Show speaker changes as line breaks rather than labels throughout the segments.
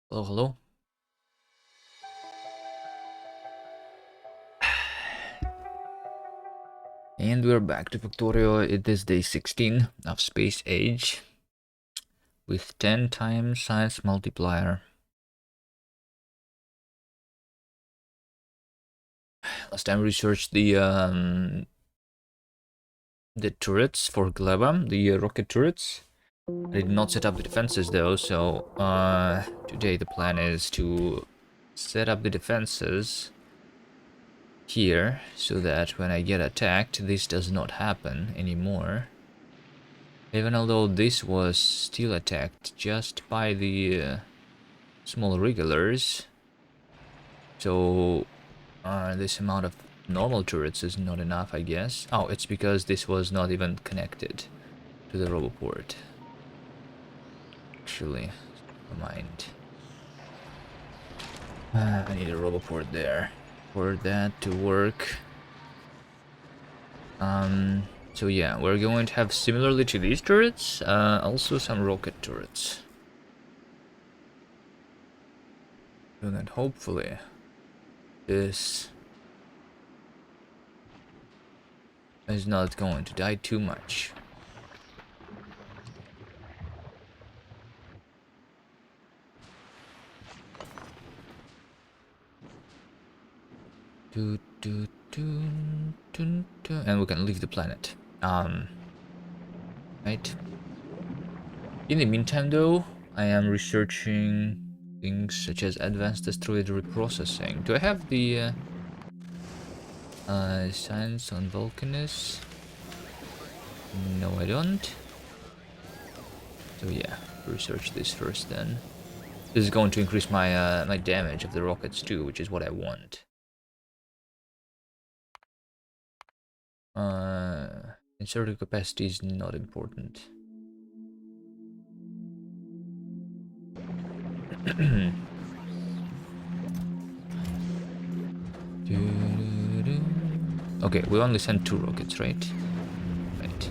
Hello, hello. And we're back to Factorio. It is day 16 of Space Age with 10 times science multiplier. Last time we researched the turrets for Gleba, the rocket turrets. I did not set up the defenses though, so today the plan is to set up the defenses here so that when I get attacked, this does not happen anymore. Even although this was still attacked just by the small regulars, so this amount of normal turrets is not enough, I guess. Oh, it's because this was not even connected to the roboport. Actually, never mind. I need a roboport there for that to work. So yeah, we're going to have, similarly to these turrets, also some rocket turrets. So that hopefully this is not going to die too much. And we can leave the planet. Right. In the meantime, though, I am researching things such as advanced asteroid reprocessing. Do I have the science on Vulcanus? No, I don't. So yeah, research this first then. This is going to increase my my damage of the rockets too, which is what I want. Inserted capacity is not important. Okay, we only sent 2 rockets, right? Right.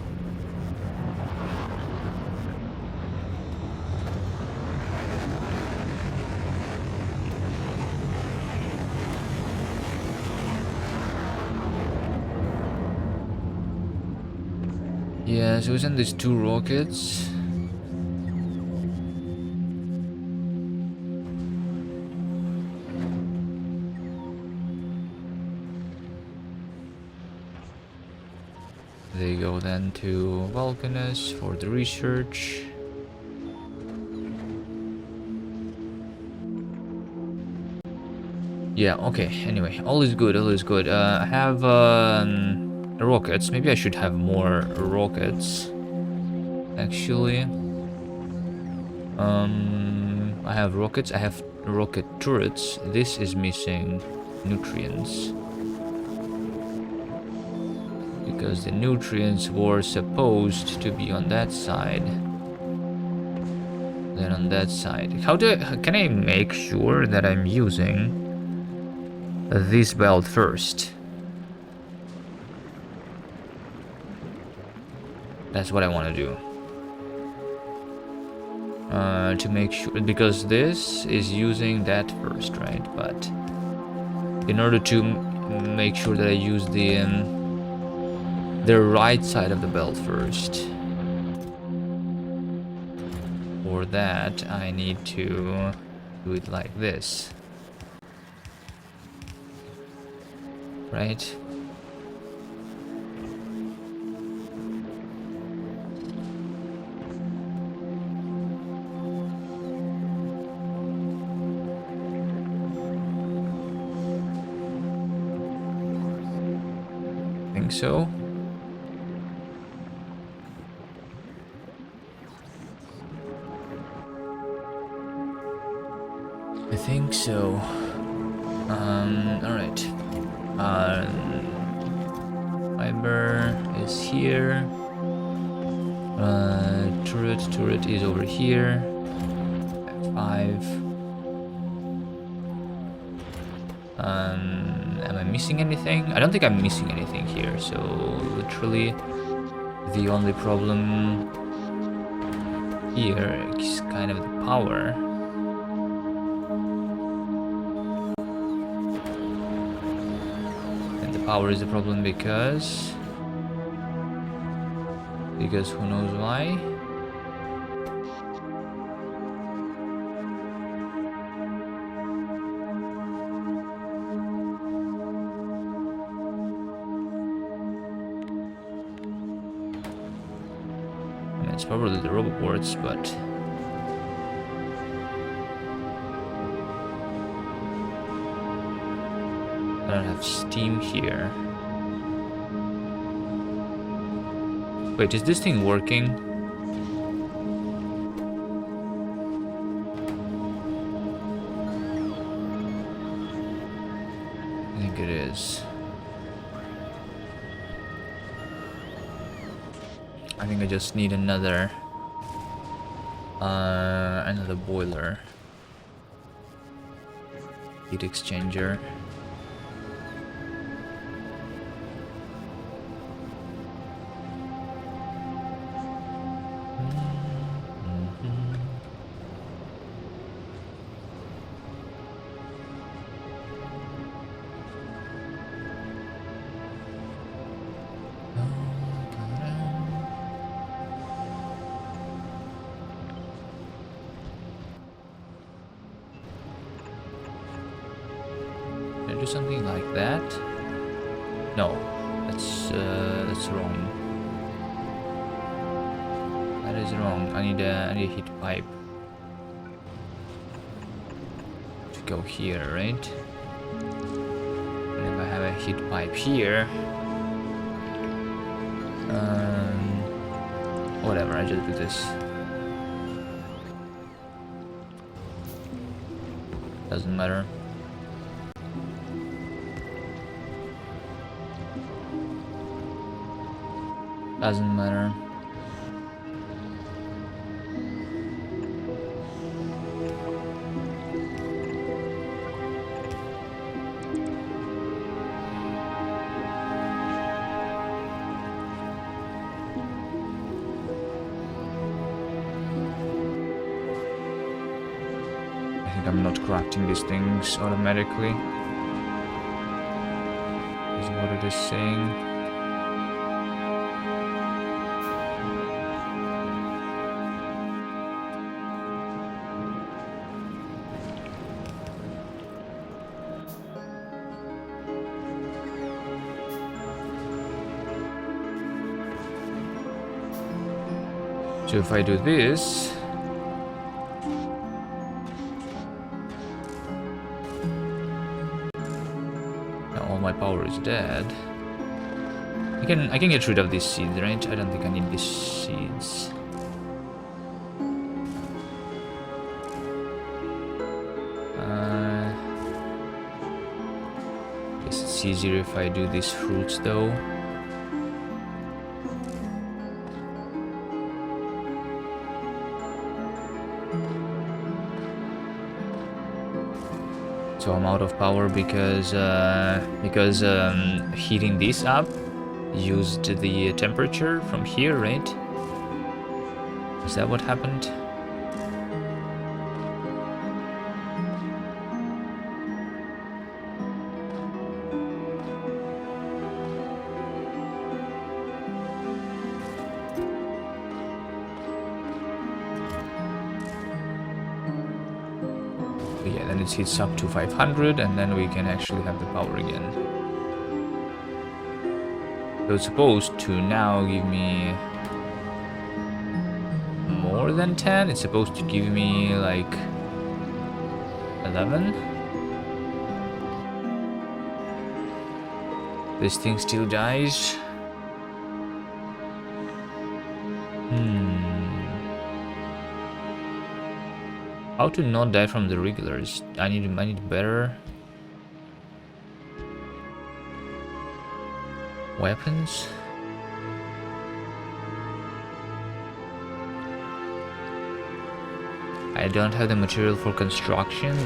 Yeah, so we sent these 2 rockets. They go then to Vulcanus for the research. Yeah, okay, anyway, all is good, all is good. I have rockets. Maybe I should have more rockets, actually. I have rockets, I have rocket turrets. This is missing nutrients. Because the nutrients were supposed to be on that side. Then on that side. Can I make sure that I'm using this belt first? That's what I want to do. To make sure, because this is using that first, right? But in order to make sure that I use the right side of the belt first, for that I need to do it like this, right? I think so. I think so. Alright. Fiber is here. Turret is over here. 5. Am I missing anything? I don't think I'm missing anything here, so literally the only problem here is kind of the power. Power is the problem because who knows why. I mean, it's probably the roboports, but I don't have steam here. Wait, is this thing working? I think it is. I think I just need another boiler. Heat exchanger. Can I do something like that? No, that's wrong. That is wrong. I need a heat pipe to go here, right? And if I have a heat pipe here, whatever. I just do this. Doesn't matter. Doesn't matter. I think I'm not crafting these things automatically. Is what it is saying. So if I do this, now all my power is dead. I can get rid of these seeds, right? I don't think I need these seeds. Guess it's easier if I do these fruits though. So I'm out of power because heating this up used the temperature from here, right? Is that what happened? Yeah, then it heats up to 500 and then we can actually have the power again. So it's supposed to now give me more than 10. It's supposed to give me like 11. This thing still dies. How to not die from the regulars? I need better weapons. I don't have the material for construction.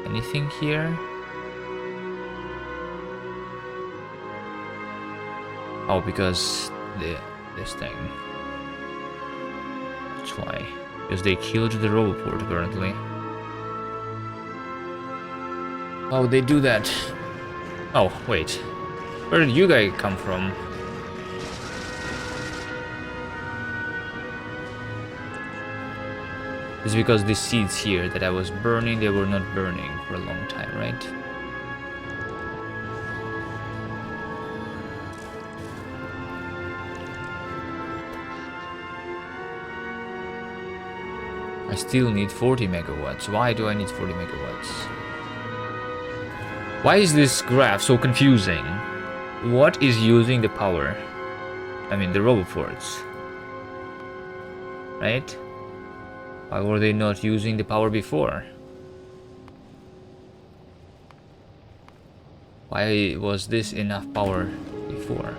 Anything here? Oh, because this thing. That's why. Because they killed the roboport, apparently. Oh, they do that. Oh, wait. Where did you guys come from? It's because these seeds here that I was burning, they were not burning for a long time, right? I still need 40 megawatts. Why do I need 40 megawatts? Why is this graph so confusing? What is using the power? I mean, the roboforts. Right? Why were they not using the power before? Why was this enough power before?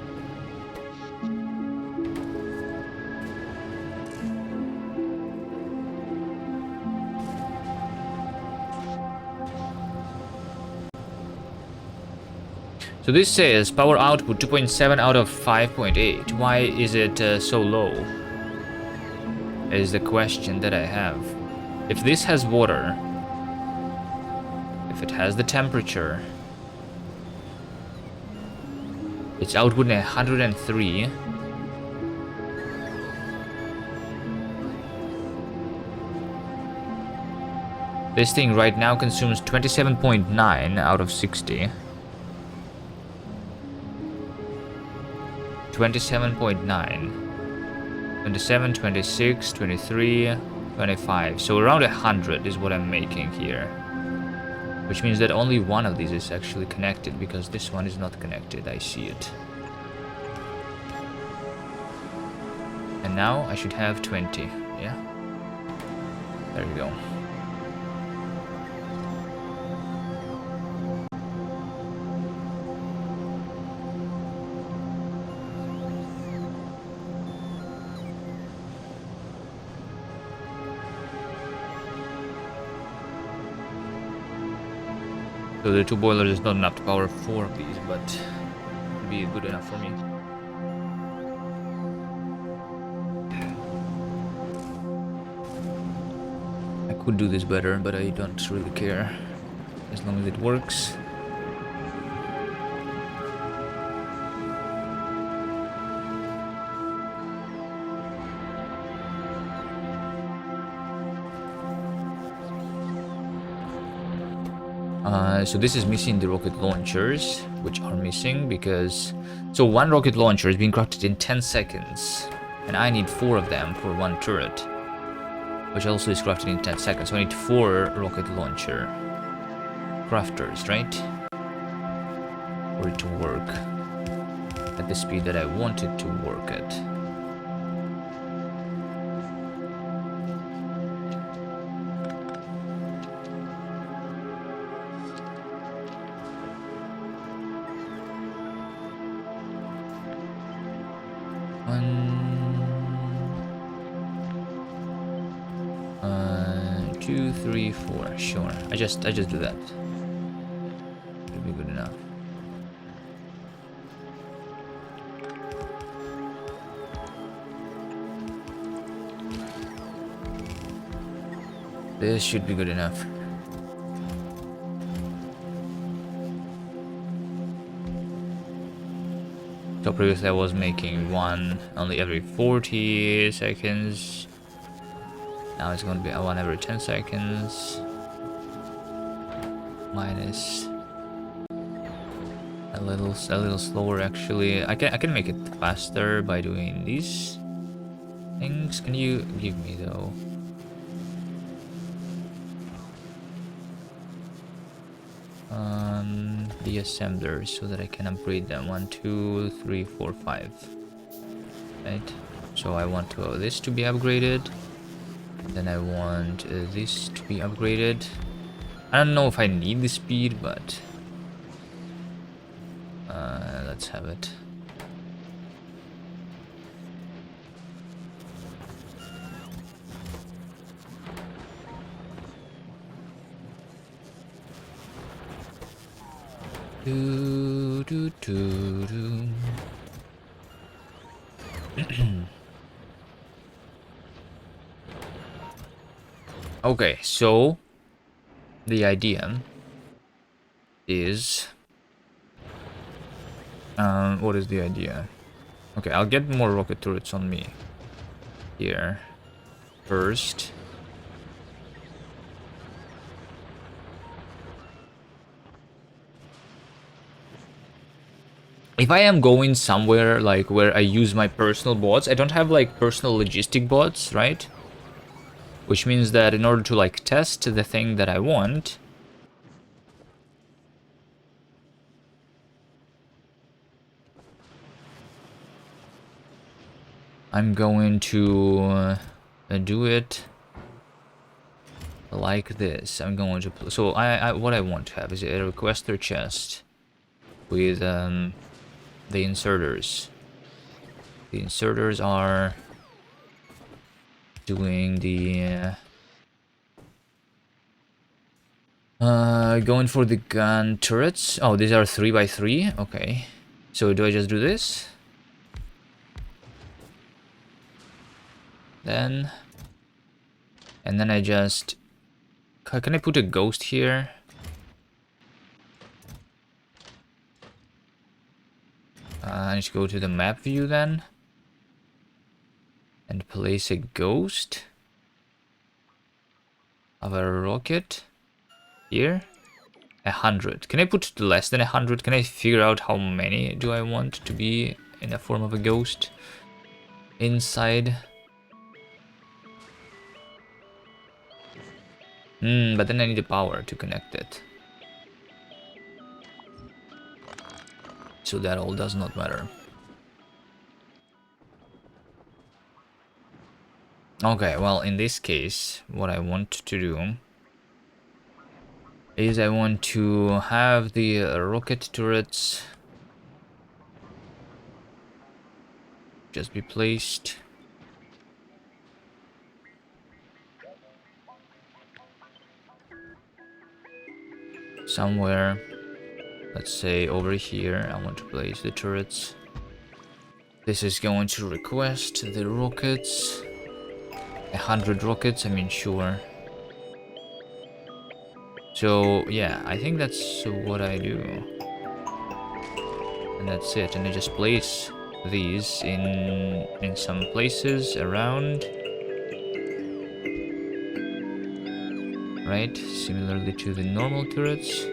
So this says power output 2.7 out of 5.8. Why is it so low? Is the question that I have. If this has water, if it has the temperature, it's output 103. This thing right now consumes 27.9 out of 60. 27.9. 27, 26, 23, 25. So around 100 is what I'm making here. Which means that only one of these is actually connected, because this one is not connected. I see it. And now I should have 20. Yeah? There we go. So the 2 boilers is not enough to power 4 of these, but it'll be good enough for me. I could do this better, but I don't really care, as long as it works. So this is missing the rocket launchers, which are missing because... So one rocket launcher is being crafted in 10 seconds, and I need 4 of them for one turret, which also is crafted in 10 seconds. So I need 4 rocket launcher crafters, right? For it to work at the speed that I want it to work at. Two, three, 4. Sure. I just do that. It'll be good enough. This should be good enough. So previously I was making one only every 40 seconds. Now it's going to be one every 10 seconds. Minus a little slower actually. I can make it faster by doing these things. Can you give me though? The assemblers so that I can upgrade them. 1, 2, 3, 4, 5. Right. So I want this to be upgraded. Then I want this to be upgraded. I don't know if I need the speed, but let's have it. Do, do, do, do. Okay, so the idea is What is the idea? Okay, I'll get more rocket turrets on me here first. If I am going somewhere like where I use my personal bots, I don't have like personal logistic bots, right? Which means that in order to like test the thing that I want, I'm going to do it like this. I'm going to so what I want to have is a requester chest with the inserters. The inserters are doing the going for the gun turrets. Oh, these are 3x3. Okay, so do I just do this? Then and then I just can I put a ghost here? I need to go to the map view then and place a ghost of a rocket here. 100. Can I put less than 100? Can I figure out how many do I want to be in the form of a ghost inside? But then I need the power to connect it. So that all does not matter. Okay, well, in this case, what I want to do is I want to have the rocket turrets just be placed somewhere. Let's say over here. I want to place the turrets. This is going to request the rockets. 100 rockets, I mean, sure. So yeah, I think that's what I do. And that's it. And I just place these in some places around. Right? Similarly to the normal turrets.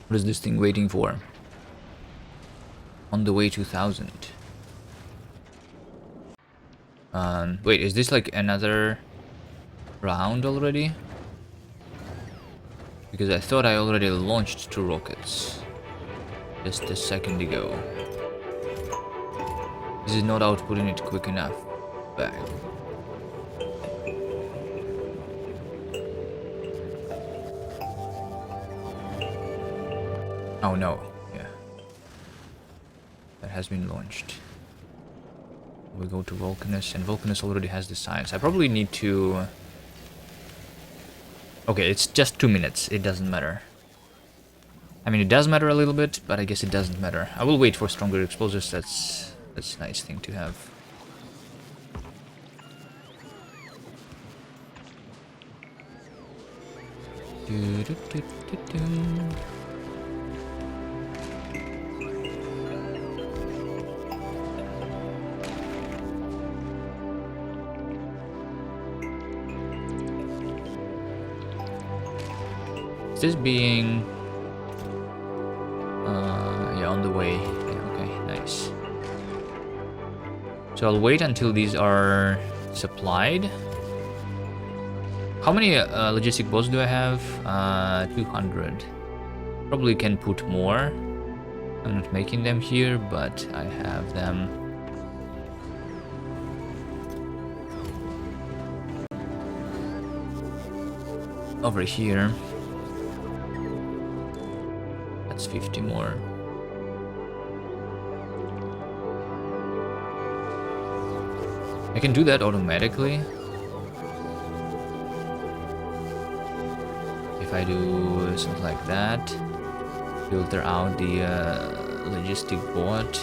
What is this thing waiting for? On the way 2000. Wait, is this like another round already? Because I thought I already launched 2 rockets just a second ago. This is not outputting it quick enough. Back. Oh no, yeah. That has been launched. We go to Vulcanus, and Vulcanus already has the science. I probably need to... Okay, it's just 2 minutes, it doesn't matter. I mean, it does matter a little bit, but I guess it doesn't matter. I will wait for stronger explosives, that's a nice thing to have. Is this being... yeah, on the way. Yeah, okay, nice. So I'll wait until these are supplied. How many logistic bots do I have? 200. Probably can put more. I'm not making them here, but I have them. over here. That's 50 more. I can do that automatically. If I do something like that, filter out the logistic board.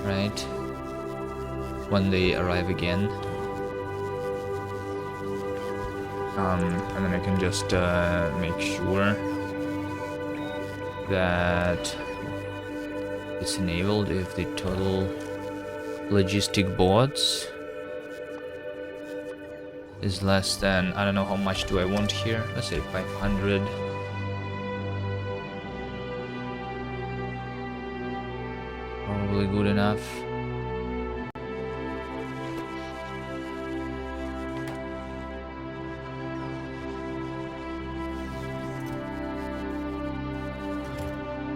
Right, when they arrive again, and then I can just make sure that it's enabled if the total logistic boards is less than, I don't know how much do I want here, let's say 500. Probably good enough.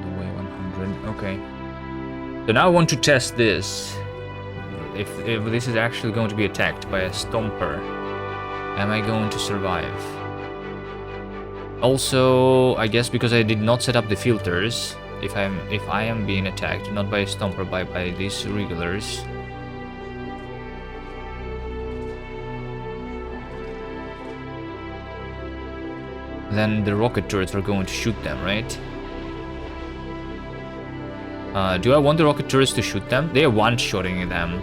The way 100. Okay. So now I want to test this. If this is actually going to be attacked by a stomper, am I going to survive? Also, I guess because I did not set up the filters, if I am being attacked not by a stomper but by these regulars, then the rocket turrets are going to shoot them, right? Do I want the rocket turrets to shoot them? They are one-shotting them.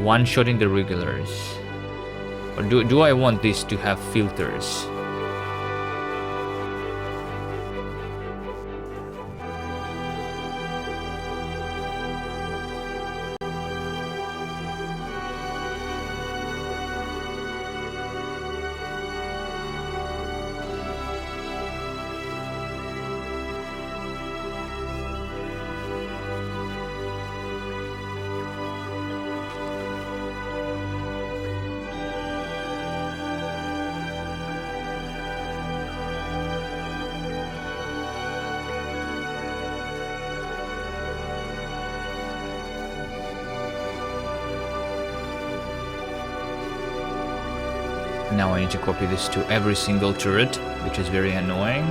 One-shotting the regulars. Or do I want this to have filters? Now I need to copy this to every single turret, which is very annoying.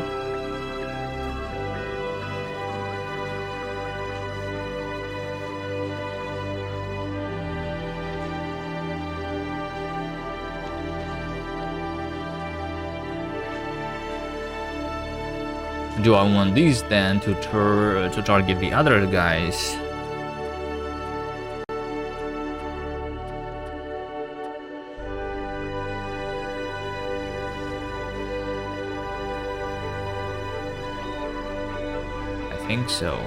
Do I want these then to target the other guys? I think so.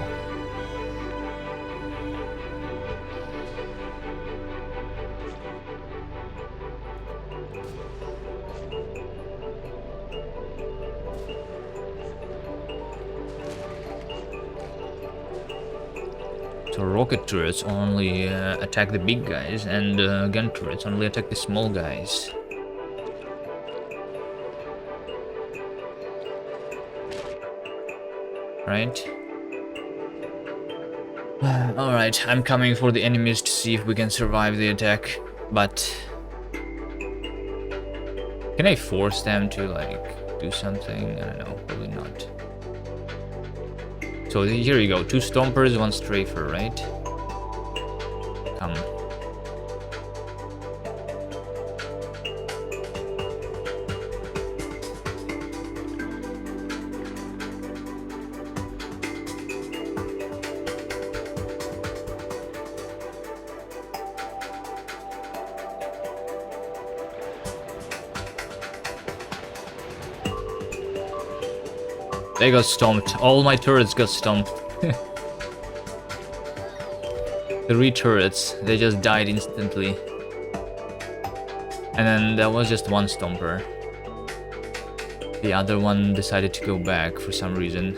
So rocket turrets only attack the big guys, and gun turrets only attack the small guys. Right? Alright, I'm coming for the enemies to see if we can survive the attack, but... Can I force them to, like, do something? I don't know, probably not. So here you go, 2 stompers, 1 strafer, right? Come. They got stomped. All my turrets got stomped. 3 turrets. They just died instantly. And then there was just 1 stomper. The other one decided to go back for some reason.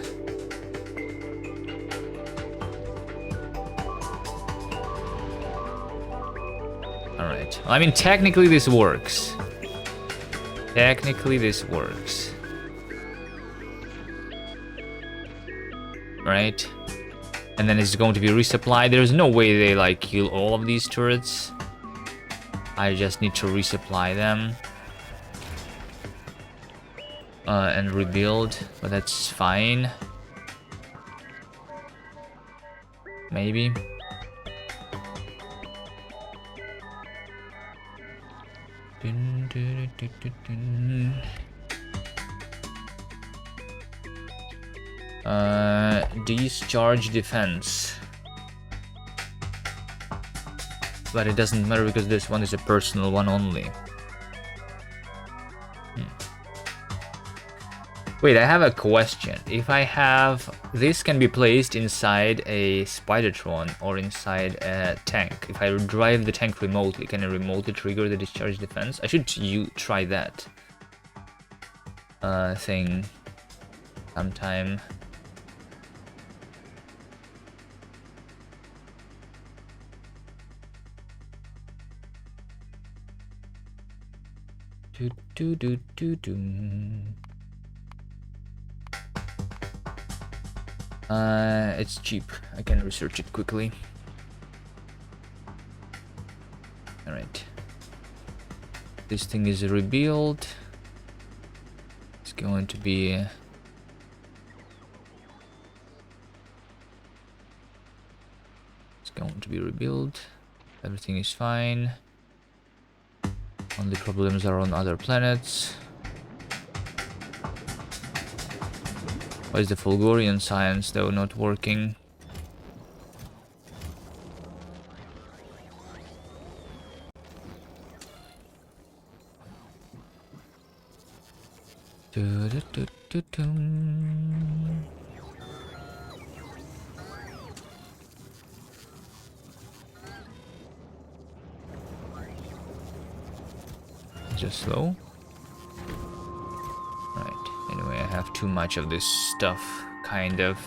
Alright. Well, I mean, technically this works. Technically this works. Right? And then it's going to be resupplied. There's no way they like kill all of these turrets. I just need to resupply them and rebuild, but that's fine. Maybe. Dun, dun, dun, dun, dun. Discharge defense. But it doesn't matter because this one is a personal one only. Wait, I have a question. If I have... This can be placed inside a Spidertron or inside a tank. If I drive the tank remotely, can I remotely trigger the discharge defense? I should try that thing sometime. Do do do do do. It's cheap. I can research it quickly. Alright. This thing is rebuilt. It's going to be... It's going to be rebuilt. Everything is fine. Only problems are on other planets. Why is the Fulgurian science though not working? Just slow. Right. Anyway, I have too much of this stuff, kind of.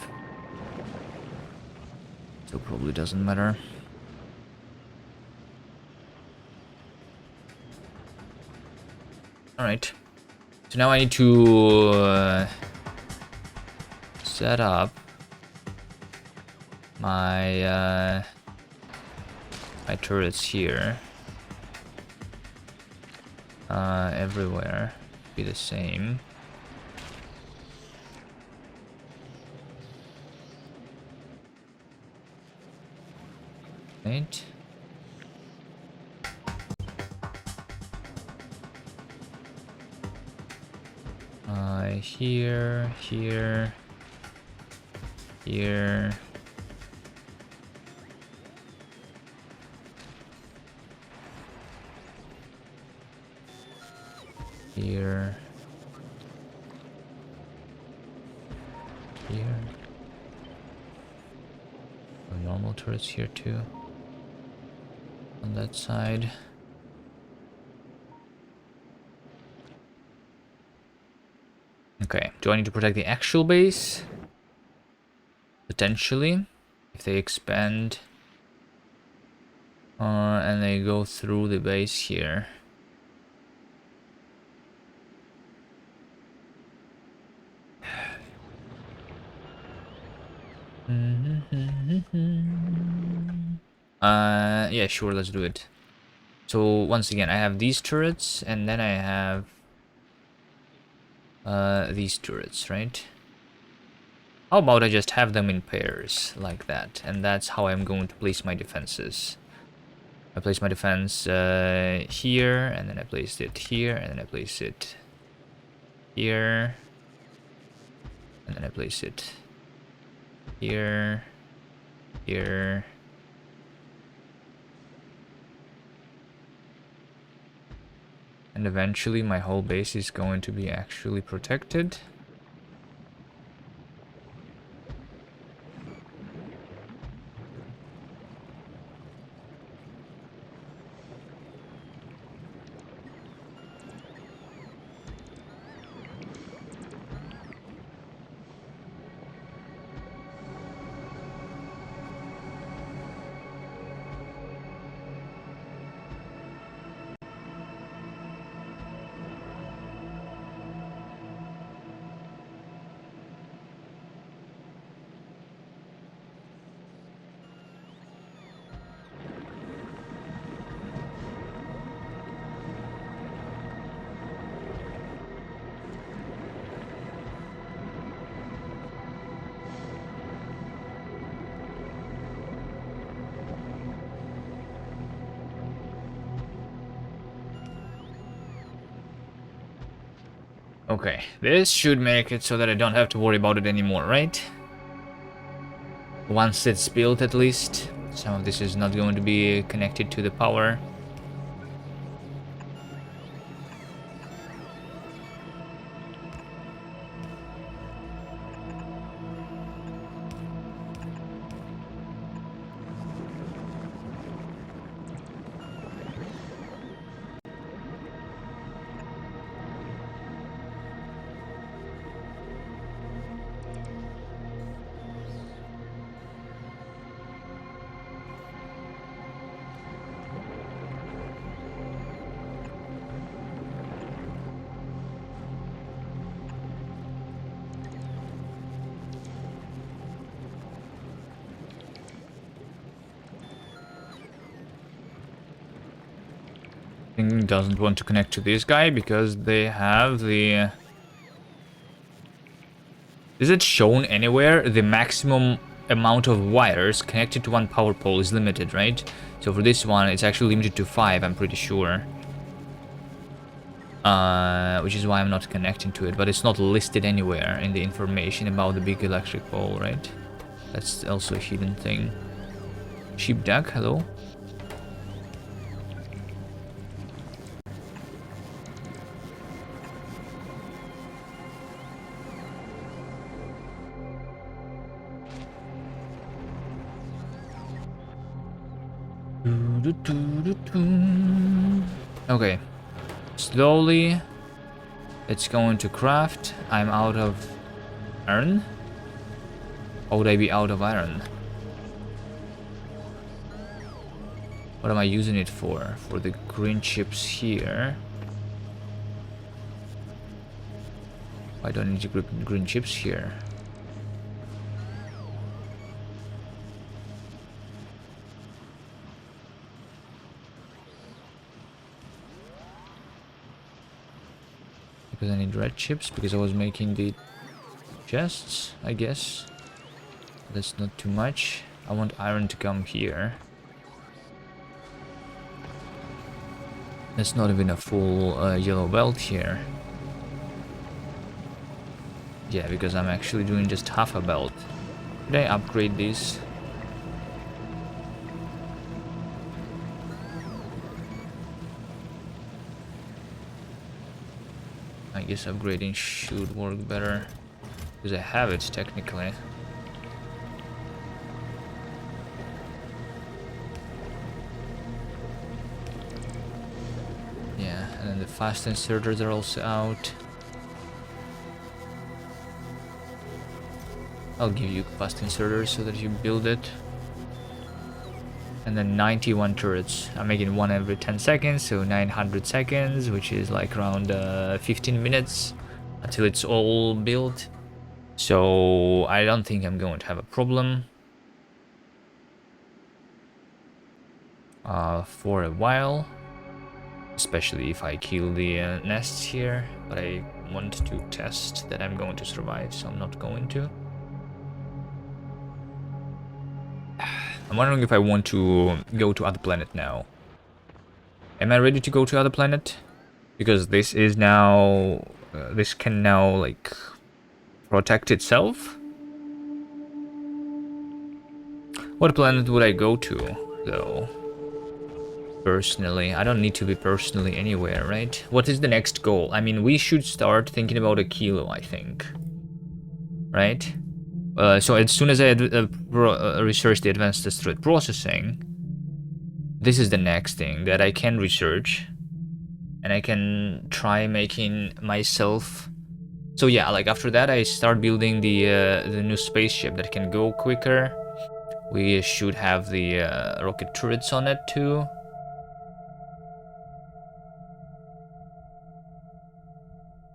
So probably doesn't matter. Alright. So now I need to set up my my turrets here. Everywhere. Be the same. Right. Here, here, here. Here. Here. Normal turrets here too. On that side. Okay, do I need to protect the actual base? Potentially, if they expand and they go through the base here. Yeah, sure, let's do it. So once again, I have these turrets, and then I have these turrets, right? How about I just have them in pairs, like that, and that's how I'm going to place my defenses. I place my defense here, and then I place it here, and then I place it here, and then I place it here, here. And eventually my whole base is going to be actually protected. Okay, this should make it so that I don't have to worry about it anymore, right? Once it's built, at least. Some of this is not going to be connected to the power. Doesn't want to connect to this guy because they have the... Is it shown anywhere? The maximum amount of wires connected to one power pole is limited, right? So for this one, it's actually limited to 5, I'm pretty sure. Which is why I'm not connecting to it, but it's not listed anywhere in the information about the big electric pole, right? That's also a hidden thing. Sheepdog, hello? Okay. Slowly, it's going to craft. I'm out of iron. Or would I be out of iron? What am I using it for? For the green chips here. Why don't I need to green chips here? Because I need red chips, because I was making the chests, I guess. That's not too much. I want iron to come here. That's not even a full yellow belt here. Yeah, because I'm actually doing just half a belt. Could I upgrade these? I guess upgrading should work better. Because I have it, technically. Yeah, and then the fast inserters are also out. I'll give you fast inserters so that you build it. And then 91 turrets. I'm making one every 10 seconds, so 900 seconds, which is like around 15 minutes until it's all built. So I don't think I'm going to have a problem for a while. Especially if I kill the nests here. But I want to test that I'm going to survive, so I'm not going to. I'm wondering if I want to go to other planet now. Am I ready to go to other planet? Because this is now... this can now, like, protect itself? What planet would I go to, though? Personally, I don't need to be personally anywhere, right? What is the next goal? I mean, we should start thinking about a kilo, I think. Right? So as soon as I research the advanced asteroid processing, this is the next thing that I can research. And I can try making myself... So yeah, like after that I start building the new spaceship that can go quicker. We should have the rocket turrets on it too.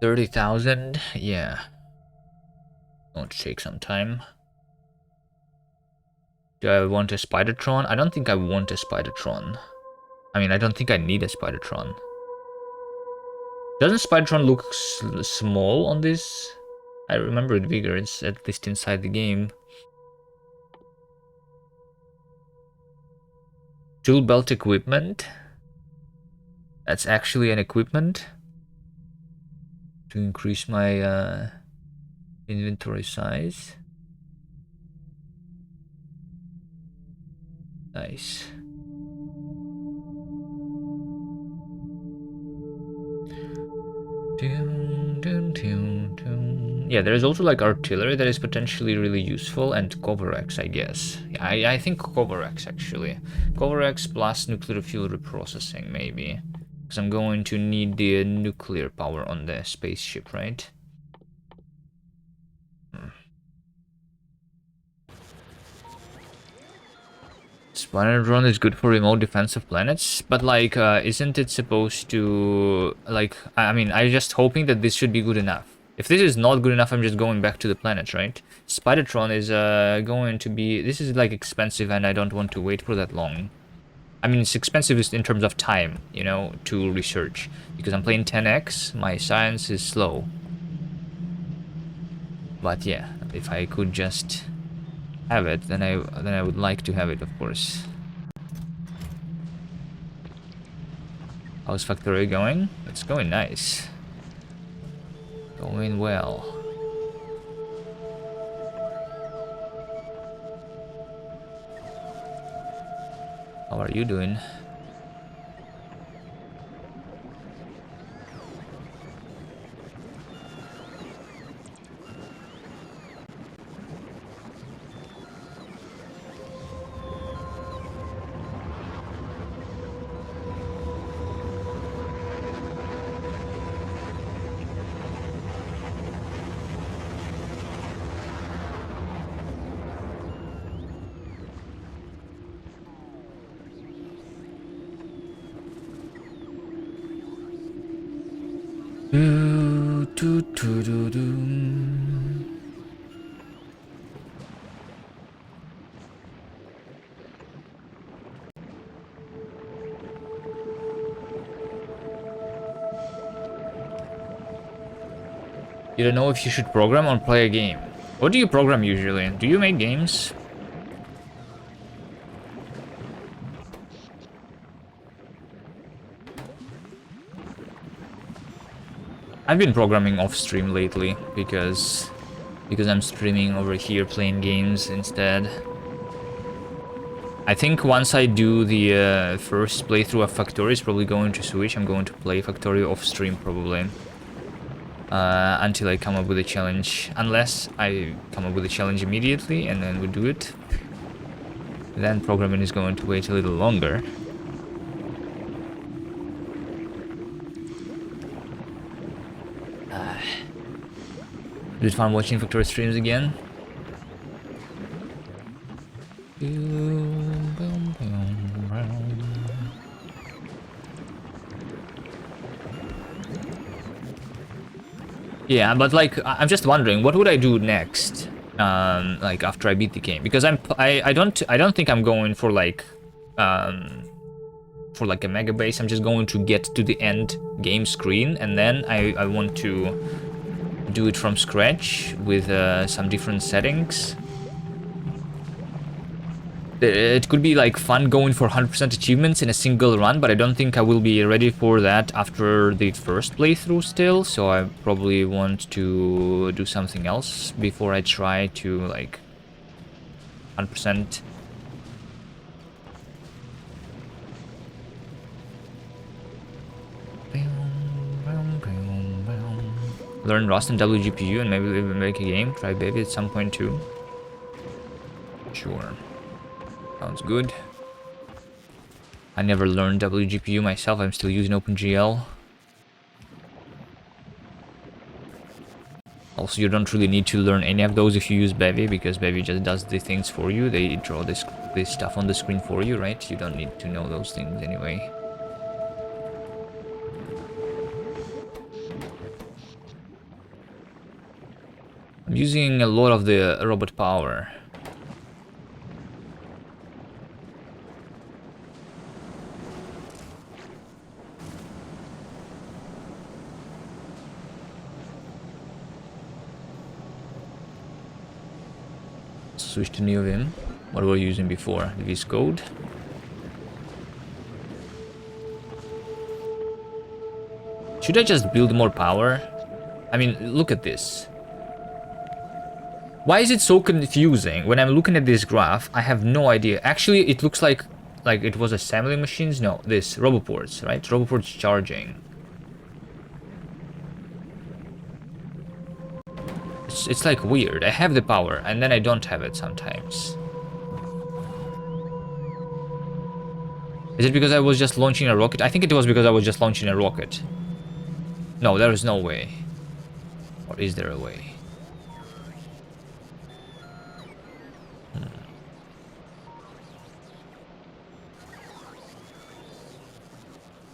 30,000, yeah. Going to take some time. Do I want a Spidertron? I don't think I want a Spidertron. I mean, I don't think I need a Spidertron. Doesn't Spidertron look small on this? I remember it bigger, it's at least inside the game. Tool belt equipment. That's actually an equipment. to increase my inventory size. Nice. Yeah, there's also like artillery that is potentially really useful, and cover X, I guess. Yeah, I think cover X actually. Cover X plus nuclear fuel reprocessing, maybe. Because I'm going to need the nuclear power on the spaceship, right? Splinter drone is good for remote defense of planets, but like, isn't it supposed to, like, I mean, I'm just hoping that this should be good enough. If this is not good enough, I'm just going back to the planet, right? Spidertron is going to be, this is like expensive and I don't want to wait for that long. I mean, it's expensive in terms of time, you know, to research. Because I'm playing 10x, my science is slow. But yeah, if I could just have it, then I would like to have it, of course. How's factory going? It's going nice. Going well. How are you doing? You don't know if you should program or play a game. What do you program usually? Do you make games? I've been programming off stream lately because I'm streaming over here playing games instead. I think once I do the first playthrough of Factory, it's probably going to switch. I'm going to play Factory off stream probably. Until I come up with a challenge. Unless I come up with a challenge immediately and then we do it. Then programming is going to wait a little longer. Is it fun watching Factory streams again? Yeah, but like, I'm just wondering, what would I do next? Like after I beat the game, because I don't think I'm going for like a mega base. I'm just going to get to the end game screen, and then I want to do it from scratch with some different settings. It could be like fun going for 100% achievements in a single run, but I don't think I will be ready for that after the first playthrough still, so I probably want to do something else before I try to like 100%. Learn Rust and WGPU and maybe even make a game, try Baby at some point too. Sure. Sounds good. I never learned WGPU myself, I'm still using OpenGL. Also, you don't really need to learn any of those if you use Bevy, because Bevy just does the things for you. They draw this stuff on the screen for you, right? You don't need to know those things anyway. I'm using a lot of the robot power. Switch to new Vim. What were you using before? The VS Code? Should I just build more power? I mean, look at this. Why is it so confusing? When I'm looking at this graph, I have no idea. Actually, it looks like it was assembly machines. No, this roboports, right? Roboports charging. It's like weird. I have the power, and then I don't have it sometimes. Is it because I was just launching a rocket? I think it was because I was just launching a rocket. No, there is no way. Or is there a way?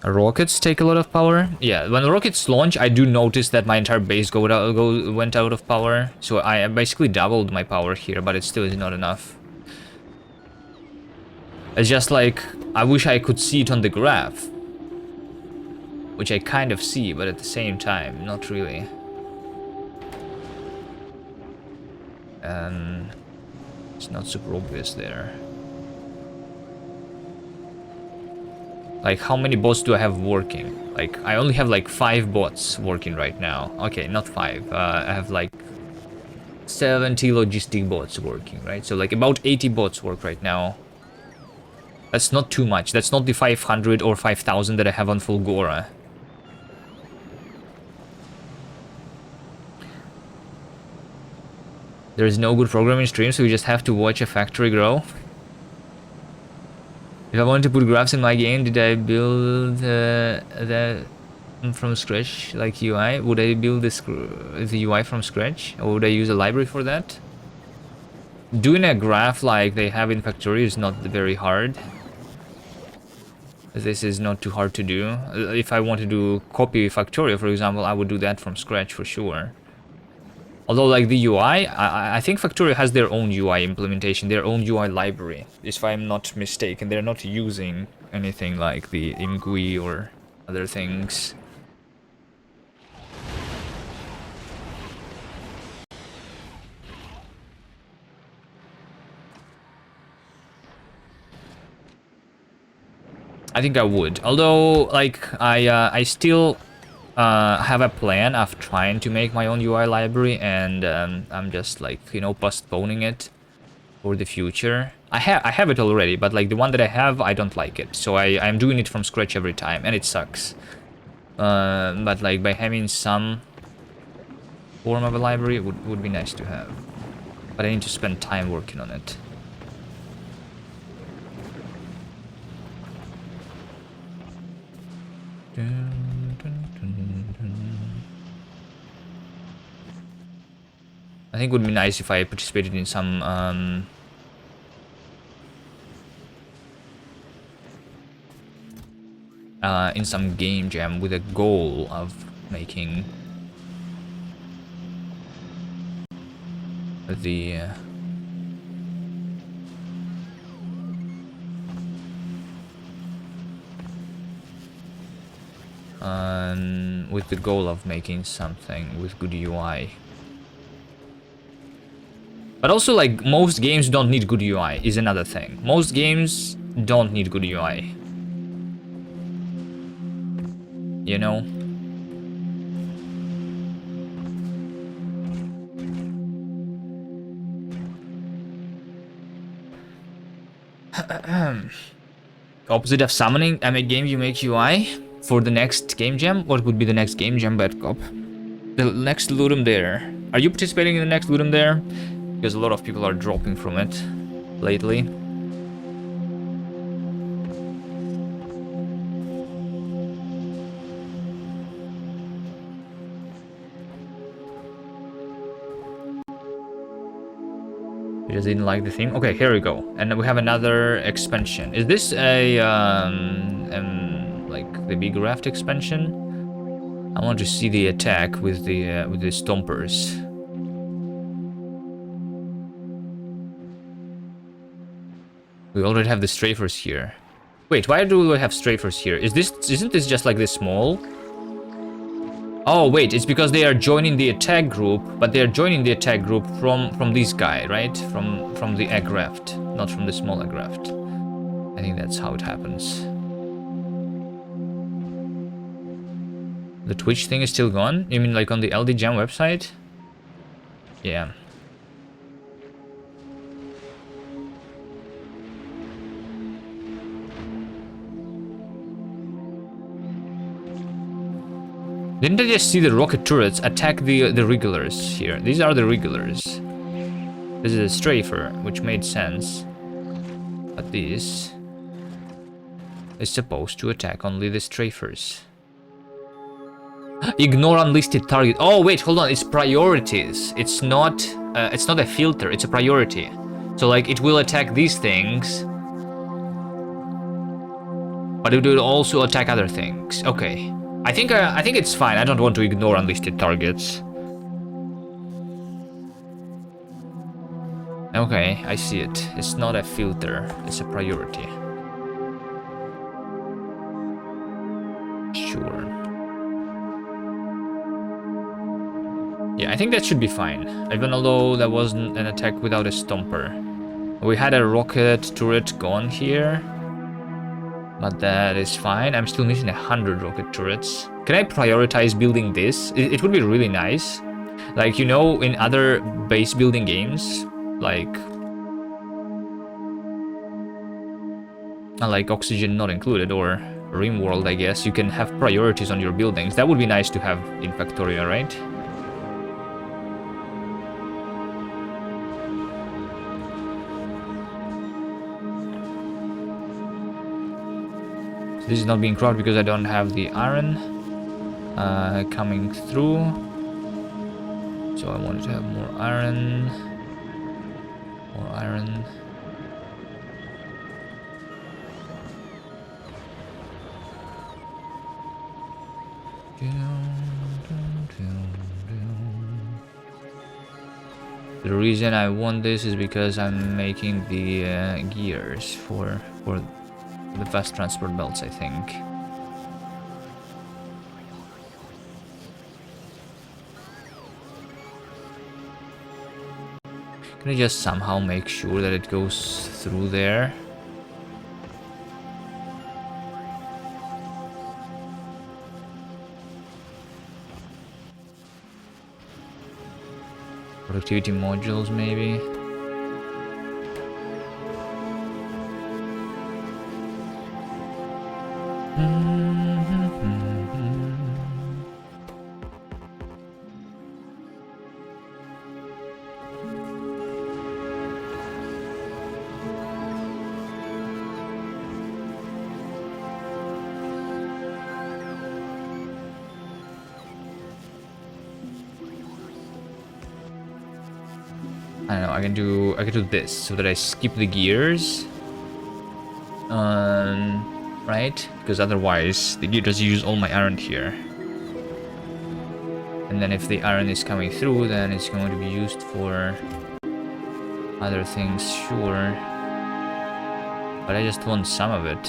Rockets take a lot of power. Yeah, when rockets launch, I do notice that my entire base went out of power. So I basically doubled my power here, but it still is not enough. It's just like, I wish I could see it on the graph. Which I kind of see, but at the same time, not really. It's not super obvious there. Like, how many bots do I have working? Like, I only have like 5 bots working right now. Okay, not 5. I have like 70 logistic bots working, right? So like about 80 bots work right now. That's not too much. That's not the 500 or 5,000 that I have on Fulgora. There is no good programming stream, so we just have to watch a factory grow. If I wanted to put graphs in my game, did I build that from scratch, like UI? Would I build the UI from scratch, or would I use a library for that? Doing a graph like they have in Factorio is not very hard. This is not too hard to do. If I wanted to copy Factorio, for example, I would do that from scratch for sure. Although, like the UI, I think Factorio has their own UI implementation, their own UI library. If I'm not mistaken, they're not using anything like the ImGUI or other things. I think I would. Although, like, I still have a plan of trying to make my own UI library, and I'm just like, you know, postponing it for the future. I have it already, but like the one that I have, I don't like it, so I'm doing it from scratch every time, and it sucks. But like by having some form of a library, it would be nice to have. But I need to spend time working on it. I think it would be nice if I participated in some game jam with a goal of making the with the goal of making something with good UI. But also, like, most games don't need good UI is another thing. Most games don't need good UI. You know? Opposite of summoning, I make game, you make UI for the next game jam. What would be the next game jam, Badcop? The next Ludum Dare. Are you participating in the next Ludum Dare? Because a lot of people are dropping from it lately. You just didn't like the theme? Okay, here we go. And we have another expansion. Is this a like the big raft expansion? I want to see the attack with the stompers. We already have the strafers here. Wait, why do we have strafers here? Isn't this just like this small? Oh wait, it's because they are joining the attack group, but they are joining the attack group from this guy, right? From the egg raft, not from the small egg raft. I think that's how it happens. The Twitch thing is still gone? You mean like on the LD Jam website? Yeah. Didn't I just see the rocket turrets attack the regulars here? These are the regulars. This is a strafer, which made sense. But this is supposed to attack only the strafers. Ignore unlisted target. Oh wait, hold on. It's priorities. It's not a filter. It's a priority. So like it will attack these things, but it will also attack other things. Okay. I think it's fine. I don't want to ignore unlisted targets. Okay, I see it. It's not a filter. It's a priority. Sure. Yeah, I think that should be fine. Even although that wasn't an attack without a stomper. We had a rocket turret gone here. But that is fine. I'm still missing 100 rocket turrets. Can I prioritize building this? It would be really nice. Like, you know, in other base building games, like Oxygen not included, or RimWorld, I guess, you can have priorities on your buildings. That would be nice to have in Factorio, right? This is not being crowded because I don't have the iron coming through. So I wanted to have more iron. More iron. The reason I want this is because I'm making the gears for the fast transport belts, I think. Can I just somehow make sure that it goes through there? Productivity modules, maybe? I don't know, I can do this so that I skip the gears. Right? Because otherwise the gear does use all my iron here. And then if the iron is coming through, then it's going to be used for other things, sure. But I just want some of it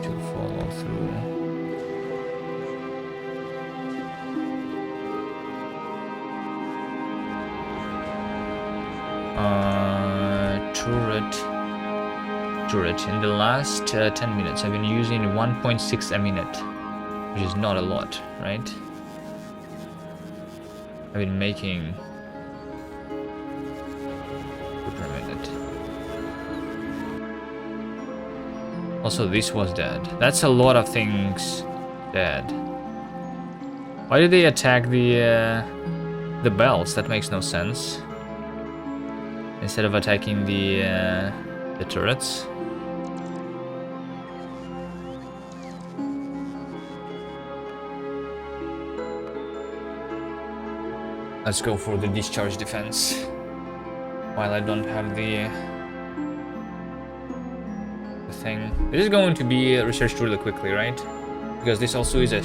to follow through. Turret. In the last 10 minutes, I've been using 1.6 a minute, which is not a lot, right? I've been making per minute. Also, this was dead. That's a lot of things dead. Why did they attack the bells? That makes no sense. Instead of attacking the turrets. Let's go for the discharge defense. While I don't have the thing. This is going to be researched really quickly, right? Because this also is a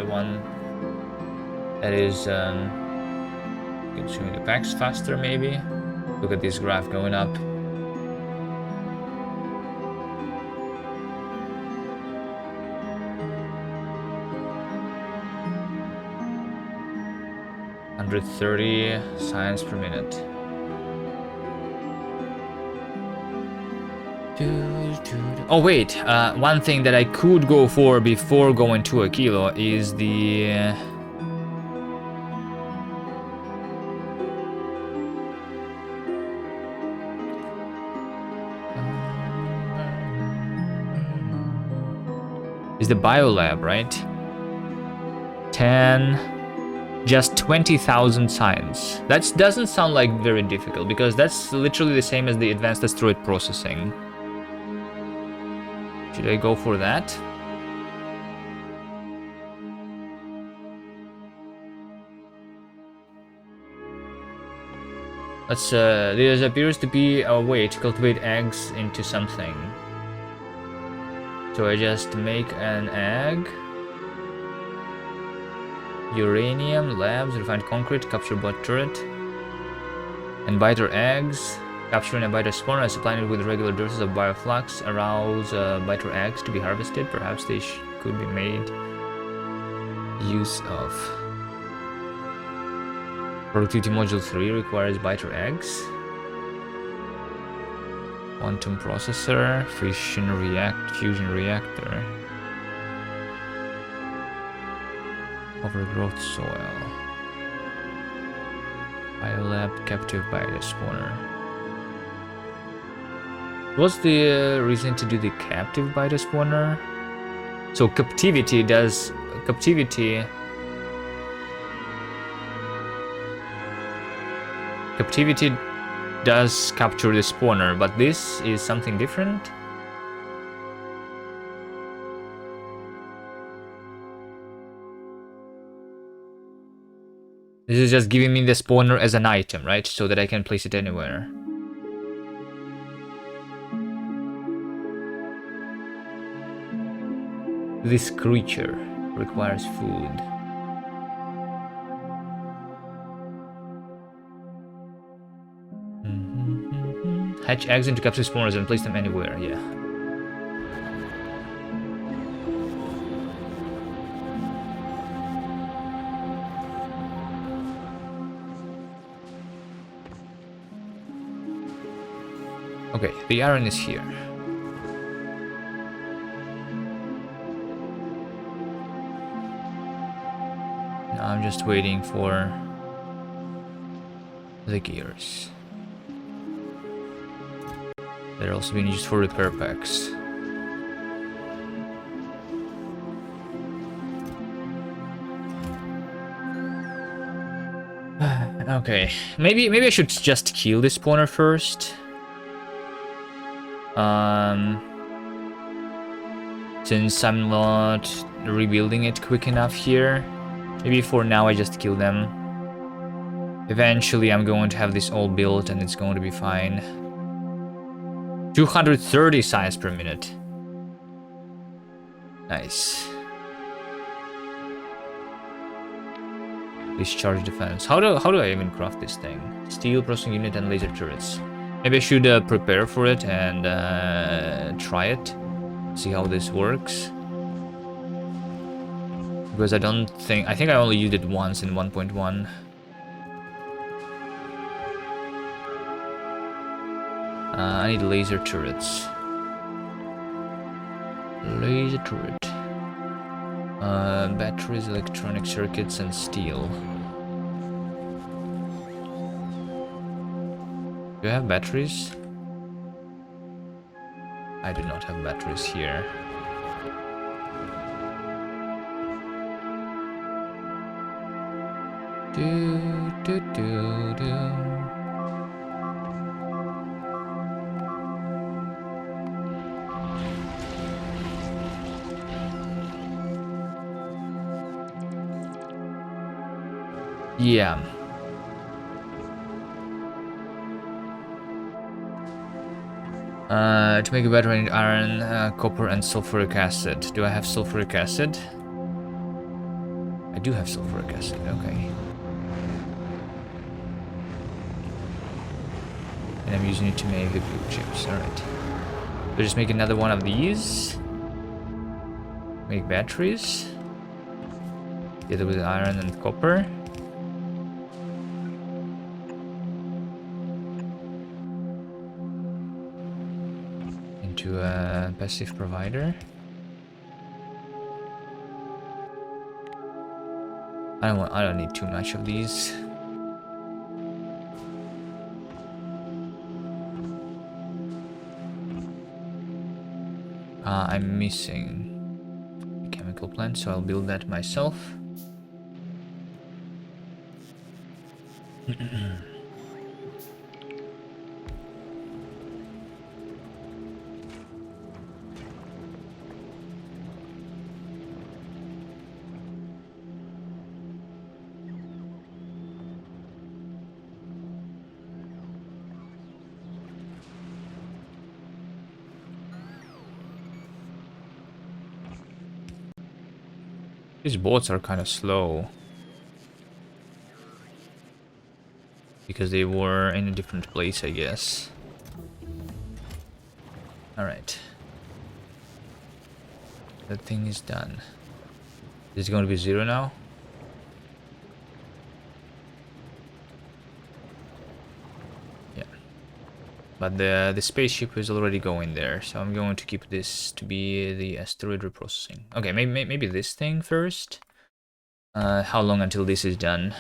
one that is consuming the packs faster, maybe. Look at this graph going up. .130 science per minute. Oh wait, one thing that I could go for before going to a kilo is the... is the biolab, right? 10... just 20,000 science. That doesn't sound like very difficult, because that's literally the same as the advanced asteroid processing. Should I go for that? Let's, there appears to be a way to cultivate eggs into something. So I just make an egg. Uranium, labs, refined concrete, capture bot turret. And biter eggs. Capturing a biter spawner and supplying it with regular doses of bioflux arouse biter eggs to be harvested. Perhaps they could be made use of. Productivity module 3 requires biter eggs. Quantum processor, fusion reactor. Overgrowth soil. Biolab, captive biter spawner. What's the reason to do the captive biter spawner? So captivity does captivity does capture the spawner, but this is something different. This is just giving me the spawner as an item, right? So that I can place it anywhere. This creature requires food. Hatch eggs into captive spawners and place them anywhere, yeah. Okay, the iron is here. Now I'm just waiting for the gears. They're also being used for repair packs. Okay, maybe I should just kill this spawner first. Since I'm not rebuilding it quick enough here, maybe for now I just kill them. Eventually I'm going to have this all built and it's going to be fine. 230 science per minute. Nice. Discharge defense. How do I even craft this thing? Steel processing unit and laser turrets. Maybe I should prepare for it and try it. See how this works. Because I think I only used it once in 1.1. I need laser turrets. Laser turret. Batteries, electronic circuits, and steel. Do I have batteries? I do not have batteries here. Yeah. To make a battery, I need iron, copper, and sulfuric acid. Do I have sulfuric acid? I do have sulfuric acid, okay. And I'm using it to make the blue chips, alright. So just make another one of these. Make batteries. Together with iron and copper. to a passive provider. I don't need too much of these. I'm missing a chemical plant, so I'll build that myself. These boats are kind of slow because they were in a different place, I guess. Alright. That thing is done. Is it going to be 0 now? Yeah. But the spaceship is already going there, so I'm going to keep this to be the asteroid reprocessing. Okay, maybe this thing first. How long until this is done?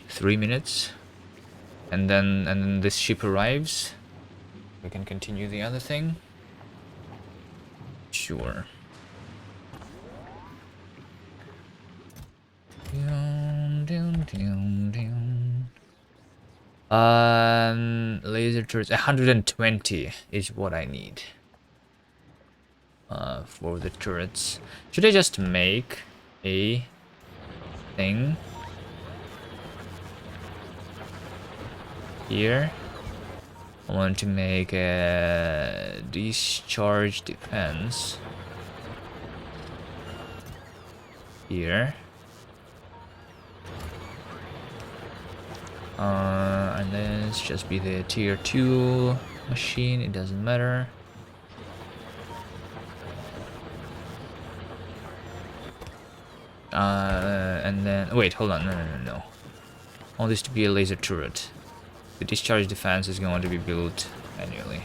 Three minutes, and then this ship arrives. We can continue the other thing. Sure. Laser turrets. 120 is what I need. For the turrets. Should I just make a thing here? I want to make a discharge defense here. And let's just be the tier 2 machine, it doesn't matter. And then, wait, hold on, no. I want this to be a laser turret. The discharge defense is going to be built manually.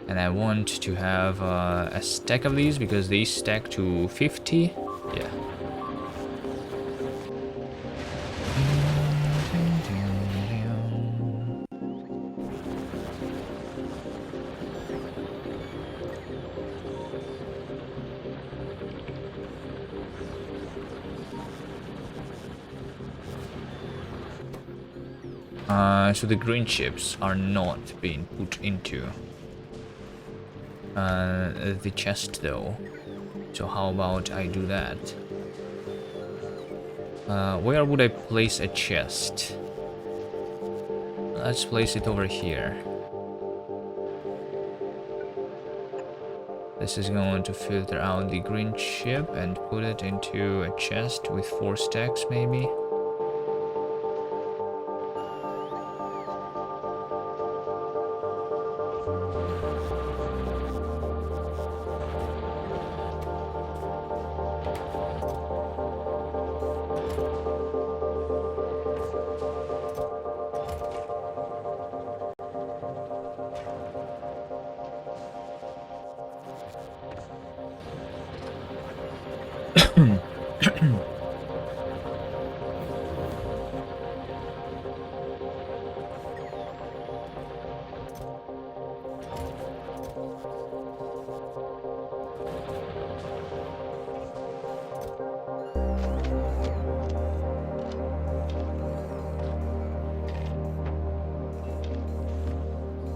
And I want to have a stack of these because these stack to 50. Yeah. So the green chips are not being put into the chest though. So how about I do that? Where would I place a chest? Let's place it over here. This is going to filter out the green chip and put it into a chest with 4 stacks maybe.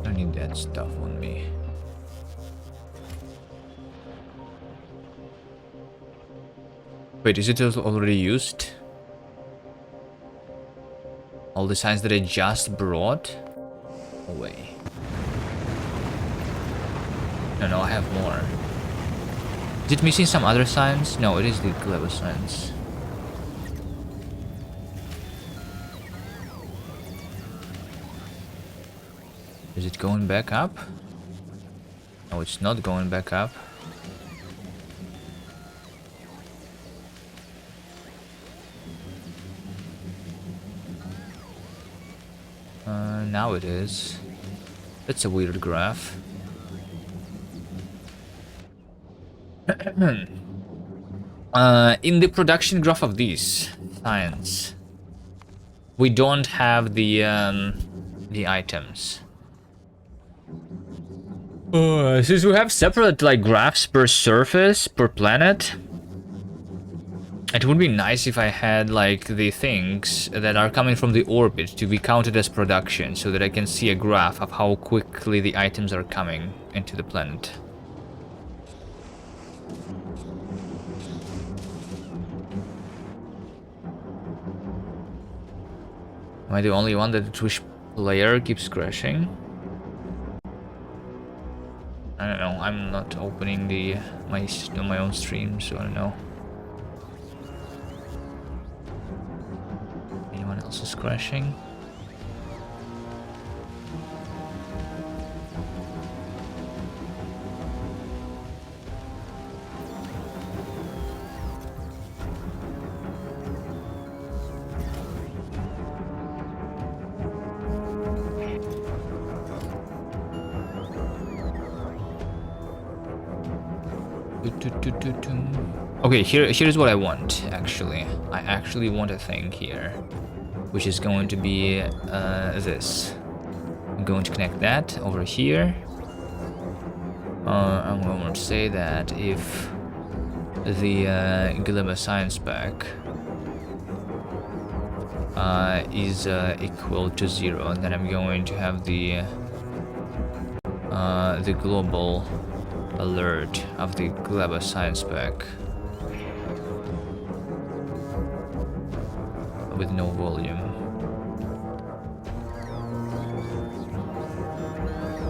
I need that stuff on me. Wait, is it already used? All the signs that I just brought? Away. No, I have more. Is it missing some other signs? No, it is the clever signs. Is it going back up? No, it's not going back up. Now it is. That's a weird graph. In the production graph of these science, we don't have the items. Since we have separate like graphs per surface, per planet, it would be nice if I had like the things that are coming from the orbit to be counted as production, so that I can see a graph of how quickly the items are coming into the planet. Am I the only one that the Twitch player keeps crashing? I don't know. I'm not opening the my own stream, so I don't know. Anyone else is crashing? Okay, here's what I want, actually. I actually want a thing here, which is going to be this. I'm going to connect that over here. I'm going to say that if the Gleba Science Pack is equal to 0, then I'm going to have the global alert of the Gleba Science Pack with no volume.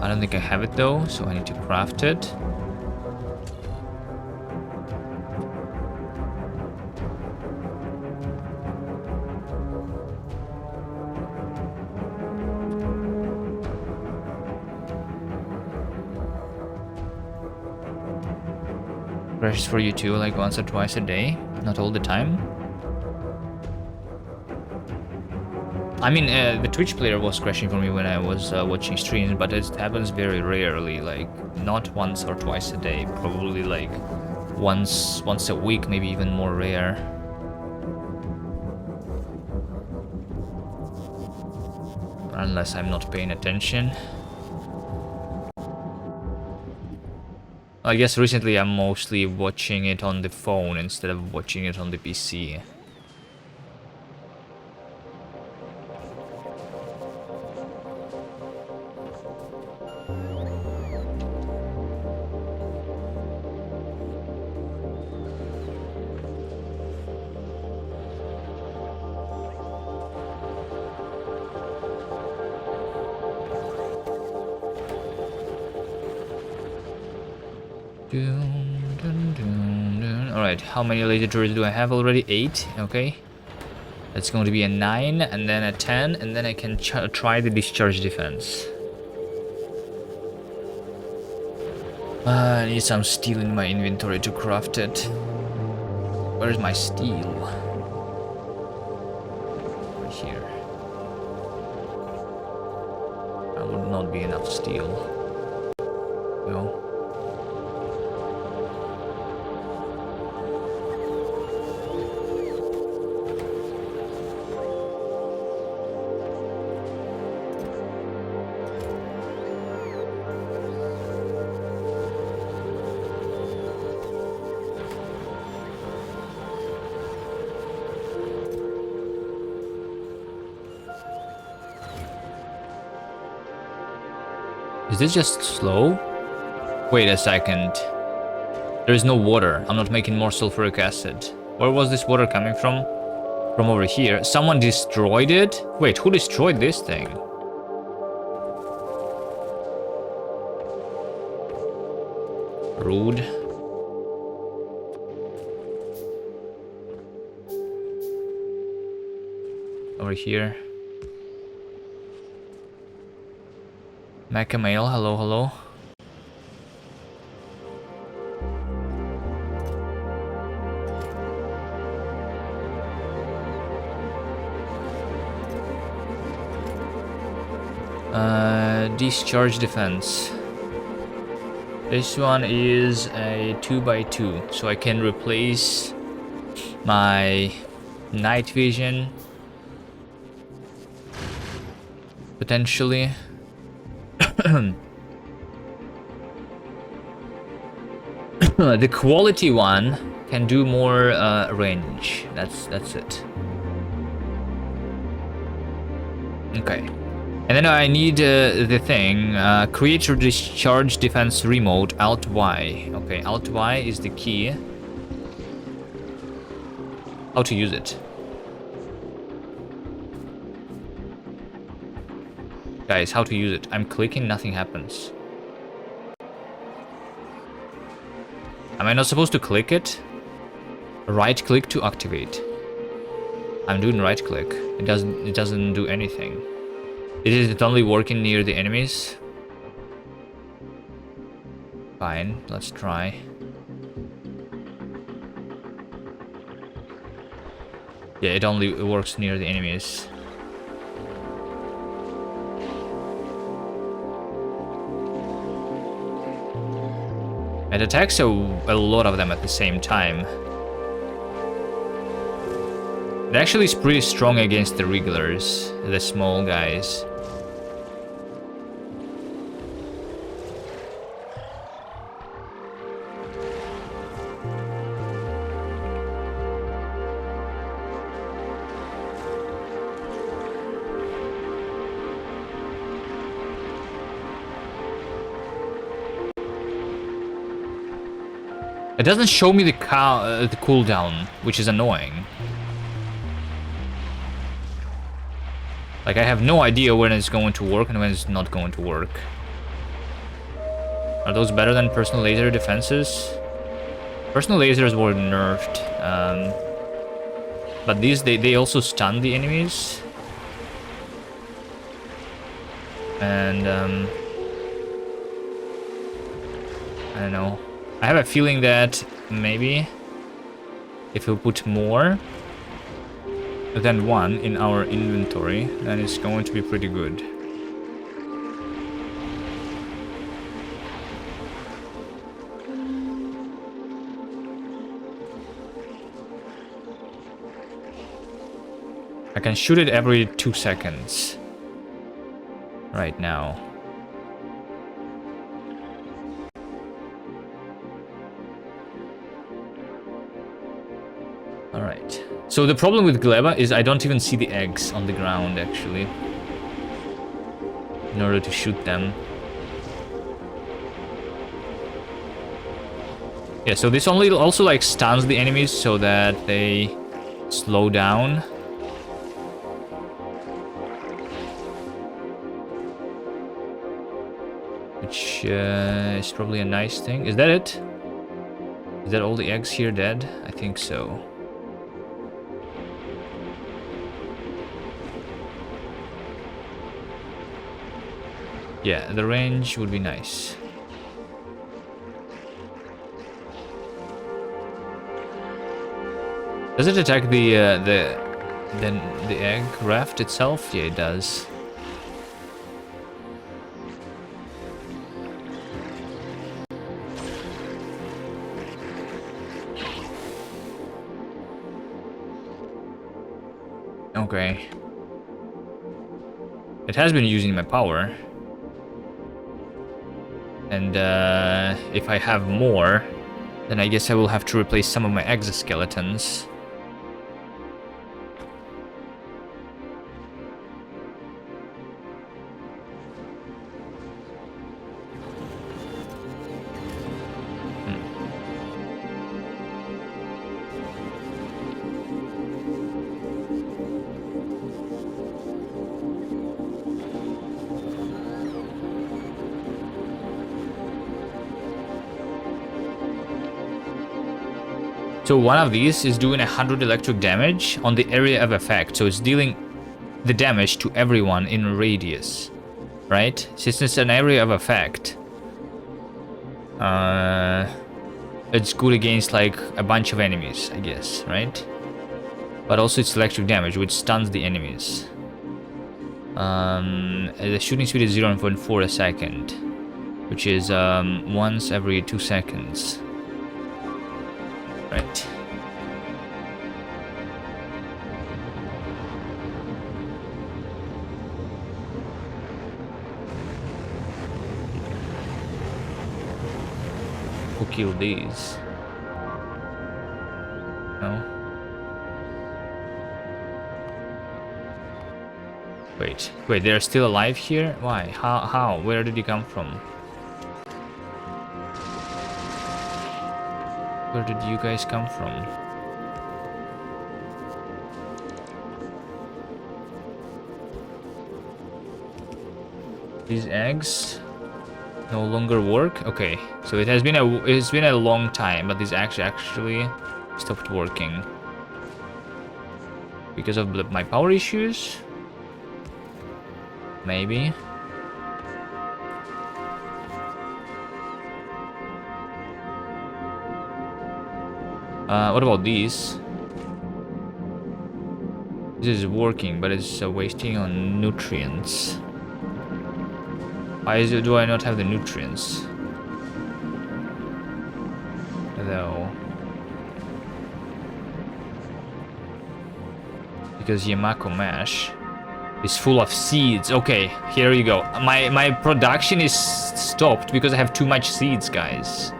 I don't think I have it though, so I need to craft it. Crashes for you too, like once or twice a day, not all the time. I mean, the Twitch player was crashing for me when I was watching streams, but it happens very rarely, like not once or twice a day, probably like once a week, maybe even more rare. Unless I'm not paying attention. I guess recently I'm mostly watching it on the phone instead of watching it on the PC. Alright, how many laser turrets do I have already? 8, okay. That's going to be a 9, and then a 10, and then I can try the discharge defense. I need some steel in my inventory to craft it. Where's my steel? Right here. That would not be enough steel. No. Is this just slow? Wait a second. There is no water. I'm not making more sulfuric acid. Where was this water coming from? From over here. Someone destroyed it? Wait, who destroyed this thing? Rude. Over here. Mecha Mail, hello, hello. Discharge defense. This one is a 2x2, so I can replace my night vision potentially. The quality one can do more range. That's it. Okay. And then I need the thing, create or discharge defense remote, Alt Y. Okay, Alt Y is the key. How to use it? Guys, how to use it? I'm clicking, nothing happens. Am I not supposed to click it? Right click to activate. I'm doing right click. It doesn't do anything. Is it only working near the enemies? Fine, let's try. Yeah, it only works near the enemies. It attacks a lot of them at the same time. It actually is pretty strong against the regulars, the small guys. It doesn't show me the cooldown, which is annoying. Like, I have no idea when it's going to work and when it's not going to work. Are those better than personal laser defenses? Personal lasers were nerfed. But these, they also stun the enemies. And, I don't know. I have a feeling that maybe if we put more than one in our inventory, then it's going to be pretty good. I can shoot it every 2 seconds right now. Alright. So the problem with Gleba is I don't even see the eggs on the ground, actually, in order to shoot them. Yeah, so this only also like stuns the enemies so that they slow down. Which is probably a nice thing. Is that it? Is that all the eggs here dead? I think so. Yeah, the range would be nice. Does it attack the egg raft itself? Yeah, it does. Okay. It has been using my power. And if I have more, then I guess I will have to replace some of my exoskeletons. So one of these is doing 100 electric damage on the area of effect. So it's dealing the damage to everyone in radius, right? Since it's an area of effect, it's good against like a bunch of enemies, I guess, right? But also it's electric damage, which stuns the enemies. The shooting speed is 0.4 a second, which is once every 2 seconds. Right. Who killed these? No. Wait, they're still alive here? Why? How? Where did you come from? Where did you guys come from? These eggs no longer work? Okay, so it's been a long time, but this actually stopped working. Because of my power issues? Maybe. What about these? This is working, but it's wasting on nutrients. Why do I not have the nutrients? Though. Because Yamako mash is full of seeds. Okay, here you go. My production is stopped because I have too much seeds, guys.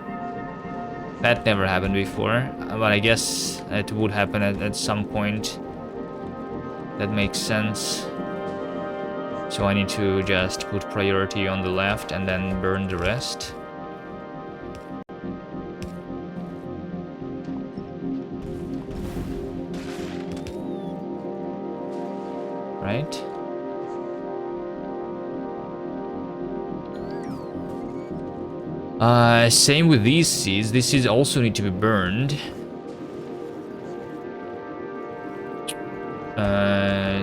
That never happened before, but I guess it would happen at some point. That makes sense. So I need to just put priority on the left and then burn the rest. Right? Same with these seeds. These seeds also need to be burned.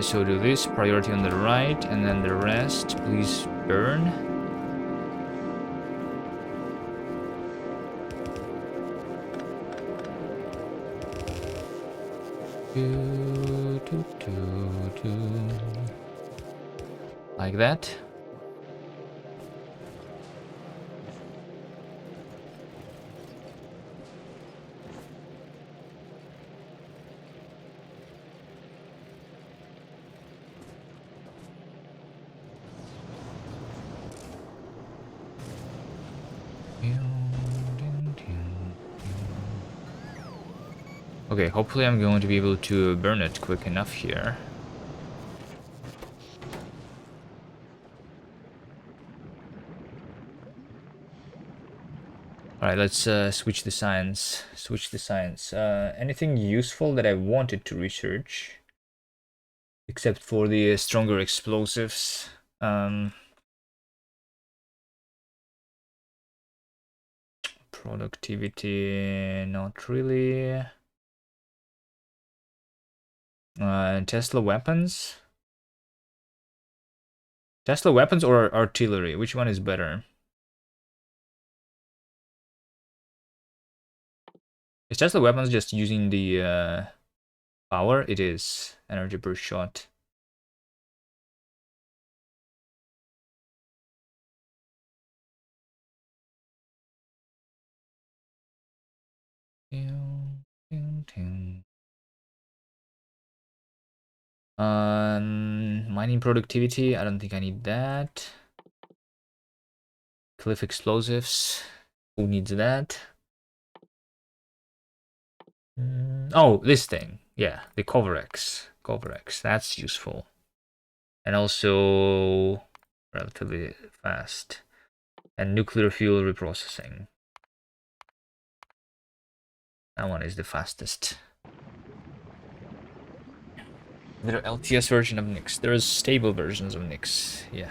So do this, priority on the right, and then the rest, please burn. Like that. Okay, hopefully I'm going to be able to burn it quick enough here. Alright, let's switch the science. Anything useful that I wanted to research? Except for the stronger explosives. Productivity, not really. Tesla weapons? Tesla weapons or artillery? Which one is better? Is Tesla weapons just using the power? It is. Energy per shot. Mining productivity, I don't think I need that. Cliff explosives, who needs that? Oh, this thing, yeah, the Coverex, that's useful. And also relatively fast. And nuclear fuel reprocessing. That one is the fastest. There are LTS version of Nix. There is stable versions of Nix. Yeah.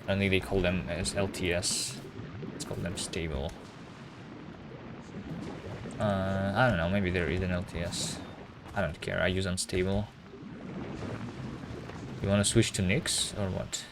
I don't think they call them as LTS. Let's call them stable. I don't know. Maybe there is an LTS. I don't care. I use unstable. You want to switch to Nix or what?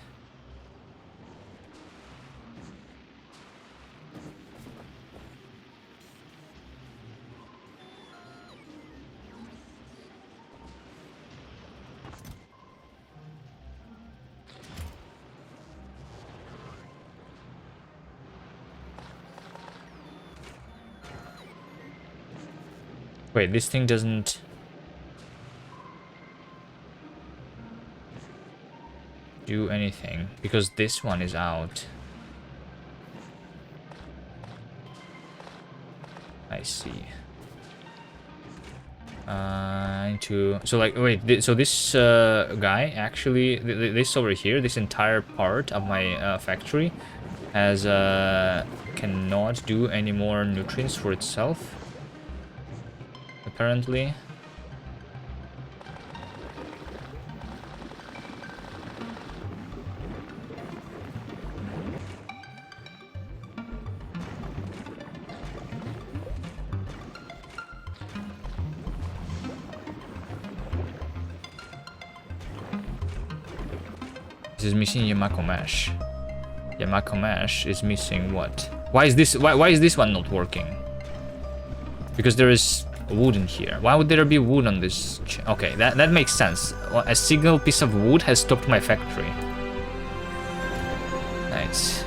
Wait, this thing doesn't do anything because this one is out. I see. So like, wait, so this guy actually, this over here, this entire part of my factory has cannot do any more nutrients for itself, apparently. This is missing Yamako Mesh. Yamako Mesh is missing what? Why is this one not working? Because there is wood in here. Why would there be wood on this? Okay, that makes sense. A single piece of wood has stopped my factory. Nice.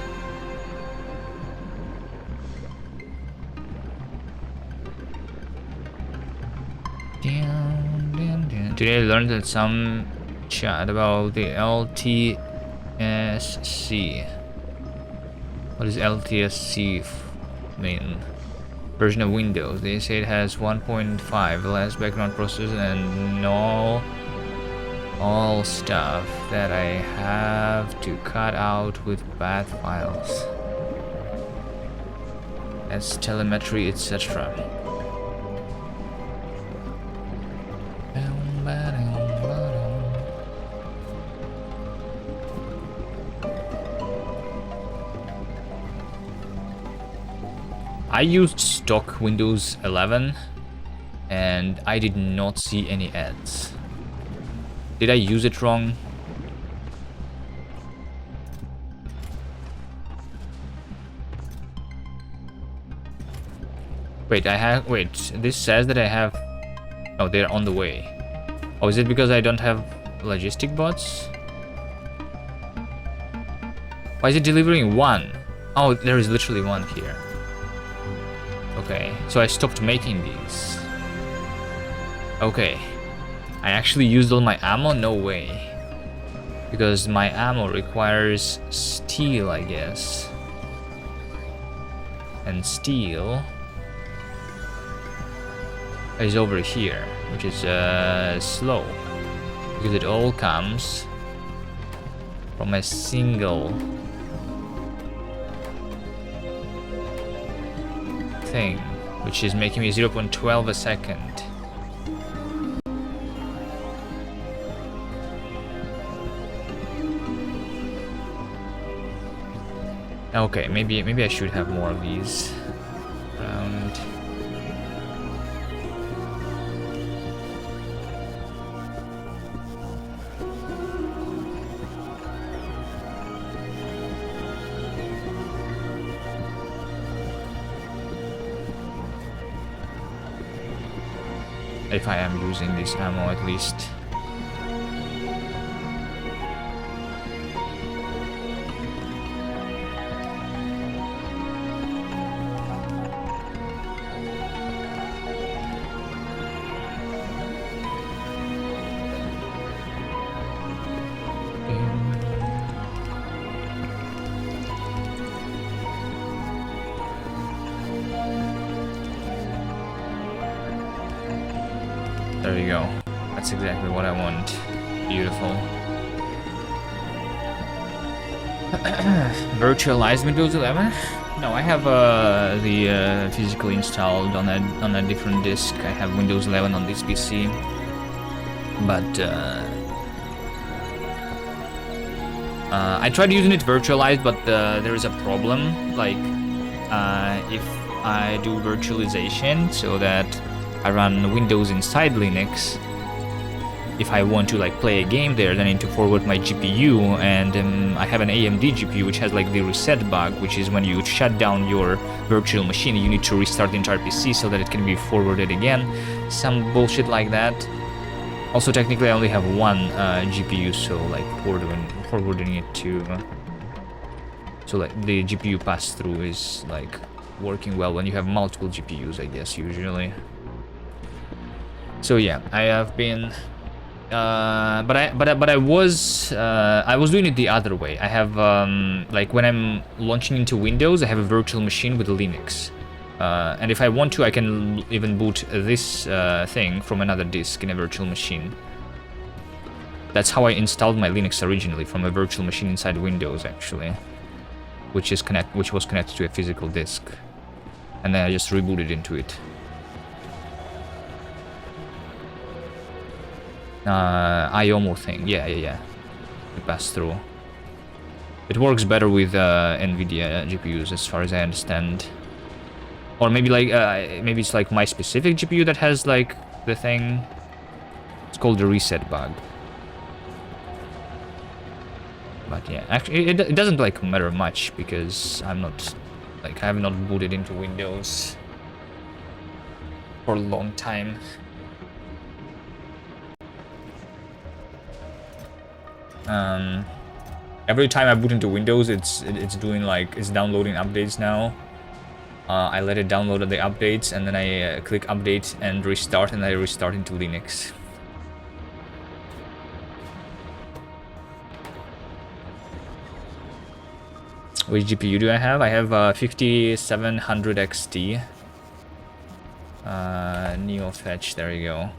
Today I learned that some chat about the LTSC. What does LTSC mean? Version of Windows. They say it has 1.5 less background processors and all stuff that I have to cut out with bad files. That's telemetry, etc. I used stock Windows 11 and I did not see any ads. Did I use it wrong? Wait, this says that I have... Oh, they're on the way. Oh, is it because I don't have logistic bots? Why is it delivering one? Oh, there is literally one here. Okay, so I stopped making these. Okay. I actually used all my ammo? No way. Because my ammo requires steel, I guess. And steel is over here, which is slow. Because it all comes from a single thing, which is making me 0.12 a second. Okay, maybe I should have more of these around. If I am using this ammo at least. There you go. That's exactly what I want. Beautiful. Virtualized Windows 11? No, I have the physically installed on a different disk. I have Windows 11 on this PC, but I tried using it virtualized, but there is a problem. Like, if I do virtualization so that I run Windows inside Linux, if I want to like play a game there, then I need to forward my GPU, and I have an AMD GPU which has like the reset bug, which is when you shut down your virtual machine, you need to restart the entire PC so that it can be forwarded again. Some bullshit like that. Also, technically I only have one GPU, so like forwarding it to... So like the GPU pass-through is like working well when you have multiple GPUs, I guess, usually. So yeah, I have been, but I was doing it the other way. I have like when I'm launching into Windows, I have a virtual machine with Linux, and if I want to, I can even boot this thing from another disk in a virtual machine. That's how I installed my Linux originally, from a virtual machine inside Windows, actually, which was connected to a physical disk, and then I just rebooted into it. IOMO thing, yeah. The pass through. It works better with NVIDIA GPUs, as far as I understand. Or maybe like maybe it's like my specific GPU that has like the thing. It's called the reset bug. But yeah, actually, it doesn't like matter much because I'm not like I have not booted into Windows for a long time. Every time I boot into Windows, it's doing like it's downloading updates now. I let it download the updates, and then I click update and restart, and I restart into Linux. Which GPU do I have? I have 5700 XT. Neo Fetch, there you go.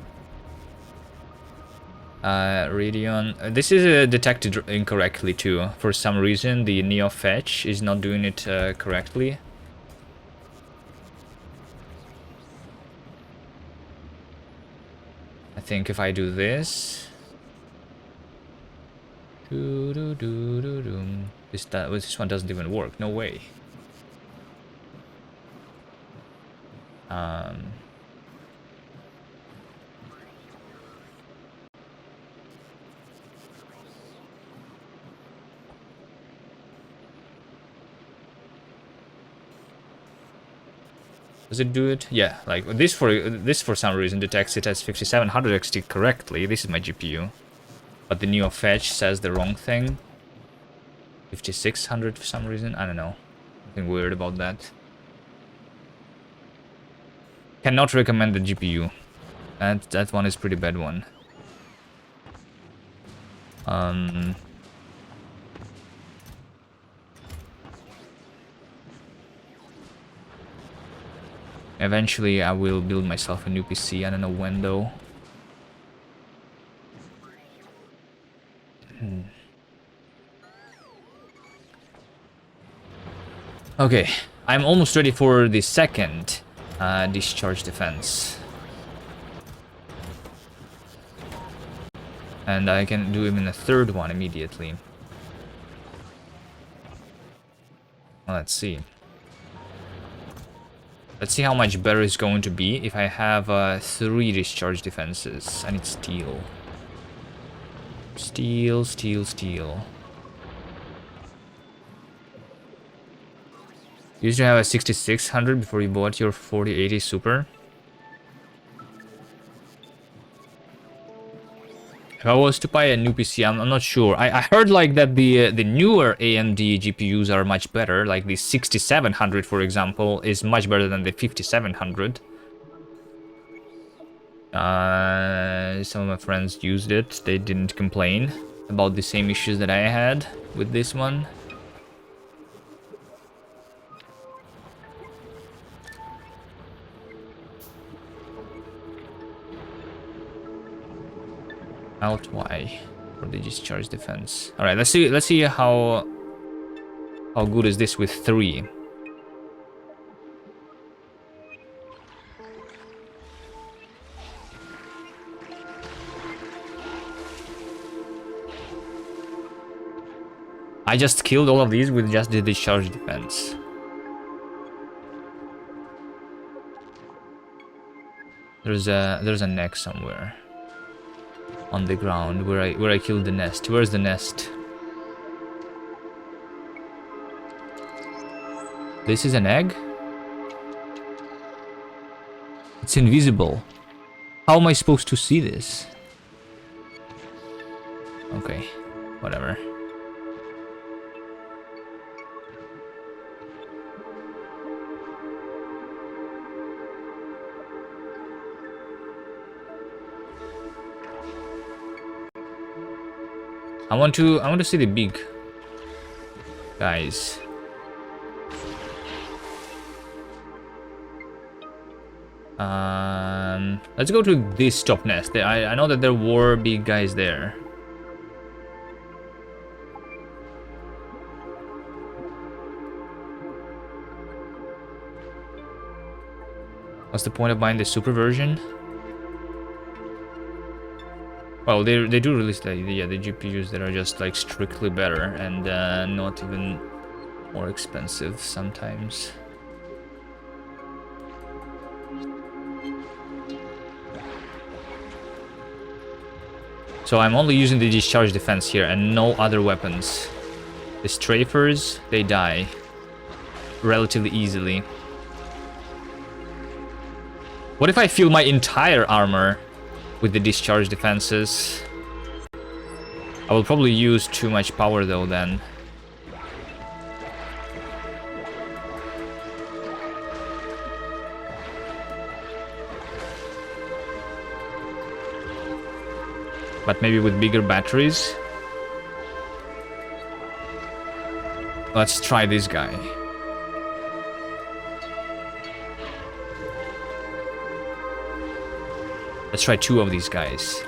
Radeon. This is detected incorrectly too. For some reason, the Neo Fetch is not doing it correctly. I think if I do this, this one doesn't even work. No way. Does it do it? Yeah, like this for some reason detects it as 5700 XT correctly. This is my GPU, but the Neo Fetch says the wrong thing. 5600 for some reason. I don't know. Nothing weird about that. Cannot recommend the GPU. That one is pretty bad one. Eventually, I will build myself a new PC. I don't know when, though. Okay, I'm almost ready for the second discharge defense. And I can do even a third one immediately. Well, let's see. Let's see how much better it's going to be if I have 3 discharge defenses. I need steel. Steel. You used to have a 6600 before you bought your 4080 Super. If I was to buy a new PC, I'm not sure. I heard like that the newer AMD GPUs are much better. Like the 6700, for example, is much better than the 5700. Some of my friends used it. They didn't complain about the same issues that I had with this one. Out Y for the discharge defense. All right, let's see how good is this with 3. I just killed all of these with just the discharge defense. There's a neck somewhere on the ground where I killed the nest. Where's the nest? This is an egg? It's invisible. How am I supposed to see this? Okay, whatever. I want to see the big guys. Let's go to this top nest. I know that there were big guys there. What's the point of buying the super version? Well, they do release the GPUs that are just like strictly better and not even more expensive sometimes. So I'm only using the discharge defense here and no other weapons. The strafers, they die relatively easily. What if I fill my entire armor with the discharge defenses? I will probably use too much power though then. But maybe with bigger batteries. Let's try this guy. Let's try 2 of these guys.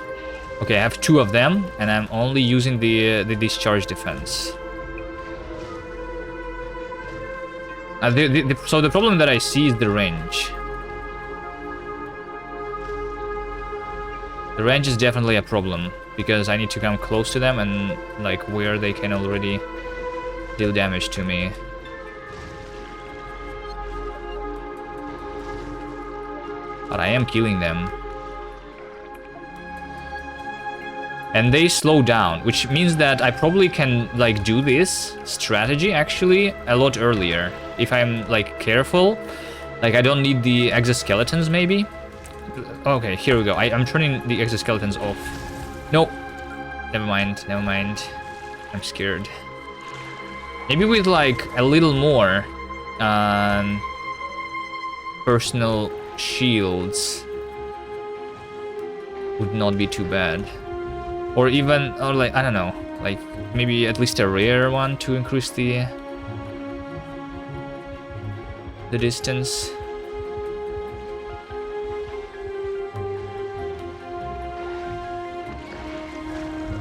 Okay, I have 2 of them, and I'm only using the discharge defense. So the problem that I see is the range. The range is definitely a problem, because I need to come close to them and like where they can already deal damage to me. But I am killing them. And they slow down, which means that I probably can like do this strategy actually a lot earlier. If I'm like careful, like I don't need the exoskeletons maybe. Okay, here we go. I'm turning the exoskeletons off. No, never mind, never mind. I'm scared. Maybe with like a little more personal shields would not be too bad. Or even, or like, I don't know, like maybe at least a rare one to increase the distance.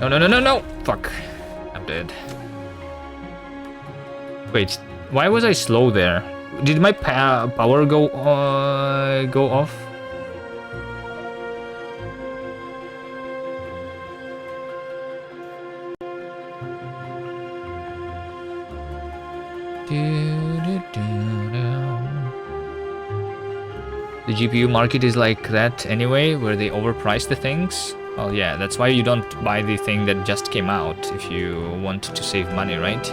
No, no, no, no, no! Fuck. I'm dead. Wait, why was I slow there? Did my power go off? The GPU market is like that anyway, where they overprice the things. Well, yeah, that's why you don't buy the thing that just came out if you want to save money, right?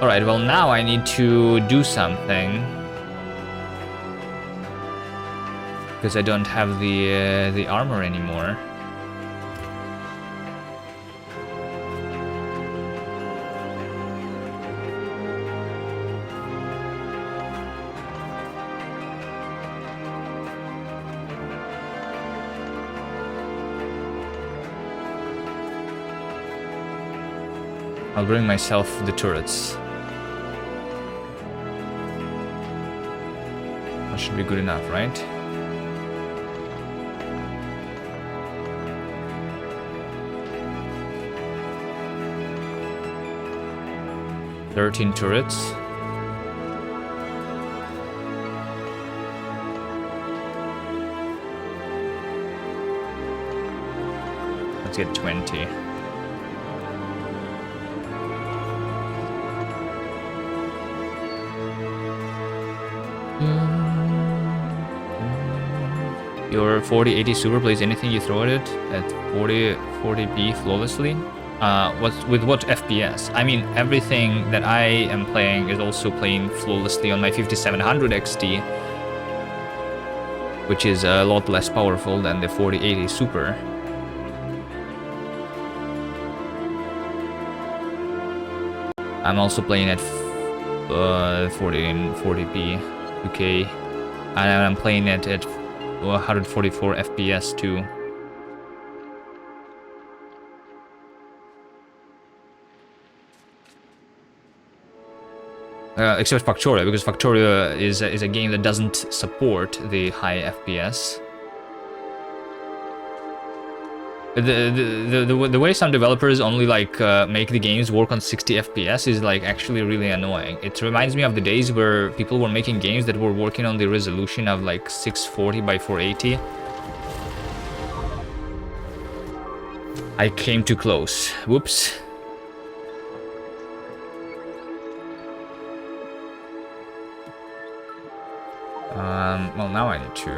Alright, well now I need to do something. Because I don't have the armor anymore. I'll bring myself the turrets. That should be good enough, right? "13 turrets. Let's get 20. Your 4080 Super plays anything you throw at it at 40p flawlessly. With what FPS? I mean, everything that I am playing is also playing flawlessly on my 5700 XT, which is a lot less powerful than the 4080 Super. I'm also playing at 40p 2K, and I'm playing it at 144 FPS too. Except Factorio, because Factorio is a game that doesn't support the high FPS. The way some developers only like make the games work on 60 FPS is like actually really annoying. It reminds me of the days where people were making games that were working on the resolution of like 640 by 480. I came too close. Whoops. Well, now I need to.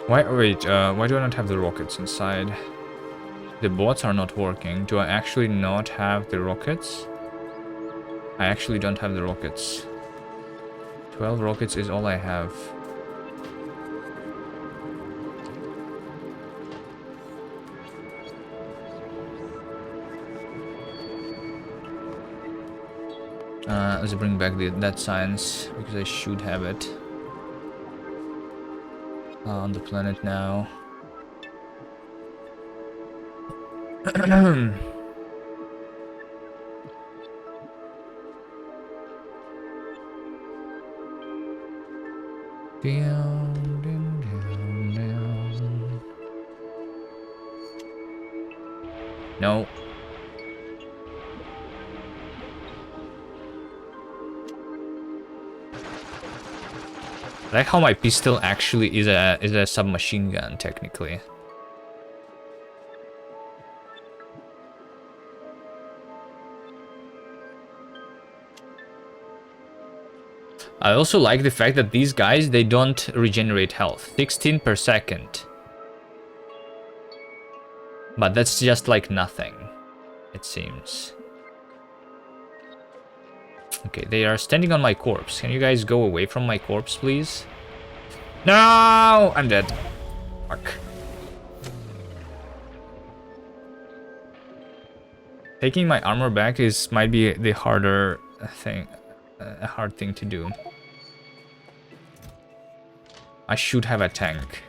Wait, why do I not have the rockets inside? The bots are not working. Do I actually not have the rockets? I actually don't have the rockets. 12 rockets is all I have. Let's bring back that science, because I should have it on the planet now. No. I like how my pistol actually is a submachine gun technically. I also like the fact that these guys, they don't regenerate health. 16 per second. But that's just like nothing, it seems. Okay, they are standing on my corpse. Can you guys go away from my corpse, please? No! I'm dead. Fuck. Taking my armor back might be the harder thing, a hard thing to do. I should have a tank.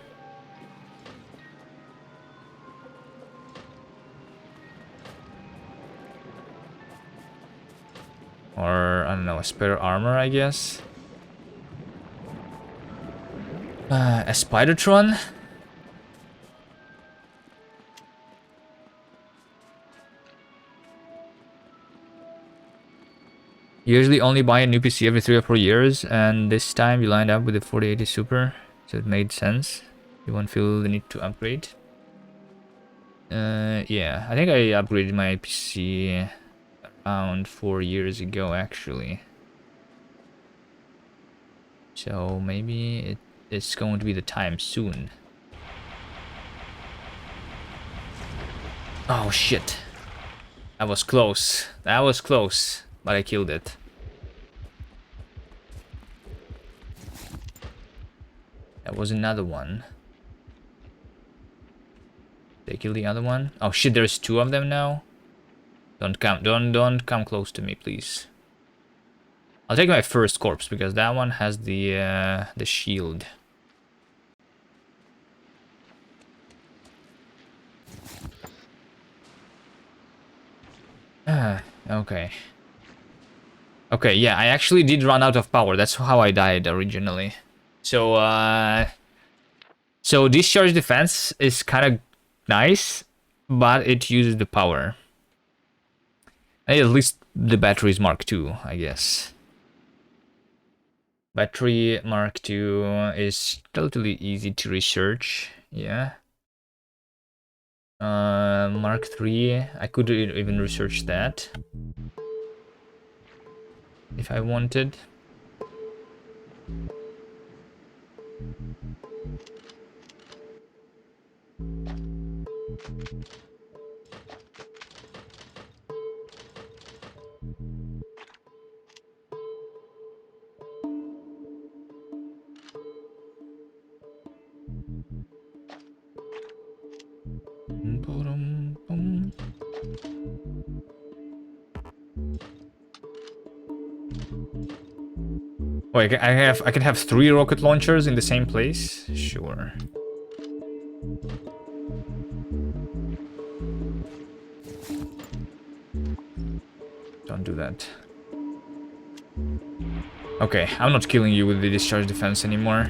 Or, I don't know, a spare armor, I guess. A Spidertron? Usually only buy a new PC every 3 or 4 years, and this time you lined up with the 4080 Super, so it made sense. You won't feel the need to upgrade. Yeah, I think I upgraded my PC around 4 years ago, actually. So maybe it's going to be the time soon. Oh shit. That was close. That was close, but I killed it. That was another one. Did I kill the other one? Oh shit, there's 2 of them now. Don't come close to me, please. I'll take my first corpse because that one has the shield. Okay. Okay, yeah, I actually did run out of power. That's how I died originally. So, so discharge defense is kind of nice, but it uses the power. At least the battery is Mark II, I guess. Battery Mark II is relatively easy to research, yeah. Mark III, I could even research that if I wanted. Wait, I can have 3 rocket launchers in the same place? Sure. Don't do that. Okay, I'm not killing you with the discharge defense anymore.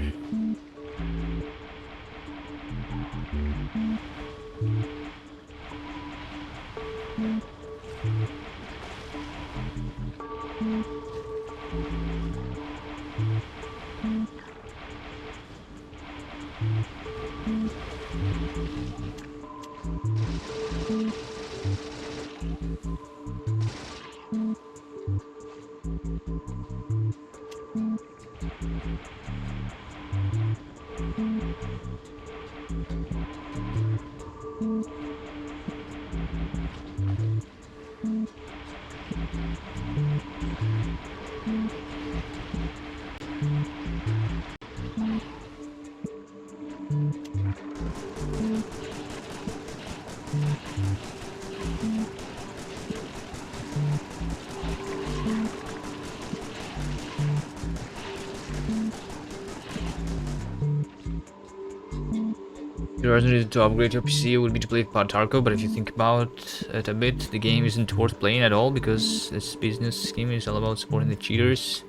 The reason to upgrade your PC would be to play Tarkov, but if you think about it a bit, the game isn't worth playing at all because this business scheme is all about supporting the cheaters.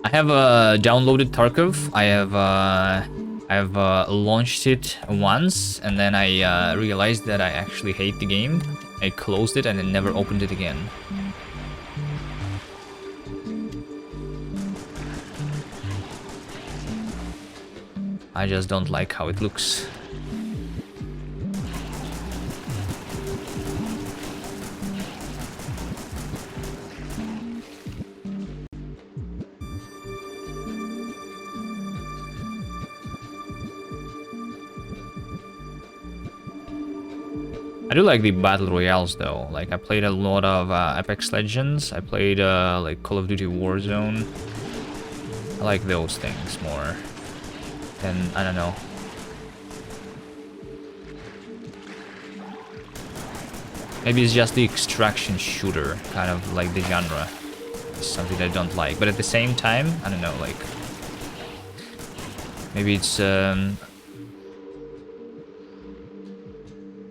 I have downloaded Tarkov. I have launched it once, and then I realized that I actually hate the game. I closed it and then never opened it again. I just don't like how it looks. I do like the battle royales though. Like I played a lot of Apex Legends. I played like Call of Duty Warzone. I like those things more than, I don't know. Maybe it's just the extraction shooter, kind of like the genre. It's something I don't like, but at the same time, I don't know, like maybe it's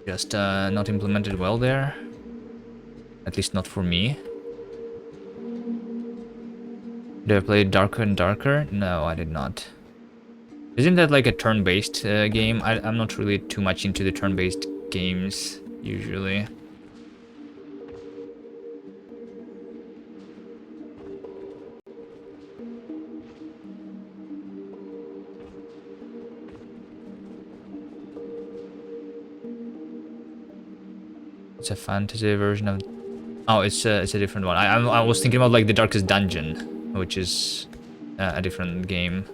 just not implemented well there. At least not for me. Did I play Darker and Darker? No, I did not. Isn't that like a turn-based game? I'm not really too much into the turn-based games, usually. It's a fantasy version of... Oh, it's a different one. I was thinking about like The Darkest Dungeon, which is a different game.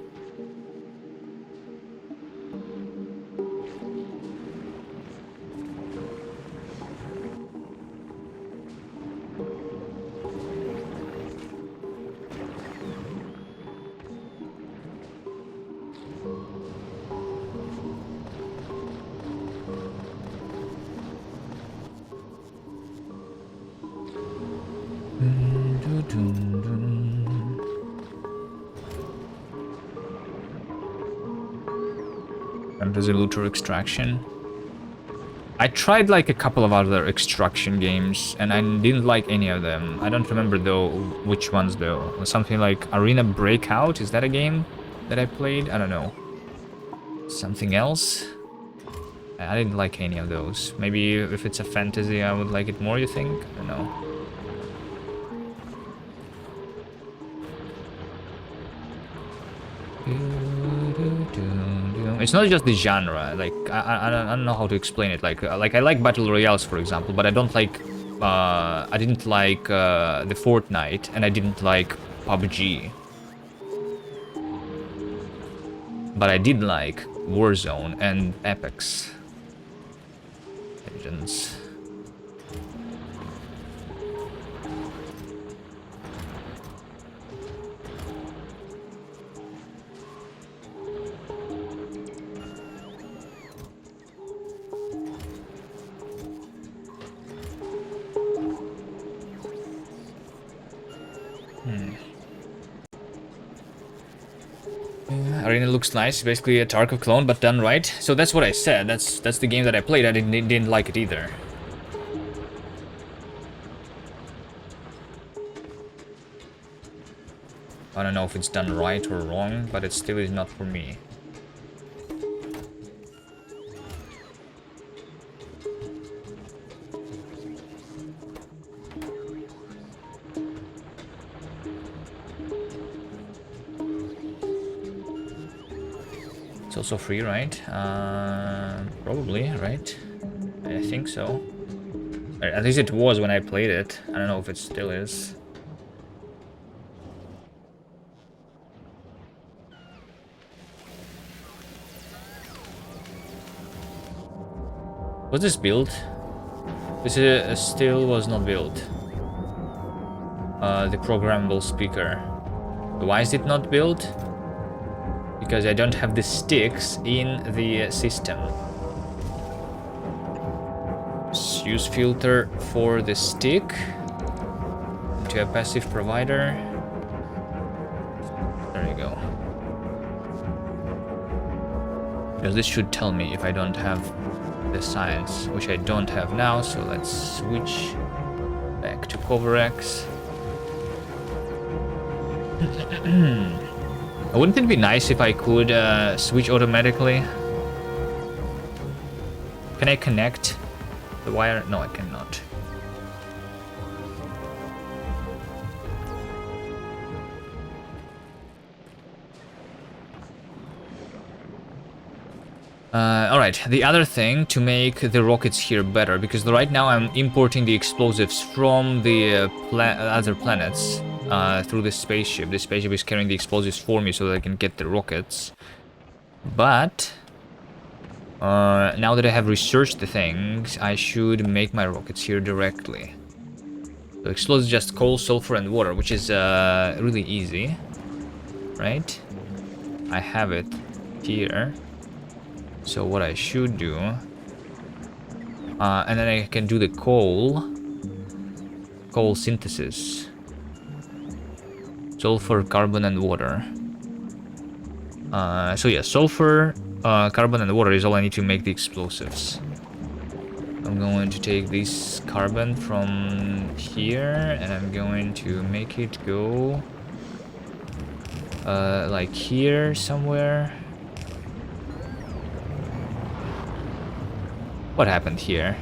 Fantasy Looter Extraction. I tried like a couple of other extraction games and I didn't like any of them. I don't remember though which ones though. Something like Arena Breakout, is that a game that I played? I don't know. Something else? I didn't like any of those. Maybe if it's a fantasy I would like it more, you think? I don't know. It's not just the genre. Like I don't know how to explain it. Like I like battle royales, for example, but I don't like. I didn't like the Fortnite, and I didn't like PUBG. But I did like Warzone and Apex Legends. Arena looks nice. Basically a Tarkov clone, but done right. So that's what I said. That's the game that I played. I didn't like it either. I don't know if it's done right or wrong, but it still is not for me. It's also free, right? Probably, right? I think so. At least it was when I played it. I don't know if it still is. Was this built? This still was not built. The programmable speaker. Why is it not built? Because I don't have the sticks in the system. Use filter for the stick to a passive provider. There you go. Because this should tell me if I don't have the science, which I don't have now, so let's switch back to CoverX. Wouldn't it be nice if I could switch automatically? Can I connect the wire? No, I cannot. Alright, the other thing to make the rockets here better, because right now I'm importing the explosives from the other planets through the spaceship. The spaceship is carrying the explosives for me so that I can get the rockets. But now that I have researched the things, I should make my rockets here directly. So explosives just coal, sulfur and water, which is really easy, right? I have it here. So what I should do, and then I can do the coal synthesis. Sulfur, carbon and water. So yeah, sulfur, carbon and water is all I need to make the explosives. I'm going to take this carbon from here and I'm going to make it go like here somewhere. What happened here?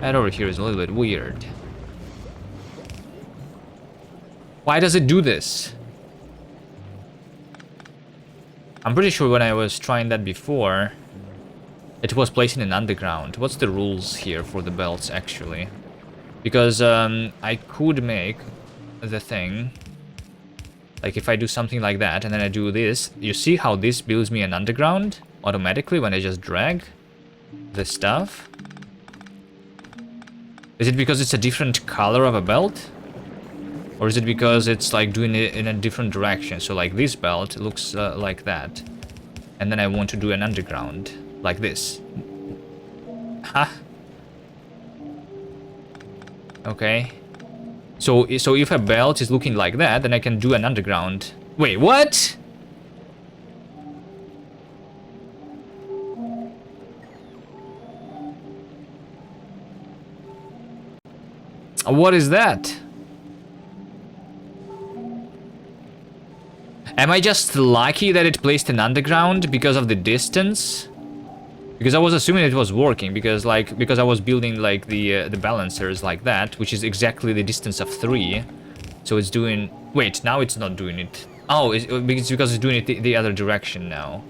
That over here is a little bit weird. Why does it do this? I'm pretty sure when I was trying that before, it was placed in an underground. What's the rules here for the belts, actually? Because I could make the thing, like if I do something like that and then I do this, you see how this builds me an underground automatically when I just drag the stuff? Is it because it's a different color of a belt? Or is it because it's like doing it in a different direction? So like this belt looks like that. And then I want to do an underground like this. Huh? Okay. So if a belt is looking like that, then I can do an underground. Wait, what? What is that? Am I just lucky that it placed an underground because of the distance? Because I was assuming it was working, because I was building like the balancers like that, which is exactly the distance of 3. So it's doing... Wait, now it's not doing it. Oh, it's because it's doing it the other direction now.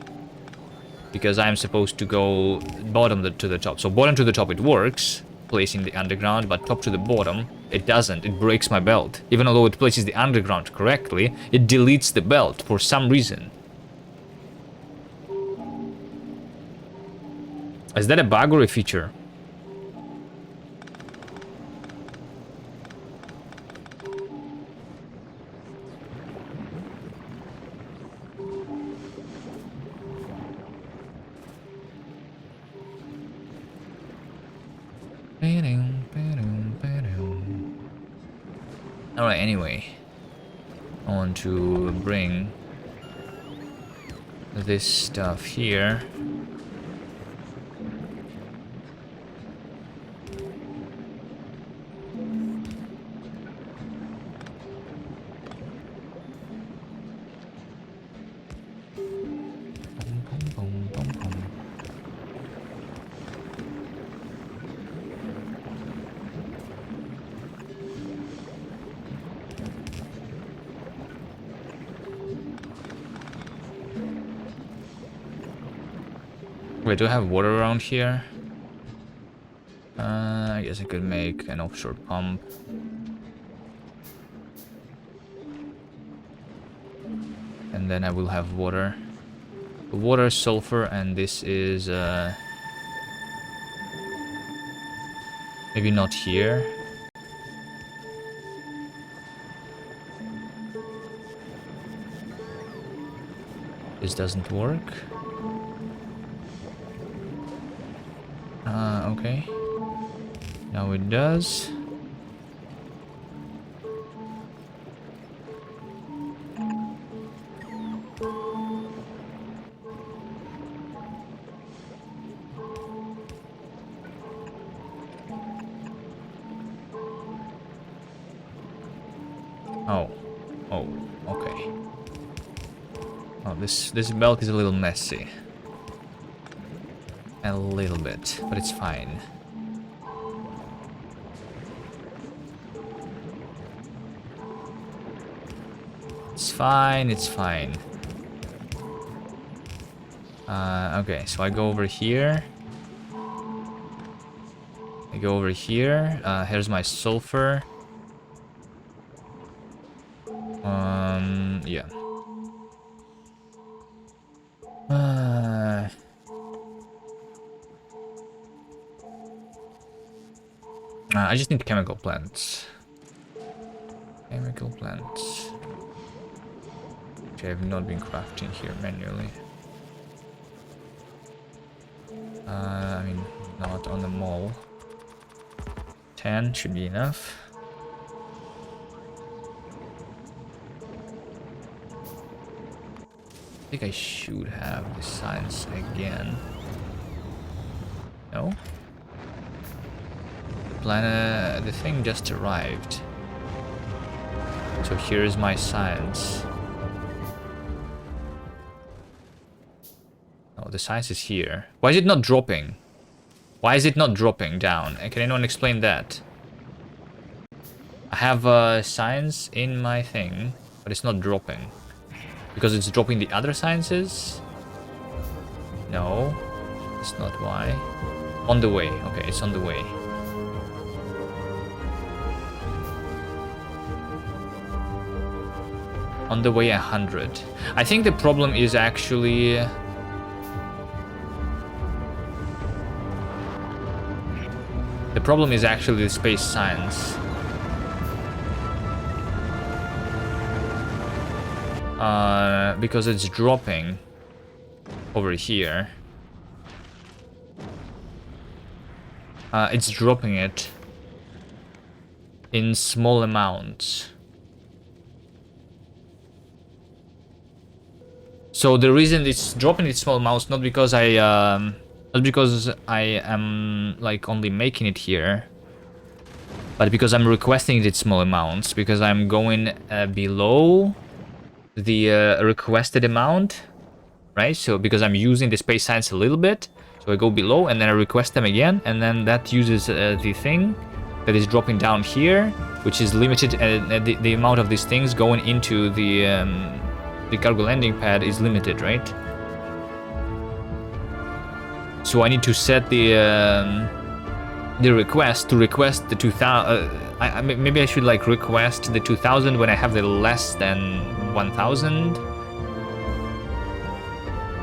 Because I'm supposed to go bottom to the top. So bottom to the top it works, placing the underground, but top to the bottom it doesn't. It breaks my belt. Even though it places the underground correctly, it deletes the belt for some reason. Is that a bug or a feature? Alright, anyway. I want to bring this stuff here. Wait, do I have water around here? I guess I could make an offshore pump. And then I will have water. Water, sulfur, and this is maybe not here. This doesn't work. Okay. Now it does. Oh, okay. Oh, this belt is a little messy. A little bit, but it's fine. It's fine, it's fine. Okay, so I go over here. I go over here. Here's my sulfur. Yeah. I just need chemical plants. Chemical plants. Which I have not been crafting here manually. I mean, not on the mall. 10 should be enough. I think I should have the signs again. No? The thing just arrived. So here is my science. Oh, the science is here. Why is it not dropping? Why is it not dropping down? Can anyone explain that? I have science in my thing, but it's not dropping. Because it's dropping the other sciences? No, that's not why. On the way. Okay, it's on the way. On the way 100. I think the problem is actually... The problem is actually the space science. Because it's dropping over here. It's dropping it in small amounts. So the reason it's dropping in small amounts, not because I am like only making it here, but because I'm requesting it in small amounts, because I'm going below the requested amount, right? So because I'm using the space science a little bit, so I go below and then I request them again, and then that uses the thing that is dropping down here, which is limited. The amount of these things going into the cargo landing pad is limited, right? So I need to set the request to request the 2000. Maybe I should like request the 2000 when I have the less than 1000,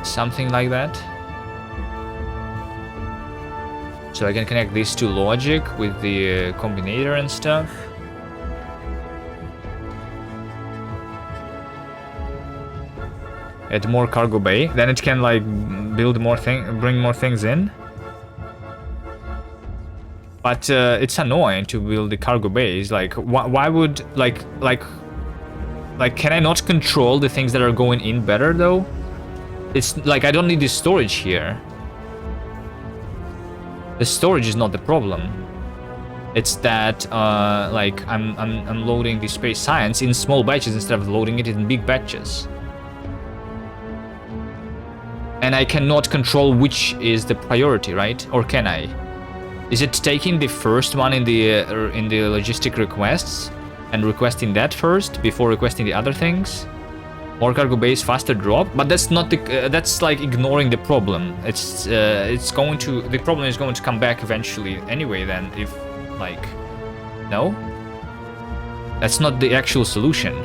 something like that. So I can connect these to logic with the combinator and stuff. Add more cargo bay, then it can like build more bring more things in. But it's annoying to build the cargo bays. Like, why would like can I not control the things that are going in better though? It's like I don't need the storage here. The storage is not the problem. It's that like I'm loading the space science in small batches instead of loading it in big batches. And I cannot control which is the priority, right? Or can I? Is it taking the first one in the logistic requests and requesting that first before requesting the other things? More cargo base, faster drop, but that's not the. That's like ignoring the problem. It's going to. The problem is going to come back eventually anyway. Then if like, no, that's not the actual solution.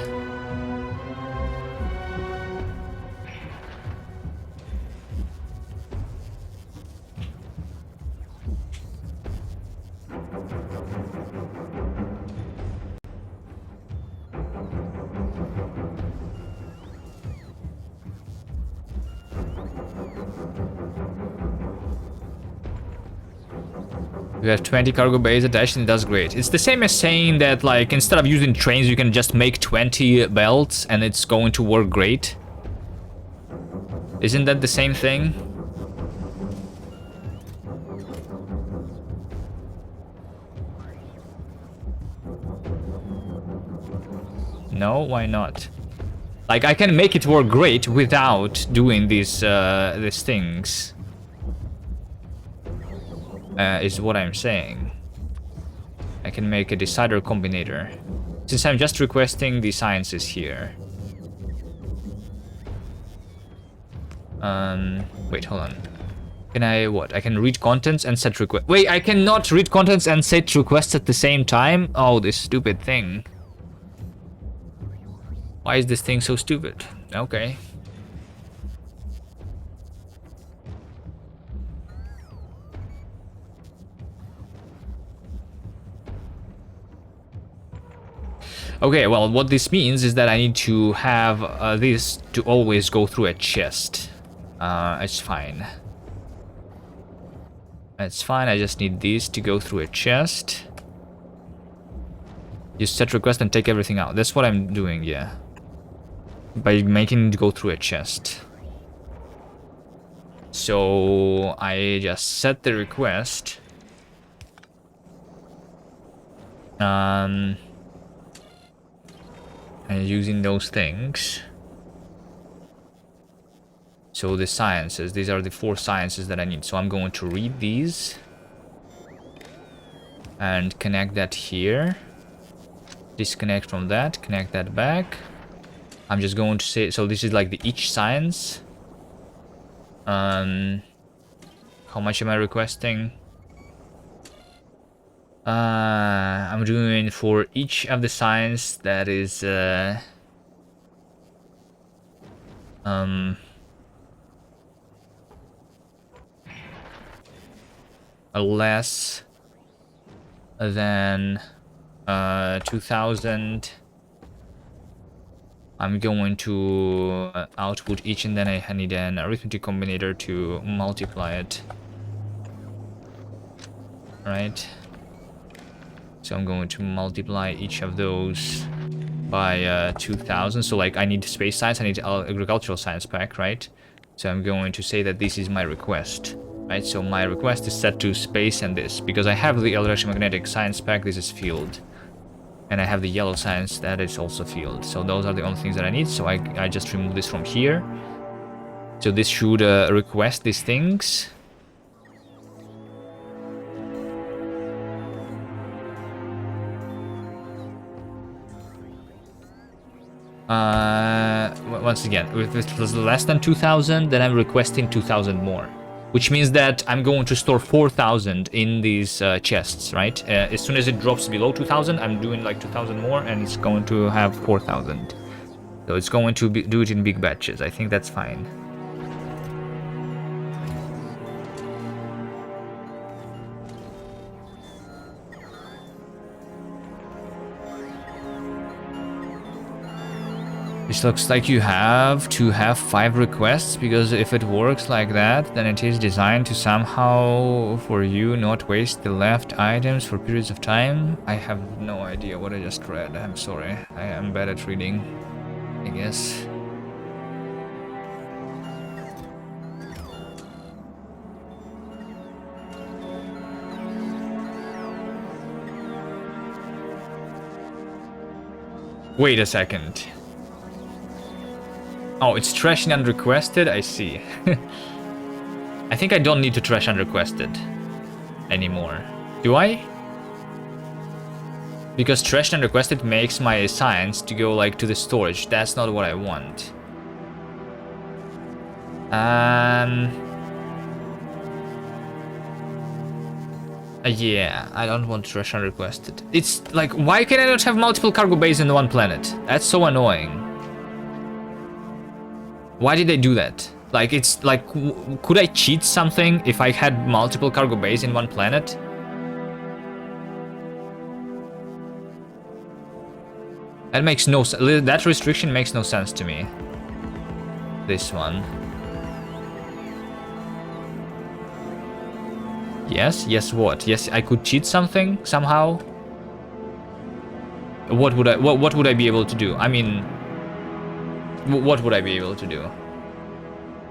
You have 20 cargo bays attached and it does great. It's the same as saying that, like, instead of using trains, you can just make 20 belts and it's going to work great. Isn't that the same thing? No, why not? Like, I can make it work great without doing these things. Is what I'm saying. I can make a decider combinator. Since I'm just requesting the sciences here. Wait, hold on. Can I what? I can read contents and set request. Wait, I cannot read contents and set requests at the same time? Oh, this stupid thing. Why is this thing so stupid? Okay. Okay, well, what this means is that I need to have this to always go through a chest. It's fine. It's fine, I just need these to go through a chest. Just set request and take everything out. That's what I'm doing, yeah. By making it go through a chest. So I just set the request. And using those things. So the sciences, these are the 4 sciences that I need. So I'm going to read these and connect that here. Disconnect from that, connect that back. I'm just going to say, so this is like the each science. How much am I requesting? I'm doing for each of the science that is less than 2000. I'm going to output each, and then I need an arithmetic combinator to multiply it. Right? So I'm going to multiply each of those by 2000. So like I need space science, I need agricultural science pack, right? So I'm going to say that this is my request, right? So my request is set to space and this, because I have the electromagnetic science pack, this is field. And I have the yellow science, that is also field. So those are the only things that I need. So I just remove this from here. So this should request these things. Once again, if it was less than 2000, then I'm requesting 2000 more. Which means that I'm going to store 4000 in these chests, right? As soon as it drops below 2000, I'm doing like 2000 more, and it's going to have 4000. So it's going to do it in big batches. I think that's fine. It looks like you have to have 5 requests, because if it works like that, then it is designed to somehow for you not waste the left items for periods of time. I have no idea what I just read. I'm sorry. I am bad at reading, I guess. Wait a second. Oh, it's trash and unrequested? I see. I think I don't need to trash unrequested anymore. Do I? Because trash and unrequested makes my science to go like to the storage. That's not what I want. Yeah, I don't want trash unrequested. It's like, why can I not have multiple cargo bays in one planet? That's so annoying. Why did they do that? Like, it's like, could I cheat something if I had multiple cargo bays in one planet? That makes no sense. That restriction makes no sense to me. This one. Yes? Yes what? Yes, I could cheat something somehow? What would I be able to do? I mean, what would I be able to do?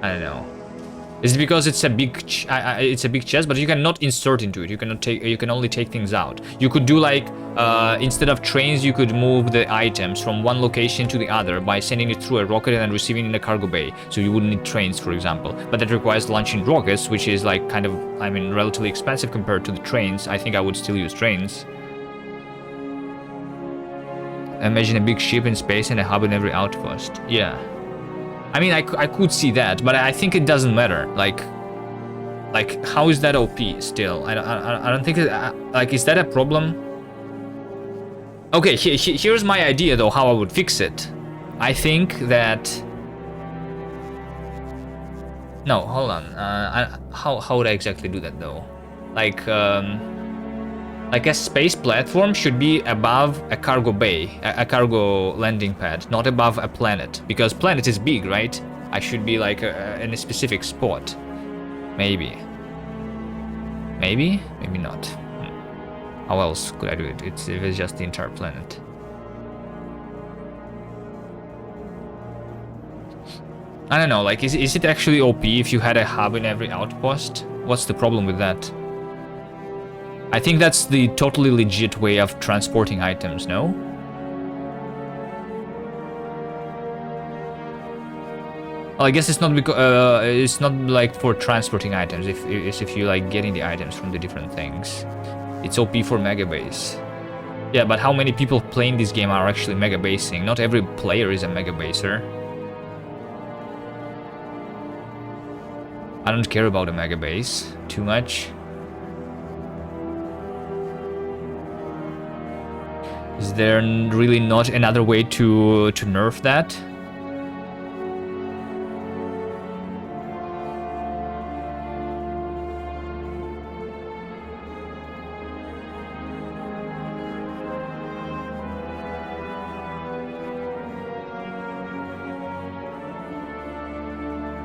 I don't know. Is it because it's a big chest, but you cannot insert into it. You cannot take. You can only take things out. You could do like instead of trains, you could move the items from one location to the other by sending it through a rocket and then receiving it in a cargo bay. So you wouldn't need trains, for example. But that requires launching rockets, which is like kind of, I mean, relatively expensive compared to the trains. I think I would still use trains. Imagine a big ship in space and a hub in every outpost. Yeah. I mean, I could see that, but I think it doesn't matter. Like how is that OP still? I don't think it, like, is that a problem? Okay, here's my idea though, how I would fix it. I think that... No, hold on. How would I exactly do that though? Like a space platform should be above a cargo bay, a cargo landing pad, not above a planet. Because planet is big, right? I should be like in a specific spot. Maybe. Maybe? Maybe not. How else could I do it? If it's just the entire planet. I don't know, like, is it actually OP if you had a hub in every outpost? What's the problem with that? I think that's the totally legit way of transporting items, no? Well, I guess it's not because it's not like for transporting items. If you like getting the items from the different things, it's OP for mega base. Yeah, but how many people playing this game are actually mega basing? Not every player is a mega baser. I don't care about a mega base too much. Is there really not another way to nerf that?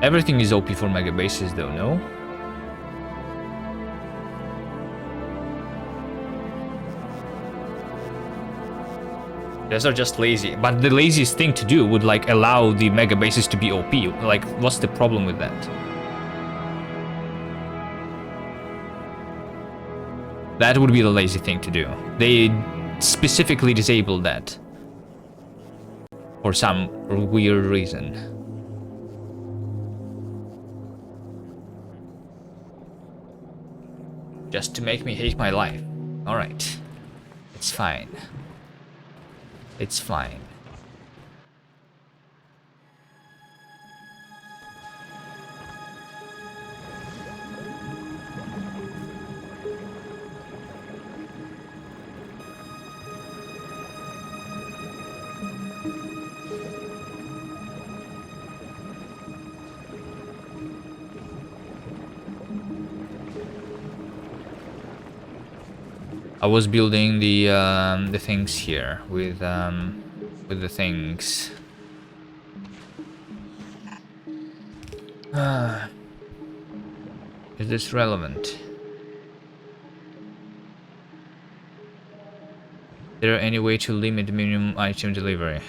Everything is OP for mega bases though, no? Those are just lazy, but the laziest thing to do would like allow the mega bases to be OP. Like, what's the problem with that? That would be the lazy thing to do. They specifically disabled that for some weird reason. Just to make me hate my life. Alright. It's fine. It's fine. I was building the things here with the things. Is this relevant? Is there any way to limit minimum item delivery?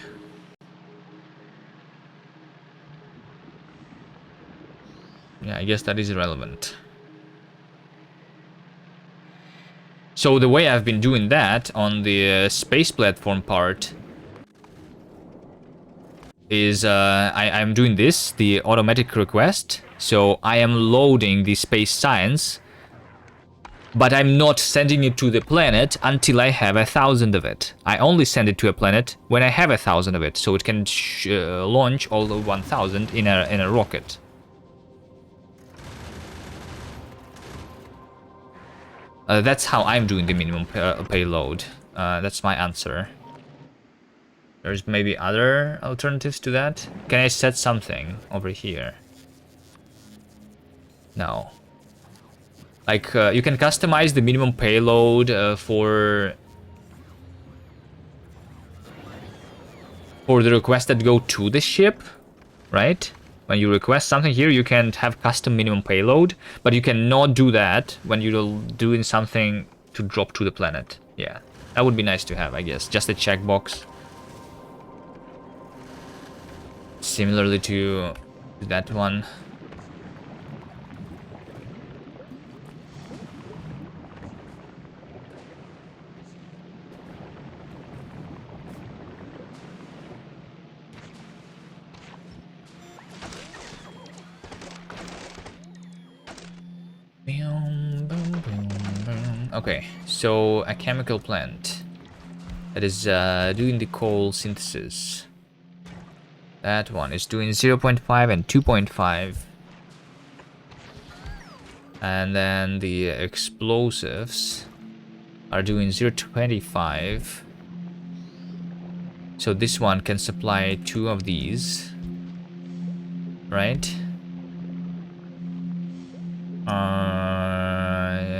Yeah, I guess that is irrelevant. So the way I've been doing that on the space platform part is I'm doing this, the automatic request. So I am loading the space science, but I'm not sending it to the planet until I have 1,000 of it. I only send it to a planet when I have 1,000 of it, so it can launch all the 1,000 in a rocket. That's how I'm doing the minimum payload. That's my answer. There's maybe other alternatives to that. Can I set something over here? No. Like, you can customize the minimum payload for the requests that go to the ship, right? When you request something here, you can have custom minimum payload, but you cannot do that when you're doing something to drop to the planet. Yeah, that would be nice to have, I guess. Just a checkbox. Similarly to that one. Okay, so a chemical plant that is doing the coal synthesis. That one is doing 0.5 and 2.5. And then the explosives are doing 0.25. So this one can supply 2 of these, right?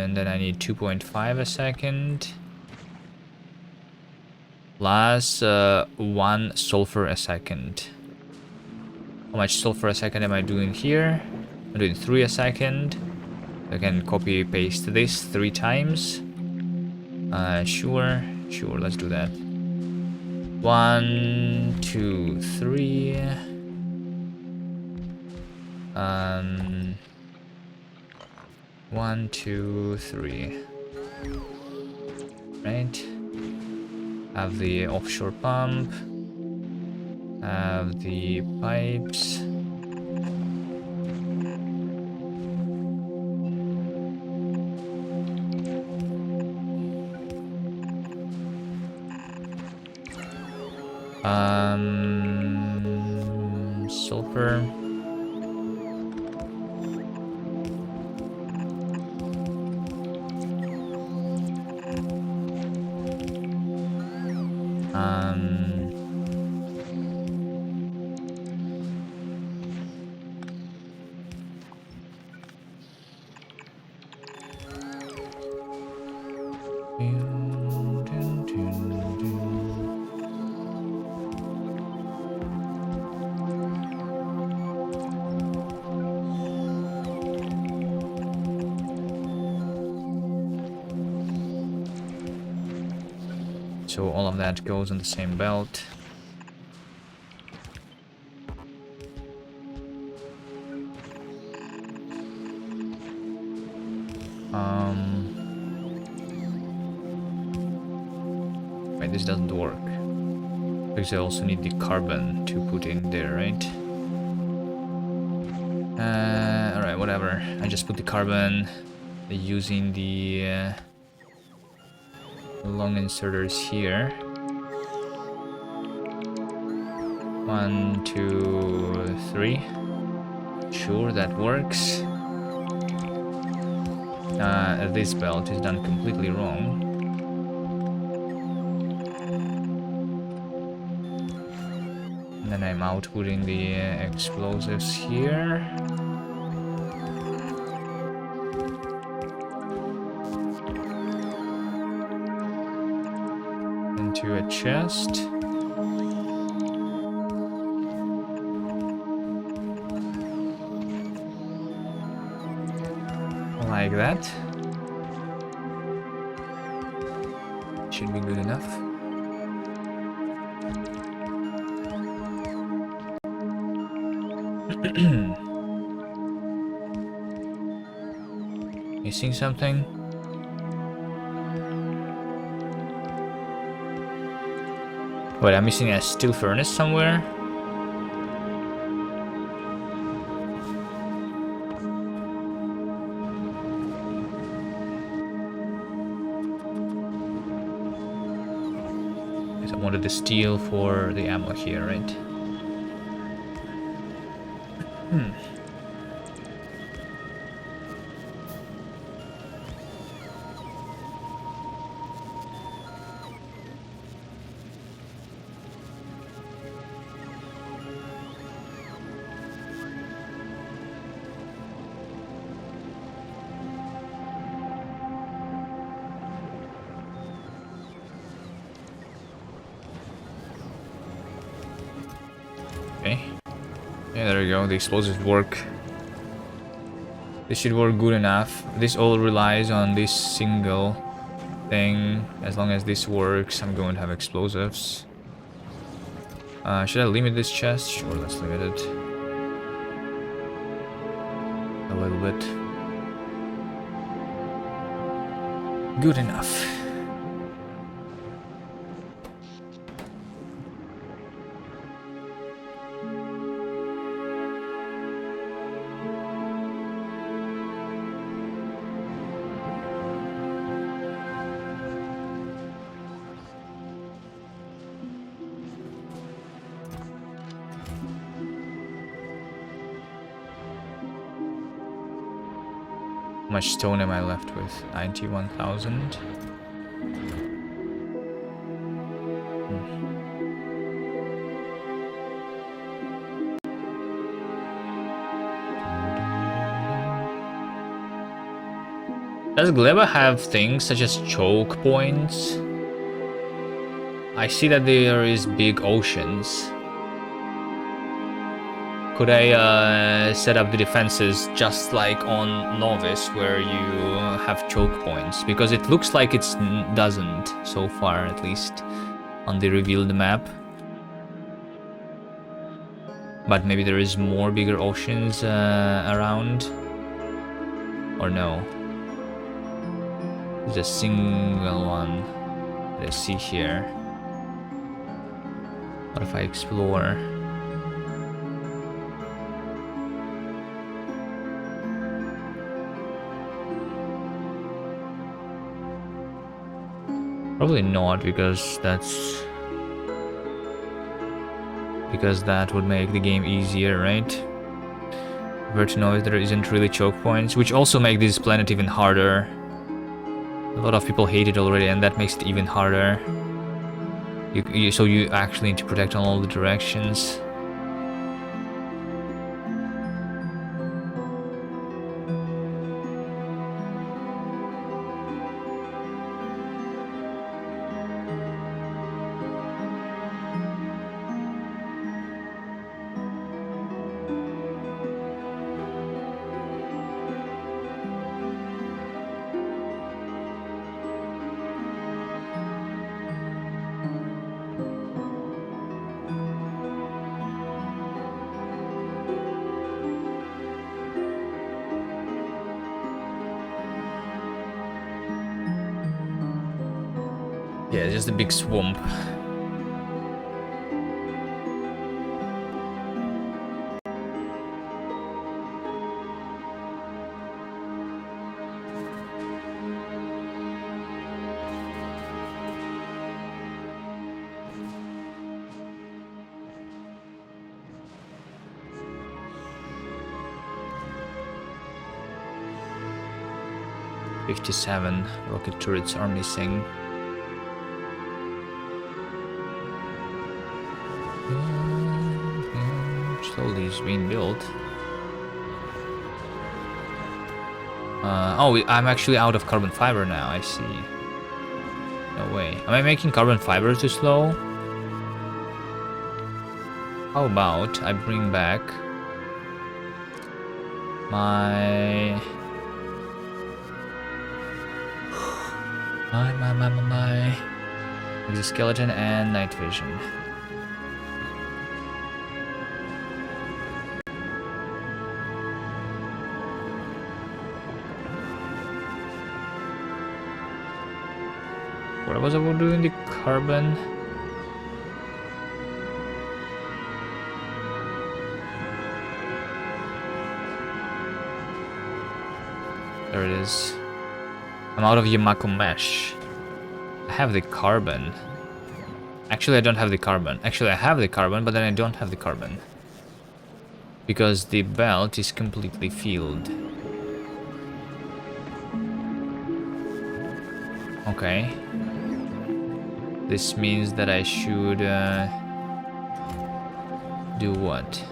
And then I need 2.5 a second. Plus 1 sulfur a second. How much sulfur a second am I doing here? I'm doing 3 a second. I can copy paste this 3 times. Sure, let's do that. 1, 2, 3. 1, 2, 3. Right. Have the offshore pump. Have the pipes. Sulfur. So all of that goes on the same belt. Wait, this doesn't work. Because I also need the carbon to put in there, right? Alright, whatever. I just put the carbon using the long inserters here. 1, 2, 3. Sure, that works. This belt is done completely wrong. And then I'm outputting the explosives here. Into a chest. Like that. Should be good enough. Missing something? Wait, I'm missing a steel furnace somewhere? Because I wanted the steel for the ammo here, right? Okay. Yeah, there we go. The explosives work. This should work good enough. This all relies on this single thing. As long as this works, I'm going to have explosives. Should I limit this chest? Sure, let's limit it. A little bit. Good enough. How much stone am I left with? 91,000. Does Gleba have things such as choke points? I see that there is big oceans. Could I set up the defenses just like on Novice, where you have choke points? Because it looks like it doesn't, so far at least, on the revealed map. But maybe there is more bigger oceans around? Or no? There's a single one that I see here. What if I explore? Probably not, because that would make the game easier, right? Compared to Novice, there isn't really choke points, which also make this planet even harder. A lot of people hate it already, and that makes it even harder. So you actually need to protect on all the directions. Yeah, just a big swamp. "57 rocket turrets are missing." Slowly is being built. Oh, I'm actually out of carbon fiber now, I see. No way. Am I making carbon fiber too slow? How about I bring back my My. Exoskeleton and night vision. What was I doing the carbon? There it is. I'm out of Yamako mesh. I have the carbon. Actually, I don't have the carbon. Actually, I have the carbon, but then I don't have the carbon. Because the belt is completely filled. Okay. This means that I should do what?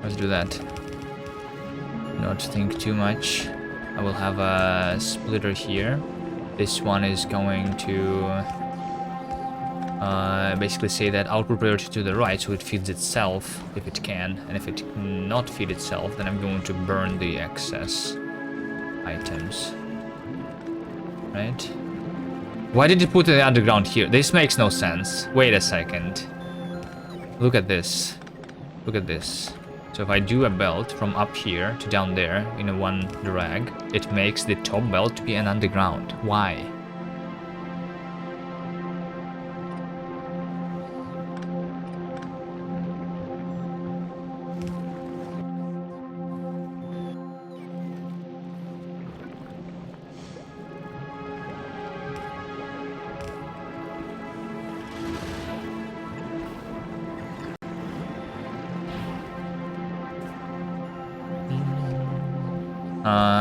Let's do that. Not think too much. I will have a splitter here. This one is going to basically say that output priority to the right, so it feeds itself if it can, and if it cannot feed itself, then I'm going to burn the excess items. Right? Why did you put the underground here? This makes no sense. Wait a second. Look at this. Look at this. So if I do a belt from up here to down there in a one drag, it makes the top belt to be an underground. Why?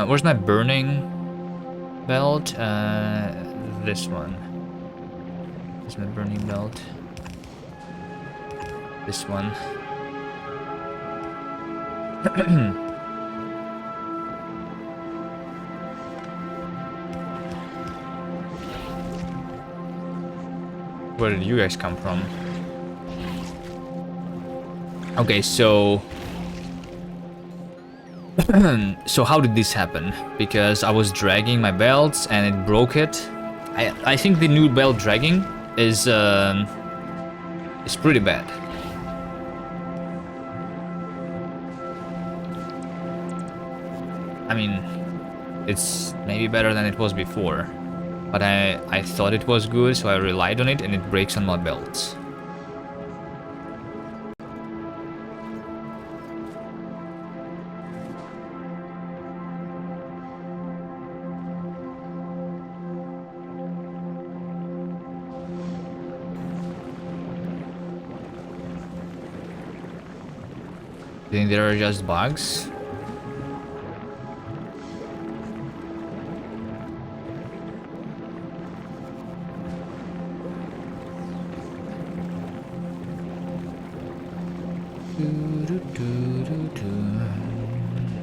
Where's my burning belt? This one. This is my burning belt. This one. Where did you guys come from? Okay, so... so how did this happen? Because I was dragging my belts and it broke it. I think the new belt dragging is pretty bad. I mean, it's maybe better than it was before, but I thought it was good, so I relied on it, and it breaks on my belts. I think there are just bugs.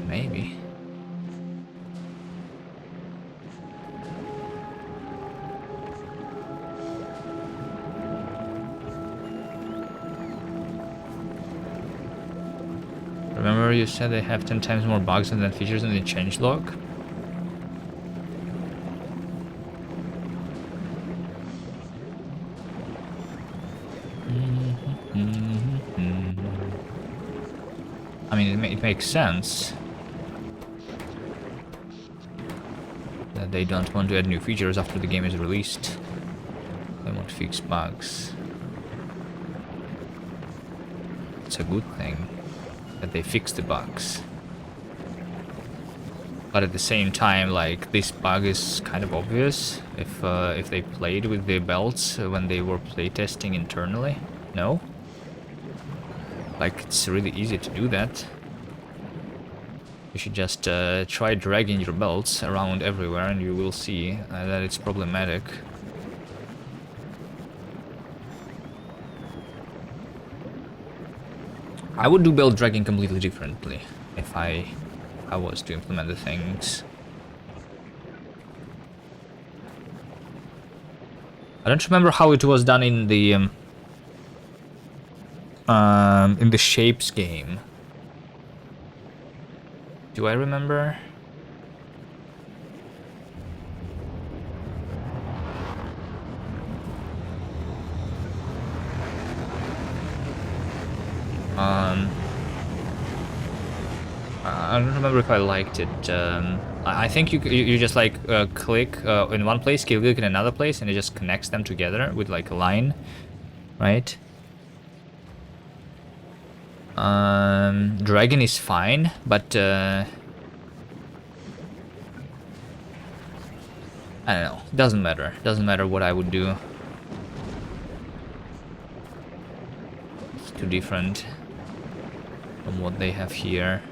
Maybe. Remember you said they have 10 times more bugs than features in the changelog? I mean, it makes sense that they don't want to add new features after the game is released. They want to fix bugs. It's a good thing that they fix the bugs. But at the same time, like, this bug is kind of obvious if they played with the belts when they were playtesting internally. No? Like, it's really easy to do that. You should just try dragging your belts around everywhere and you will see that it's problematic. I would do belt dragging completely differently if I was to implement the things. I don't remember how it was done in the shapes game. Do I remember? I don't remember if I liked it. I think you just like click in one place, click in another place, and it just connects them together with like a line, right? Dragon is fine, but I don't know. Doesn't matter. Doesn't matter what I would do. It's too different from what they have here.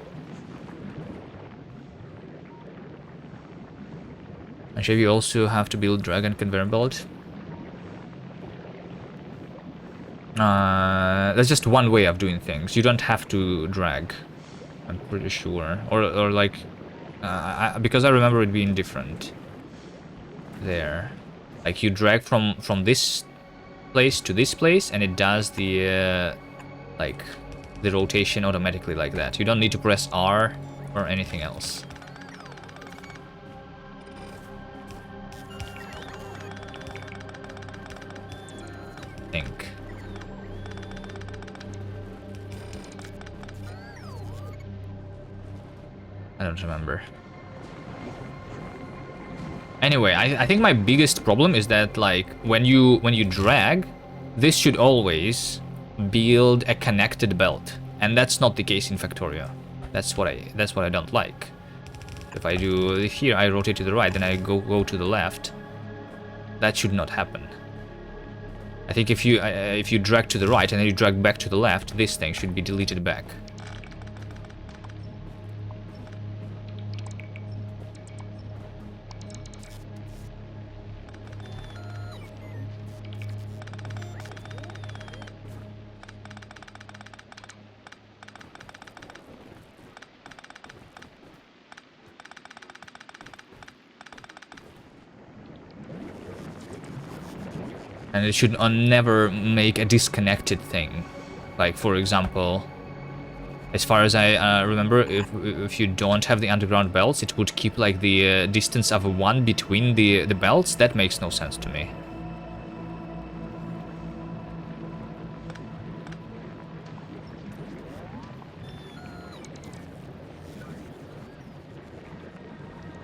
Actually, you also have to build dragon conveyor belt. That's just one way of doing things. You don't have to drag. I'm pretty sure, or like, because I remember it being different. There, like you drag from this place to this place, and it does the like the rotation automatically like that. You don't need to press R or anything else. I think. I don't remember. Anyway, I think my biggest problem is that like when you drag, this should always build a connected belt, and that's not the case in Factorio. That's what I don't like. If I do here, I rotate to the right, then I go to the left. That should not happen. I think if you drag to the right and then you drag back to the left, this thing should be deleted back. And it should never make a disconnected thing. Like, for example, as far as I remember, if you don't have the underground belts, it would keep like the distance of 1 between the belts. That makes no sense to me.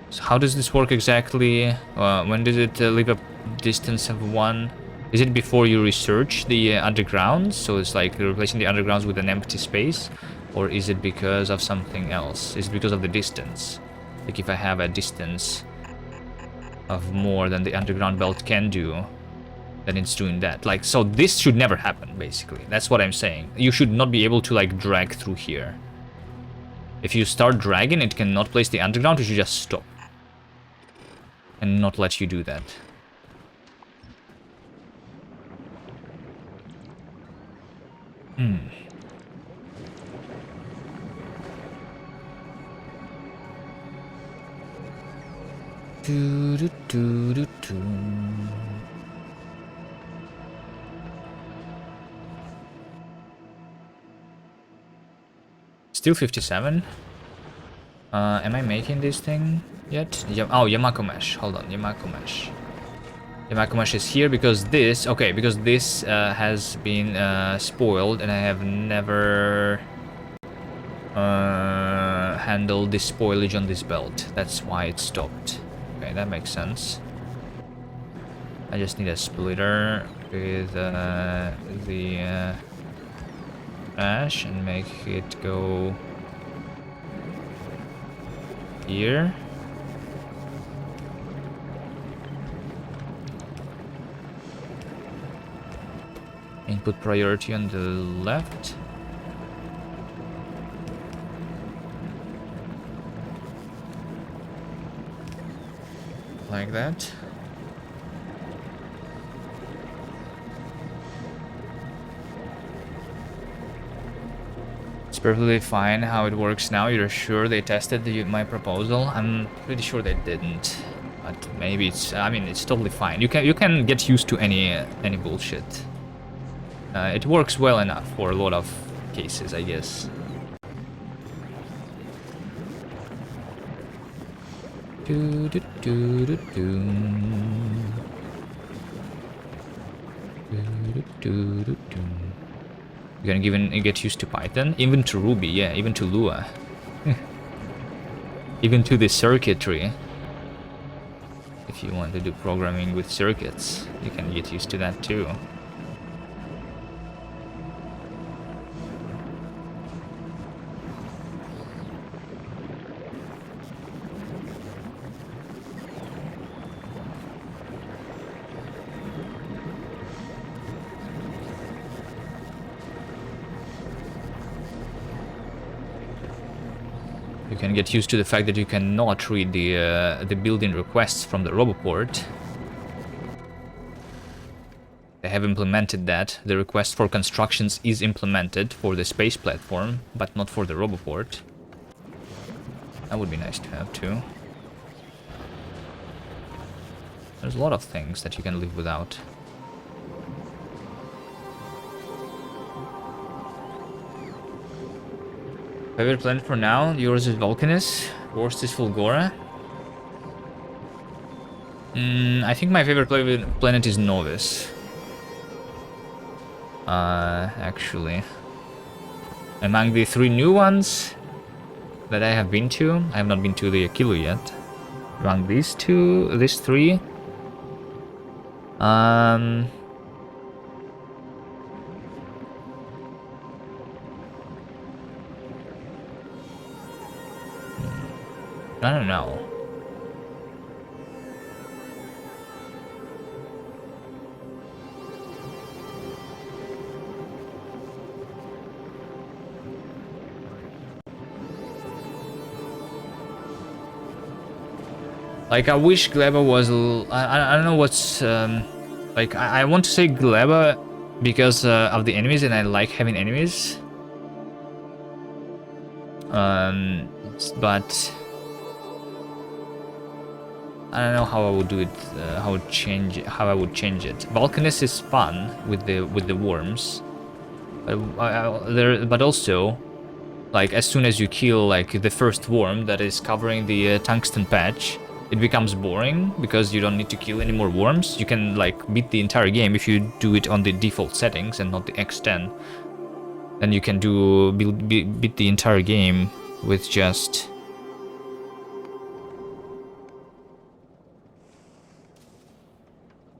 So how does this work exactly? When does it leave a distance of 1? Is it before you research the undergrounds? So it's like replacing the undergrounds with an empty space? Or is it because of something else? Is it because of the distance? Like if I have a distance of more than the underground belt can do, then it's doing that. Like, so this should never happen, basically. That's what I'm saying. You should not be able to like drag through here. If you start dragging, it cannot place the underground, it should just stop. And not let you do that. Still 57. Am I making this thing yet? Oh, Yamako Mesh. Hold on, Yamako Mesh. Yamako Mesh is here because this... Okay, because this has been spoiled and I have never handled the spoilage on this belt. That's why it stopped. Okay, that makes sense. I just need a splitter with the ash and make it go here. Input priority on the left. Like that. It's perfectly fine how it works now. You're sure they tested my proposal? I'm pretty sure they didn't. But maybe it's, I mean, it's totally fine. You can get used to any bullshit. It works well enough for a lot of cases, I guess. Do do do do do. Do do do do. You're gonna even get used to Python, even to Ruby, yeah, even to Lua, even to the circuitry. If you want to do programming with circuits, you can get used to that too. You can get used to the fact that you cannot read the built-in requests from the Roboport. They have implemented that. The request for constructions is implemented for the space platform, but not for the Roboport. That would be nice to have too. There's a lot of things that you can live without. Favorite planet for now? Yours is Vulcanus. Worst is Fulgora. I think my favorite planet is Novus. Actually. Among the 3 new ones that I have been to, I have not been to the Akilu yet. Among these 3, I don't know. Like, I wish Gleba was... I don't know what's... like, I want to say Gleba because of the enemies, and I like having enemies. But... I don't know how I would do it, how I would change it. Vulcanus is fun with the worms, but also, like, as soon as you kill like the first worm that is covering the tungsten patch, it becomes boring because you don't need to kill any more worms. You can like beat the entire game if you do it on the default settings and not the x10. Then you can beat the entire game with just.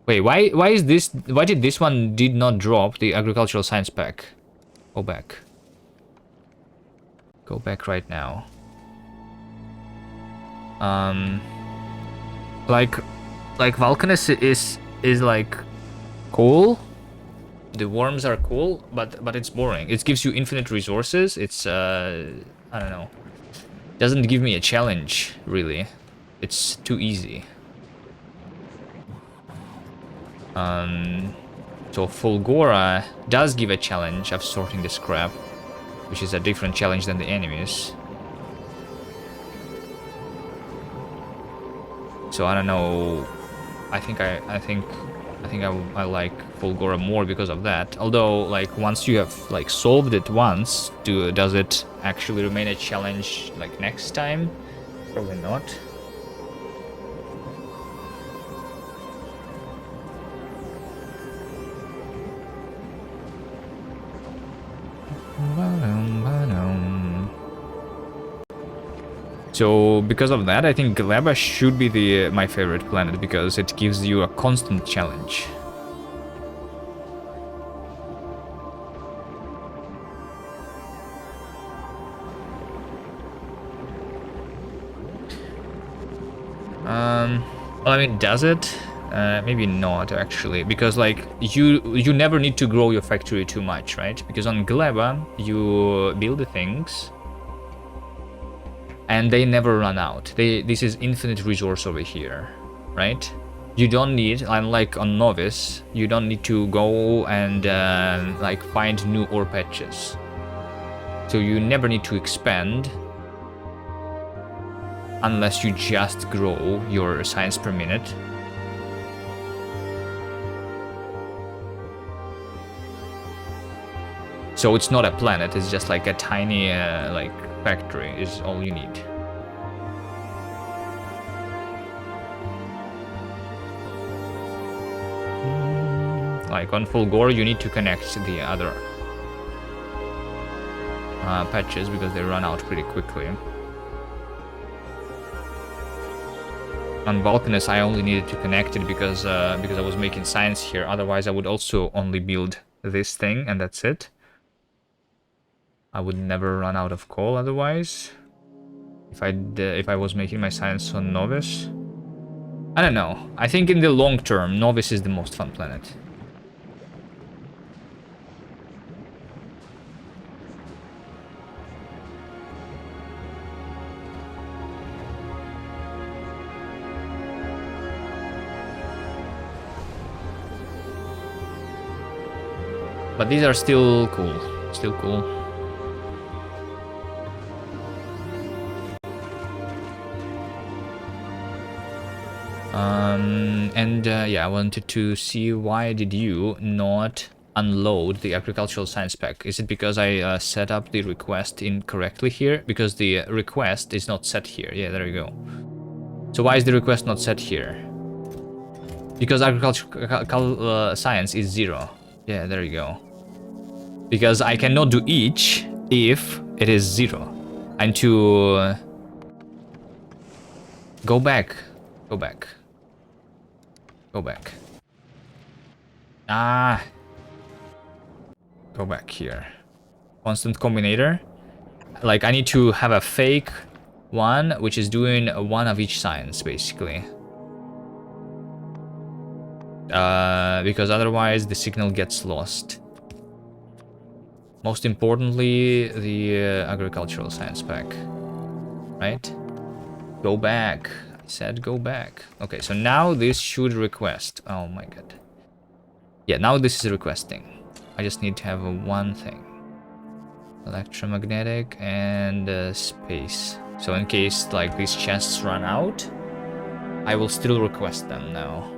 Wait, why is this? Why did this one did not drop the agricultural science pack? Go back. Go back right now. Like Vulcanus is like cool. The worms are cool, but it's boring. It gives you infinite resources. It's I don't know. Doesn't give me a challenge really. It's too easy. So Fulgora does give a challenge of sorting the scrap, which is a different challenge than the enemies. So I don't know. I think I like Fulgora more because of that. Although, like, once you have like solved it once, does it actually remain a challenge like next time? Probably not. So because of that, I think Gleba should be my favorite planet because it gives you a constant challenge. Well, I mean, does it? Maybe not actually, because like you never need to grow your factory too much, right? Because on Gleba you build the things and they never run out. This is infinite resource over here, right? You don't need, unlike on Novice, you don't need to go and like find new ore patches. So you never need to expand unless you just grow your science per minute. So it's not a planet, it's just like a tiny like factory is all you need. Like on full gore you need to connect the other patches because they run out pretty quickly. On Vulcanus I only needed to connect it because I was making science here, otherwise I would also only build this thing and that's it. I would never run out of coal otherwise. If I was making my science on Novice. I don't know. I think in the long term, Novice is the most fun planet. But these are still cool. Still cool. Yeah, I wanted to see why did you not unload the agricultural science pack? Is it because I set up the request incorrectly here? Because the request is not set here. Yeah, there you go. So why is the request not set here? Because agricultural science is 0. Yeah, there you go. Because I cannot do each if it is 0. I need to go back. Go back. Go back. Ah. Go back here. Constant combinator. Like I need to have a fake one, which is doing one of each science, basically. Because otherwise the signal gets lost. Most importantly, the agricultural science pack. Right? Go back. I said go back. Okay, so now this should request. Oh my god. Yeah, now this is requesting. I just need to have one thing. Electromagnetic and space. So in case like these chests run out, I will still request them now.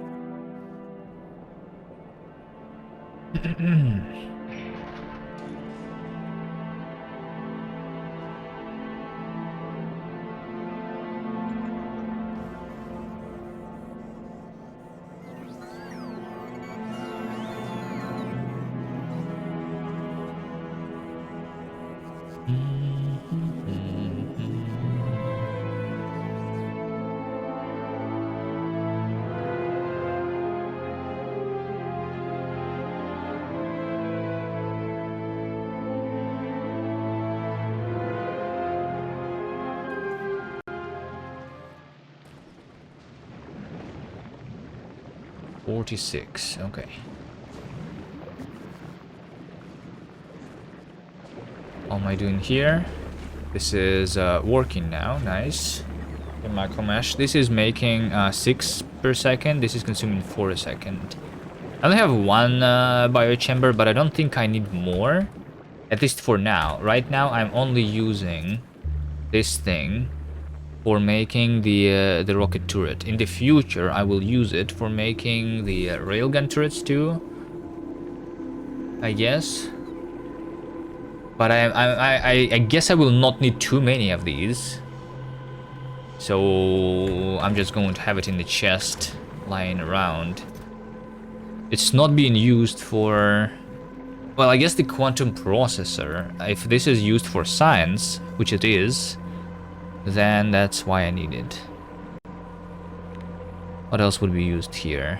46, okay. What am I doing here? This is working now, nice. In micromesh, this is making 6 per second, this is consuming 4 a second. I only have one biochamber, but I don't think I need more. At least for now. Right now, I'm only using this thing for making the rocket turret. In the future, I will use it for making the railgun turrets too, I guess. But I guess I will not need too many of these. So I'm just going to have it in the chest, lying around. It's not being used for... Well, I guess the quantum processor, if this is used for science, which it is, then that's why I need it. What else would be used here?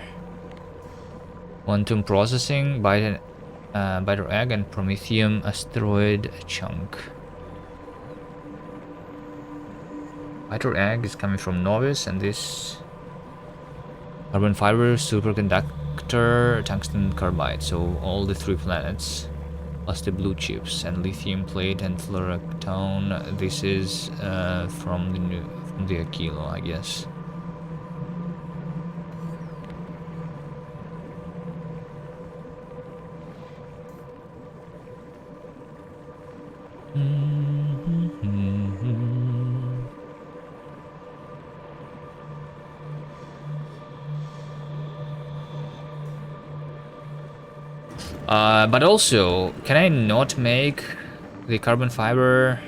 Quantum processing, biter egg, and Promethium asteroid chunk. Biter egg is coming from Novice, and this carbon fiber, superconductor, tungsten carbide. So all the 3 planets, plus the blue chips and lithium plate and fluoroctone. This is from the Aquilo, I guess. But also, can I not make the carbon fiber?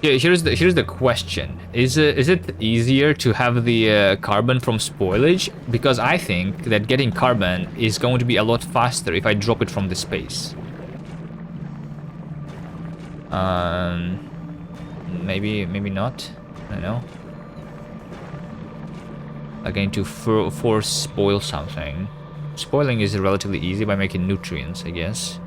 Yeah, here's the question: is it easier to have the carbon from spoilage? Because I think that getting carbon is going to be a lot faster if I drop it from the space. Maybe not. I don't know. Again, to force spoil something. Spoiling is relatively easy by making nutrients, I guess.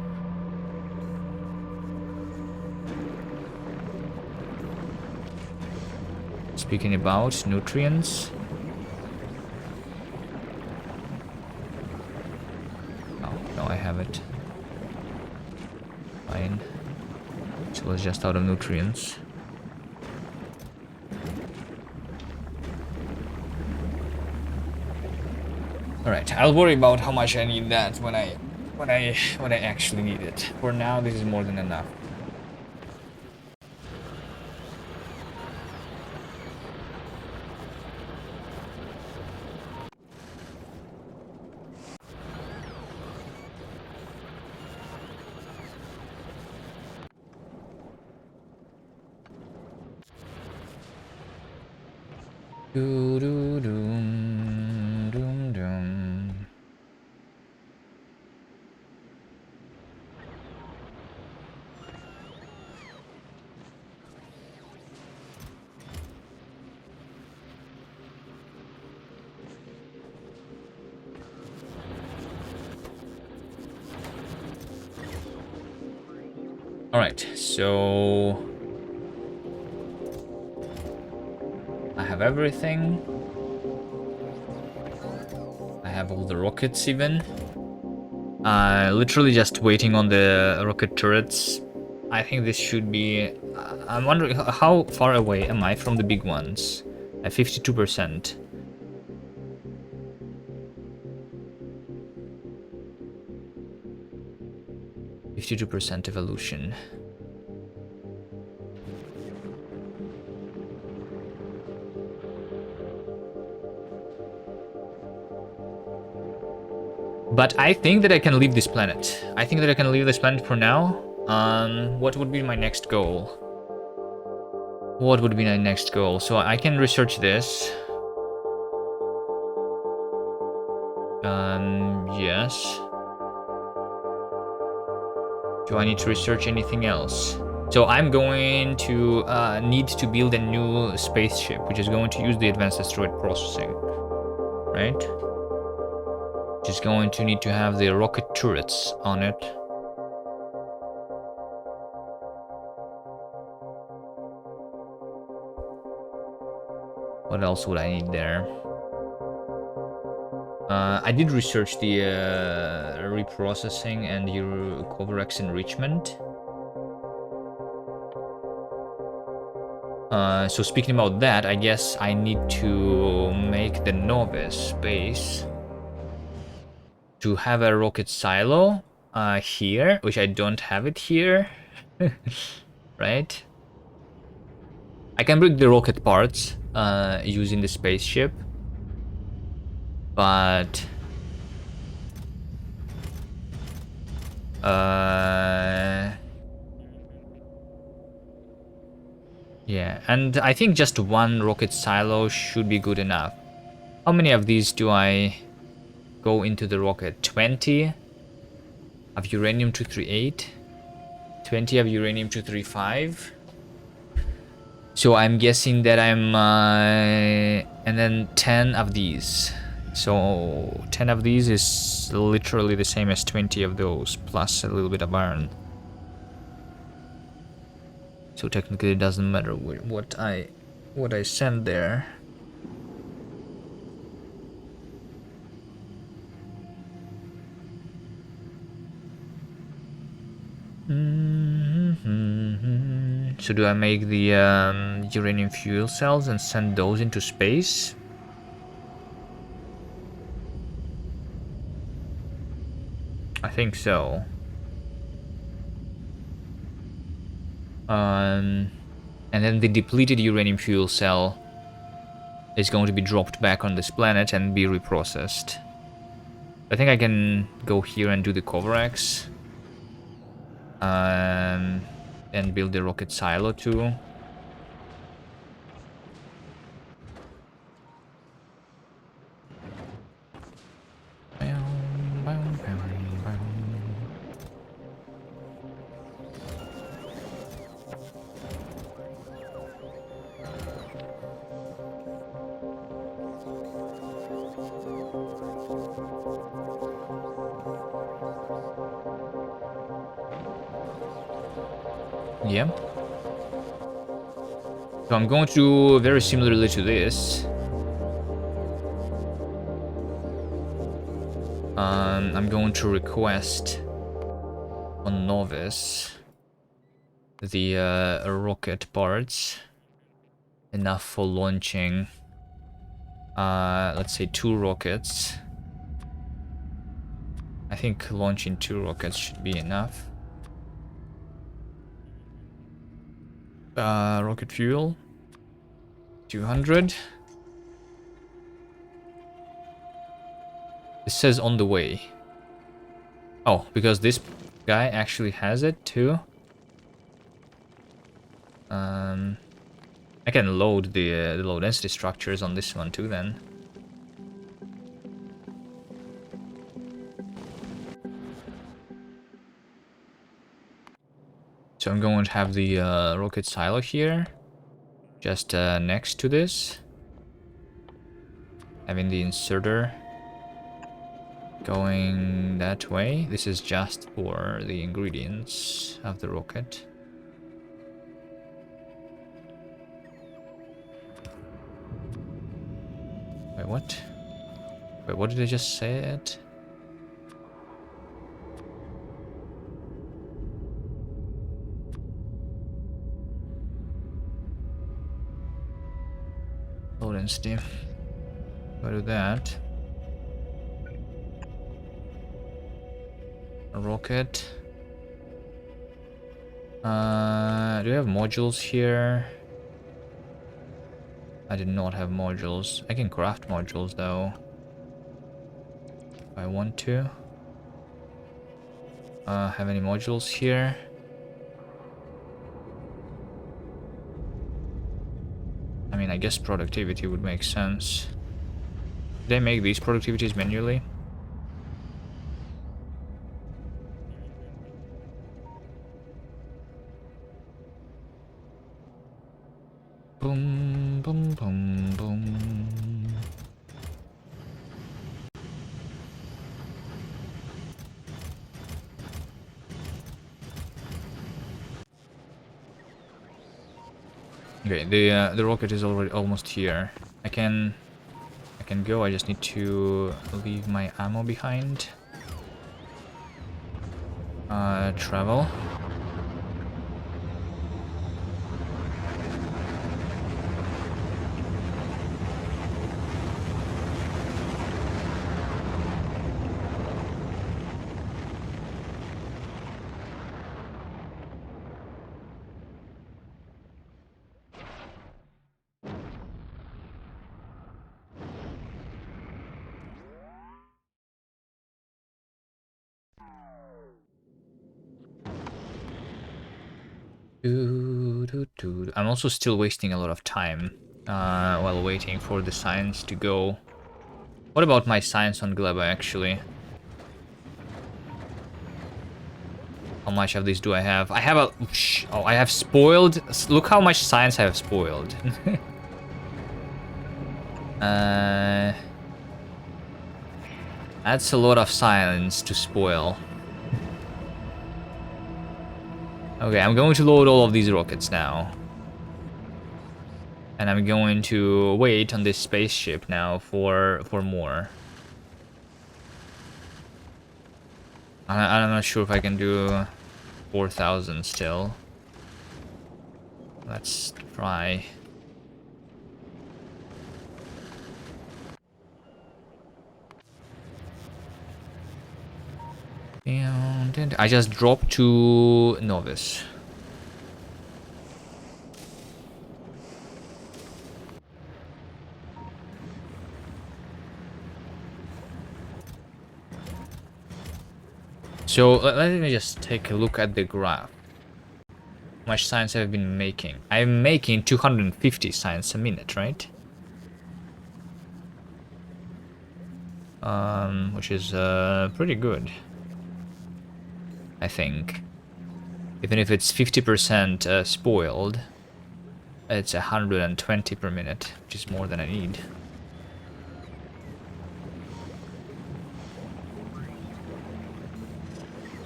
Speaking about nutrients. Oh, no, I have it. Fine. So it's just out of nutrients. Alright, I'll worry about how much I need that when I actually need it. For now, this is more than enough. Doo doo doom doom doom. All right, so I have everything. I have all the rockets even. Literally just waiting on the rocket turrets. I think this should be... I'm wondering how far away am I from the big ones? At 52%. %52 evolution. But I think that I can leave this planet. I think that I can leave this planet for now. What would be my next goal? What would be my next goal? So I can research this. Yes. Do I need to research anything else? So I'm going to need to build a new spaceship, which is going to use the advanced asteroid processing, right? Which is going to need to have the rocket turrets on it. What else would I need there? I did research the reprocessing and your Covarex enrichment. So speaking about that, I guess I need to make the novice base to have a rocket silo here, which I don't have it here. Right? I can bring the rocket parts using the spaceship, but yeah, and I think just one rocket silo should be good enough. How many of these do I go into the rocket? 20 of uranium-238, 20 of uranium-235. So I'm guessing that I'm and then 10 of these. So 10 of these is literally the same as 20 of those, plus a little bit of iron. So technically it doesn't matter what I send there. So do I make the uranium fuel cells and send those into space? I think so. And then the depleted uranium fuel cell is going to be dropped back on this planet and be reprocessed. I think I can go here and do the cover X. And build the rocket silo too. Yeah. So I'm going to do very similarly to this. I'm going to request on Novice the rocket parts enough for launching let's say 2 rockets. I think launching 2 rockets should be enough. Rocket fuel 200. It says on the way. Oh, because this guy actually has it too. I can load the low density structures on this one too then. So I'm going to have the rocket silo here, just next to this. Having the inserter going that way. This is just for the ingredients of the rocket. Wait, what? Wait, what did I just say it? Low density. Go to that. A rocket. Do you have modules here? I did not have modules. I can craft modules though, if I want to. Have any modules here? I mean, I guess productivity would make sense. Did they make these productivities manually? Boom, boom, boom, boom. Okay, the rocket is already almost here. I can go. I just need to leave my ammo behind. Travel. I'm also still wasting a lot of time while waiting for the science to go. What about my science on Gleba actually? How much of these do I have? I have a... Oh, I have spoiled. Look how much science I have spoiled. That's a lot of science to spoil. Okay, I'm going to load all of these rockets now. And I'm going to wait on this spaceship now for more. I'm not sure if I can do 4,000 still. Let's try. And I just dropped to Novice. So let me just take a look at the graph. How much science have I been making? I'm making 250 science a minute, right? Which is pretty good, I think. Even if it's 50% spoiled, it's 120 per minute, which is more than I need.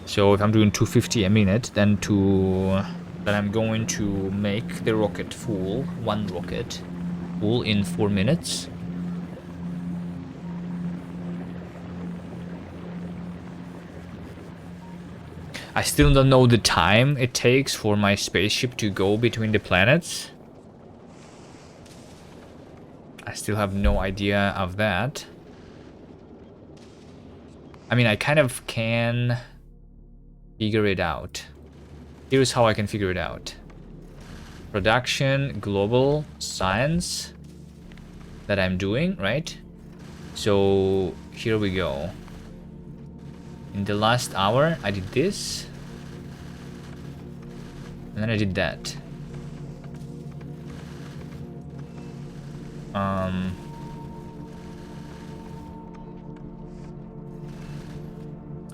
So if I'm doing 250 a minute, then I'm going to make the rocket full, one rocket full in 4 minutes. I still don't know the time it takes for my spaceship to go between the planets. I still have no idea of that. I mean, I kind of can figure it out. Here's how I can figure it out. Production, global, science that I'm doing, right? So here we go. In the last hour, I did this. And then I did that.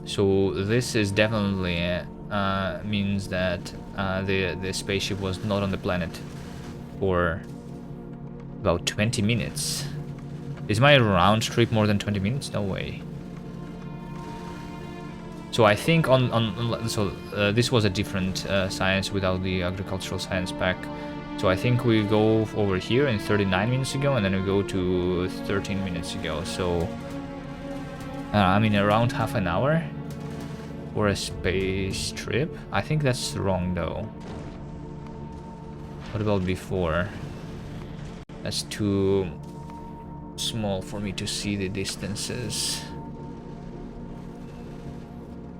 So this is definitely means that the spaceship was not on the planet for about 20 minutes. Is my round trip more than 20 minutes? No way. So I think this was a different science without the agricultural science pack. So I think we go over here in 39 minutes ago, and then we go to 13 minutes ago. So I mean around half an hour for a space trip. I think that's wrong though. What about before? That's too small for me to see the distances.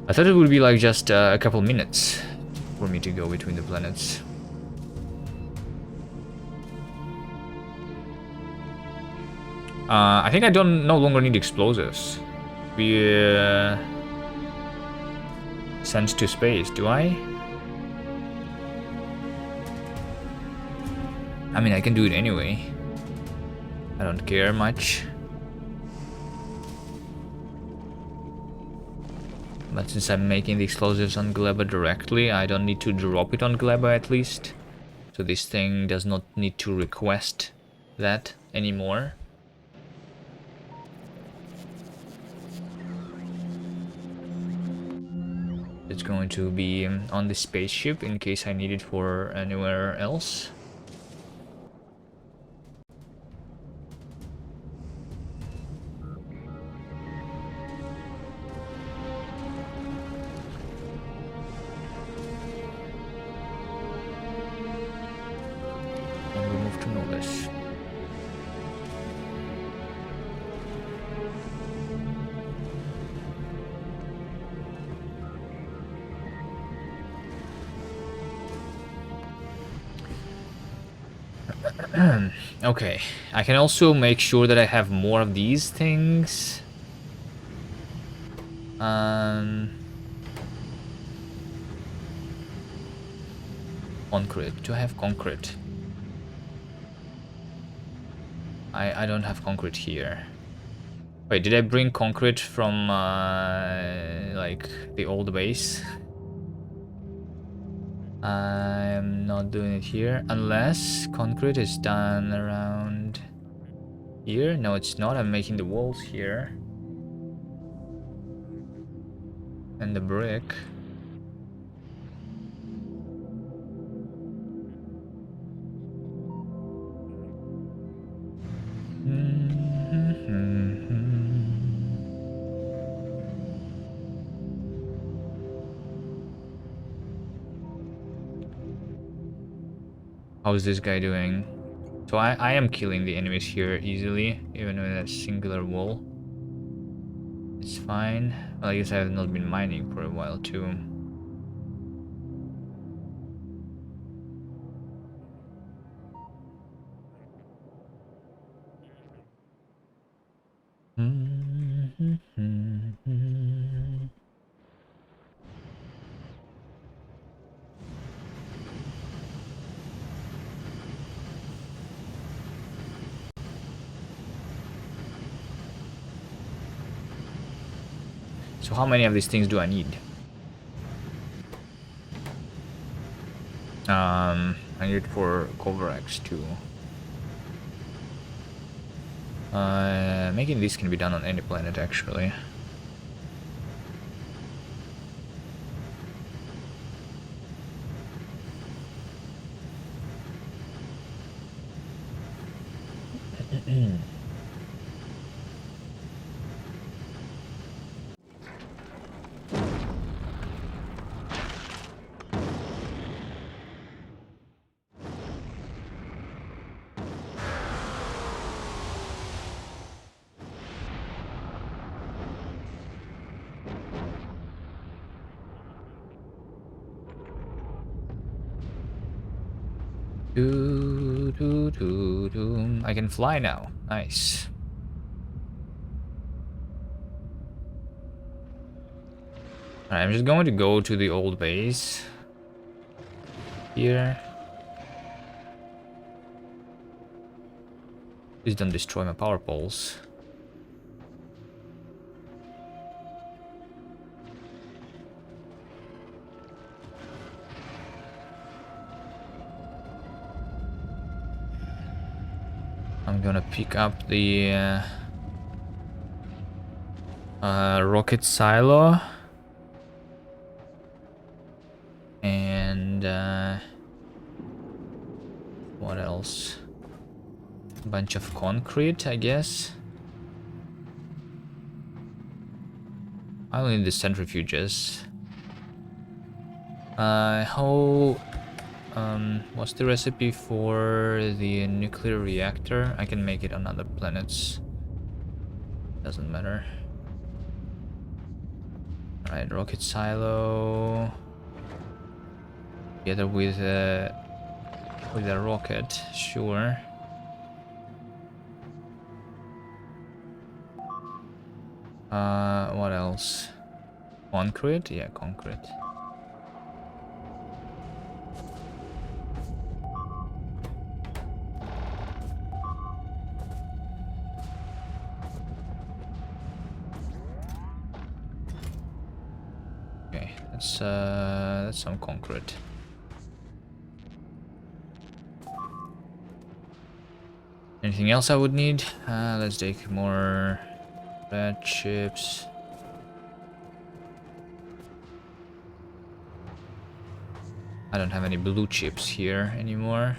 I thought it would be like just a couple minutes for me to go between the planets. I think I no longer need explosives. We sent to space, do I? I mean, I can do it anyway. I don't care much. But since I'm making the explosives on Gleba directly, I don't need to drop it on Gleba at least. So this thing does not need to request that anymore. It's going to be on the spaceship in case I need it for anywhere else. And we move to Novus. Okay, I can also make sure that I have more of these things. Concrete. Do I have concrete? I don't have concrete here. Wait, did I bring concrete from like the old base? I'm not doing it here unless concrete is done around here. No, it's not. I'm making the walls here and the brick. How's this guy doing? So I am killing the enemies here easily, even with a singular wall. It's fine. Well, I guess I have not been mining for a while too. So how many of these things do I need? I need it for cover x2. Making these can be done on any planet actually. I can fly now. Nice. Alright, I'm just going to go to the old base. Here. Please don't destroy my power poles. I'm gonna pick up the rocket silo. And what else? A bunch of concrete, I guess. I'll need the centrifuges. What's the recipe for the nuclear reactor? I can make it on other planets. Doesn't matter. Alright, rocket silo. Together with a rocket, sure. What else? Concrete? Yeah, concrete. Okay, that's some concrete. Anything else I would need? Let's take more red chips. I don't have any blue chips here anymore.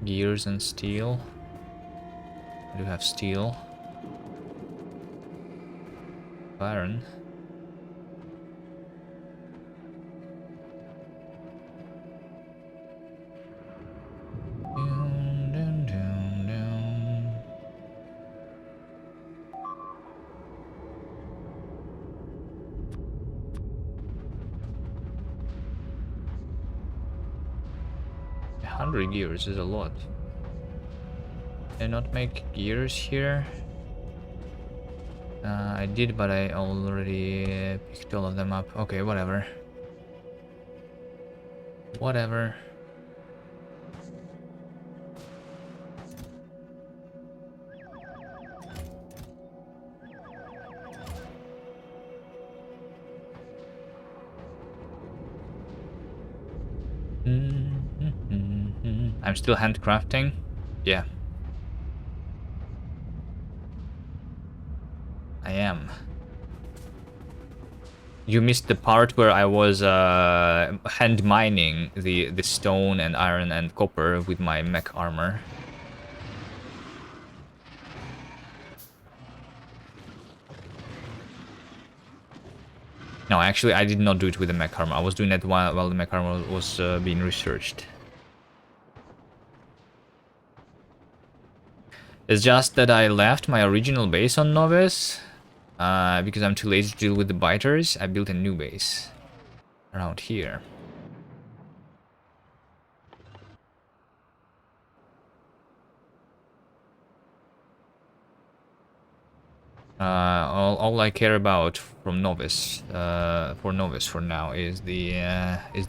Gears and steel. I do have steel. Iron. Dun, dun, dun, dun. A 100 gears is a lot. Can I not make gears here? I did, but I already picked all of them up. Okay, whatever. Whatever. I'm still handcrafting. Yeah. I am. You missed the part where I was hand mining the stone and iron and copper with my mech armor. No, actually, I did not do it with the mech armor. I was doing that while the mech armor was being researched. It's just that I left my original base on Novice because I'm too lazy to deal with the biters. I built a new base around here. All I care about from Novice, for Novice for now, is the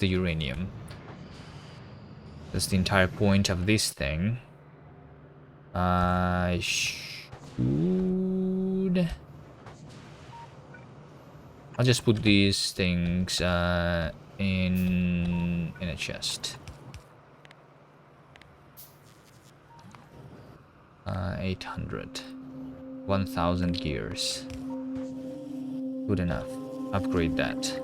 uranium. That's the entire point of this thing. good. I'll just put these things in a chest. 800. 1000 gears. Good enough. Upgrade that.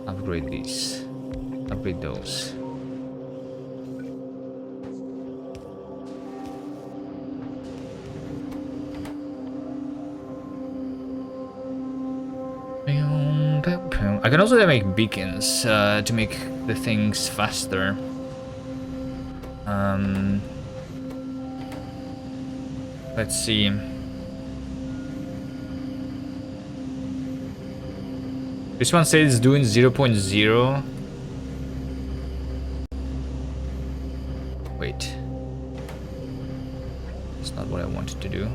Upgrade these. Upgrade those. I can also make beacons to make the things faster. Let's see. This one says it's doing 0.0. Wait. That's not what I wanted to do.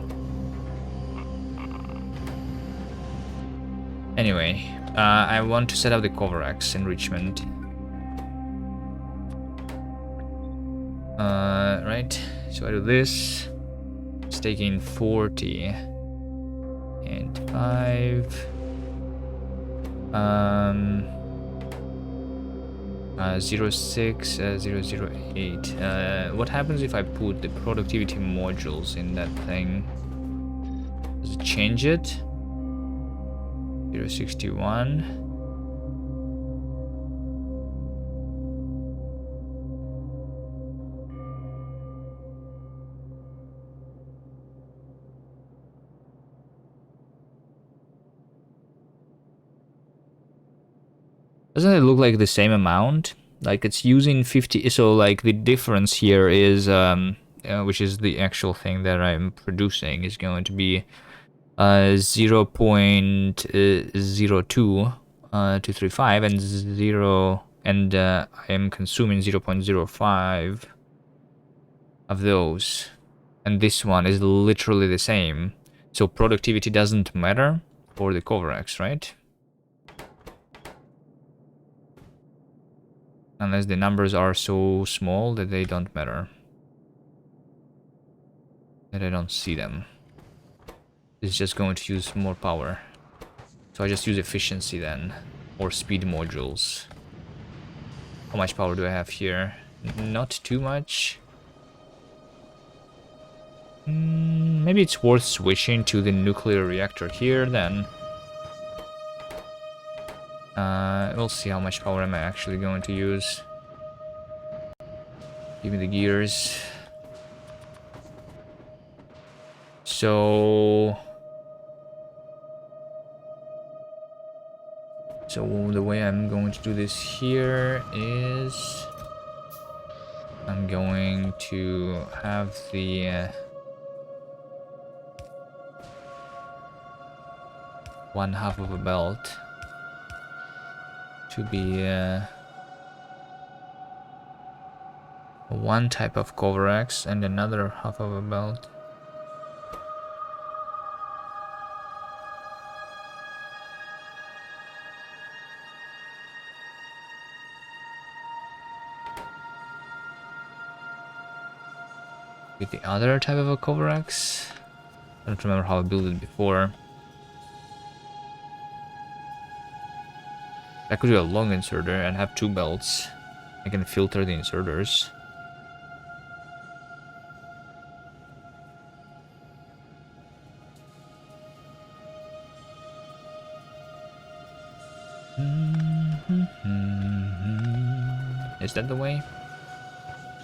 Anyway, I want to set up the Kovarex enrichment. Right, so I do this. It's taking 40 and 5. 06, 008. What happens if I put the productivity modules in that thing? Does it change it? 061. Doesn't it look like the same amount? Like it's using 50, so like the difference here is, which is the actual thing that I'm producing, is going to be 0.02 and 0, and I am consuming 0.05 of those. And this one is literally the same. So productivity doesn't matter for the Kovarex, right? Unless the numbers are so small that they don't matter. That I don't see them. It's just going to use more power. So I just use efficiency then. Or speed modules. How much power do I have here? Not too much. Maybe it's worth switching to the nuclear reactor here then. We'll see how much power am I actually going to use. Give me the gears. So the way I'm going to do this here is I'm going to have the 1/2 of a belt to be one type of Kovarex and another 1/2 of a belt. With the other type of a Kovarex. I don't remember how I built it before. I could do a long inserter and have 2 belts. I can filter the inserters. Is that the way?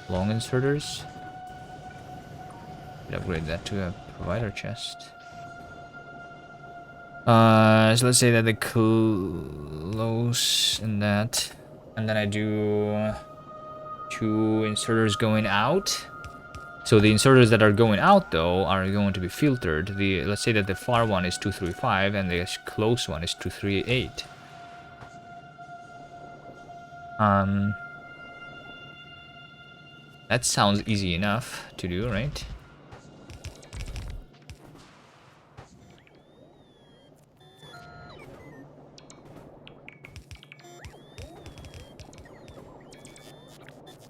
Long inserters? Could upgrade that to a provider chest. So let's say that they close in that, and then I do 2 inserters going out. So the inserters that are going out though are going to be filtered. Let's say that the far one is 235 and the close one is 238. That sounds easy enough to do, right?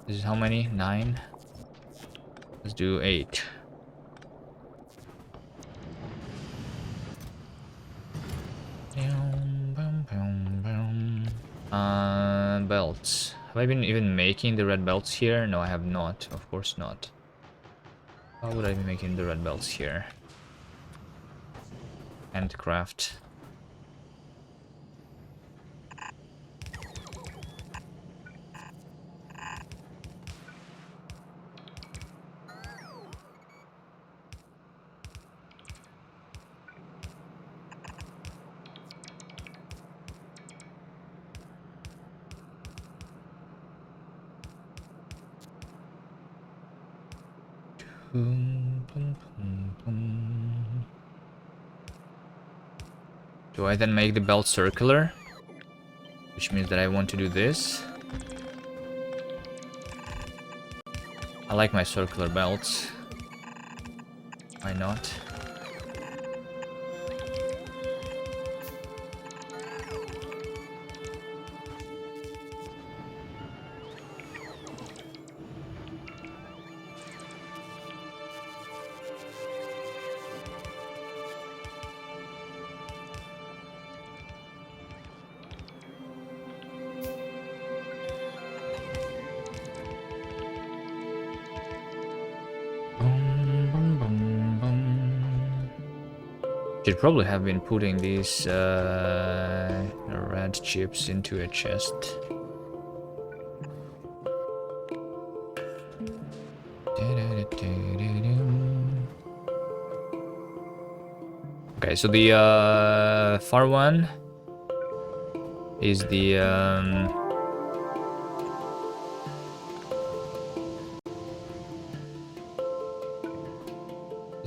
This is how many? 9? Let's do 8. Belts. Have I been even making the red belts here? No, I have not. Of course not. How would I be making the red belts here? Handcraft. Do I then make the belt circular? Which means that I want to do this. I like my circular belts. Why not? Should probably have been putting these red chips into a chest. Okay, so the far one is the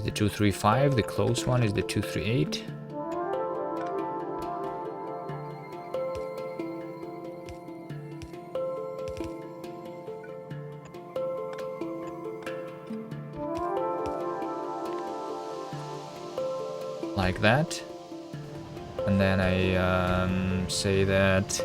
is the 235, the close one is the 238. Like that. And then I say that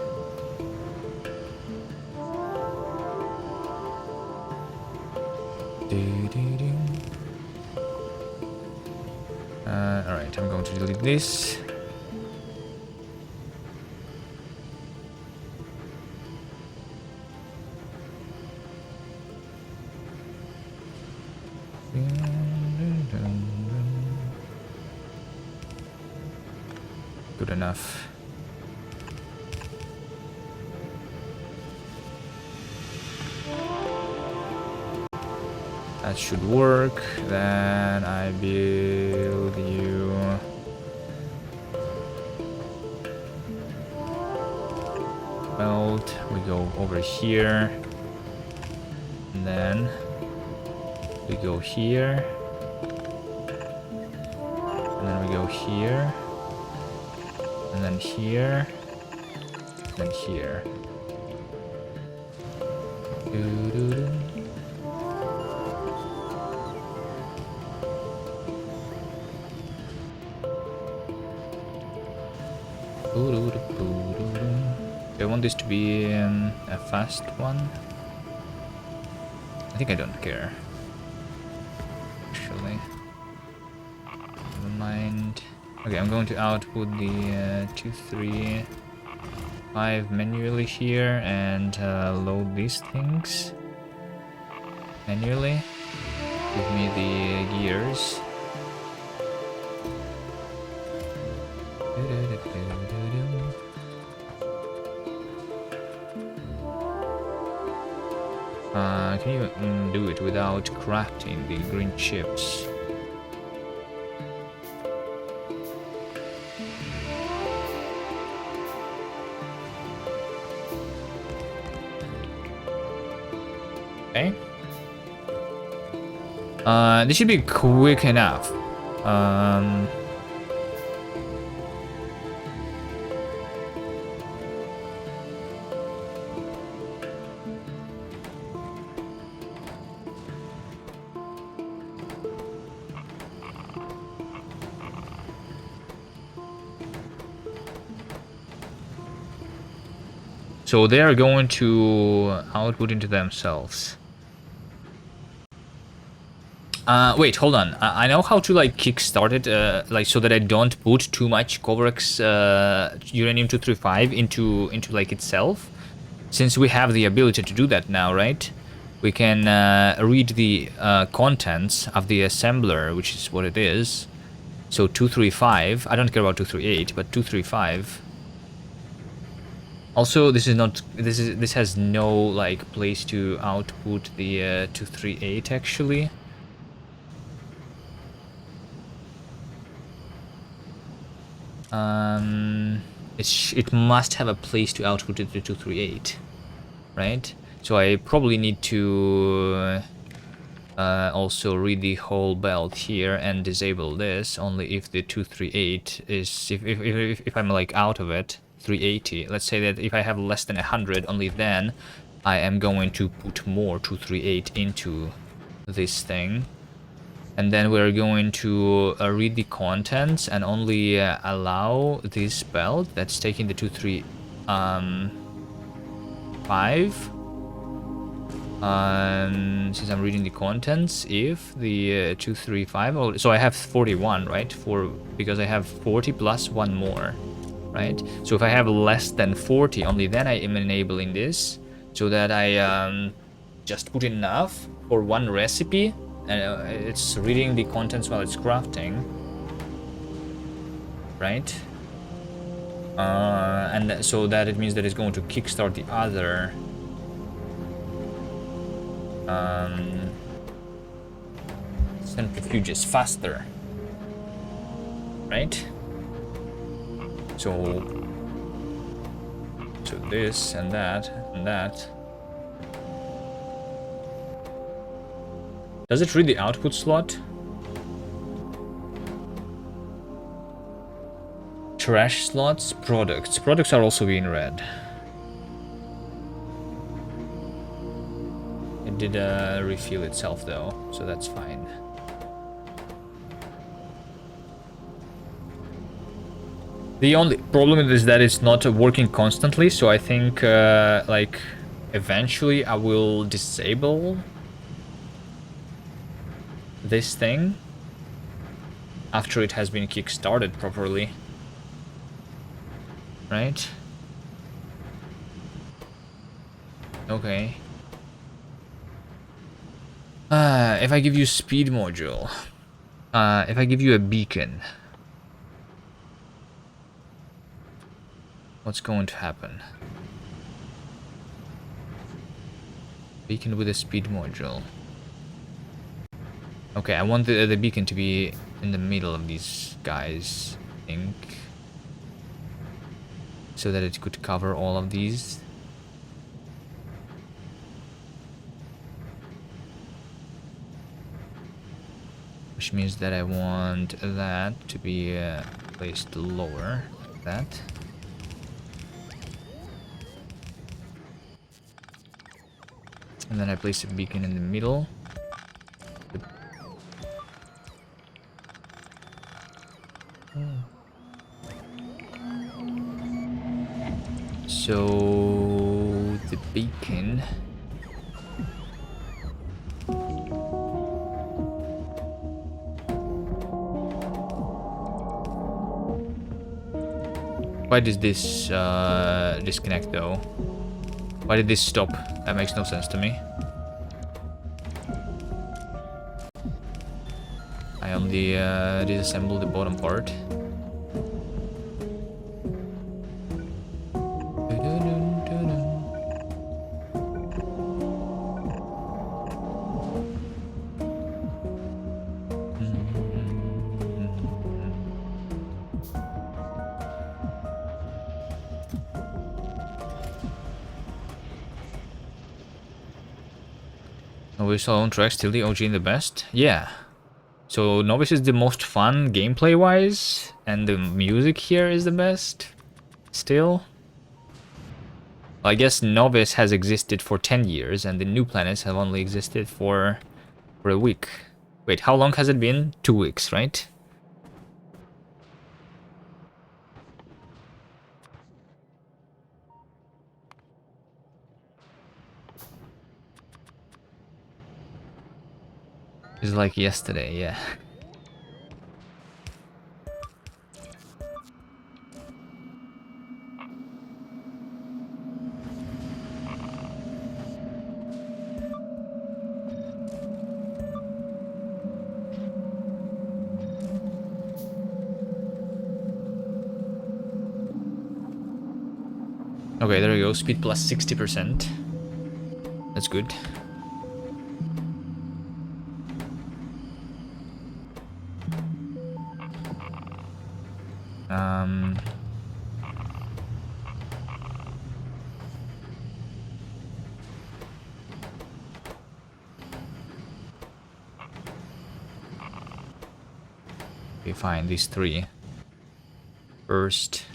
alright, I'm going to delete this. Good enough. That should work. Then I build you belt. We go over here. And then we go here. And then we go here. And then here. And then here. Doo-doo-doo. I want this to be a fast one. I think I don't care. Actually, never mind. Okay, I'm going to output the 235 manually here and load these things manually. Give me the gears. Can you do it without crafting the green chips? Okay. This should be quick enough. So they are going to output into themselves. Wait, hold on. I know how to like kickstart it, like so that I don't put too much Coverx uranium 235 into like itself. Since we have the ability to do that now, right? We can read the contents of the assembler, which is what it is. So 235. I don't care about 238, but 235. Also, this has no like place to output the 238 actually. It must have a place to output it to 238, right? So I probably need to also read the whole belt here and disable this only if the 238 is if I'm like out of it. 380. Let's say that if I have less than 100, only then I am going to put more 238 into this thing. And then we're going to read the contents and only allow this belt that's taking the 235. Since I'm reading the contents, if the 235, oh, so I have 41, right? Because I have 40 plus one more, right? So if I have less than 40, only then I am enabling this, so that I just put enough for one recipe, and it's reading the contents while it's crafting, right? And so that it means that it's going to kickstart the other centrifuges faster, right? So this and that and that. Does it read the output slot? Trash slots, products. Products are also being read. It did refill itself though, so that's fine. The only problem is that it's not working constantly, so I think like eventually I will disable this thing after it has been kick-started properly, right? Okay. If I give you speed module, if I give you a beacon, what's going to happen? Beacon with a speed module. Okay, I want the beacon to be in the middle of these guys, I think, so that it could cover all of these. Which means that I want that to be placed lower, like that. And then I place a beacon in the middle. So the beacon. Why does this disconnect though? Why did this stop? That makes no sense to me. I only disassembled the bottom part. Novice on track, still the OG in the best? Yeah. So Novice is the most fun gameplay wise, and the music here is the best. Still. Well, I guess Novice has existed for 10 years, and the new planets have only existed for a week. Wait, how long has it been? 2 weeks, right? It's like yesterday, yeah. Okay, there we go. Speed plus 60%. That's good. Okay, fine. These three. First,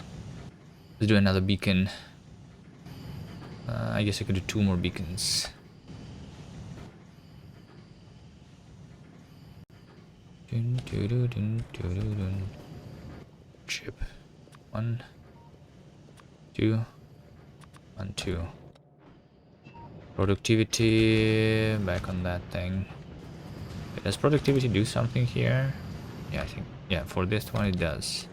let's do another beacon. I guess I could do 2 more beacons. Chip. 1, 2, 1, 2. Productivity. Back on that thing. Does productivity do something here? Yeah, I think. Yeah, for this one it does.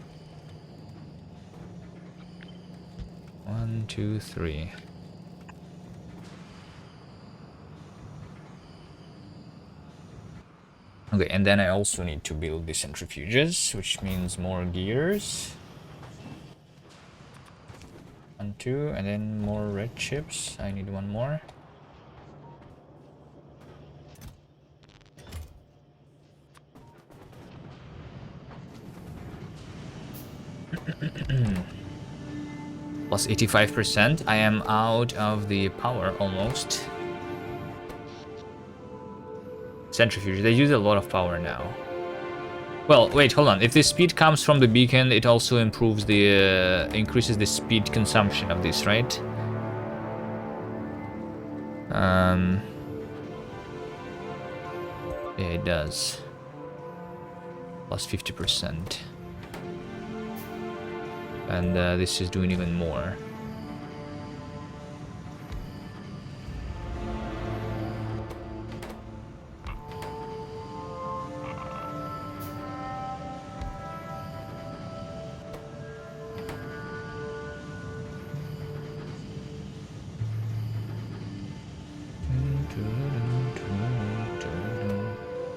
1, 2, 3. Okay, and then I also need to build the centrifuges, which means more gears. 1, 2, and then more red chips. I need 1 more. Plus 85%. I am out of the power almost. Centrifuge. They use a lot of power now. Well, wait, hold on. If the speed comes from the beacon, it also improves the increases the speed consumption of this, right? Yeah, it does. Plus 50%. And this is doing even more.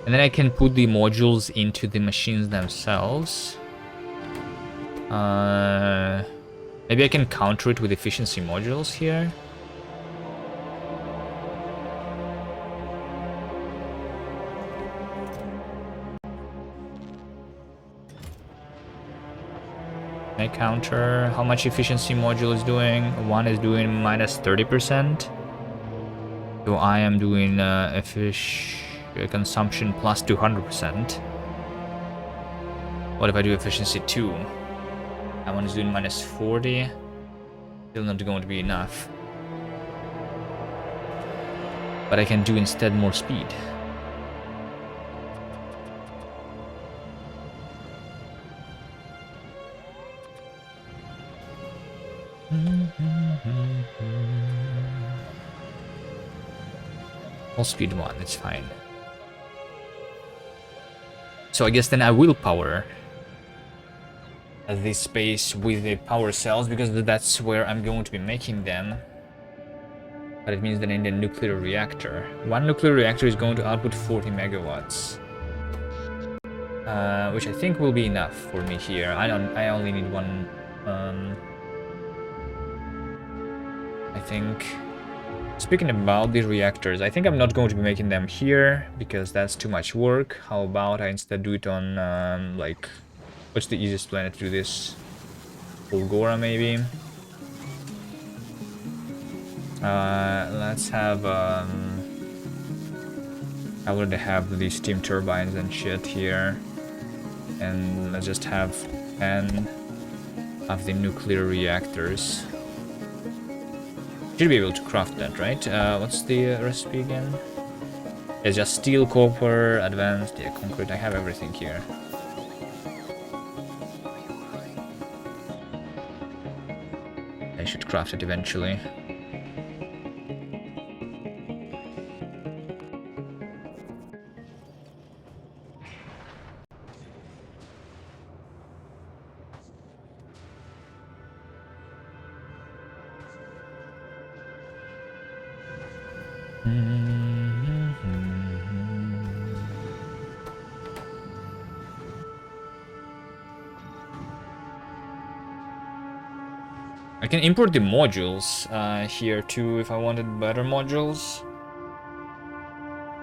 And then I can put the modules into the machines themselves. Maybe I can counter it with efficiency modules here. I counter how much efficiency module is doing. One is doing minus 30%. So I am doing consumption plus 200%. What if I do efficiency 2? That one is doing minus 40. Still not going to be enough. But I can do instead more speed. All speed 1, it's fine. So I guess then I will power this space with the power cells, because that's where I'm going to be making them. But it means that in the nuclear reactor. One nuclear reactor is going to output 40 megawatts. Which I think will be enough for me here. I only need one. I think. Speaking about the reactors, I think I'm not going to be making them here because that's too much work. How about I instead do it on like, what's the easiest planet to do this? Bulgora maybe. Let's have I already have the steam turbines and shit here, and let's just have 10 of the nuclear reactors. Should be able to craft that, right? What's the recipe again? It's just steel, copper, advanced, yeah, concrete. I have everything here. I should craft it eventually. I can import the modules here too if I wanted better modules.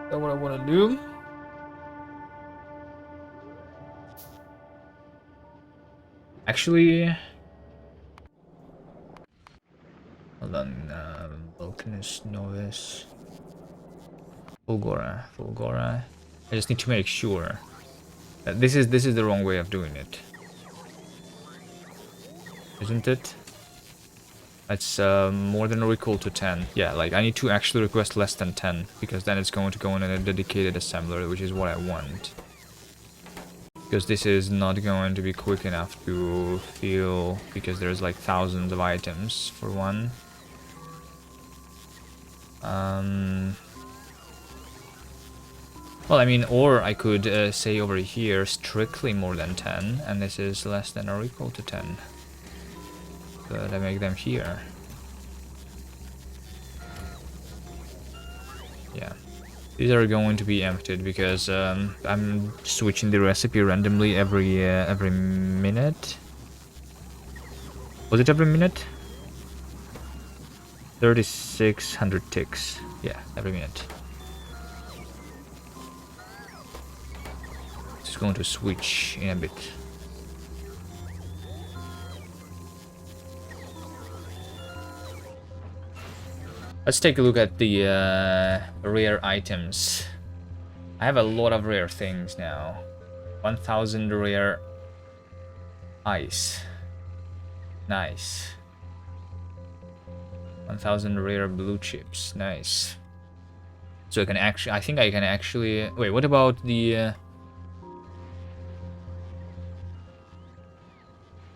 That's what I want to do. Actually, hold on. Vulcanist, Novice, Fulgora. I just need to make sure. This is the wrong way of doing it, isn't it? That's more than or equal to 10. Yeah, like I need to actually request less than 10 because then it's going to go in a dedicated assembler, which is what I want. Because this is not going to be quick enough to fill because there's like thousands of items for one. Well, I mean, or I could say over here strictly more than 10, and this is less than or equal to 10. But I make them here. Yeah. These are going to be emptied because I'm switching the recipe randomly every minute. Was it every minute? 3,600 ticks. Yeah, every minute. It's going to switch in a bit. Let's take a look at the rare items. I have a lot of rare things now. 1,000 rare ice. Nice. 1,000 rare blue chips. Nice. So I can actually, I think I can actually, wait, what about the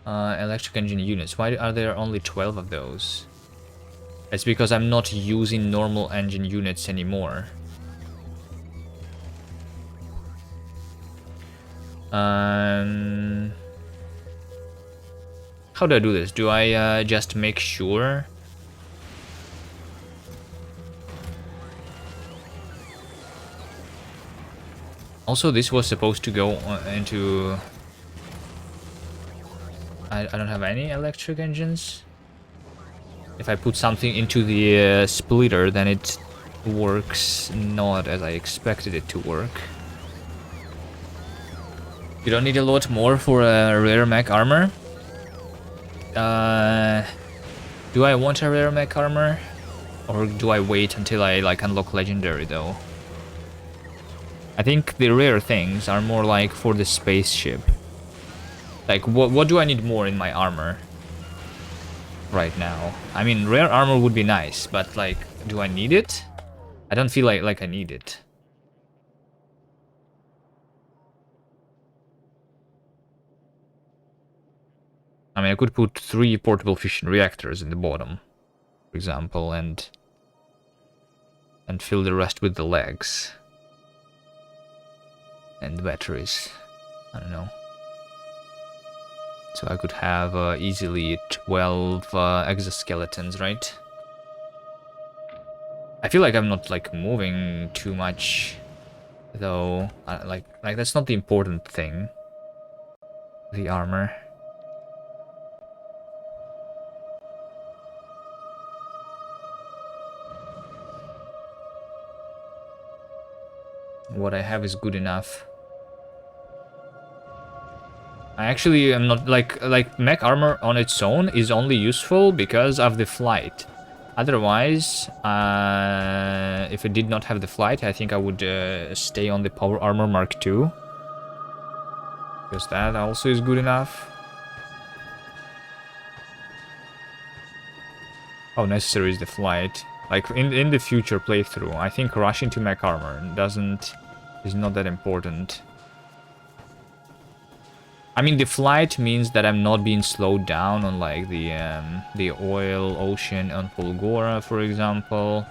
electric engine units? Why are there only 12 of those? It's because I'm not using normal engine units anymore. How do I do this? Do I just make sure? Also, this was supposed to go into... I don't have any electric engines. If I put something into the splitter, then it works not as I expected it to work. You don't need a lot more for a rare mech armor. Do I want a rare mech armor? Or do I wait until I like unlock legendary though? I think the rare things are more like for the spaceship. Like what do I need more in my armor right now? I mean, rare armor would be nice, but like, do I need it? I don't feel like I need it. I mean, I could put 3 portable fission reactors in the bottom, for example, and fill the rest with the legs and the batteries. I don't know. So I could have easily 12 exoskeletons, right? I feel like I'm not like moving too much, though. Like that's not the important thing. The armor. What I have is good enough. I actually am not like mech armor on its own is only useful because of the flight. Otherwise, if it did not have the flight, I think I would stay on the power armor Mark II. Because that also is good enough. How necessary is the flight? Like in the future playthrough, I think rushing to mech armor is not that important. I mean, the flight means that I'm not being slowed down on like the oil ocean on Fulgora, for example.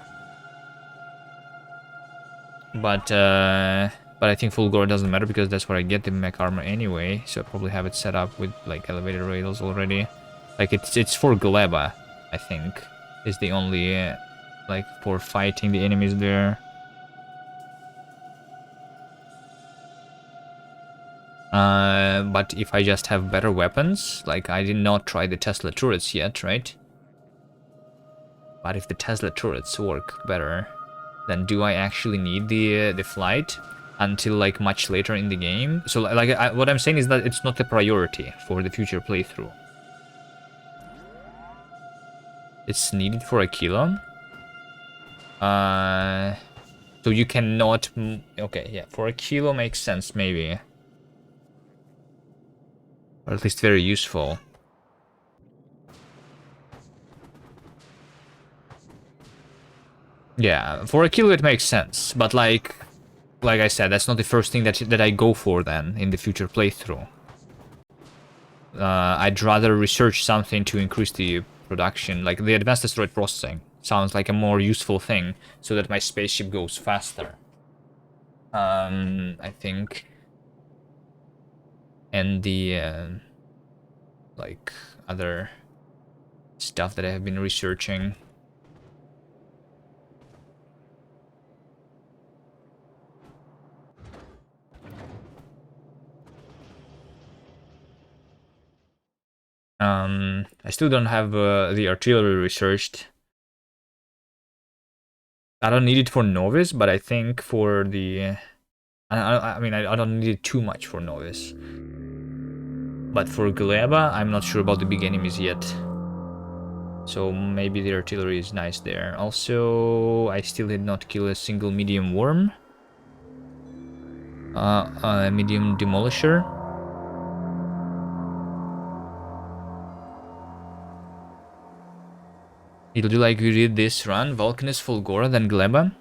But I think Fulgora doesn't matter because that's where I get the mech armor anyway. So I probably have it set up with like elevator rails already. Like it's for Gleba, I think, is the only like for fighting the enemies there. But if I just have better weapons, like I did not try the Tesla turrets yet, right? But if the Tesla turrets work better, then do I actually need the flight until like much later in the game? So like what I'm saying is that it's not a priority for the future playthrough. It's needed for a kilo. So you cannot. Okay, yeah, for a kilo makes sense maybe, or at least very useful. Yeah, for a kilo it makes sense, but like I said, that's not the first thing that I go for then in the future playthrough. I'd rather research something to increase the production, like the advanced asteroid processing. Sounds like a more useful thing, so that my spaceship goes faster. I think, and the like other stuff that I have been researching. I still don't have the artillery researched. I don't need it for novice, but I think for the... I mean, I don't need it too much for novice. But for Gleba, I'm not sure about the big enemies yet. So maybe the artillery is nice there. Also, I still did not kill a single medium worm. A medium demolisher. It'll do like we did this run. Vulcanus, Fulgora, then Gleba.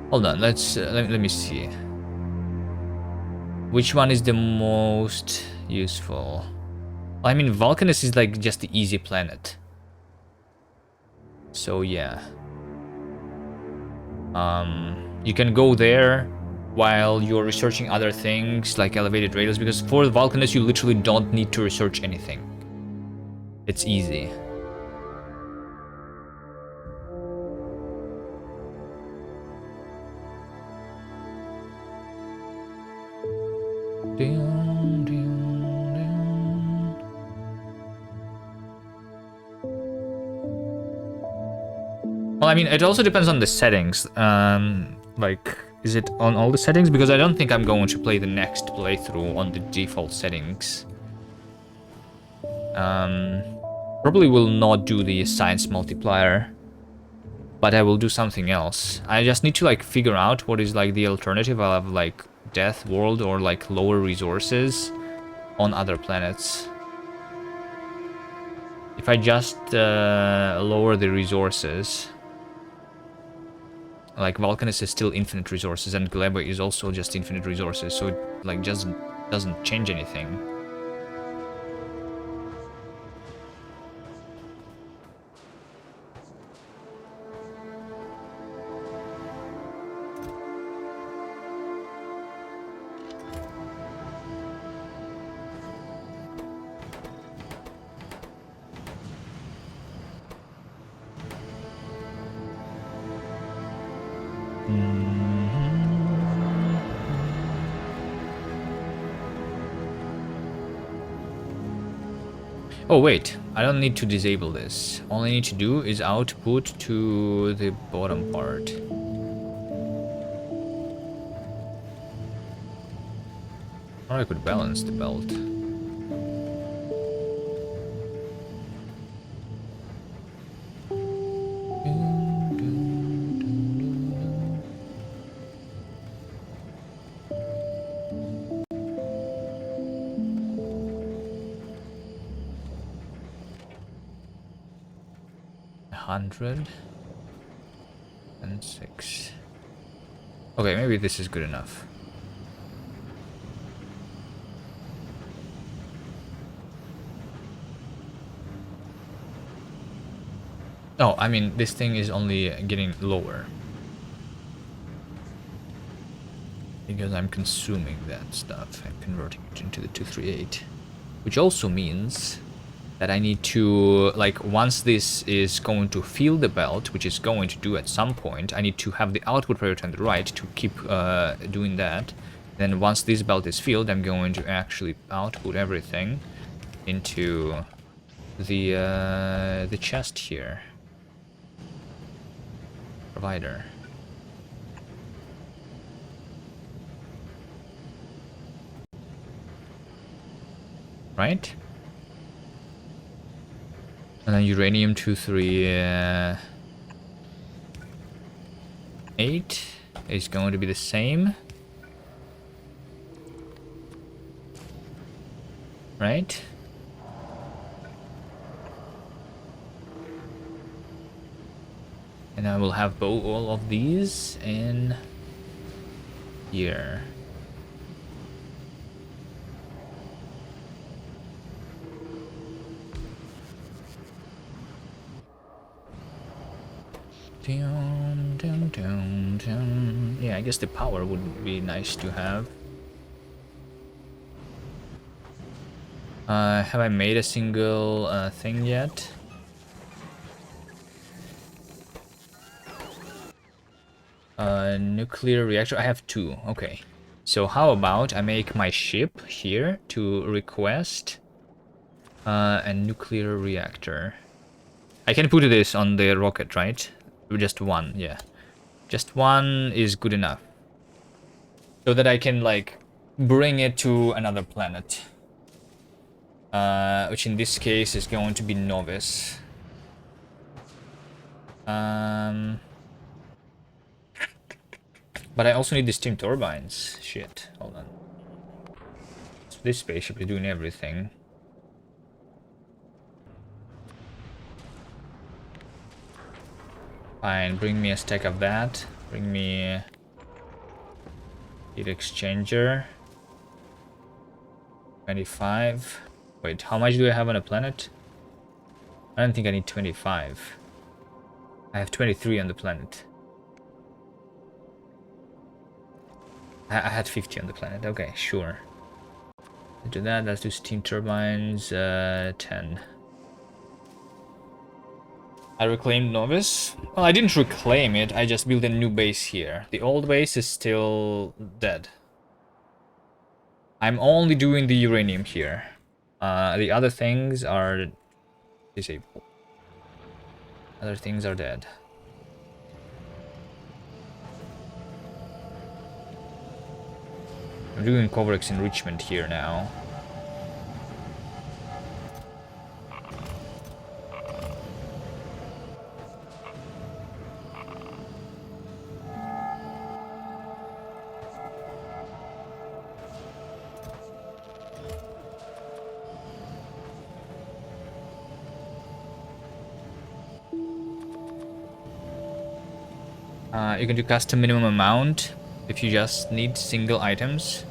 Hold on, let's let me see. Which one is the most useful? I mean, Vulcanus is like just the easy planet. So yeah. You can go there while you're researching other things like elevated radius, because for Vulcanus you literally don't need to research anything. It's easy. Well, I mean, it also depends on the settings. Like, is it on all the settings? Because I don't think I'm going to play the next playthrough on the default settings. Probably will not do the science multiplier, but I will do something else. I just need to like figure out what is like the alternative of like death world or like lower resources on other planets. If I just lower the resources, like Vulcanus is still infinite resources and Gleba is also just infinite resources, so it like just doesn't change anything. Oh wait, I don't need to disable this. All I need to do is output to the bottom part. Or I could balance the belt. $106. Okay, maybe this is good enough. Oh, I mean, this thing is only getting lower. Because I'm consuming that stuff and converting it into the 238. Which also means that I need to, like, once this is going to fill the belt, which is going to do at some point, I need to have the output priority on the right to keep doing that. Then once this belt is filled, I'm going to actually output everything into the chest here. Provider. Right? And then uranium 238 is going to be the same. Right? And I will have all of these in here. Yeah, I guess the power would be nice to have. Have I made a single thing yet? Nuclear reactor. I have 2. Okay. So how about I make my ship here to request a nuclear reactor. I can put this on the rocket, right? Just 1, yeah. Just 1 is good enough. So that I can, like, bring it to another planet. Which in this case is going to be Novus. But I also need the steam turbines. Shit, hold on. So this spaceship is doing everything. Fine, bring me a stack of that. Bring me heat exchanger. 25. Wait, how much do I have on a planet? I don't think I need 25. I have 23 on the planet. I had 50 on the planet. Okay, sure. Let's do that. Let's do steam turbines. 10. I reclaimed Novus. Well, I didn't reclaim it. I just built a new base here. The old base is still dead. I'm only doing the uranium here. The other things are disabled. Other things are dead. I'm doing Coverx enrichment here now. You can do custom minimum amount if you just need single items.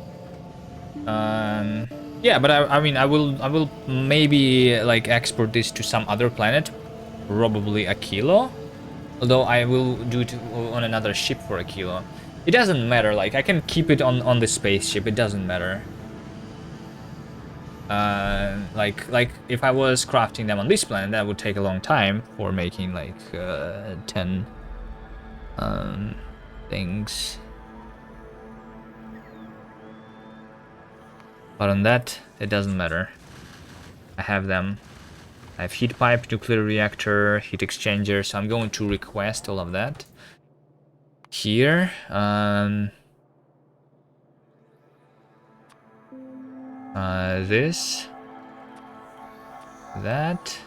Yeah, but I mean, I will maybe like export this to some other planet, probably a kilo. Although I will do it on another ship for a kilo. It doesn't matter. Like I can keep it on the spaceship. It doesn't matter. Like if I was crafting them on this planet, that would take a long time for making like 10 things. But on that, it doesn't matter. I have them. I have heat pipe, nuclear reactor, heat exchanger, so I'm going to request all of that. Here, this, that,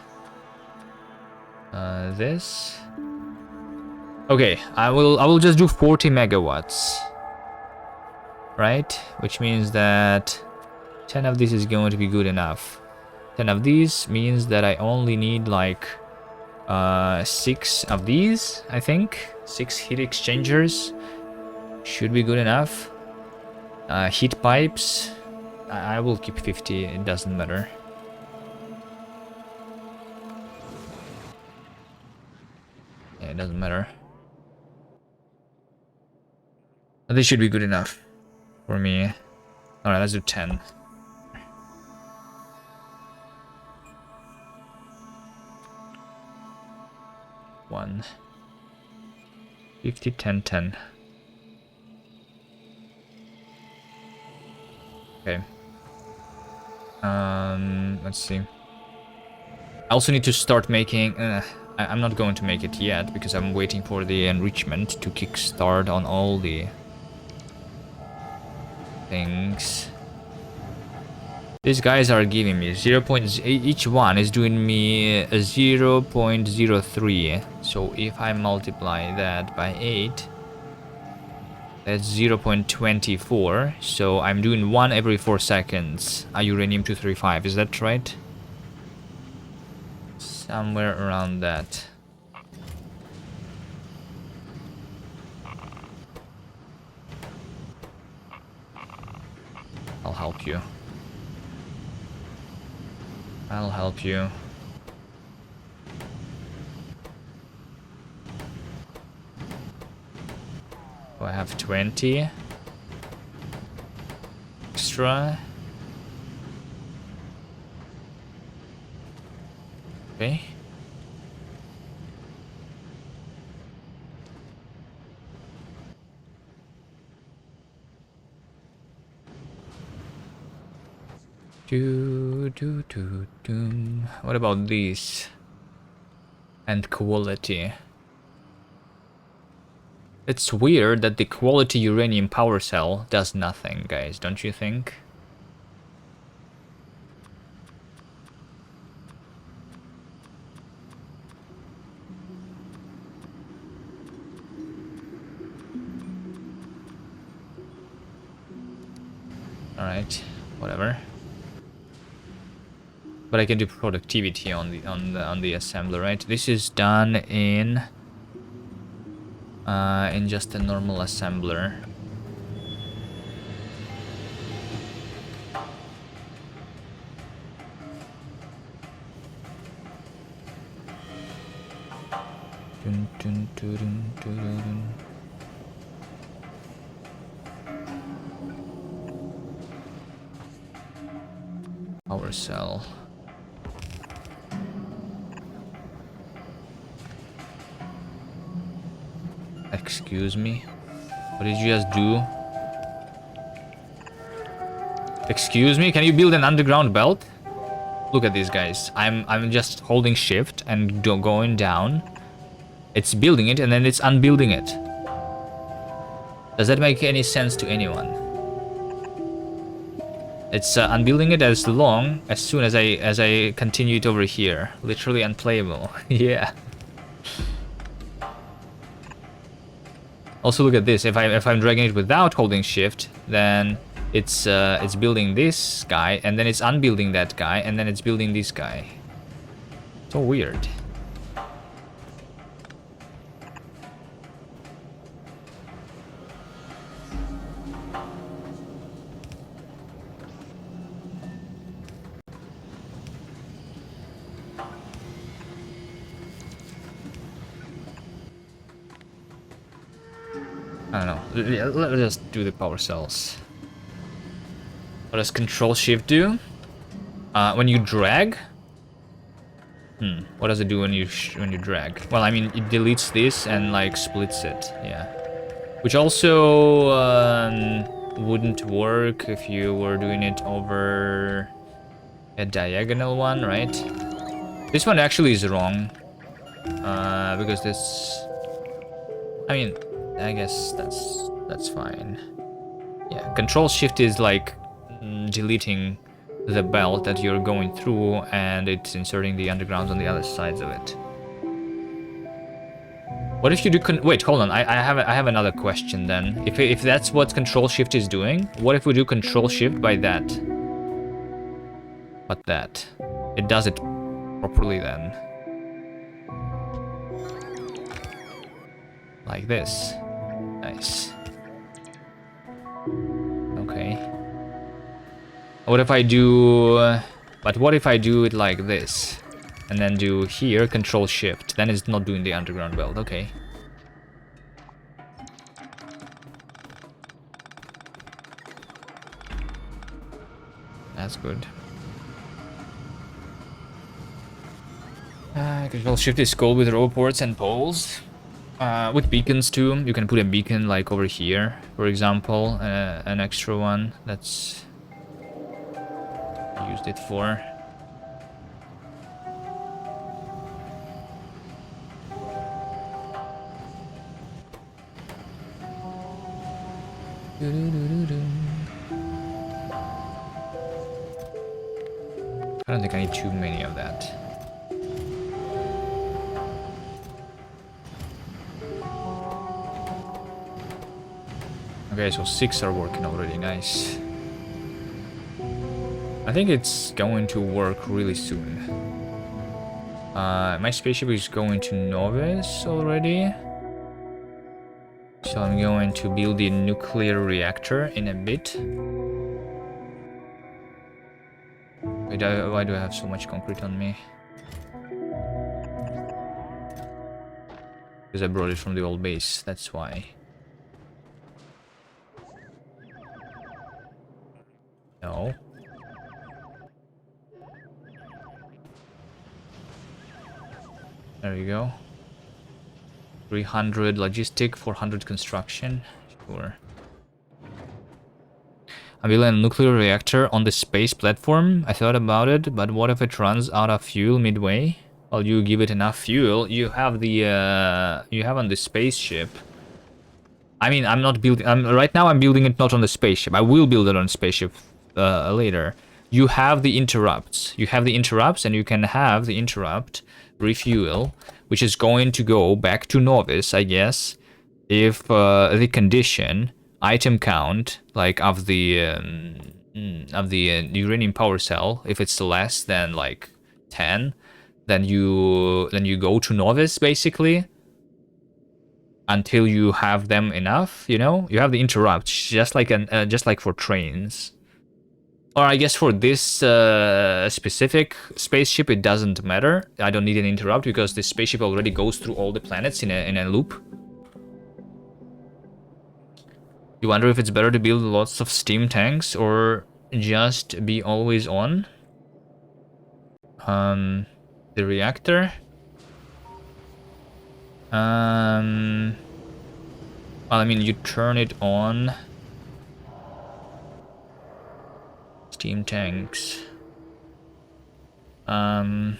this. Okay, I will just do 40 megawatts, right? Which means that 10 of this is going to be good enough. 10 of these means that I only need like 6 of these, I think. 6 heat exchangers should be good enough. Heat pipes, I will keep 50, it doesn't matter. Yeah, it doesn't matter. This should be good enough for me. Alright, let's do 10. one. 50, 10, 10. Okay. Let's see. I also need to start making... I'm not going to make it yet, because I'm waiting for the enrichment to kickstart on all the things. These guys are giving me 0. Each one is doing me a 0.03. So if I multiply that by 8, that's 0.24. So I'm doing 1 every 4 seconds. Uranium-235, is that right? Somewhere around that. I'll help you. I'll help you. Oh, I have 20 extra. Okay. What about these? And quality. It's weird that the quality uranium power cell does nothing, guys, don't you think? Alright, whatever. But I can do productivity on the assembler, right? This is done in just a normal assembler. Power cell. Excuse me? What did you just do? Excuse me? Can you build an underground belt? Look at these guys. I'm just holding shift and going down. It's building it and then it's unbuilding it. Does that make any sense to anyone? It's unbuilding it as soon as I continue it over here. Literally unplayable. Yeah. Also look at this. If I'm dragging it without holding shift, then it's building this guy, and then it's unbuilding that guy, and then it's building this guy. So weird. I don't know. Let's just do the power cells. What does Control Shift do? When you drag? What does it do when you drag? Well, I mean, it deletes this and like splits it. Yeah. Which also wouldn't work if you were doing it over a diagonal one, right? This one actually is wrong. Because this... I mean, I guess that's fine. Yeah, Control Shift is like deleting the belt that you're going through, and it's inserting the undergrounds on the other sides of it. What if you do wait, hold on. I have another question then. If that's what Control Shift is doing, what if we do Control Shift by that? But that it does it properly then. Like this. Nice. Okay. What if I do... But what if I do it like this? And then do here, Control Shift. Then it's not doing the underground belt. Okay. That's good. Control shift is cool with roboports and poles. With beacons too. You can put a beacon like over here, for example, an extra one. That's used it for. I don't think I need too many of that. Okay, so 6 are working already, nice. I think it's going to work really soon. My spaceship is going to Novice already. So I'm going to build the nuclear reactor in a bit. Wait, why do I have so much concrete on me? Because I brought it from the old base, that's why. No. There you go. 300 logistic, 400 construction. Sure. I'm building a nuclear reactor on the space platform. I thought about it, but what if it runs out of fuel midway? Well, you give it enough fuel. You have the you have on the spaceship. I mean, I'm not building. Right now I'm building it not on the spaceship. I will build it on the spaceship later. You have the interrupts. You have the interrupts, and you can have the interrupt refuel, which is going to go back to Novice, I guess, if the condition item count, like of the uranium power cell, if it's less than like 10, then you go to Novice basically until you have them enough. You know, you have the interrupts, just like for trains. Or I guess for this specific spaceship, it doesn't matter. I don't need an interrupt because this spaceship already goes through all the planets in a loop. You wonder if it's better to build lots of steam tanks or just be always on. The reactor. Well, I mean, you turn it on. Steam tanks. Let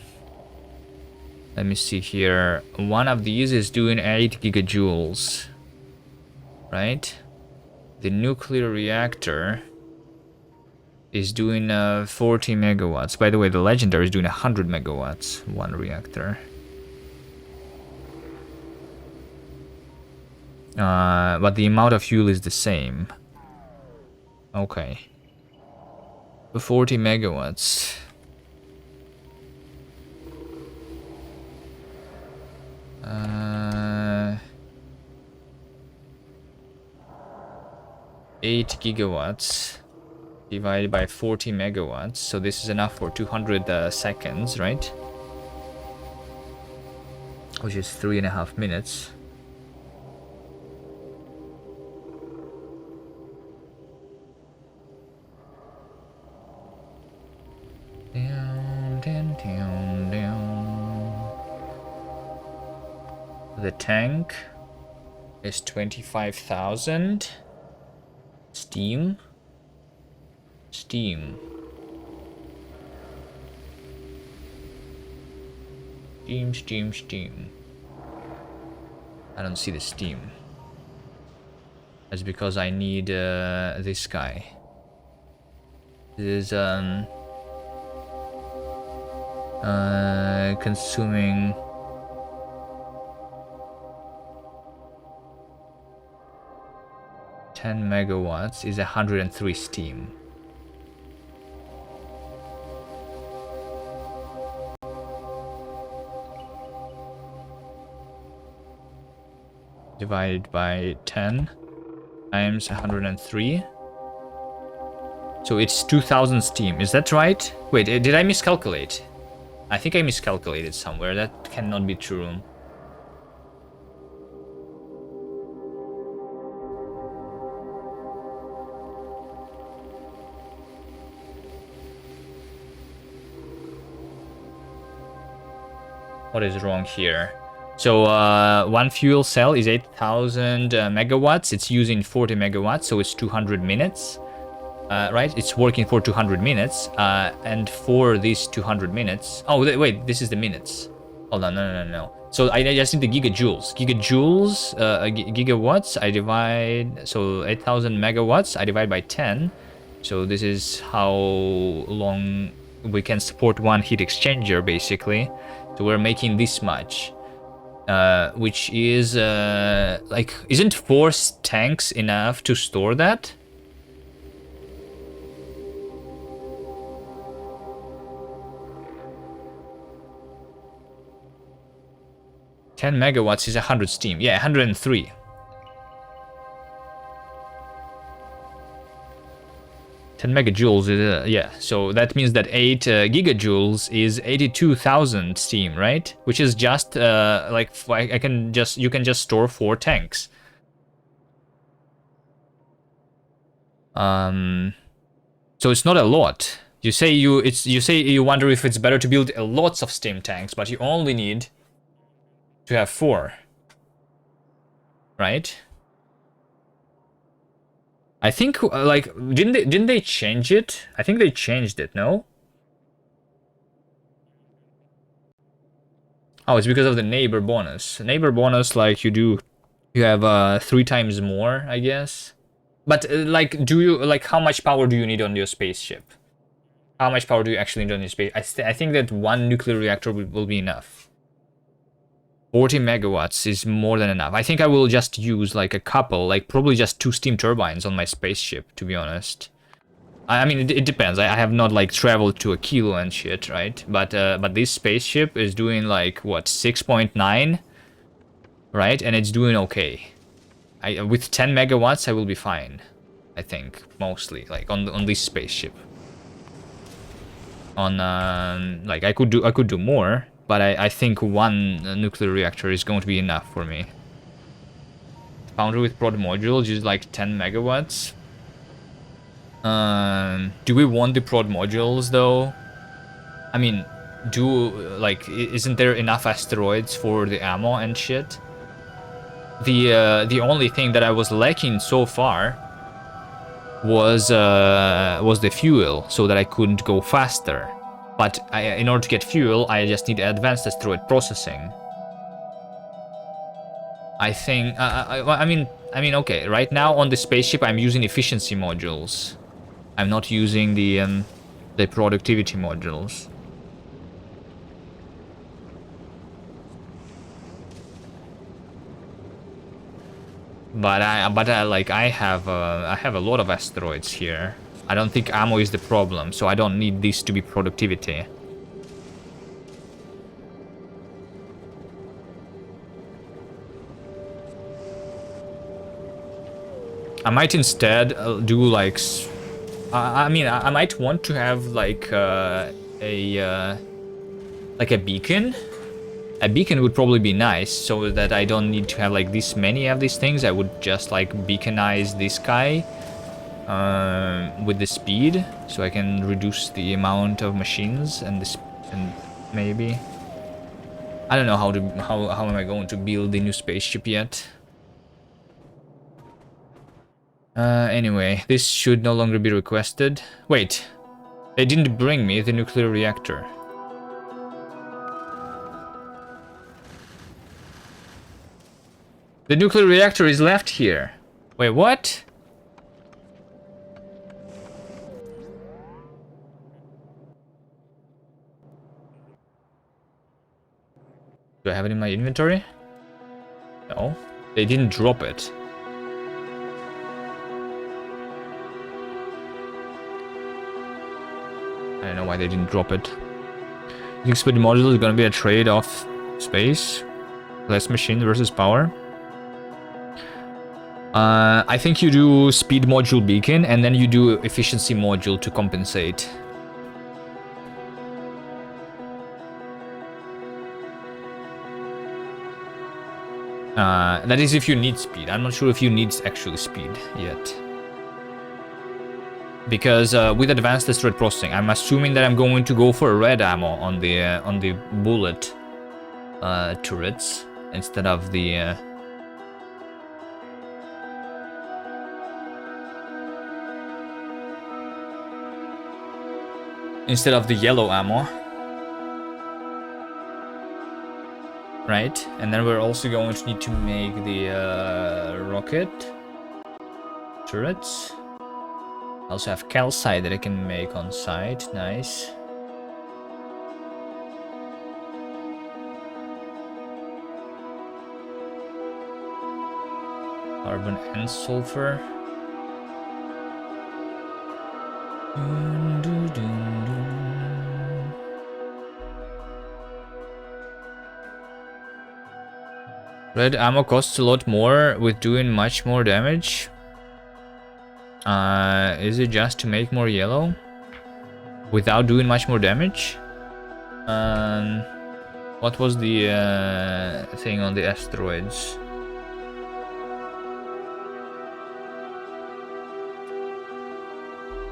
me see here. One of these is doing 8 gigajoules, right? The nuclear reactor is doing 40 megawatts. By the way, the legendary is doing 100 megawatts, one reactor. But the amount of fuel is the same. Okay. 40 megawatts. Uh, 8 gigawatts divided by 40 megawatts. So this is enough for 200 seconds, right? Which is 3.5 minutes. Down, down, down, down. The tank is 25,000. Steam. Steam. Steam, steam, steam. I don't see the steam. That's because I need this guy. This is consuming 10 megawatts is 103 steam. Divided by 10 times 103. So it's 2000 steam. Is that right? Wait, did I miscalculate? I think I miscalculated somewhere. That cannot be true. What is wrong here? So one fuel cell is 8,000 megawatts. It's using 40 megawatts, so it's 200 minutes. Right? It's working for 200 minutes. And for these 200 minutes... Oh, wait, this is the minutes. Hold on, no. So I just need the gigajoules. Gigawatts, I divide... So 8,000 megawatts, I divide by 10. So this is how long we can support one heat exchanger, basically. So we're making this much. Which is, like... Isn't 4 tanks enough to store that? $10 megawatts is 100 steam. Yeah, 103. 10 megajoules is, yeah, so that means that 8 gigajoules is 82,000 steam, right? Which is just, like, you can just store 4 tanks. So it's not a lot. You say you wonder if it's better to build lots of steam tanks, but you only need to have 4, right? I think like didn't they change it? I think they changed it, no? Oh, it's because of the neighbor bonus. Neighbor bonus, like you have 3 times more, I guess. But like, how much power do you need on your spaceship? How much power do you actually need on your space? I think that 1 nuclear reactor will be enough. 40 megawatts is more than enough. I think I will just use like a couple, like probably just 2 steam turbines on my spaceship, to be honest. I mean, it depends. I have not like traveled to a kilo and shit, right? But this spaceship is doing like what, 6.9, right? And it's doing okay. With 10 megawatts, I will be fine. I think mostly like on this spaceship. On like I could do more. But I think 1 nuclear reactor is going to be enough for me. Foundry with prod modules is like 10 megawatts. Do we want the prod modules though? I mean, isn't there enough asteroids for the ammo and shit? The only thing that I was lacking so far was the fuel, so that I couldn't go faster. But in order to get fuel, I just need advanced asteroid processing. I think, I mean, okay. Right now on the spaceship, I'm using efficiency modules. I'm not using the productivity modules. But I have a lot of asteroids here. I don't think ammo is the problem, so I don't need this to be productivity. I might instead do like... I mean, I might want to have like a beacon. A beacon would probably be nice, so that I don't need to have like this many of these things. I would just like beaconize this guy. With the speed, so I can reduce the amount of machines and maybe I don't know how am I going to build the new spaceship yet. Anyway, this should no longer be requested. Wait, they didn't bring me the nuclear reactor. The nuclear reactor is left here. Wait, what? Do I have it in my inventory? No. They didn't drop it. I don't know why they didn't drop it. I think speed module is gonna be a trade-off space. Less machine versus power. I think you do speed module beacon and then you do efficiency module to compensate. That is if you need speed. I'm not sure if you need actual speed yet. Because with advanced asteroid processing, I'm assuming that I'm going to go for a red ammo on the bullet. turrets instead of the yellow ammo. Right, and then we're also going to need to make the rocket turrets. I also have calcite that I can make on site. Nice. Carbon and sulfur. Red ammo costs a lot more with doing much more damage. Is it just to make more yellow without doing much more damage? What was the thing on the asteroids?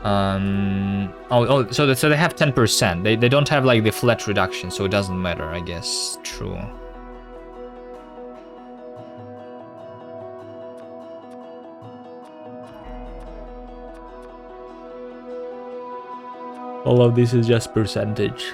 So they have 10%. They don't have like the flat reduction, so it doesn't matter, I guess. True. All of this is just percentage.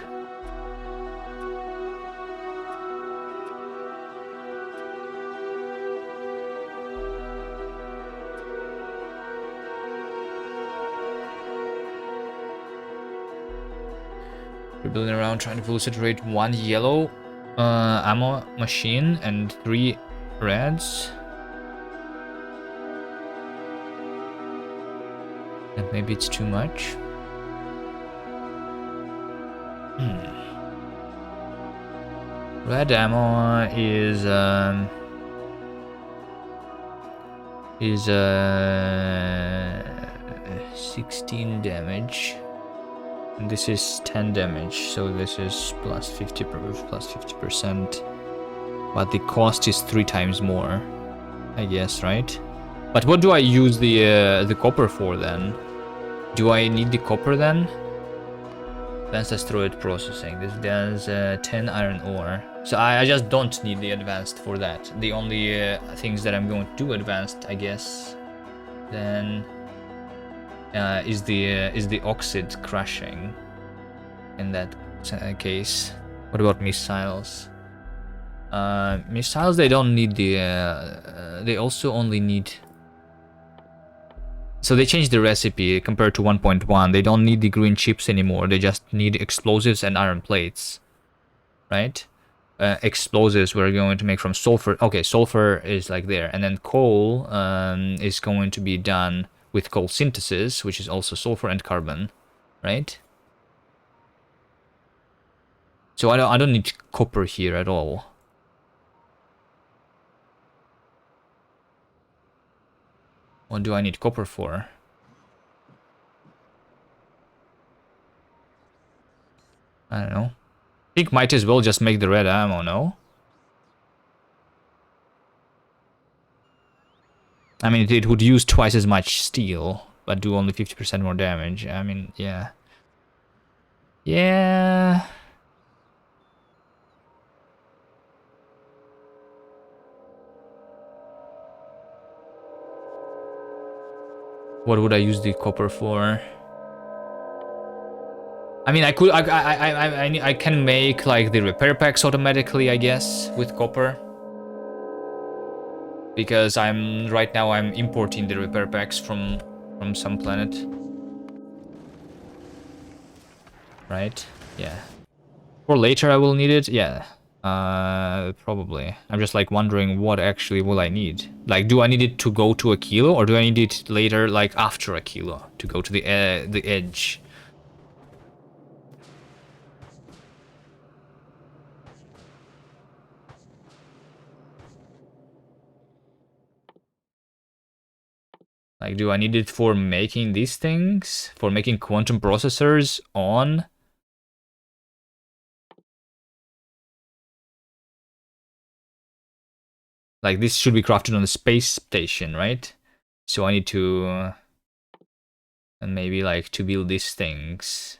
We're building around trying to fully saturate 1 yellow ammo machine and 3 reds. And maybe it's too much. Red ammo is 16 damage. And this is 10 damage, so this is plus 50%. But the cost is 3 times more, I guess, right? But what do I use the copper for then? Do I need the copper then? Advanced asteroid processing. This does 10 iron ore. So I just don't need the advanced for that. The only things that I'm going to do advanced, I guess, then is the oxide crushing. In that case, what about missiles? Missiles, they don't need the. They also only need. So they changed the recipe compared to 1.1. They don't need the green chips anymore. They just need explosives and iron plates, right? Explosives we're going to make from sulfur. Okay, sulfur is like there, and then coal is going to be done with coal synthesis, which is also sulfur and carbon, right? So I don't need copper here at all. What do I need copper for? I don't know. I think might as well just make the red ammo, no? I mean, it would use twice as much steel, but do only 50% more damage. I mean, yeah. Yeah. What would I use the copper for? I mean, I could, I can make like the repair packs automatically, I guess, with copper. Because right now I'm importing the repair packs from some planet. Right? Yeah. For later I will need it, yeah. Probably. I'm just like wondering what actually will I need. Like, do I need it to go to a kilo, or do I need it later, like after a kilo, to go to the edge? Like, do I need it for making these things? For making quantum processors on? Like, this should be crafted on the space station, right? So I need to... and maybe, like, to build these things.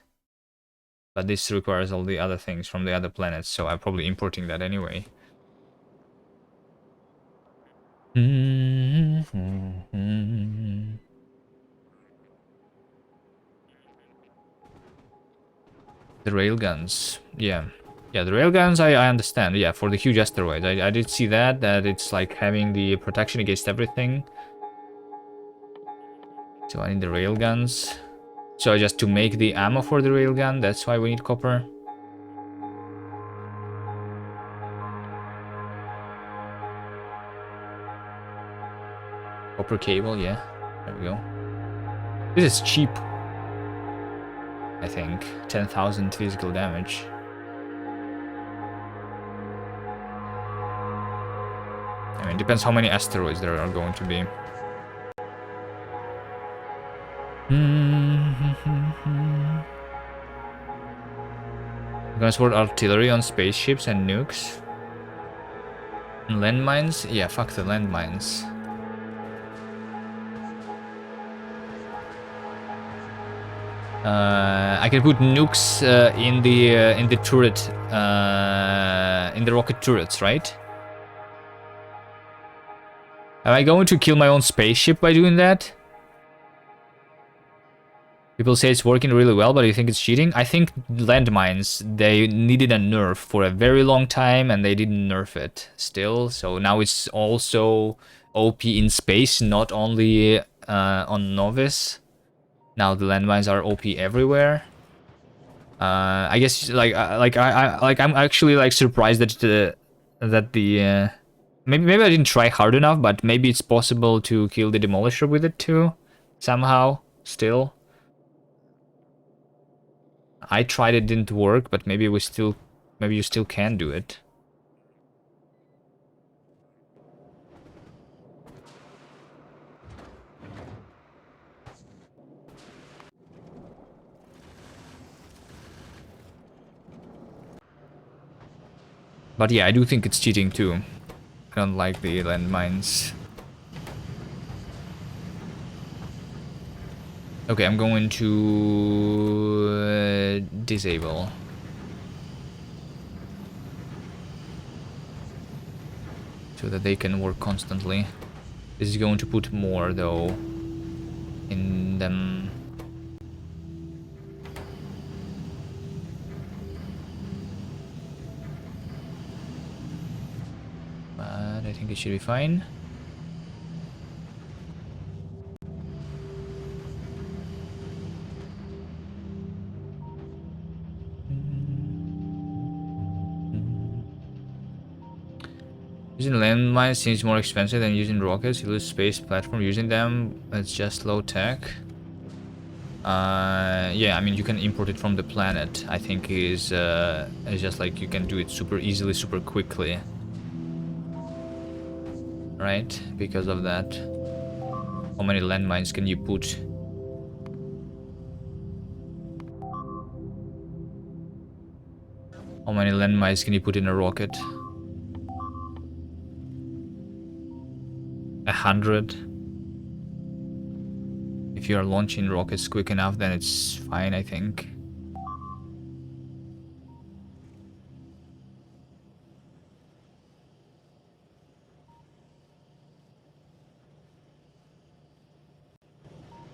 But this requires all the other things from the other planets, so I'm probably importing that anyway. The railguns, yeah. Yeah, the railguns I understand, yeah, for the huge asteroids. I did see that it's like having the protection against everything. So I need the railguns. So just to make the ammo for the railgun, that's why we need copper. Copper cable, yeah. There we go. This is cheap. I think 10,000 physical damage. I mean, depends how many asteroids there are going to be. Transport artillery on spaceships and nukes. And landmines? Yeah, fuck the landmines. I can put nukes in the turret, in the rocket turrets, right? Am I going to kill my own spaceship by doing that? People say it's working really well, but you think it's cheating? I think landmines, they needed a nerf for a very long time, and they didn't nerf it still. So now it's also OP in space, not only on Novice. Now the landmines are OP everywhere. I guess I'm actually like surprised that maybe I didn't try hard enough, but maybe it's possible to kill the demolisher with it too, somehow still. I tried, it didn't work, but maybe you still can do it. But yeah, I do think it's cheating too. I don't like the landmines. Okay, I'm going to disable. So that they can work constantly. This is going to put more though in them. But I think it should be fine. Using landmines seems more expensive than using rockets. You lose space platform using them. It's just low tech. Yeah, I mean you can import it from the planet. I think is just like you can do it super easily, super quickly. Right? Because of that. How many landmines can you put? How many landmines can you put in a rocket? 100. If you are launching rockets quick enough, then it's fine, I think.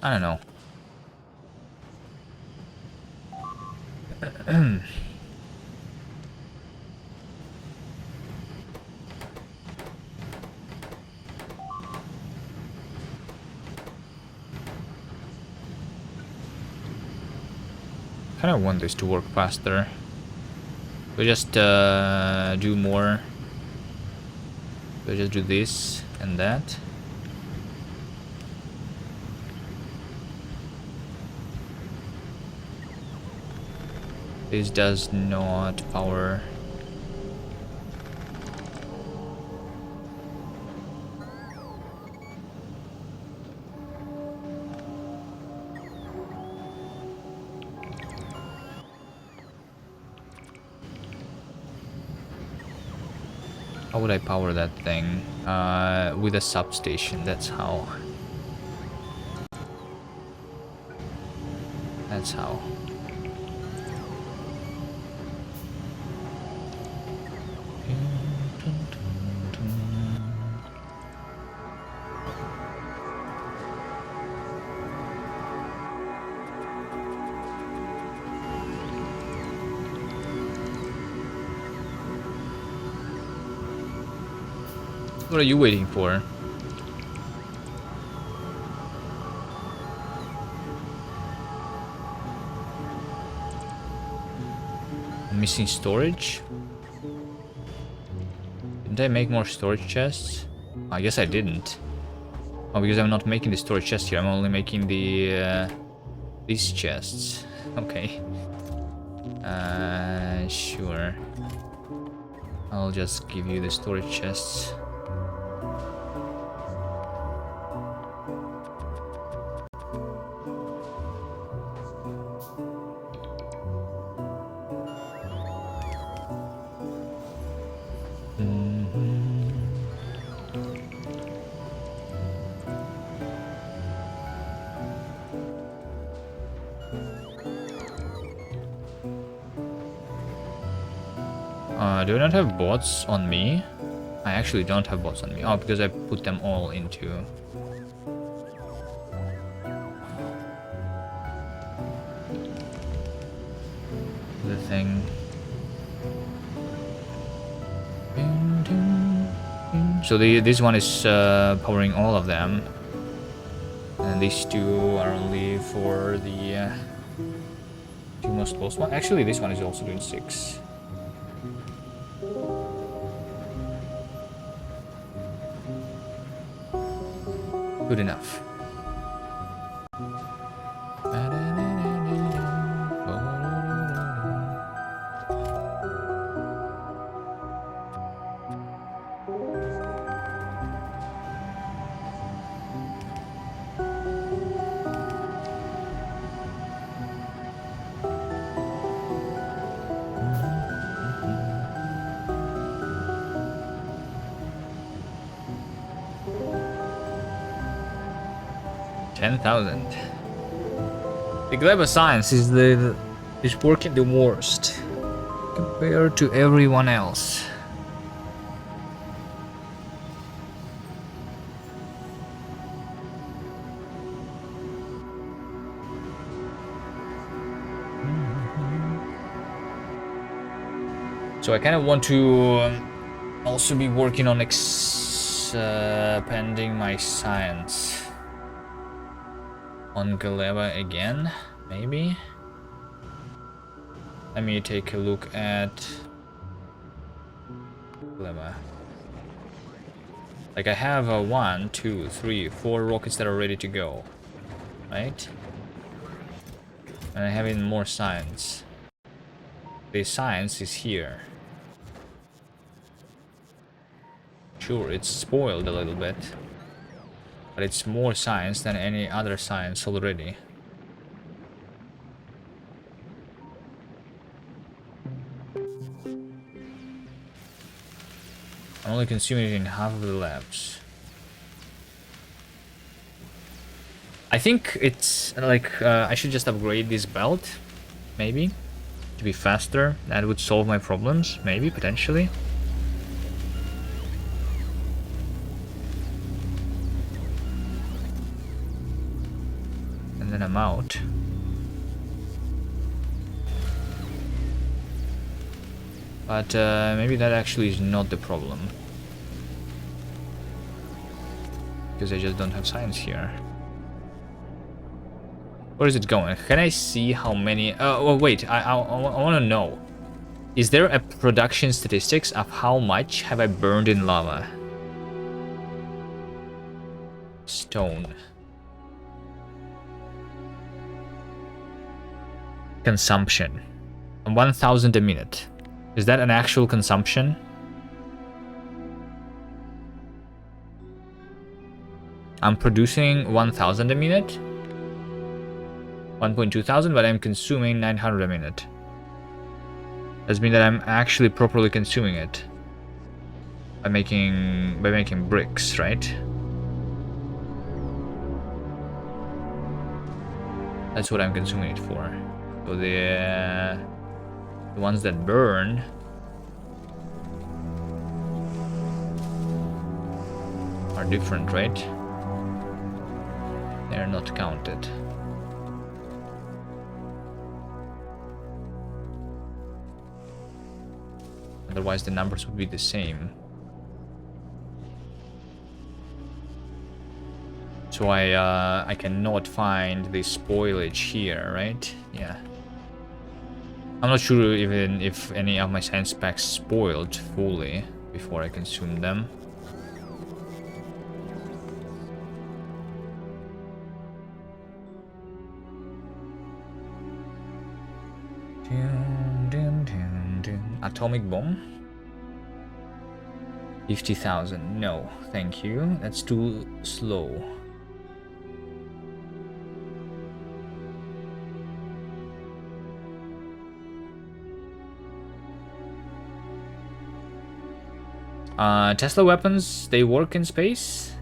I don't know. Kind of want this to work faster. We just do more. We just do this and that. This does not power. How would I power that thing? With a substation, that's how. That's how. What are you waiting for? I'm missing storage? Didn't I make more storage chests? I guess I didn't. Oh, because I'm not making the storage chest here. I'm only making the these chests. Okay. Sure. I'll just give you the storage chests. Do I not have bots on me? I actually don't have bots on me. Oh, because I put them all into the thing. So this one is powering all of them, and these two are only for the two most close one. Actually, this one is also doing 6. Good enough. 10,000. The Gleba Science is working the worst compared to everyone else. So I kind of want to also be working on expanding my science on Gleba again, maybe. Let me take a look at Gleba. Like I have 1, 2, 3, 4 rockets that are ready to go, right? And I have even more science. The science is here. Sure, it's spoiled a little bit, but it's more science than any other science already. I'm only consuming it in half of the labs. I think it's like I should just upgrade this belt, maybe, to be faster. That would solve my problems, maybe, potentially. And then I'm out. But maybe that actually is not the problem. Because I just don't have science here. Where is it going? Can I see how many... oh, wait, I want to know. Is there a production statistics of how much have I burned in lava? Stone. Consumption. 1,000 a minute. Is that an actual consumption? I'm producing 1,000 a minute. 1.2 thousand, but I'm consuming 900 a minute. That means that I'm actually properly consuming it by making bricks, right? That's what I'm consuming it for. So the ones that burn are different, right? They're not counted. Otherwise the numbers would be the same. That's why I cannot find the spoilage here, right? Yeah. I'm not sure even if any of my science packs spoiled fully before I consume them. Atomic bomb? 50,000. No, thank you. That's too slow. Tesla weapons, they work in space?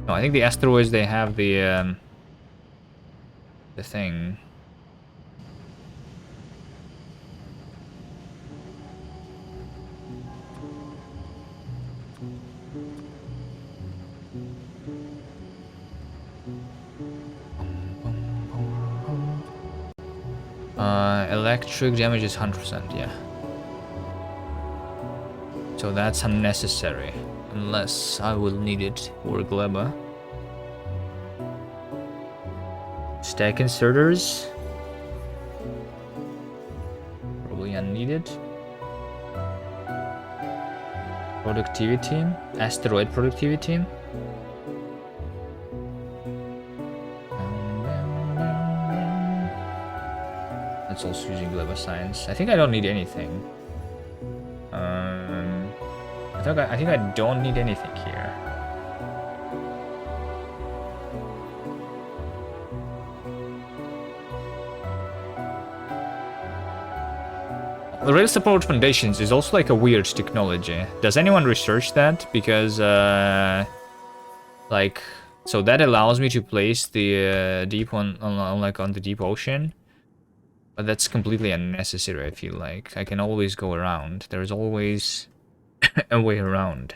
No, I think the asteroids, they have the thing. Electric damage is 100%, yeah. So that's unnecessary. Unless I will need it for Gleba. Stack inserters. Probably unneeded. Productivity. Asteroid productivity. That's also using Gleba science. I think I don't need anything. I think I don't need anything here. The rail support foundations is also like a weird technology. Does anyone research that? Because like, so that allows me to place the deep on the deep ocean, but that's completely unnecessary. I feel like I can always go around. There's always a way around.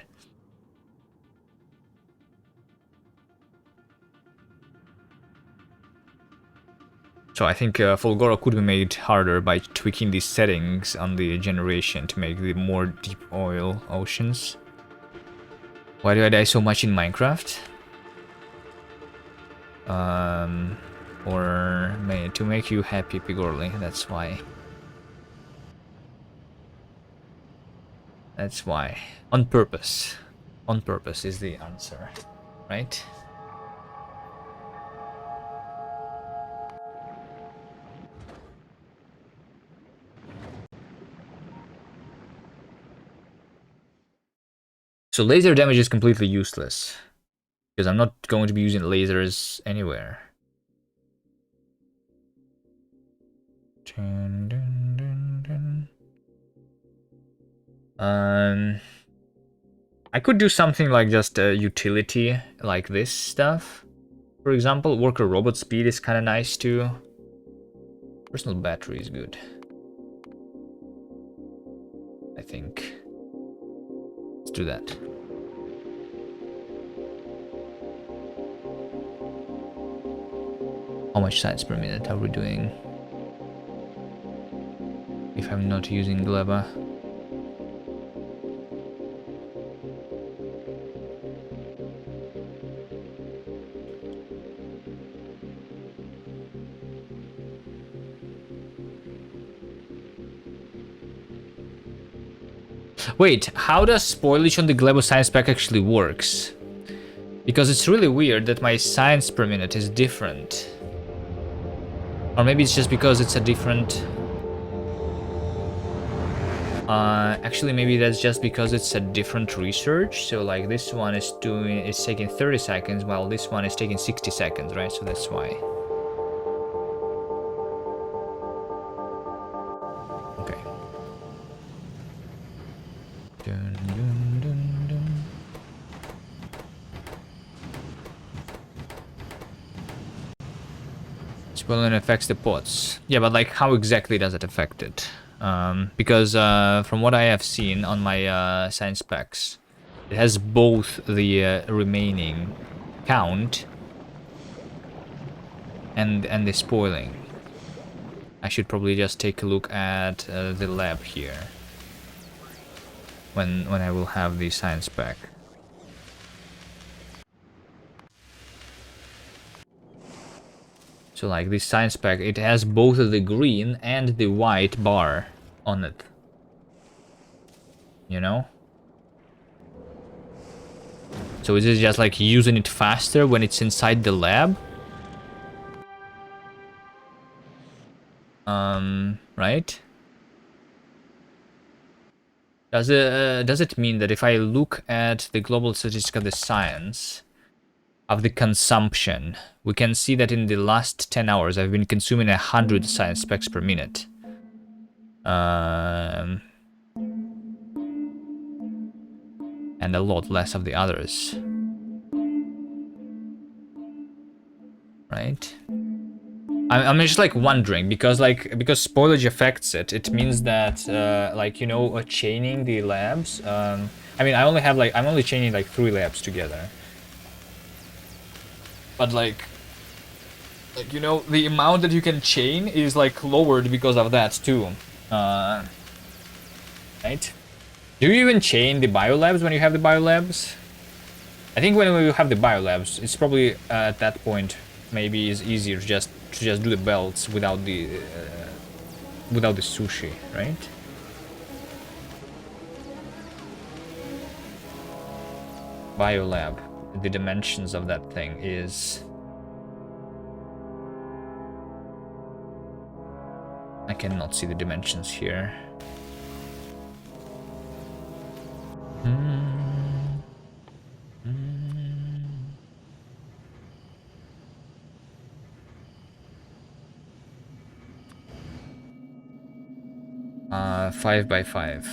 So I think Folgora could be made harder by tweaking the settings on the generation to make the more deep oil oceans. Why do I die so much in Minecraft? Or to make you happy, Pigorly, that's why. That's why. On purpose. On purpose is the answer, right? So laser damage is completely useless. Because I'm not going to be using lasers anywhere. I could do something like just a utility like this stuff. For example, worker robot speed is kind of nice too. Personal battery is good, I think. Let's do that. How much science per minute are we doing? If I'm not using Gleba. Wait, how does spoilage on the Gleba science pack actually works? Because it's really weird that my science per minute is different. Or maybe it's just because it's a different... actually, maybe that's just because it's a different research. So like this one is taking 30 seconds, while this one is taking 60 seconds, right? So that's why. Okay. Dun, dun, dun, dun. Spoiling affects the pots. Yeah, but like how exactly does it affect it? Because from what I have seen on my science packs, it has both the remaining count and the spoiling. I should probably just take a look at the lab here when I will have the science pack. So like this science pack, it has both the green and the white bar on it. You know? So is it just like using it faster when it's inside the lab? Right? Does it mean that if I look at the global statistic of the science of the consumption, we can see that in the last 10 hours I've been consuming 100 science specs per minute. And a lot less of the others. Right? I'm just like wondering because spoilage affects it. It means that like, you know, chaining the labs. I mean, I'm only chaining like 3 labs together. But like you know, the amount that you can chain is like lowered because of that too. Right? Do you even chain the biolabs when you have the biolabs? I think when we have the biolabs, it's probably at that point maybe it's easier to just do the belts without the sushi, right? Biolab. The dimensions of that thing is... I cannot see the dimensions here. 5 by 5.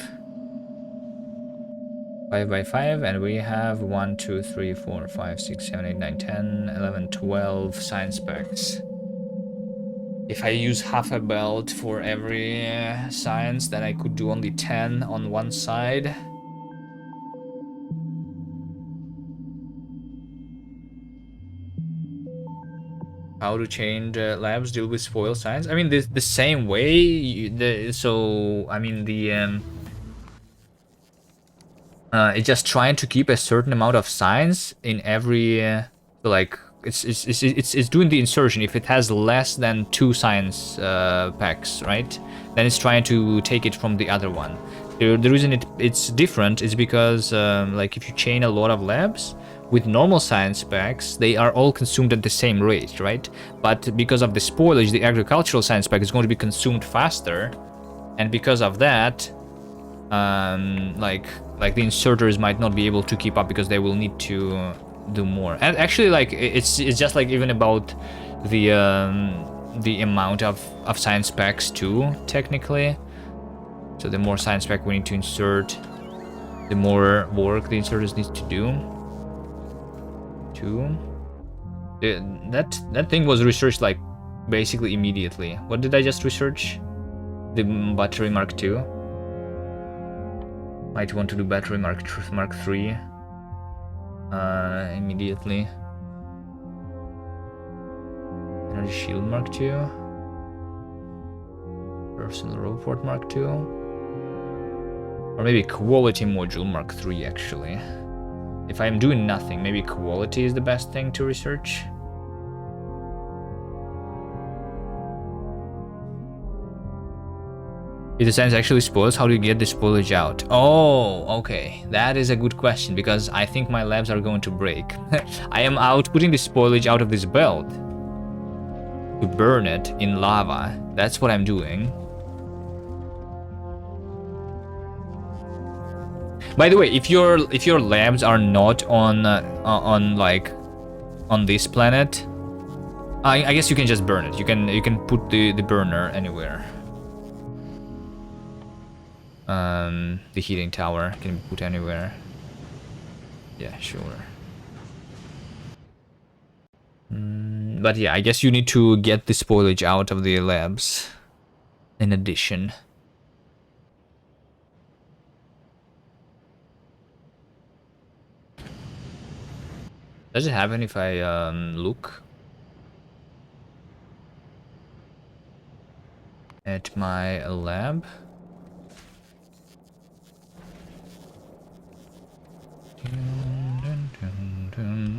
5 by 5, and we have 1, 2, 3, 4, 5, 6, 7, 8, 9, 10, 11, 12 science packs. If I use half a belt for every science, then I could do only 10 on one side. How to change labs deal with spoil science? I mean, the same way. So I mean it's just trying to keep a certain amount of science in every. So like it's doing the insertion. If it has less than 2 science packs, right? Then it's trying to take it from the other one. The reason it's different is because like if you chain a lot of labs. With normal science packs, they are all consumed at the same rate, right? But because of the spoilage, the agricultural science pack is going to be consumed faster, and because of that, like the inserters might not be able to keep up because they will need to do more. And actually, like it's just like even about the amount of science packs too, technically. So the more science pack we need to insert, the more work the inserters need to do. That thing was researched like basically immediately. What did I just research? The battery Mark II. Might want to do battery Mark III immediately. Energy shield Mark II. Personal robot Mark II. Or maybe quality module Mark III actually. If I'm doing nothing, maybe quality is the best thing to research. If the science actually spoils, how do you get the spoilage out? Oh, okay. That is a good question, because I think my labs are going to break. I am outputting the spoilage out of this belt to burn it in lava. That's what I'm doing. By the way, if your labs are not on this planet, I guess you can just burn it. You can put the burner anywhere. The heating tower can be put anywhere. Yeah, sure. But yeah, I guess you need to get the spoilage out of the labs. In addition. Does it happen if I look at my lab?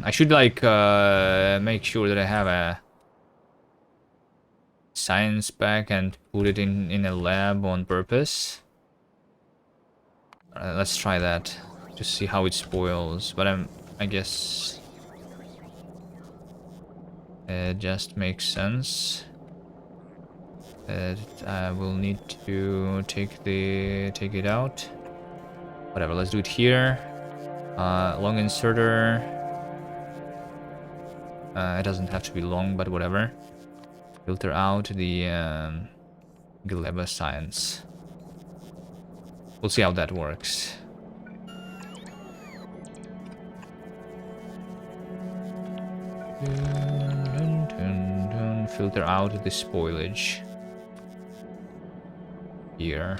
I should like make sure that I have a science back and put it in a lab on purpose. Let's try that to see how it spoils. But I guess it just makes sense. I will need to take it out. Whatever, let's do it here. Long inserter. It doesn't have to be long, but whatever. Filter out the Gleba science. We'll see how that works. Filter out the spoilage. Here.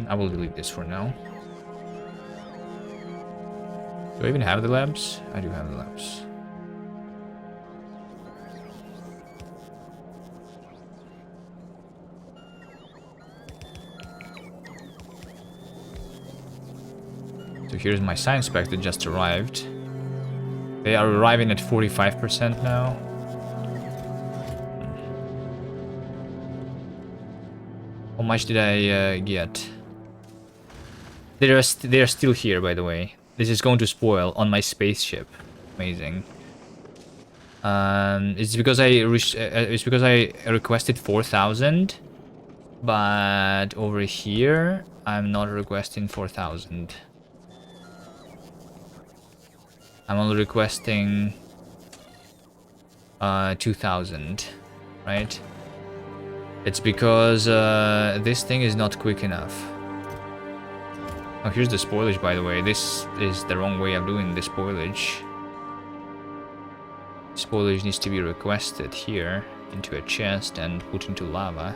I will delete this for now. Do I even have the labs? I do have the labs. So here's my science spec that just arrived. They are arriving at 45% now. How much did I get? They are still here, by the way. This is going to spoil on my spaceship. Amazing. It's because I requested 4,000, but over here I'm not requesting 4,000. I'm only requesting 2,000, right? It's because this thing is not quick enough. Oh, here's the spoilage, by the way. This is the wrong way of doing the spoilage. Spoilage needs to be requested here into a chest and put into lava.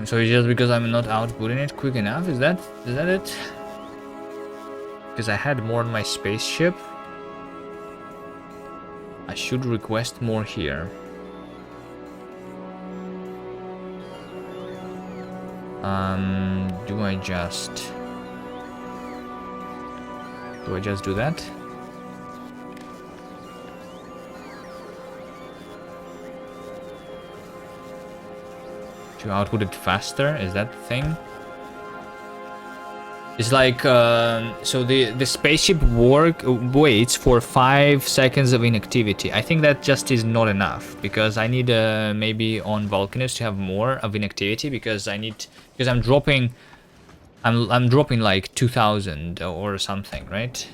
So it's just because I'm not outputting it quick enough? Is that it? Because I had more on my spaceship. I should request more here. Do I just do that? To output it faster, is that the thing? It's like so the spaceship waits for 5 seconds of inactivity. I think that just is not enough, because I need maybe on Vulcanus to have more of inactivity, because I'm dropping like 2,000 or something, right?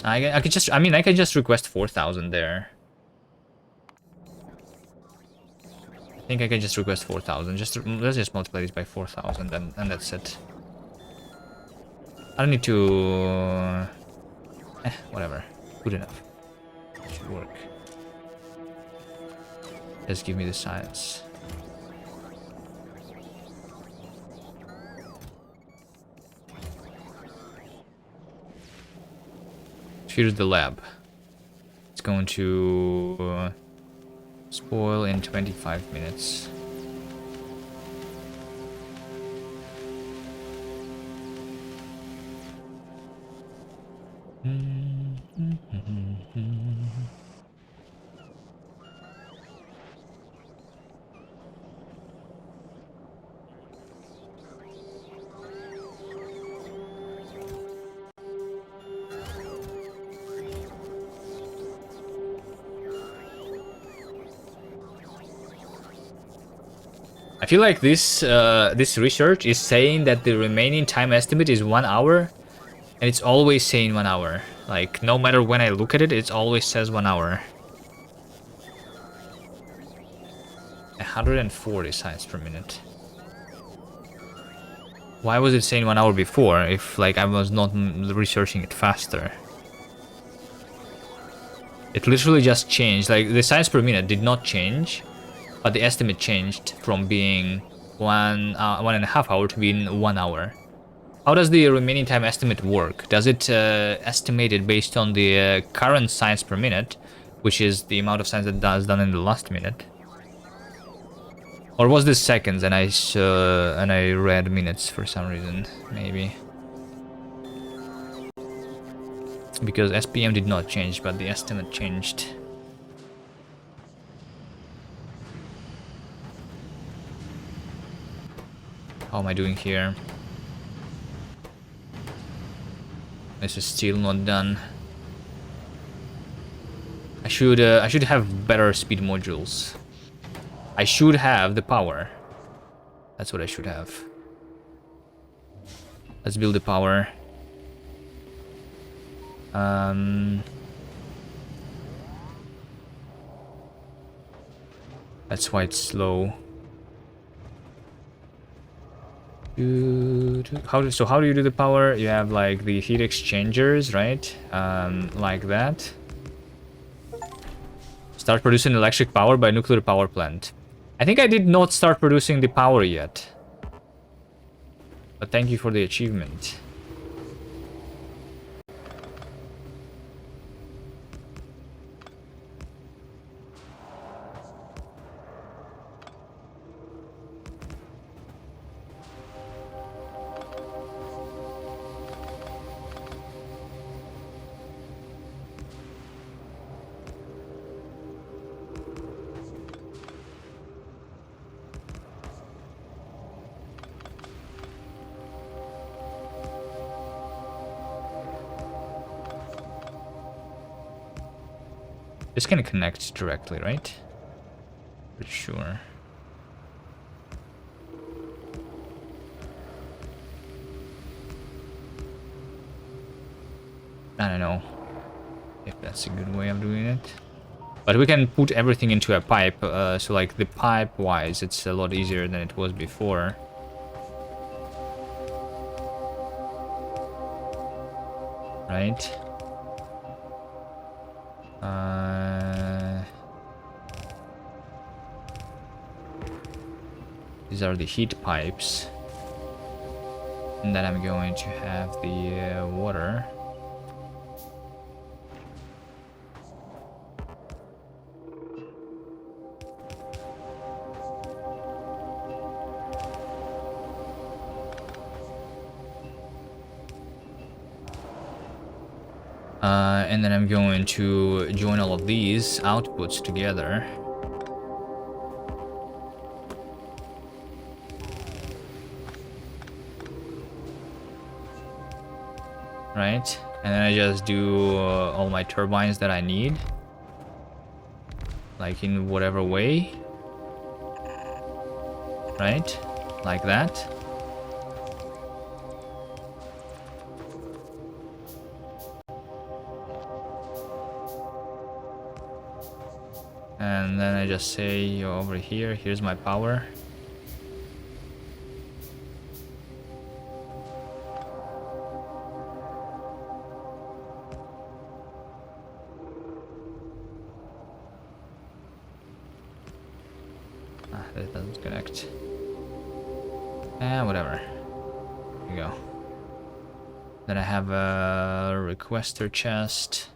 I can just request 4,000 there. I think I can just request 4,000. Let's just multiply this by 4,000 and that's it. I don't need to... whatever. Good enough. Should work. Just give me the science. Here's the lab. It's going to... spoil in 25 minutes. I feel like this research is saying that the remaining time estimate is 1 hour, and it's always saying 1 hour. Like, no matter when I look at it, it always says 1 hour. 140 science per minute. Why was it saying 1 hour before, if like I was not researching it faster? It literally just changed. Like, the science per minute did not change, but the estimate changed from being 1.5 hour to being 1 hour. How does the remaining time estimate work? Does it estimate it based on the current science per minute, which is the amount of science that is done in the last minute? Or was this seconds and I read minutes for some reason? Maybe. Because SPM did not change, but the estimate changed. How am I doing here? This is still not done. I should have better speed modules. I should have the power. That's what I should have. Let's build the power. That's why it's slow. So how do you do the power? You have like the heat exchangers, right? Like that. Start producing electric power by nuclear power plant. I think I did not start producing the power yet. But thank you for the achievement. This can connect directly, right? For sure. I don't know if that's a good way of doing it. But we can put everything into a pipe, so like the pipe-wise, it's a lot easier than it was before. Right? These are the heat pipes. And then I'm going to have the water. And then I'm going to join all of these outputs together. Right? And then I just do all my turbines that I need. Like in whatever way. Right? Like that. And then I just say over here, here's my power. That doesn't connect. Whatever. Here we go. Then I have a requester chest.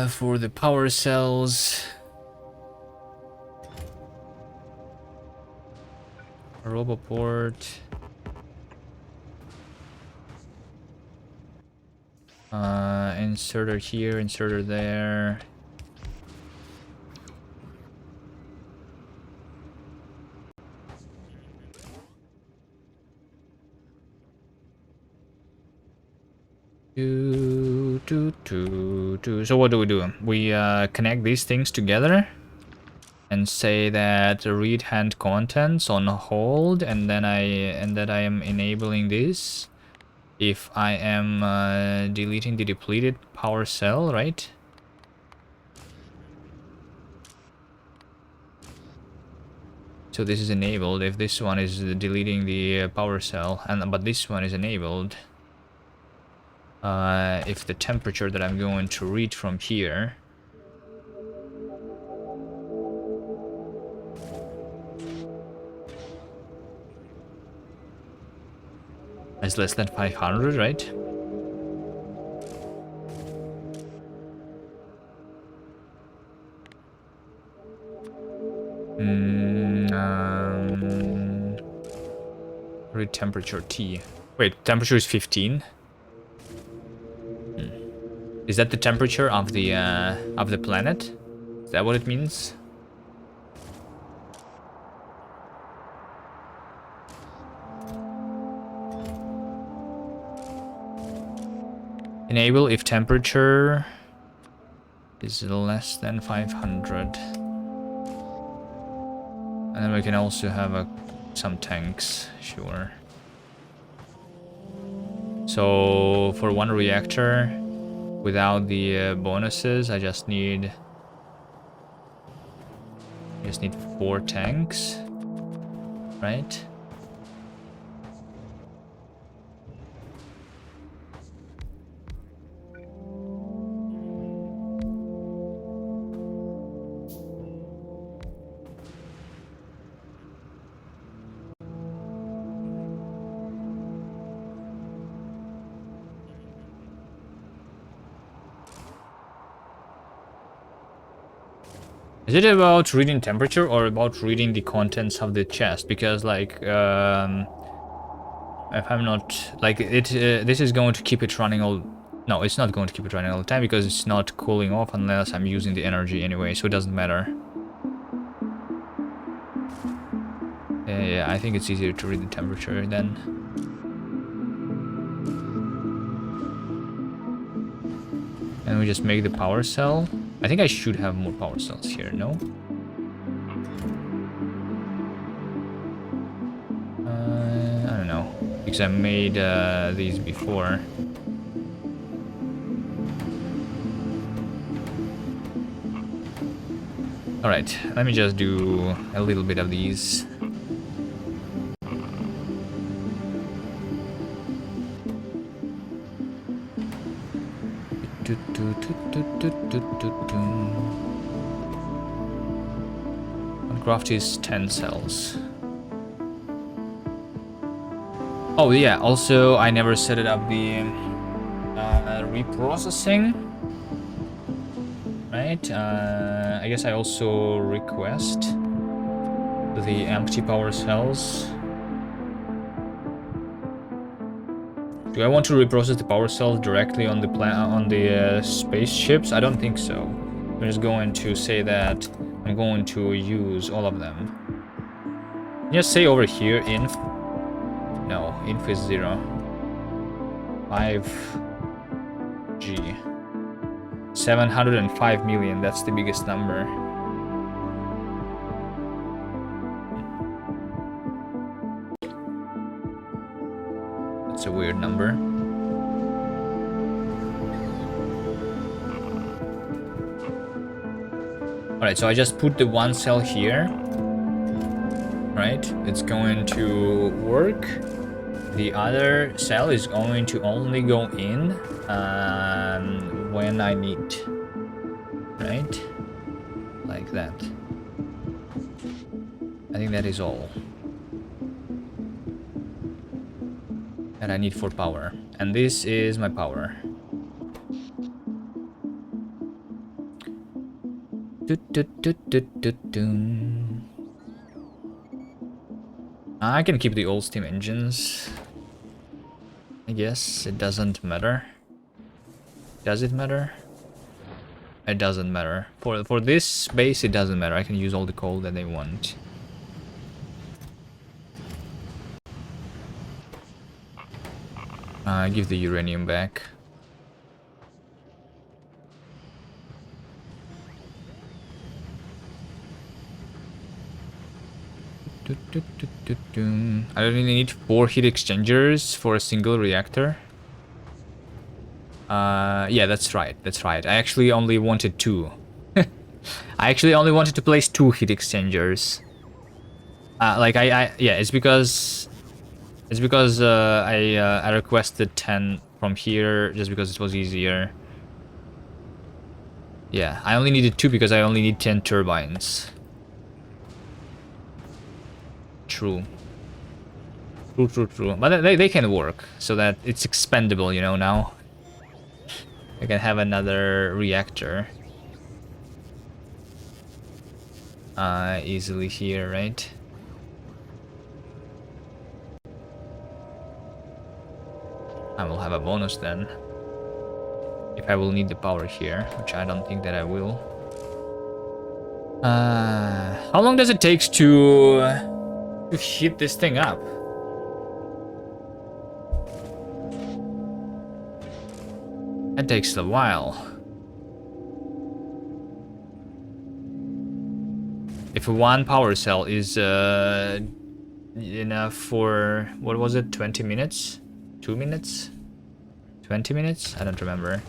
For the power cells. A roboport. Inserter here, inserter there. So what do? We connect these things together and say that read hand contents on hold, and then I am enabling this if I am deleting the depleted power cell, right? So this is enabled. If this one is deleting the power cell, but this one is enabled, if the temperature that I'm going to read from here is less than 500, right? Read temperature T. Wait, temperature is 15. Is that the temperature of the planet? Is that what it means? Enable if temperature is less than 500. And then we can also have some tanks, sure. So for one reactor, without the bonuses, I just need 4 tanks, right? Is it about reading temperature or about reading the contents of the chest? Because like, if I'm not like it, this is going to keep it running all. No, it's not going to keep it running all the time because it's not cooling off unless I'm using the energy anyway, so it doesn't matter. Yeah, I think it's easier to read the temperature then. And we just make the power cell. I think I should have more power cells here, no? I don't know, because I made these before. Alright, let me just do a little bit of these. Craft is 10 cells. Oh yeah, also I never set it up the reprocessing. Right? I guess I also request the empty power cells. Do I want to reprocess the power cells directly on the spaceships? I don't think so. I'm just going to say that I'm going to use all of them. Just say over here inf. No, inf is 0. 5G. 705 million, that's the biggest number. That's a weird number. Alright, so I just put the one cell here. Right? It's going to work. The other cell is going to only go in when I need. Right? Like that. I think that is all that I need for power. And this is my power. I can keep the old steam engines. I guess it doesn't matter. Does it matter? It doesn't matter. For this base, it doesn't matter. I can use all the coal that they want. Give the uranium back. I don't really need 4 heat exchangers for a single reactor. Yeah, that's right. That's right. I actually only wanted 2. I actually only wanted to place 2 heat exchangers. Like yeah, it's because I requested 10 from here just because it was easier. Yeah, I only needed 2 because I only need 10 turbines. True. True. But they can work, so that it's expendable, you know, now. I can have another reactor. Easily here, right? I will have a bonus then. If I will need the power here, which I don't think that I will. How long does it take to heat this thing up? That takes a while. If one power cell is enough for, what was it, 20 minutes? 2 minutes? 20 minutes? I don't remember.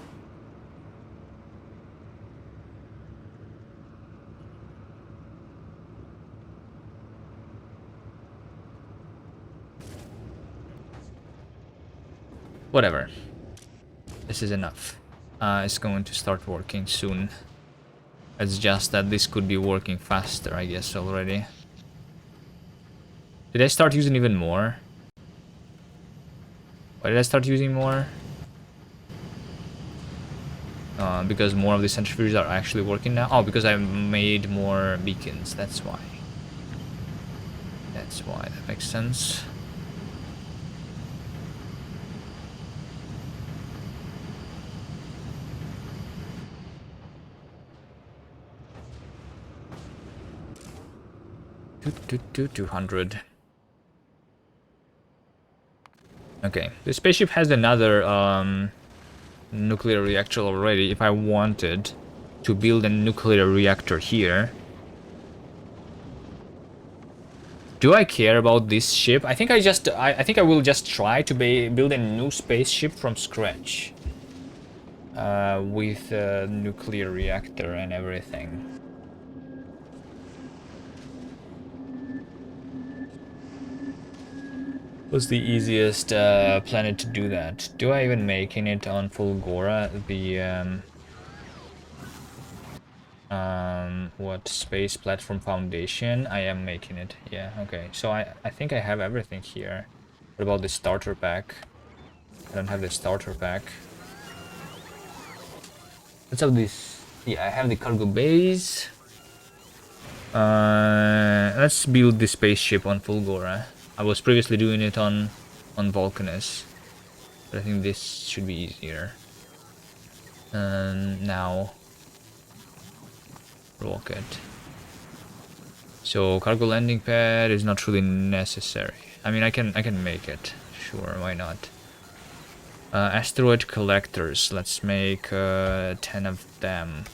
Whatever. This is enough. It's going to start working soon. It's just that this could be working faster, I guess, already. Did I start using even more? Why did I start using more? Because more of the centrifuges are actually working now. Oh, because I made more beacons, that's why. That's why, that makes sense. Do 200. Okay, the spaceship has another nuclear reactor already. If I wanted to build a nuclear reactor here, do I care about this ship? I think I think I will just try to build a new spaceship from scratch, with a nuclear reactor and everything. What's the easiest planet to do that? Do I even making it on Fulgora? The what, space platform foundation? I am making it. Yeah, okay. So I think I have everything here. What about the starter pack? I don't have the starter pack. Let's have this. Yeah, I have the cargo base. Let's build the spaceship on Fulgora. I was previously doing it on Vulcanus, but I think this should be easier. Now rocket. So cargo landing pad is not really necessary. I mean, I can make it. Sure, why not? Asteroid collectors. Let's make 10 of them.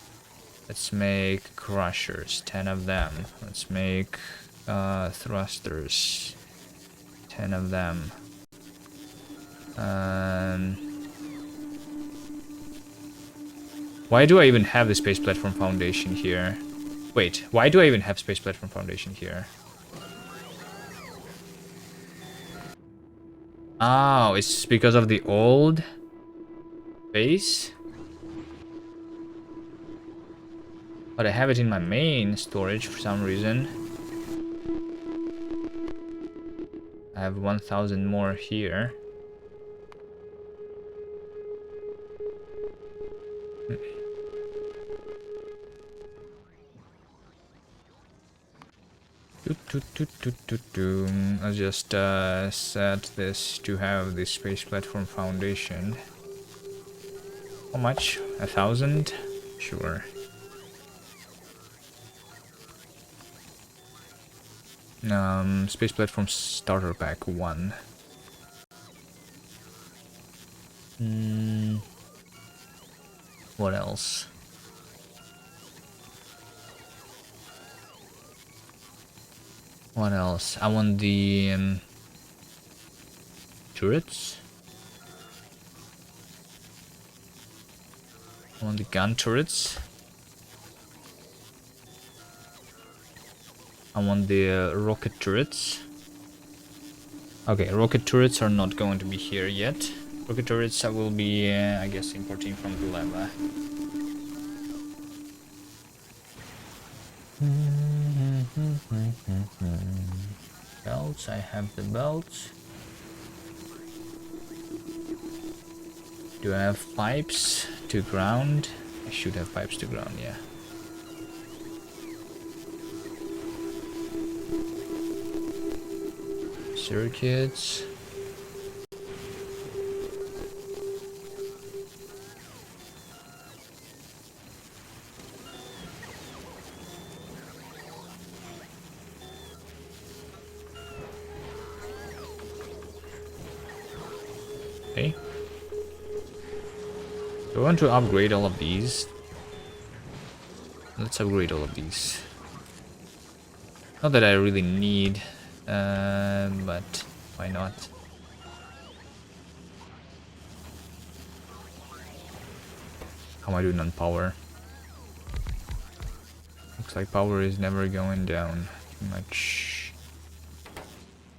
Let's make crushers. 10 of them. Let's make thrusters. 10 of them. Why do I even have the Space Platform Foundation here? Wait, why do I even have Space Platform Foundation here? Oh, it's because of the old base? But I have it in my main storage for some reason. I have 1000 more here. I'll just set this to have the Space Platform Foundation. How much? 1000? Sure. Space Platform Starter Pack 1. What else? What else? I want the turrets. I want the gun turrets. I want the rocket turrets. Okay, rocket turrets are not going to be here yet. Rocket turrets I will be, I guess, importing from the lava. Belts, I have the belts. Do I have pipes to ground? I should have pipes to ground, yeah. Circuits. Okay. So I want to upgrade all of these. Let's upgrade all of these. Not that I really need, but why not? How am I doing on power? Looks like power is never going down too much.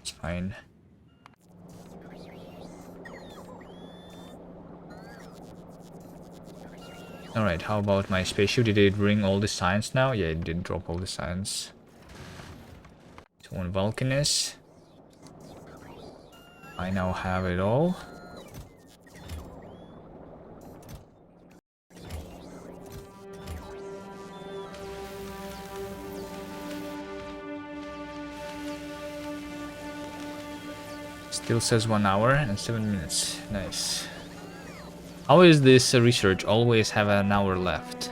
It's fine. Alright, how about my spaceship? Did it bring all the science now? Yeah, it did drop all the science. So on Vulcanus, I now have it all. Still says 1 hour and 7 minutes. Nice. How is this research always have an hour left?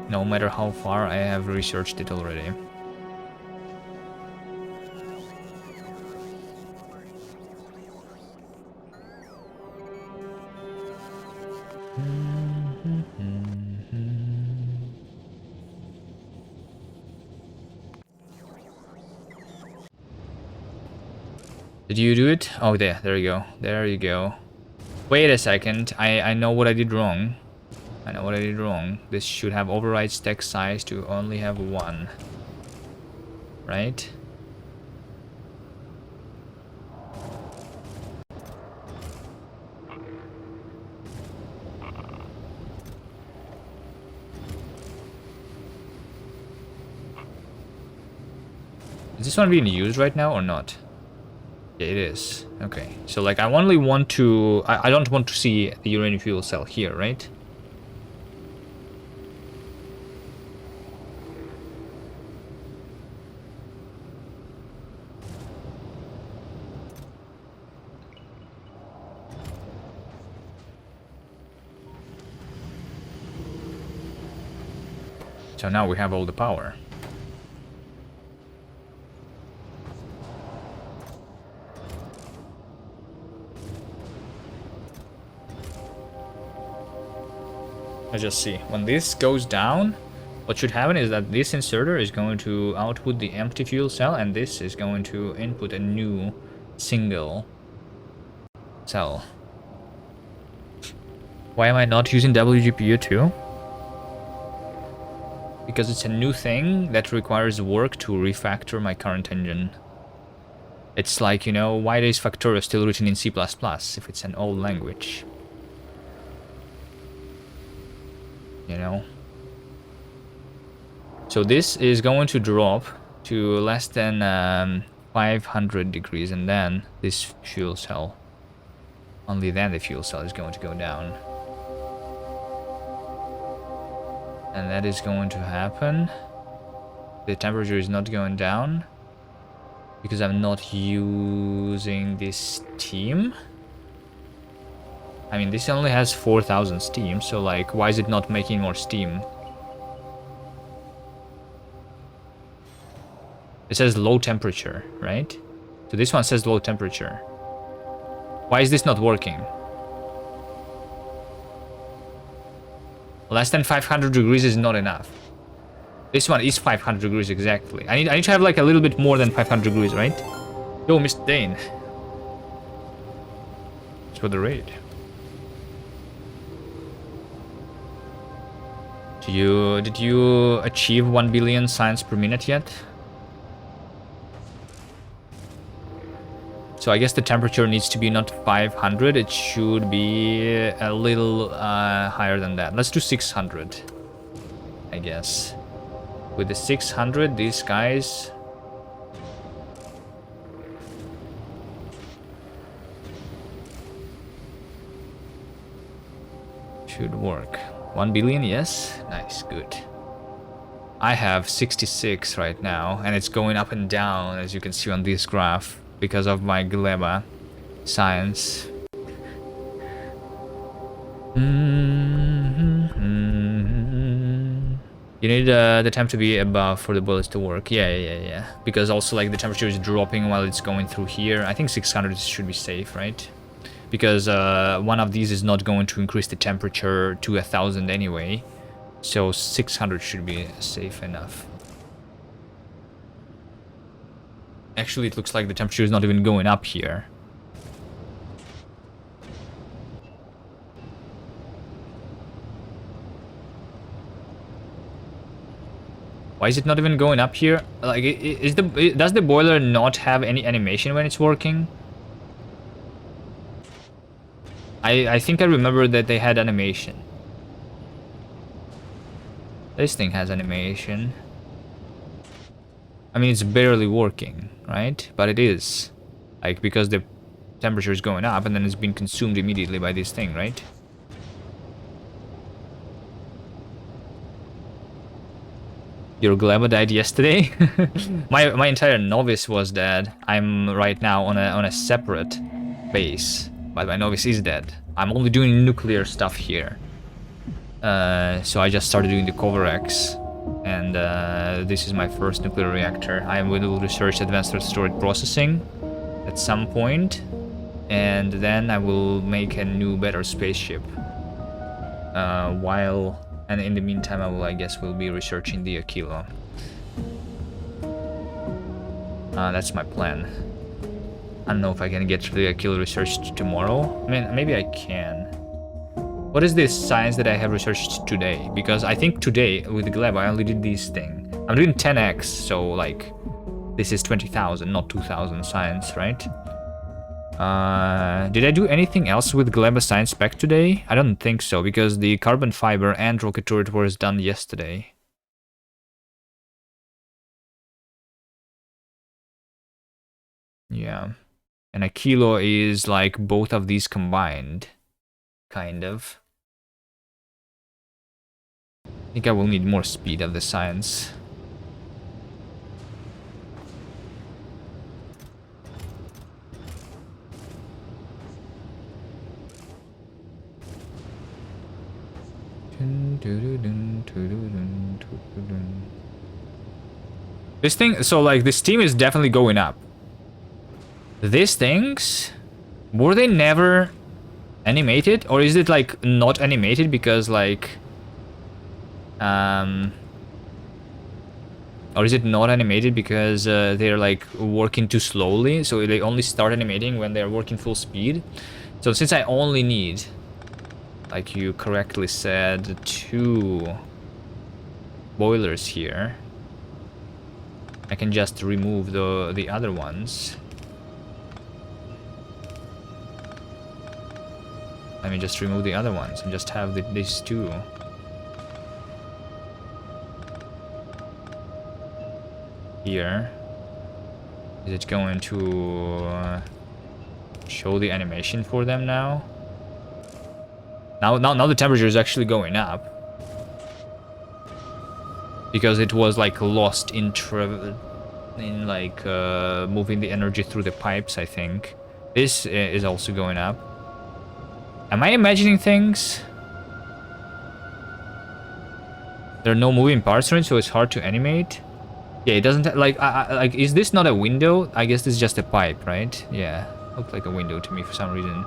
No matter how far I have researched it already. Did you do it? Oh, there you go. There you go. Wait a second. I know what I did wrong. I know what I did wrong. This should have override stack size to only have 1. Right? Is this one being used right now or not? Yeah, it is. Okay. So like I only want to... I don't want to see the uranium fuel cell here, right? So now we have all the power. Let's just see. When this goes down, what should happen is that this inserter is going to output the empty fuel cell, and this is going to input a new single cell. Why am I not using WGPU too? Because it's a new thing that requires work to refactor my current engine. It's like, you know, why is Factorio still written in C++ if it's an old language? You know? So this is going to drop to less than 500 degrees, and then this fuel cell, only then the fuel cell is going to go down. And that is going to happen. The temperature is not going down because I'm not using this steam. I mean, this only has 4,000 steam, so like, why is it not making more steam? It says low temperature, right? So this one says low temperature. Why is this not working? Less than 500 degrees is not enough. This one is 500 degrees exactly. I need to have like a little bit more than 500 degrees, right? Yo, Mr. Dane. It's for the raid. Did you achieve 1 billion science per minute yet? So I guess the temperature needs to be not 500, it should be a little higher than that. Let's do 600, I guess. With the 600, these guys... should work. 1 billion, yes? Nice, good. I have 66 right now, and it's going up and down, as you can see on this graph, because of my gleba science. You need the temp to be above for the bullets to work. Yeah. Because also like the temperature is dropping while it's going through here. I think 600 should be safe, right? Because one of these is not going to increase the temperature to 1000 anyway. So 600 should be safe enough. Actually, it looks like the temperature is not even going up here. Why is it not even going up here? Like, does the boiler not have any animation when it's working? I think I remember that they had animation. This thing has animation. I mean, it's barely working, right? But it is. Like, because the temperature is going up and then it's being consumed immediately by this thing, right? Your gleba died yesterday? my entire novice was dead. I'm right now on a separate base. But my novice is dead. I'm only doing nuclear stuff here. So I just started doing the Covarex. And this is my first nuclear reactor. I will research advanced storage processing at some point. And then I will make a new, better spaceship. And in the meantime, I guess, will be researching the Aquilo. That's my plan. I don't know if I can get the Aquilo researched tomorrow. I mean, maybe I can. What is this science that I have researched today? Because I think today, with the Gleb, I only did this thing. I'm doing 10x, so, like, this is 20,000, not 2,000 science, right? Did I do anything else with Gleba science spec today? I don't think so, because the carbon fiber and rocket turret was done yesterday. Yeah. And a kilo is like both of these combined. Kind of. I think I will need more speed of the science. This thing, so like the steam is definitely going up. These things, were they never animated? Or is it like not animated because like... Or is it not animated because they're like working too slowly? So they only start animating when they're working full speed? So since I only need, like you correctly said, 2 boilers here, I can just remove the other ones. Let me just remove the other ones and just have these 2. Here. Is it going to show the animation for them now? Now the temperature is actually going up. Because it was like lost in like moving the energy through the pipes, I think. This is also going up. Am I imagining things? There are no moving parts in it, so it's hard to animate. Yeah, it doesn't like like. Is this not a window? I guess this is just a pipe, right? Yeah, looked like a window to me for some reason.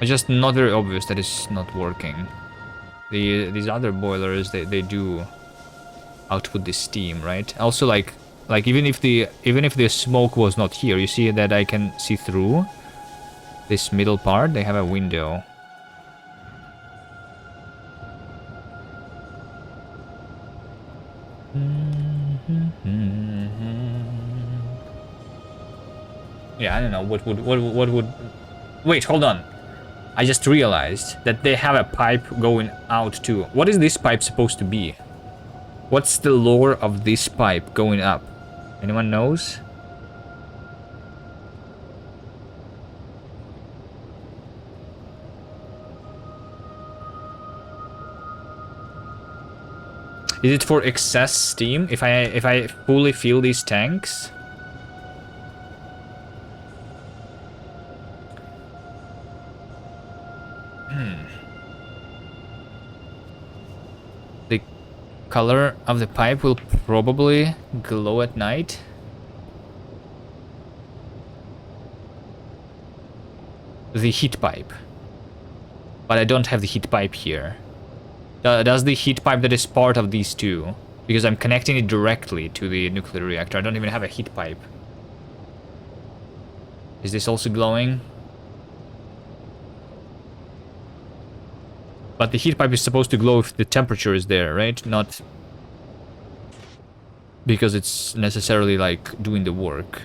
It's just not very obvious that it's not working. These other boilers, they do output the steam, right? Also, like even if the smoke was not here, you see that I can see through. This middle part, they have a window. Yeah, I don't know what would. Wait, hold on. I just realized that they have a pipe going out too. What is this pipe supposed to be? What's the lore of this pipe going up? Anyone knows? Is it for excess steam? If I fully fill these tanks? The color of the pipe will probably glow at night. The heat pipe. But I don't have the heat pipe here. Does the heat pipe that is part of these two? Because I'm connecting it directly to the nuclear reactor. I don't even have a heat pipe. Is this also glowing? But the heat pipe is supposed to glow if the temperature is there, right? Not because it's necessarily like doing the work.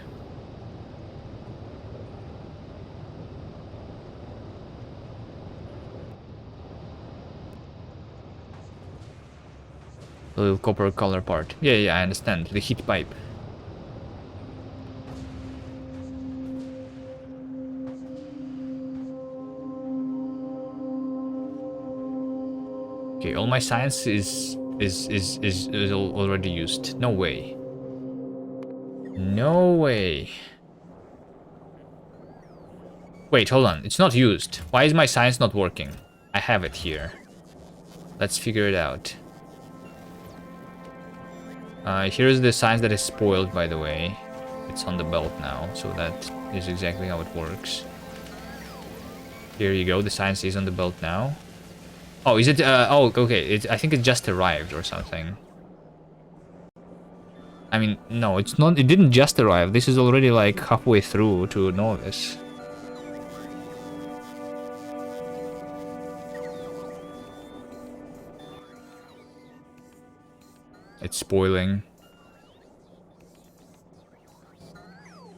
The little copper color part. Yeah, I understand. The heat pipe. Okay, all my science is already used. No way. No way. Wait, hold on. It's not used. Why is my science not working? I have it here. Let's figure it out. Here's the science that is spoiled, by the way. It's on the belt now, so that is exactly how it works. Here you go. The science is on the belt now. Oh, is it? Oh, okay. I think it just arrived or something. I mean, no, it's not. It didn't just arrive. This is already like halfway through to novice. It's spoiling.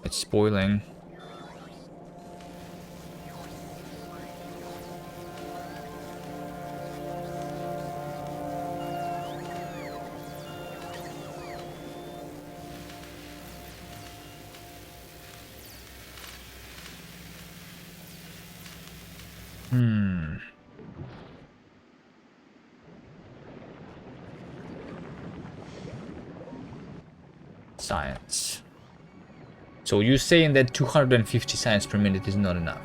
It's spoiling. Science. So you're saying that 250 science per minute is not enough?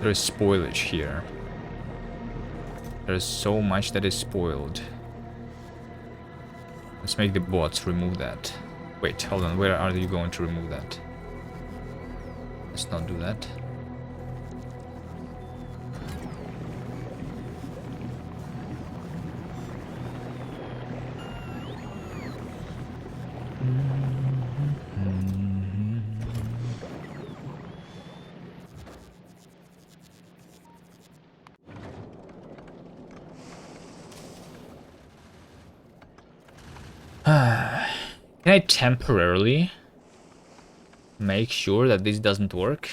There is spoilage here. There is so much that is spoiled. Let's make the bots remove that. Wait, hold on. Where are you going to remove that? Let's not do that. Can I temporarily make sure that this doesn't work?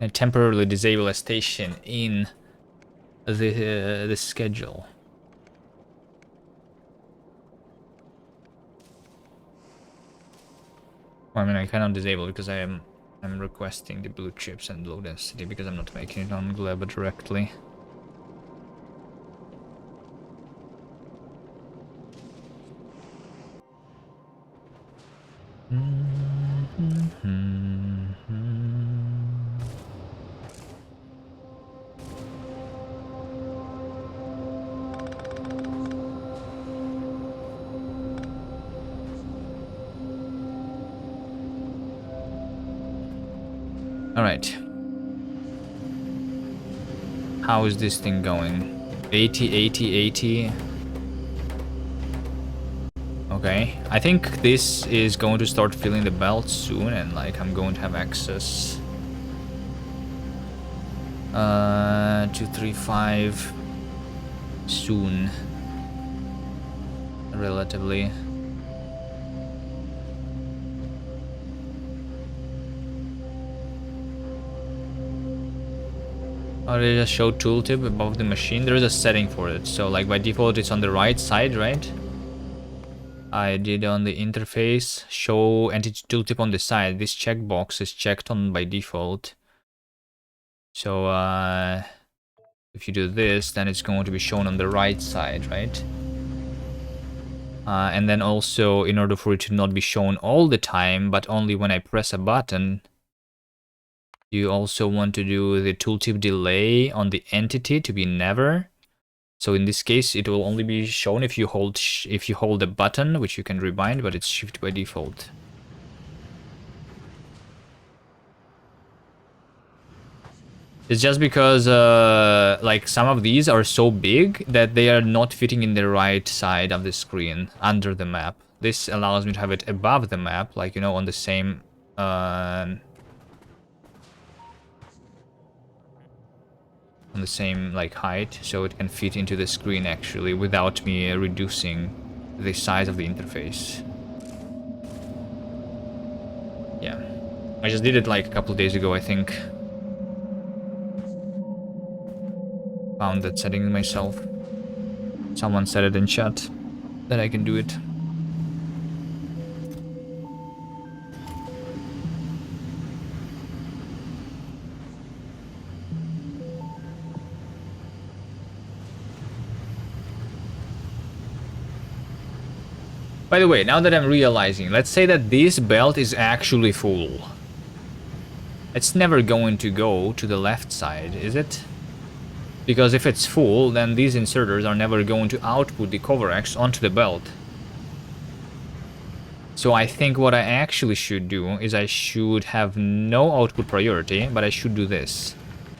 And temporarily disable a station in the schedule. Well, I mean, I cannot disable because I'm requesting the blue chips and low density because I'm not making it on Gleba directly. Alright. How is this thing going? 80, 80, 80. Okay. I think this is going to start filling the belt soon, and like I'm going to have access. 235 soon. Relatively. Oh, they just show tooltip above the machine. There is a setting for it. So like by default it's on the right side, right? I did on the interface show entity tooltip on the side. This checkbox is checked on by default. So if you do this, then it's going to be shown on the right side, right? And then also, in order for it to not be shown all the time, but only when I press a button, you also want to do the tooltip delay on the entity to be never. So in this case, it will only be shown if you hold the button, which you can rebind, but it's shift by default. It's just because like some of these are so big that they are not fitting in the right side of the screen under the map. This allows me to have it above the map, like, you know, on the same like height, so it can fit into the screen actually without me reducing the size of the interface. Yeah, I just did it like a couple days ago, I think. Found that setting myself. Someone said it in chat that I can do it. By the way, now that I'm realizing, let's say that this belt is actually full. It's never going to go to the left side, is it? Because if it's full, then these inserters are never going to output the cover X onto the belt. So I think what I actually should do is I should have no output priority, but I should do this.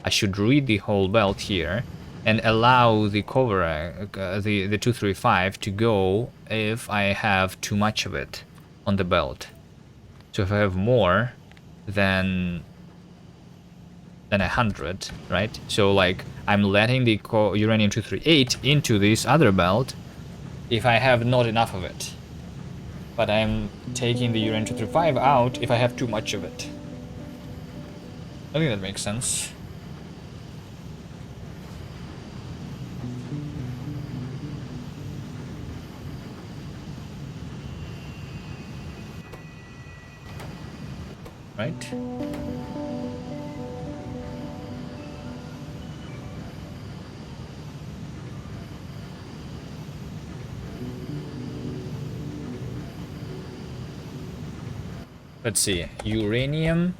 I should read the whole belt here and allow the cover, the 235 to go if I have too much of it on the belt. So if I have more than 100, right? So like I'm letting the uranium 238 into this other belt if I have not enough of it. But I'm taking the uranium 235 out if I have too much of it. I think that makes sense. Right? Let's see, uranium.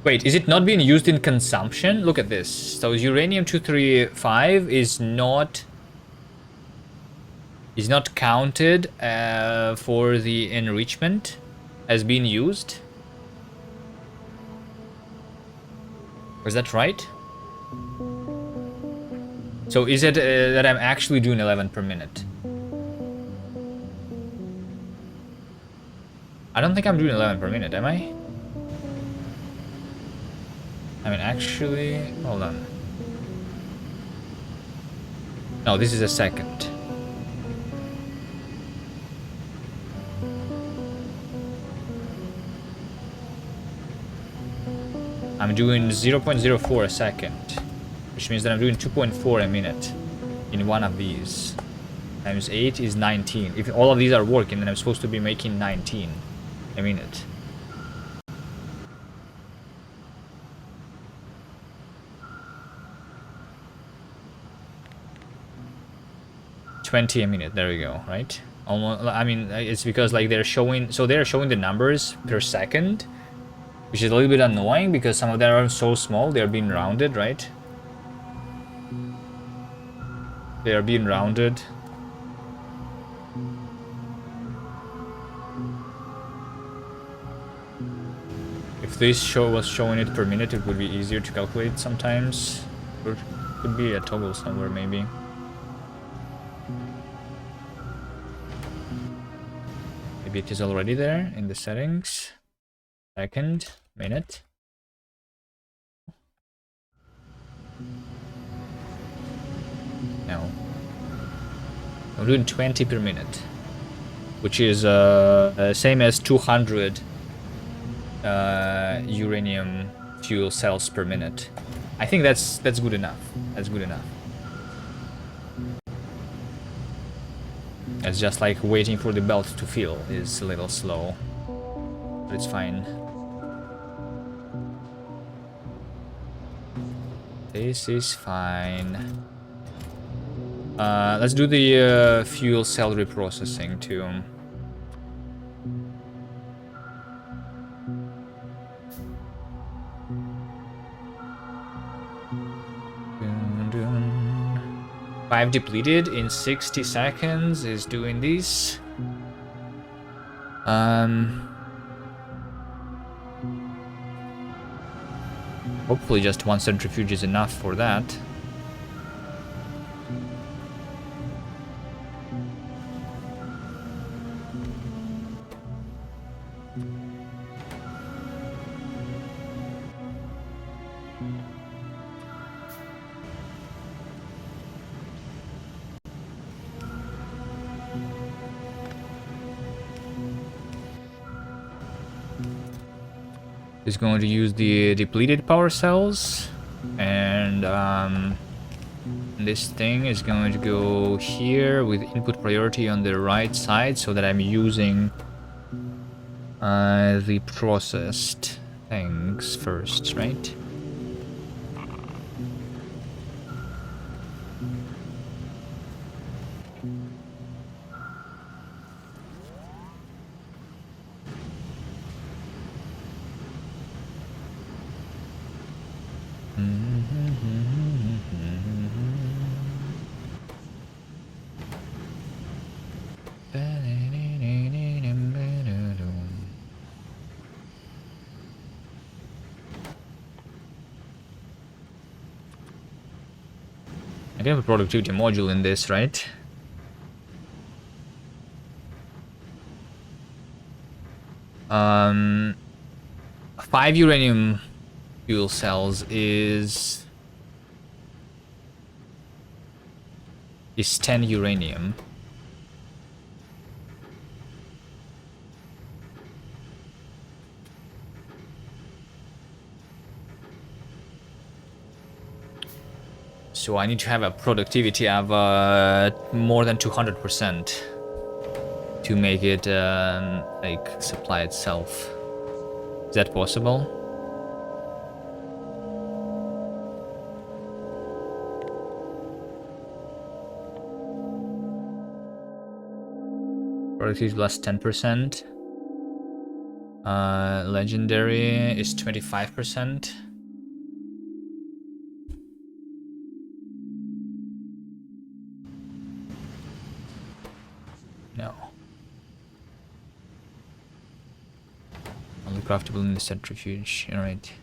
Wait, is it not being used in consumption? Look at this. So uranium 235 is not counted for the enrichment as being used. Is that right? So is it that I'm actually doing 11 per minute? I don't think I'm doing 11 per minute, am I? I mean, actually, hold on. No, this is a second. I'm doing 0.04 a second, which means that I'm doing 2.4 a minute in one of these. Times 8 is 19. If all of these are working, then I'm supposed to be making 19 a minute. $20 a minute, there we go, right? Almost, I mean, it's because like they're showing the numbers per second, which is a little bit annoying because some of them are so small, they're being rounded, right? They are being rounded. If this show was showing it per minute, it would be easier to calculate sometimes. Or it could be a toggle somewhere, maybe. Maybe it is already there in the settings. Second, minute. No. I'm doing 20 per minute, which is same as 200 uranium fuel cells per minute. I think that's good enough. That's good enough. It's just like waiting for the belt to fill is a little slow, but it's fine. This is fine. Let's do the fuel cell reprocessing too. Dun, dun. 5 depleted in 60 seconds is doing this. Hopefully just one centrifuge is enough for that. Is going to use the depleted power cells, and this thing is going to go here with input priority on the right side, so that I'm using the processed things first, right? I can have a productivity module in this, right? Um, 5 uranium fuel cells is 10 uranium. So I need to have a productivity of more than 200% to make it like supply itself. Is that possible? Productivity plus 10%. Legendary is 25%. No. Only craftable in the centrifuge. Alright.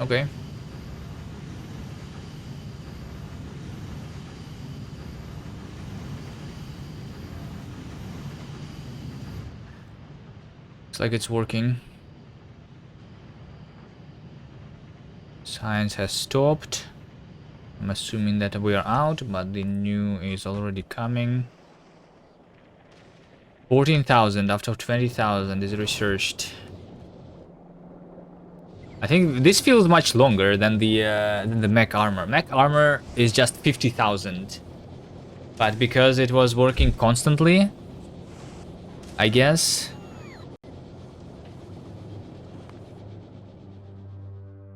Okay. Looks like it's working. Science has stopped. I'm assuming that we are out, but the new is already coming. 14,000 after 20,000 is researched. I think this feels much longer than the mech armor. Mech armor is just 50,000, but because it was working constantly, I guess.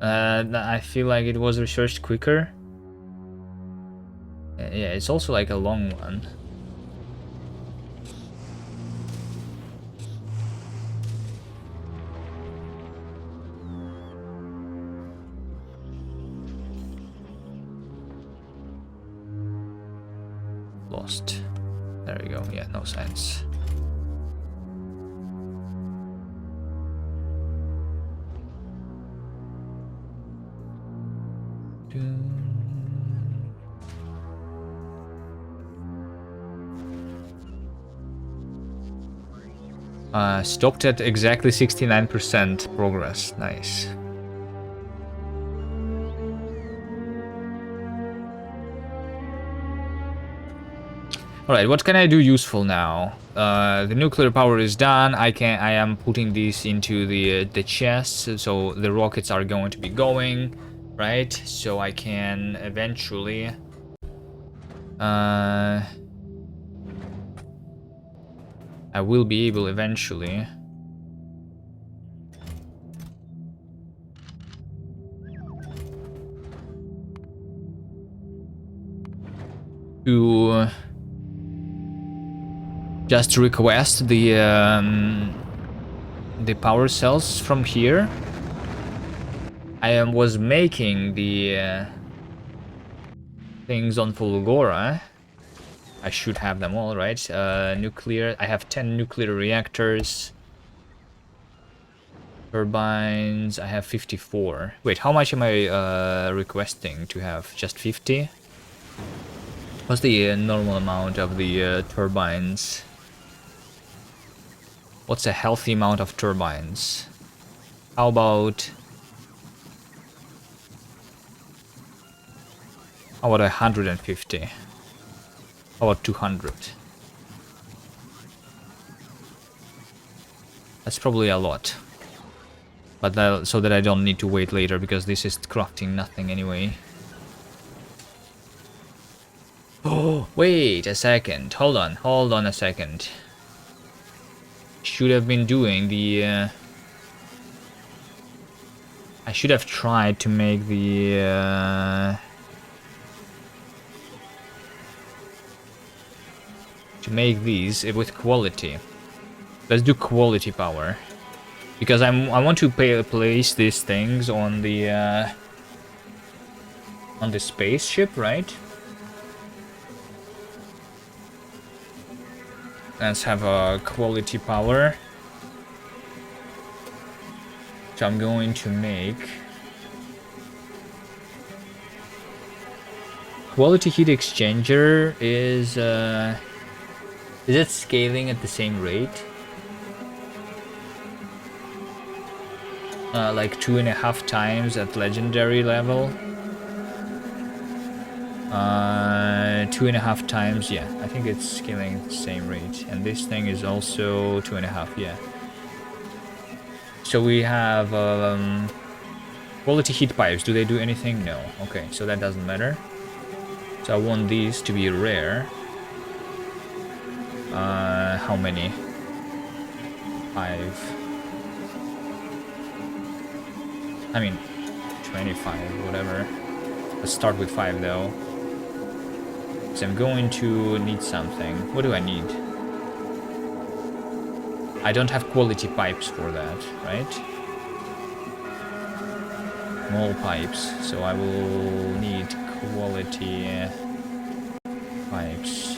I feel like it was researched quicker. Yeah, it's also like a long one. Lost. There we go. Yeah, no sense. Stopped at exactly 69% progress. Nice. Alright, what can I do useful now? The nuclear power is done. I am putting these into the chests, so the rockets are going to be going, right? So I can eventually I will be able eventually to just request the power cells from here. I was making the things on Fulgora. I should have them all, right? Nuclear. I have 10 nuclear reactors. Turbines. I have 54. Wait, how much am I requesting to have? Just 50? What's the normal amount of the turbines? What's a healthy amount of turbines? How about 150? How about 200? That's probably a lot. But so that I don't need to wait later, because this is crafting nothing anyway. Oh, wait a second. Hold on a second. Should have been doing the I should have tried to make the to make these with quality. Let's do quality power, because I want to place these things on the spaceship, right? Let's have a quality power. So I'm going to make quality heat exchanger is it scaling at the same rate? Like 2.5 times at legendary level. 2.5 times, yeah. I think it's scaling at the same rate. And this thing is also 2.5, yeah. So we have quality heat pipes. Do they do anything? No. Okay, so that doesn't matter. So I want these to be rare. How many? 5. I mean, 25, whatever. Let's start with 5 though. So I'm going to need something. What do I need? I don't have quality pipes for that, right? Small pipes, so I will need quality pipes.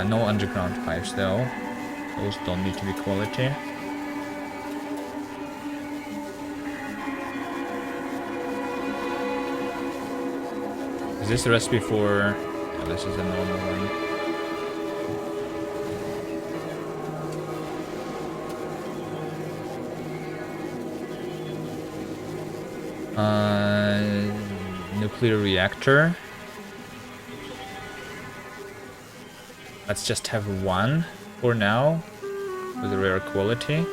No underground pipes though. Those don't need to be quality. Is this the recipe for... Oh, this is a normal one. Nuclear reactor. Let's just have one for now with a rare quality.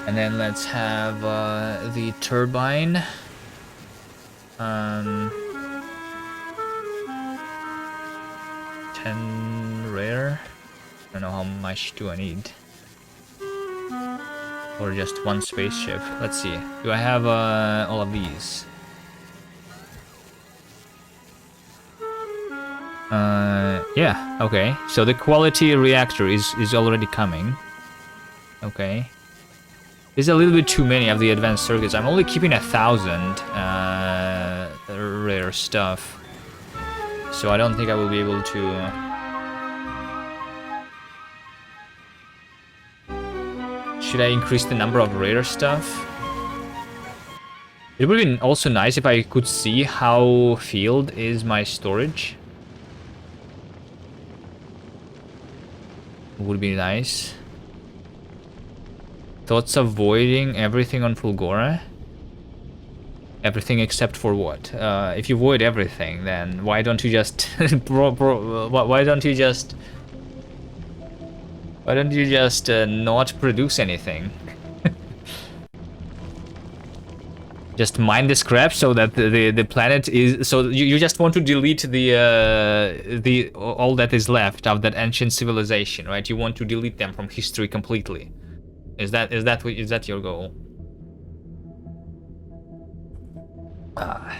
And then let's have the turbine Um, 10 rare. I don't know how much do I need. Or just one spaceship. Let's see. Do I have all of these? Yeah, okay. So the quality reactor is already coming. Okay. There's a little bit too many of the advanced circuits. I'm only keeping 1,000 rare stuff. So I don't think I will be able to... Should I increase the number of rare stuff? It would be also nice if I could see how filled is my storage. Would be nice. Thoughts of voiding everything on Fulgora? Everything except for what? If you void everything, then why don't you just why don't you just not produce anything? Just mine the scrap so that the planet is... So you just want to delete the all that is left of that ancient civilization, right? You want to delete them from history completely. Is that your goal? Ah.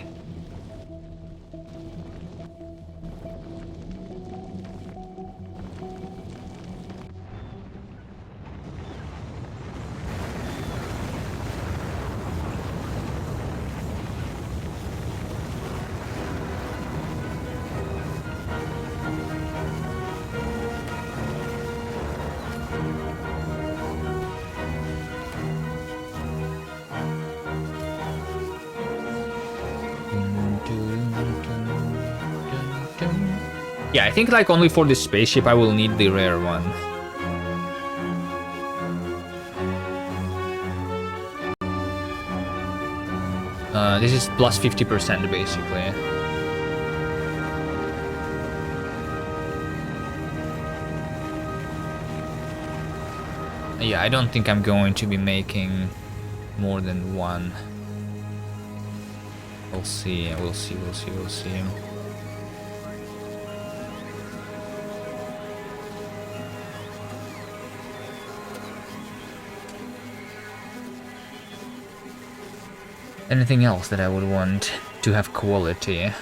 Yeah, I think like only for this spaceship I will need the rare one. This is plus 50% basically. Yeah, I don't think I'm going to be making more than one. We'll see, we'll see, we'll see, we'll see. Anything else that I would want to have quality?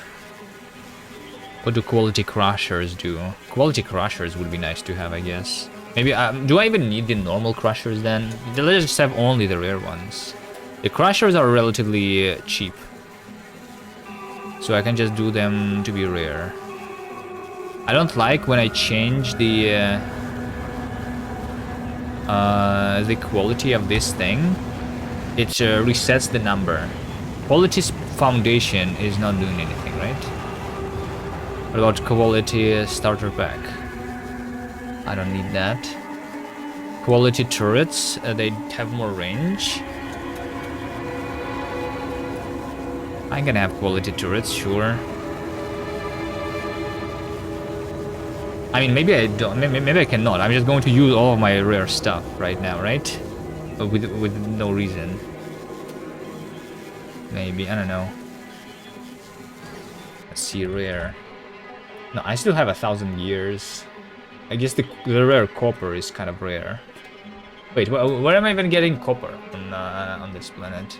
What do quality crushers do? Quality crushers would be nice to have, I guess. Maybe, do I even need the normal crushers then? Let's just have only the rare ones. The crushers are relatively cheap. So I can just do them to be rare. I don't like when I change the quality of this thing. It resets the number. Quality foundation is not doing anything, right? What about quality starter pack? I don't need that. Quality turrets, they have more range. I'm gonna have quality turrets, sure. I mean, maybe I don't. Maybe I cannot. I'm just going to use all of my rare stuff right now, right? With no reason. Maybe, I don't know. Let's see, rare. No, I still have 1,000 years. I guess the rare copper is kind of rare. Wait, where am I even getting copper on this planet?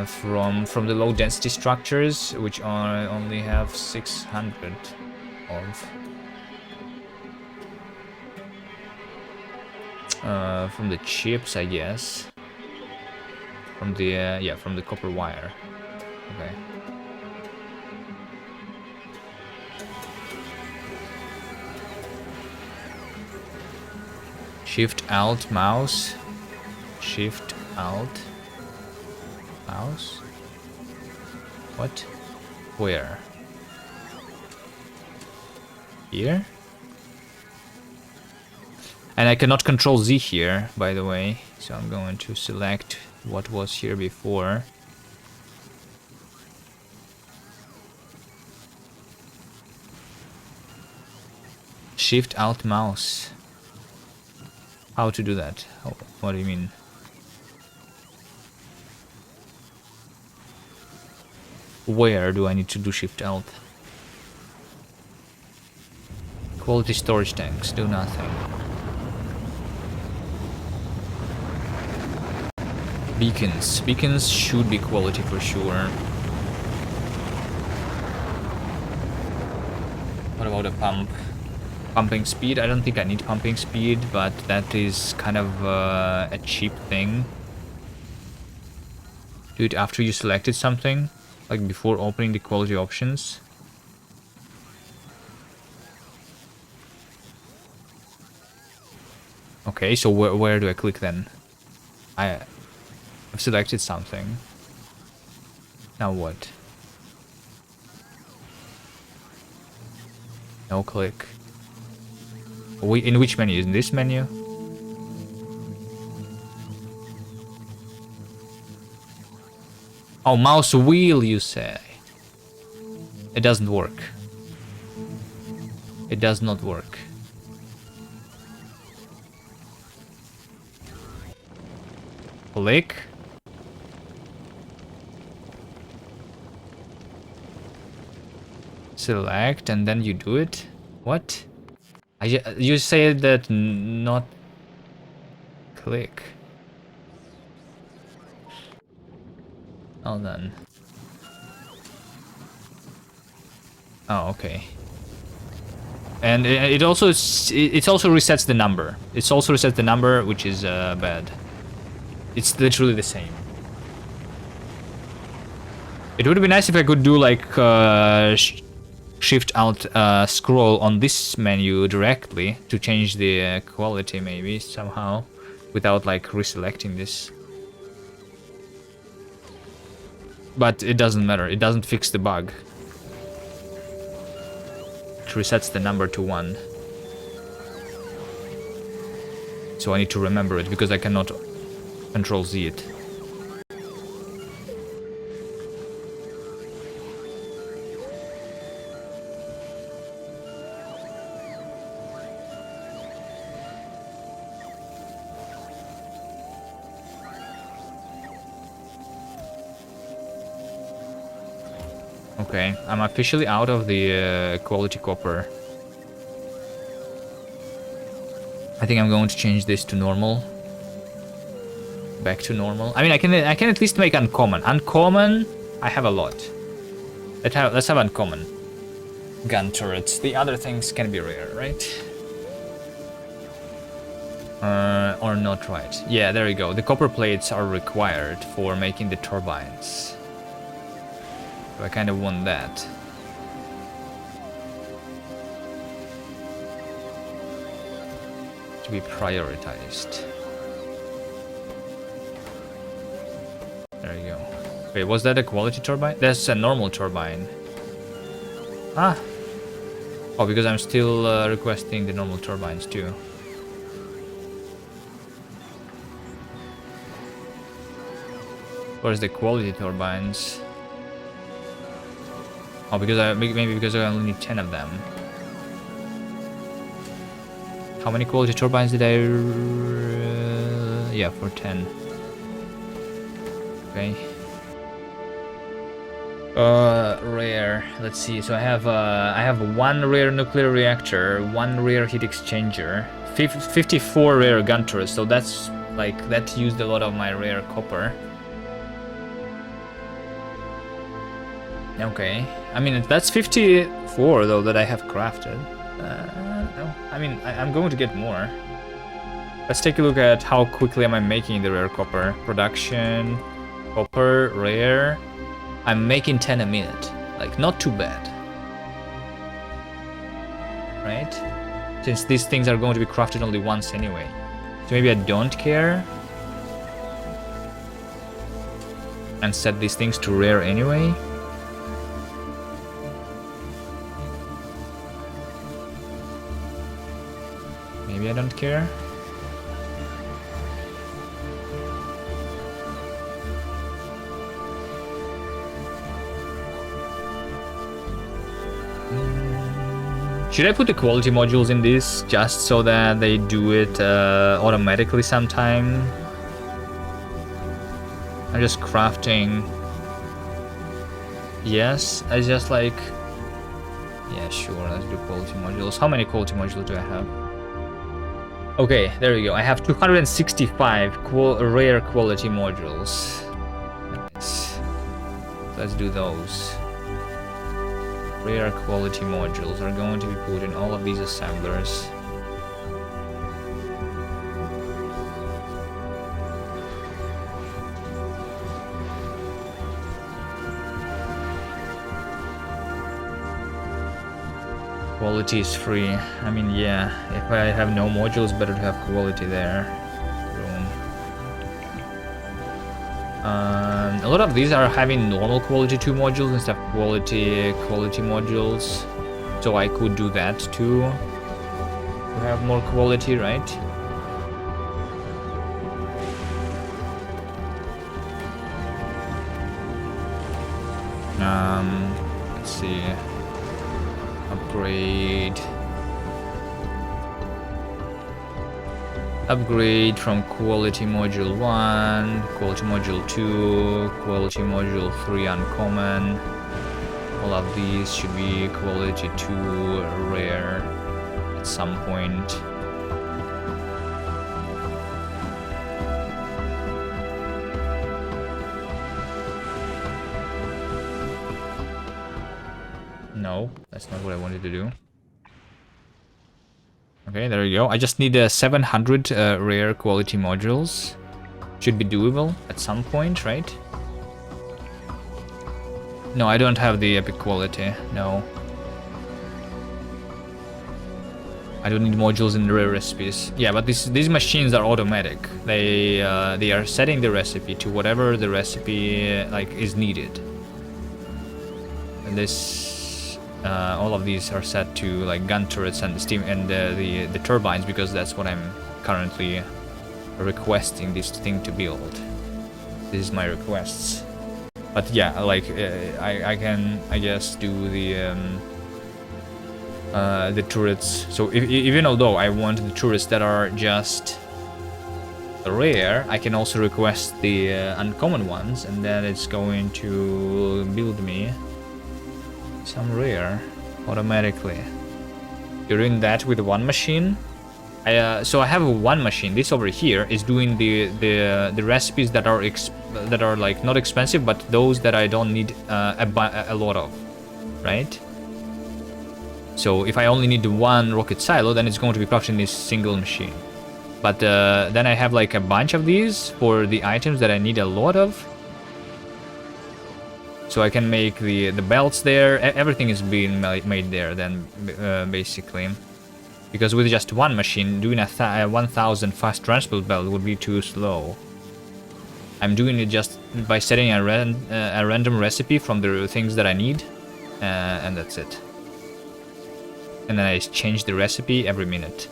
From the low density structures, which I only have 600 of. From the chips, I guess. From the yeah, from the copper wire. Okay. Shift Alt mouse. Shift Alt mouse. What? Where? Here? And I cannot control Z here, by the way. So I'm going to select what was here before. Shift Alt mouse. How to do that? What do you mean? Where do I need to do shift alt? Quality storage tanks, do nothing. Beacons. Beacons should be quality for sure. What about a pump? Pumping speed? I don't think I need pumping speed, but that is kind of a cheap thing. Do it after you selected something, like before opening the quality options. Okay, so where do I click then? I've selected something. Now what? No click. In which menu? In this menu? Oh, mouse wheel, you say? It doesn't work. It does not work. Click. Select, and then you do it? What? You say that not click. Hold on. Oh, okay. And it also resets the number. It also resets the number, which is bad. It's literally the same. It would be nice if I could do like shift alt scroll on this menu directly to change the quality maybe somehow without like reselecting this. But it doesn't matter. It doesn't fix the bug. It resets the number to 1. So I need to remember it because I cannot Control Z it. Okay, I'm officially out of the quality copper. I think I'm going to change this to normal. Back to normal. I mean, I can at least make uncommon. Uncommon, I have a lot. Let's have uncommon. Gun turrets. The other things can be rare, right? Or not, right? Yeah, there you go. The copper plates are required for making the turbines. So I kind of want that. To be prioritized. There you go. Wait, was that a quality turbine? That's a normal turbine. Ah. Oh, because I'm still requesting the normal turbines too. Where's the quality turbines? Oh, because maybe because I only need 10 of them. How many quality turbines did I? Yeah, for 10. Okay. Rare. Let's see. So I have one rare nuclear reactor, one rare heat exchanger, 54 rare gun turrets. So that's like that used a lot of my rare copper. Okay. I mean that's 54 though that I have crafted. No. I mean I'm going to get more. Let's take a look at how quickly am I making the rare copper production. Copper, rare. I'm making 10 a minute. Like, not too bad. Right? Since these things are going to be crafted only once anyway. So maybe I don't care. And set these things to rare anyway. Maybe I don't care. Should I put the quality modules in this just so that they do it automatically sometime? I'm just crafting Yes, I just like... Yeah, sure, let's do quality modules. How many quality modules do I have? Okay, there we go. I have 265 rare quality modules. Nice. Let's do those. Rare quality modules are going to be put in all of these assemblers. Quality is free. I mean, yeah, if I have no modules, better to have quality there. Boom. A lot of these are having normal quality 2 modules instead of quality modules. So I could do that too. To have more quality, right? Let's see. Upgrade from quality module 1, quality module 2, quality module 3 uncommon. All of these should be quality 2 rare at some point. No, that's not what I wanted to do. Okay, there you go. I just need 700 rare quality modules. Should be doable at some point, right? No, I don't have the epic quality. No. I don't need modules in the rare recipes. Yeah, but these machines are automatic. They are setting the recipe to whatever the recipe like is needed. And this. All of these are set to like gun turrets and the steam and the turbines because that's what I'm currently requesting this thing to build. This is my requests. But yeah, like I can I guess do the turrets. So even although I want the turrets that are just rare, I can also request the uncommon ones, and then it's going to build me some rare automatically. Doing that with one machine. So I have one machine. This over here is doing the recipes that are like not expensive, but those that I don't need a lot of, right? So if I only need one rocket silo, then it's going to be crafted in this single machine. But then I have like a bunch of these for the items that I need a lot of. So I can make the belts there. Everything is being made there then, basically. Because with just one machine, doing a 1000 fast transport belt would be too slow. I'm doing it just by setting a random recipe from the things that I need, and that's it. And then I change the recipe every minute.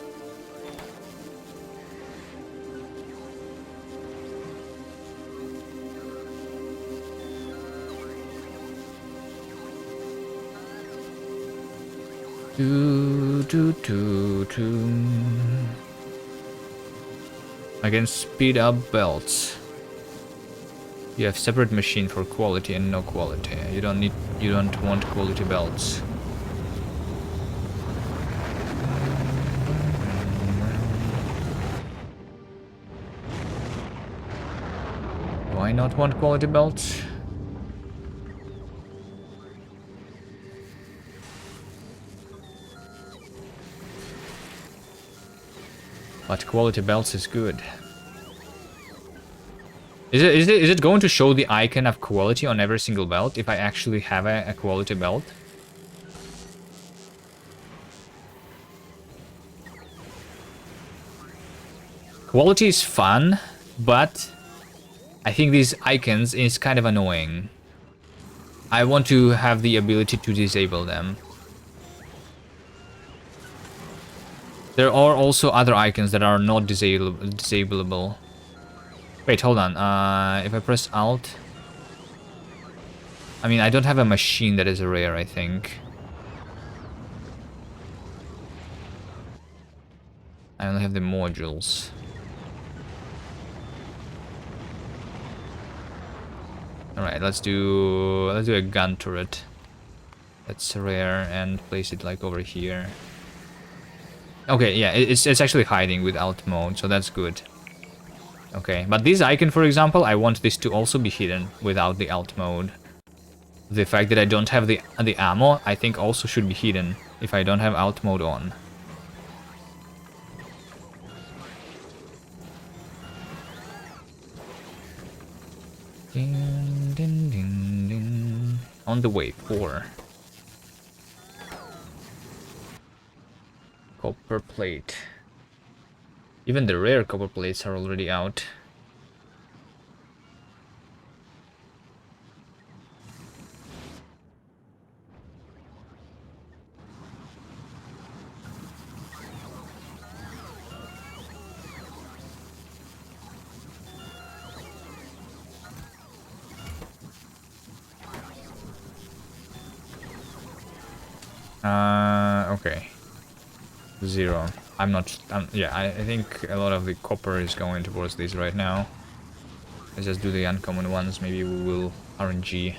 I can speed up belts. You have separate machine for quality and no quality. You don't want quality belts. Do I not want quality belts? But quality belts is good. Is it going to show the icon of quality on every single belt if I actually have a quality belt? Quality is fun, but I think these icons is kind of annoying. I want to have the ability to disable them. There are also other icons that are not disableable. Wait, hold on. If I press Alt... I mean, I don't have a machine that is a rare, I think. I only have the modules. All right, let's do a gun turret. That's rare and place it like over here. Okay, yeah, it's actually hiding with alt mode, so that's good. Okay, but this icon, for example, I want this to also be hidden without the alt mode. The fact that I don't have the ammo, I think also should be hidden if I don't have alt mode on. Ding, ding, ding, ding. On the way, 4. Copper plate. Even the rare copper plates are already out. Okay. 0. Yeah, I think a lot of the copper is going towards these right now. Let's just do the uncommon ones, maybe we will RNG.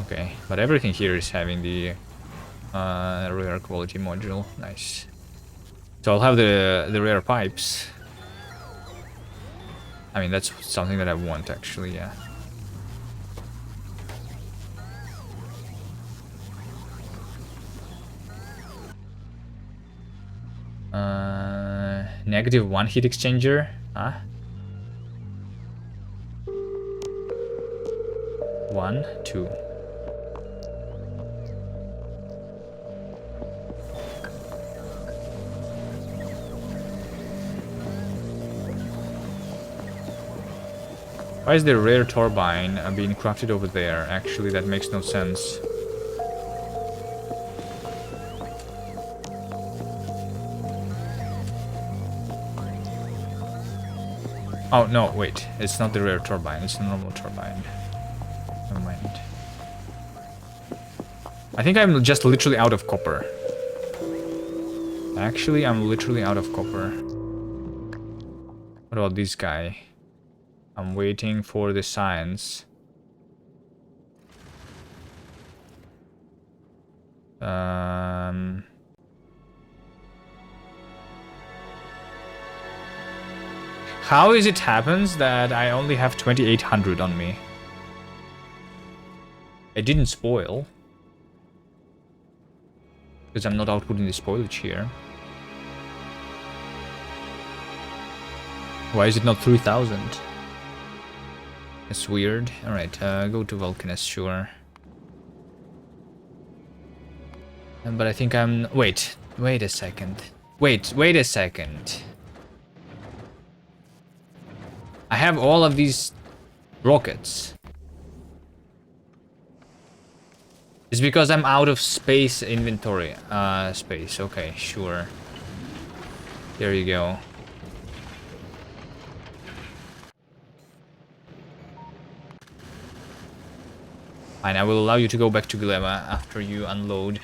Okay, but everything here is having the rare quality module. Nice. So I'll have the rare pipes. I mean, that's something that I want, actually, yeah. -1 heat exchanger, huh? 1, 2. Why is the rare turbine being crafted over there? Actually, that makes no sense. Oh, no, wait. It's not the rare turbine. It's the normal turbine. Never mind. I think I'm just literally out of copper. Actually, I'm literally out of copper. What about this guy? I'm waiting for the science. How is it happens that I only have 2800 on me? It didn't spoil. Because I'm not outputting the spoilage here. Why is it not 3000? That's weird. Alright, go to Vulcanus, sure. But I think I'm... Wait a second. Wait a second. I have all of these rockets. It's because I'm out of space inventory. Space, okay, sure. There you go. Fine, I will allow you to go back to Gleba after you unload.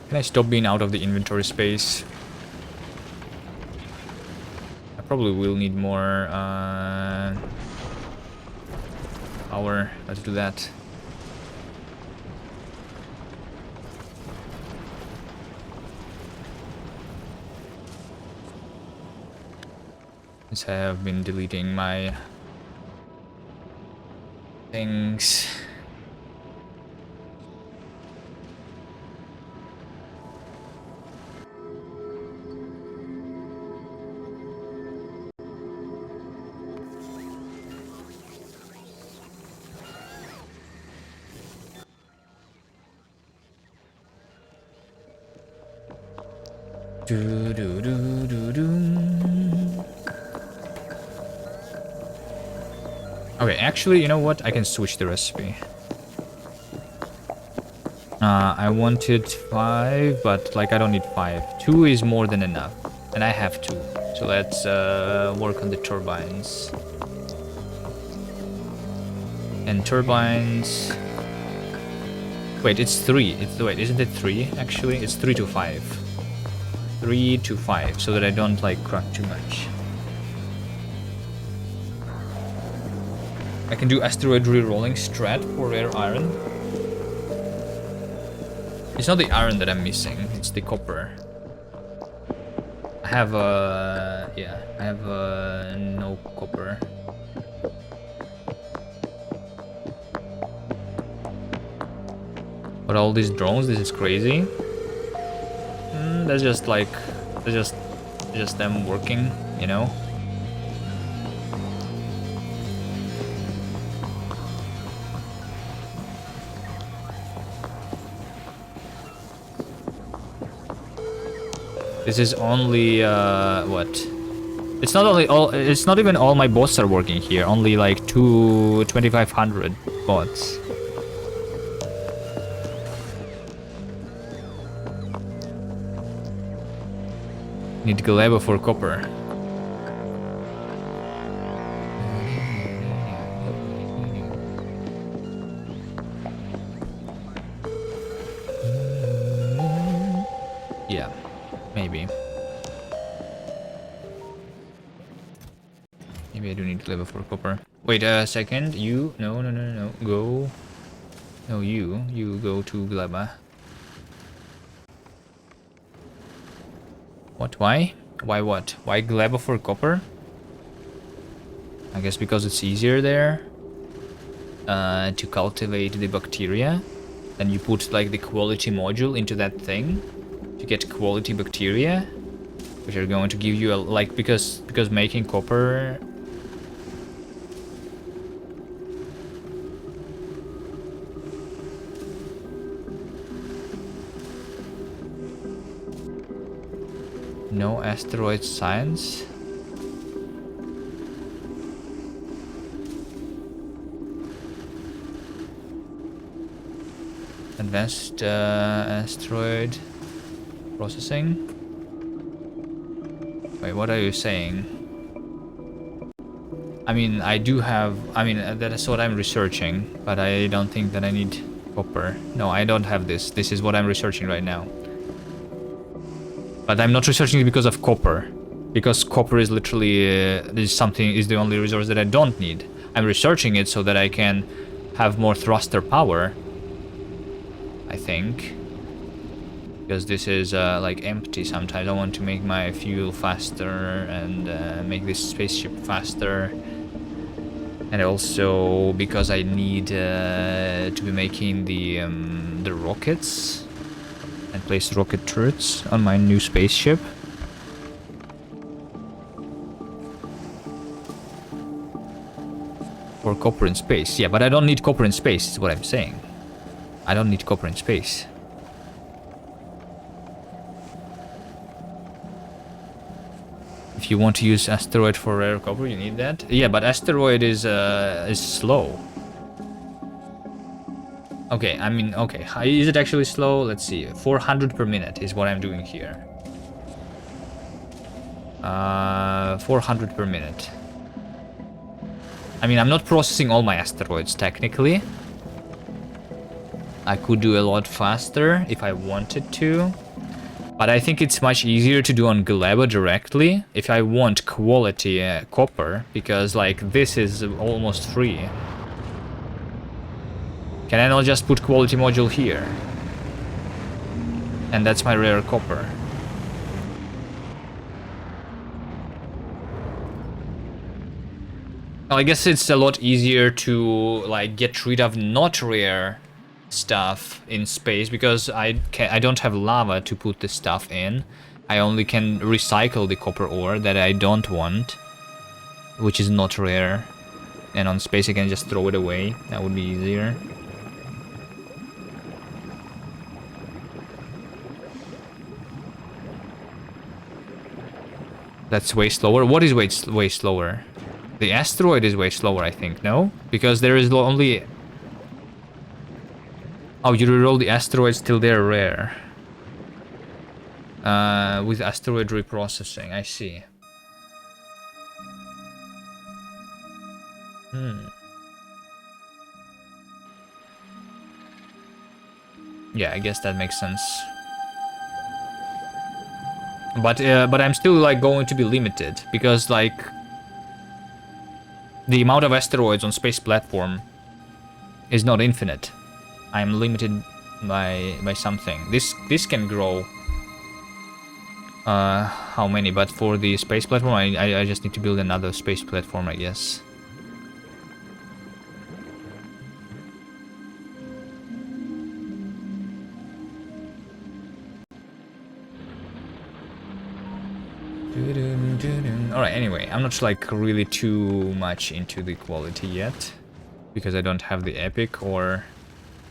Can I stop being out of the inventory space? I probably will need more power. Let's do that. Since I have been deleting my things. Do do do do do. Okay, actually, you know what? I can switch the recipe. I wanted 5, but like I don't need 5. 2 is more than enough, and I have 2. So let's work on the turbines. And turbines. Wait, it's 3. Wait, isn't it 3? Actually, it's 3 to 5. 3 to 5 so that I don't like crack too much. I can do asteroid re-rolling strat for rare iron. It's not the iron that I'm missing, it's the copper. I have no copper. But all these drones, this is crazy. That's just like, that's just them working, you know? This is only, what? It's not only all, it's not even all my bots are working here, only like 2,500 bots. Need gleba for copper. Yeah, maybe. Maybe I do need gleba for copper. Wait a second, you, no, go. No, you go to gleba. What, why? Why what? Why gleba for copper? I guess because it's easier there to cultivate the bacteria. Then you put like the quality module into that thing to get quality bacteria, which are going to give you a, like, because making copper. No asteroid science. Advanced asteroid processing. Wait, what are you saying? I mean, I do have, I mean, that is what I'm researching, but I don't think that I need copper. No, I don't have this. This is what I'm researching right now. But I'm not researching it because of copper. Because copper is literally, is the only resource that I don't need. I'm researching it so that I can have more thruster power, I think. Because this is like empty sometimes. I want to make my fuel faster and make this spaceship faster. And also because I need to be making the rockets and place rocket turrets on my new spaceship. For copper in space. Yeah, but I don't need copper in space, is what I'm saying. I don't need copper in space. If you want to use asteroid for rare copper, you need that. Yeah, but asteroid is slow. Okay, I mean, okay. Is it actually slow? Let's see. 400 per minute is what I'm doing here. 400 per minute. I mean, I'm not processing all my asteroids, technically. I could do a lot faster if I wanted to. But I think it's much easier to do on gleba directly if I want quality copper, because, like, this is almost free. Can I not just put quality module here? And that's my rare copper. Well, I guess it's a lot easier to, like, get rid of not rare stuff in space, because I don't have lava to put this stuff in. I only can recycle the copper ore that I don't want, which is not rare. And on space I can just throw it away. That would be easier. That's way slower. What is way slower? The asteroid is way slower, I think, no? Because there is only... Oh, you reroll the asteroids till they're rare. With asteroid reprocessing, I see. Yeah, I guess that makes sense. But I'm still like going to be limited because like the amount of asteroids on space platform is not infinite. I'm limited by something. This can grow. How many? But for the space platform, I just need to build another space platform, I guess. Alright, anyway, I'm not like really too much into the quality yet because I don't have the epic, or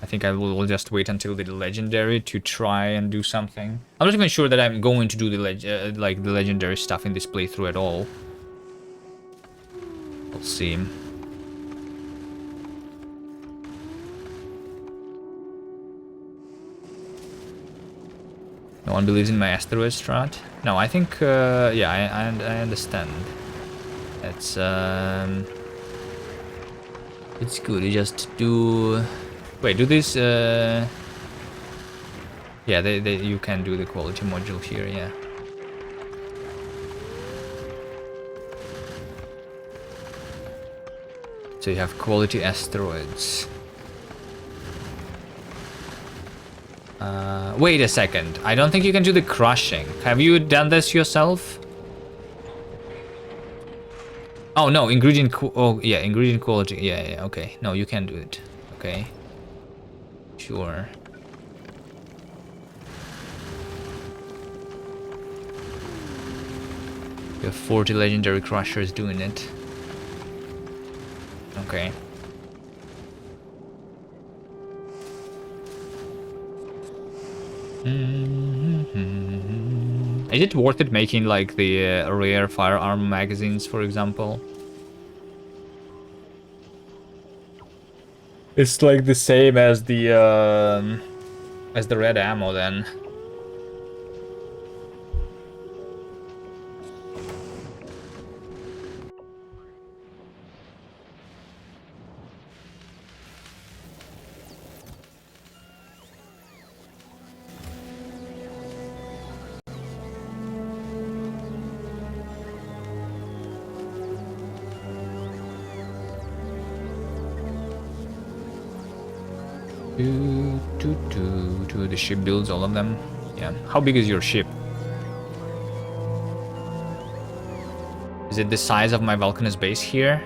I think I will just wait until the legendary to try and do something. I'm not even sure that I'm going to do the like the legendary stuff in this playthrough at all. We'll see. No one believes in my asteroid strat? No, I think, yeah, I understand. It's good. You just do... Wait, do this, yeah, you can do the quality module here, yeah. So you have quality asteroids. Wait a second. I don't think you can do the crushing. Have you done this yourself? Oh no, ingredient. Oh yeah, ingredient quality. Yeah, okay. No, you can do it. Okay. Sure. You have 40 legendary crushers doing it. Okay. Is it worth it making like the rare firearm magazines, for example? It's like the same as the red ammo then. The ship builds all of them. Yeah. How big is your ship? Is it the size of my Vulcanus base here?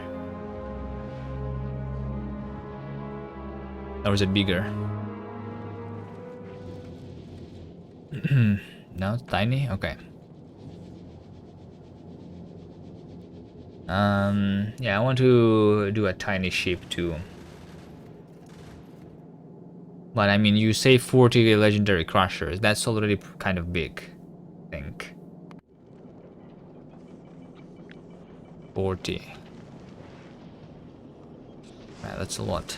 Or is it bigger? No, it's tiny? Okay. Yeah, I want to do a tiny ship too. But I mean, you say 40 legendary crushers. That's already kind of big, I think. 40. Yeah, that's a lot.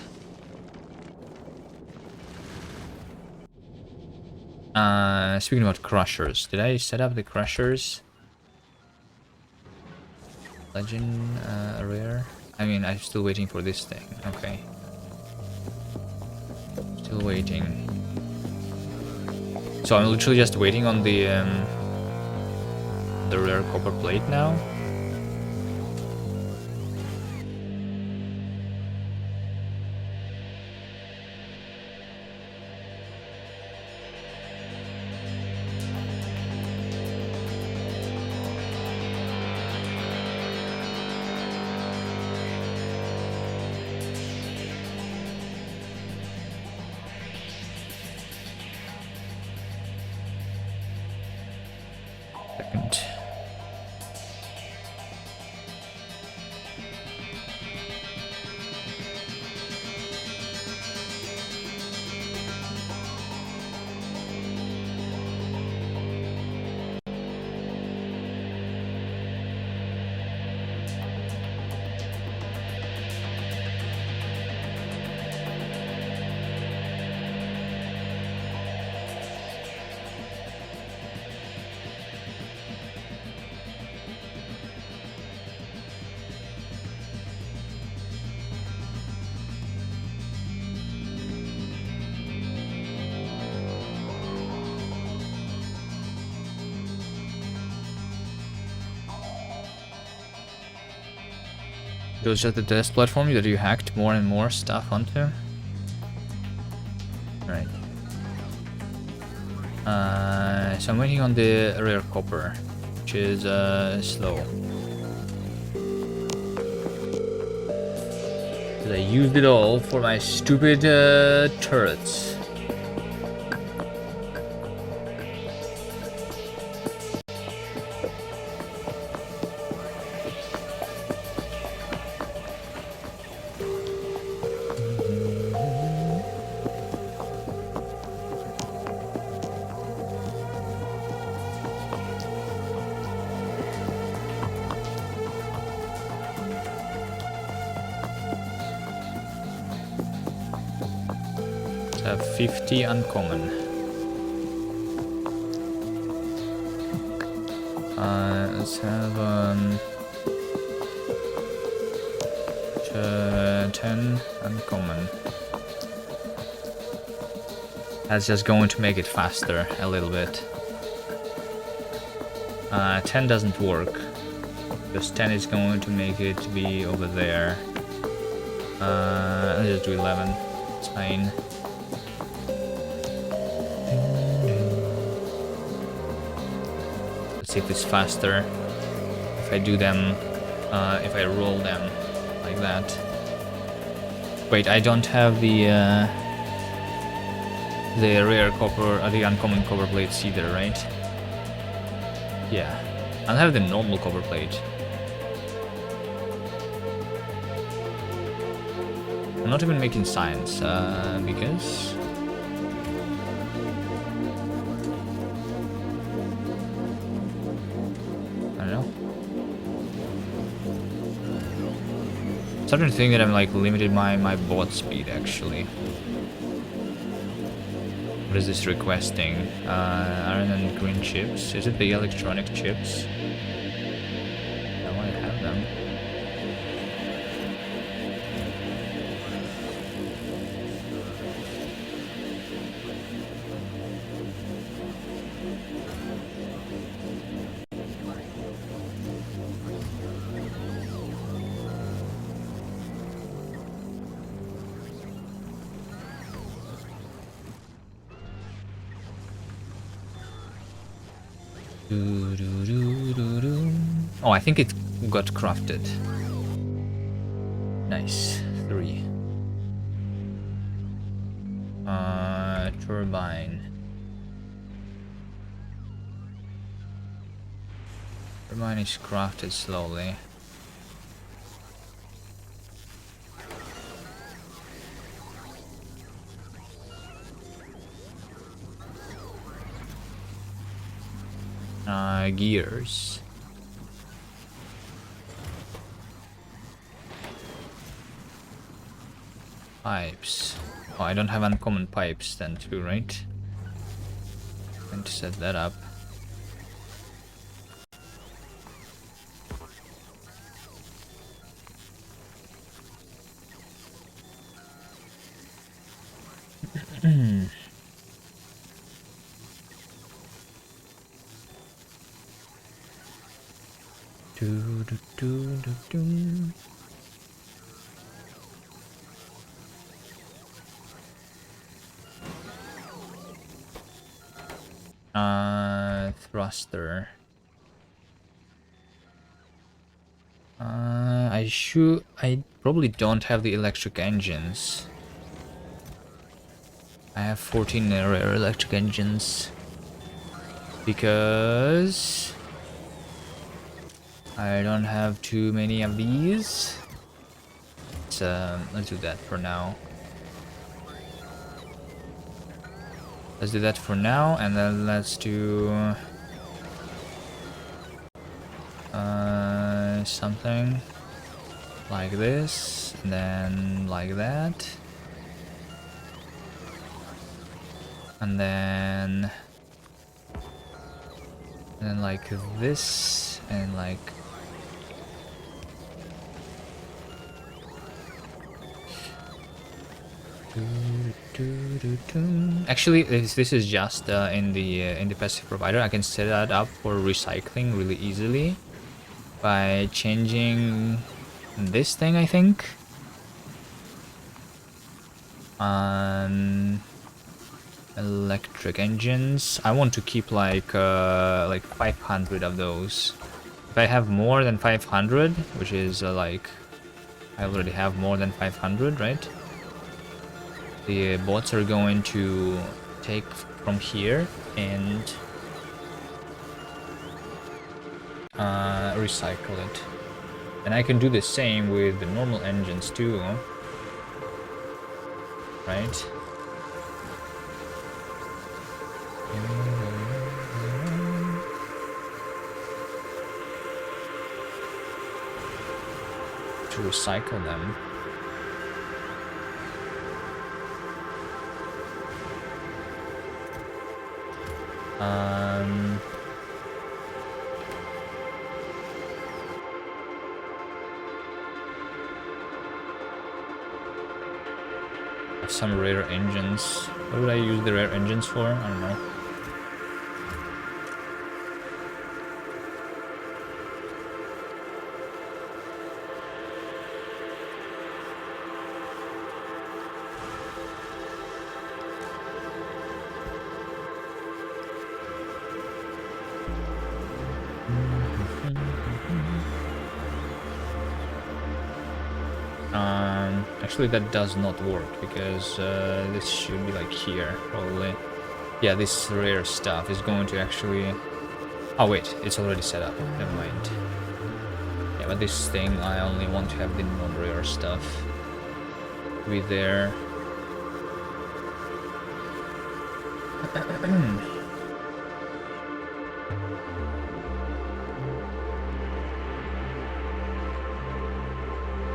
Speaking about crushers, did I set up the crushers? Legend, rare? I mean, I'm still waiting for this thing. Okay. Still waiting. So I'm literally just waiting on the rare copper plate now. Second. It was just the test platform that you hacked more and more stuff onto. Right. So I'm waiting on the rare copper, which is slow. Because I used it all for my stupid turrets. Have 50 uncommon. Let's have 10 uncommon. That's just going to make it faster a little bit. 10 doesn't work because 10 is going to make it be over there. Let's just do 11. It's fine. See if it's faster if I do them, if I roll them like that. Wait, I don't have the rare copper, the uncommon copper plates either, right? Yeah, I'll have the normal copper plate. I'm not even making science because. Starting to think that I'm like limited my bot speed actually. What is this requesting? Iron and green chips. Is it the electronic chips? I want to have them. Oh, I think it got crafted. Nice. 3. Turbine. Turbine is crafted slowly. Gears. Pipes. Oh, I don't have uncommon pipes then too, right? I'm going to set that up. Thruster. I probably don't have the electric engines. I have 14 rare electric engines because I don't have too many of these. So let's do that for now. Let's do that for now, and then let's do something like this, and then like that, and then like this, and like actually this is just in the passive provider. I can set that up for recycling really easily by changing this thing, I think. Electric engines. I want to keep like 500 of those. If I have more than 500, which is like I already have more than 500, right? The bots are going to take from here and recycle it. And I can do the same with the normal engines too, right? To recycle them. Some rare engines. What would I use the rare engines for? I don't know. Actually, that does not work because this should be like here, probably. Yeah, this rare stuff is going to actually... Oh wait, it's already set up. Never mind. Yeah, but this thing, I only want to have the non-rare stuff to be there.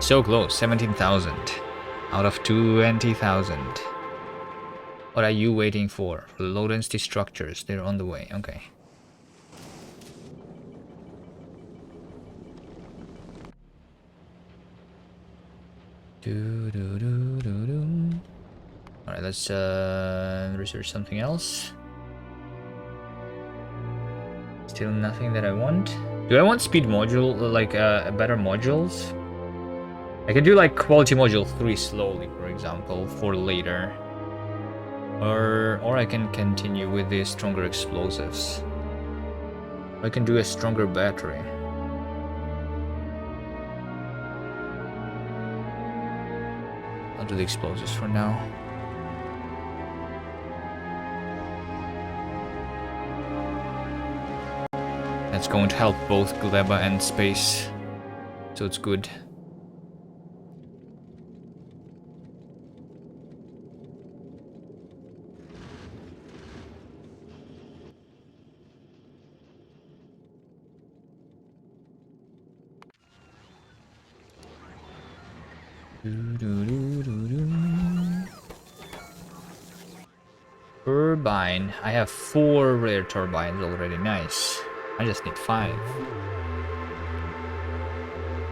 So close, 17,000 out of 20,000. What are you waiting for? For the low density structures, they're on the way. Okay. Alright, let's research something else. Still nothing that I want. Do I want speed module, like better modules? I can do like quality module 3 slowly, for example, for later. Or I can continue with the stronger explosives. I can do a stronger battery. I'll do the explosives for now. That's going to help both Gleba and space, so it's good. Turbine. I have 4 rare turbines already. Nice. I just need 5.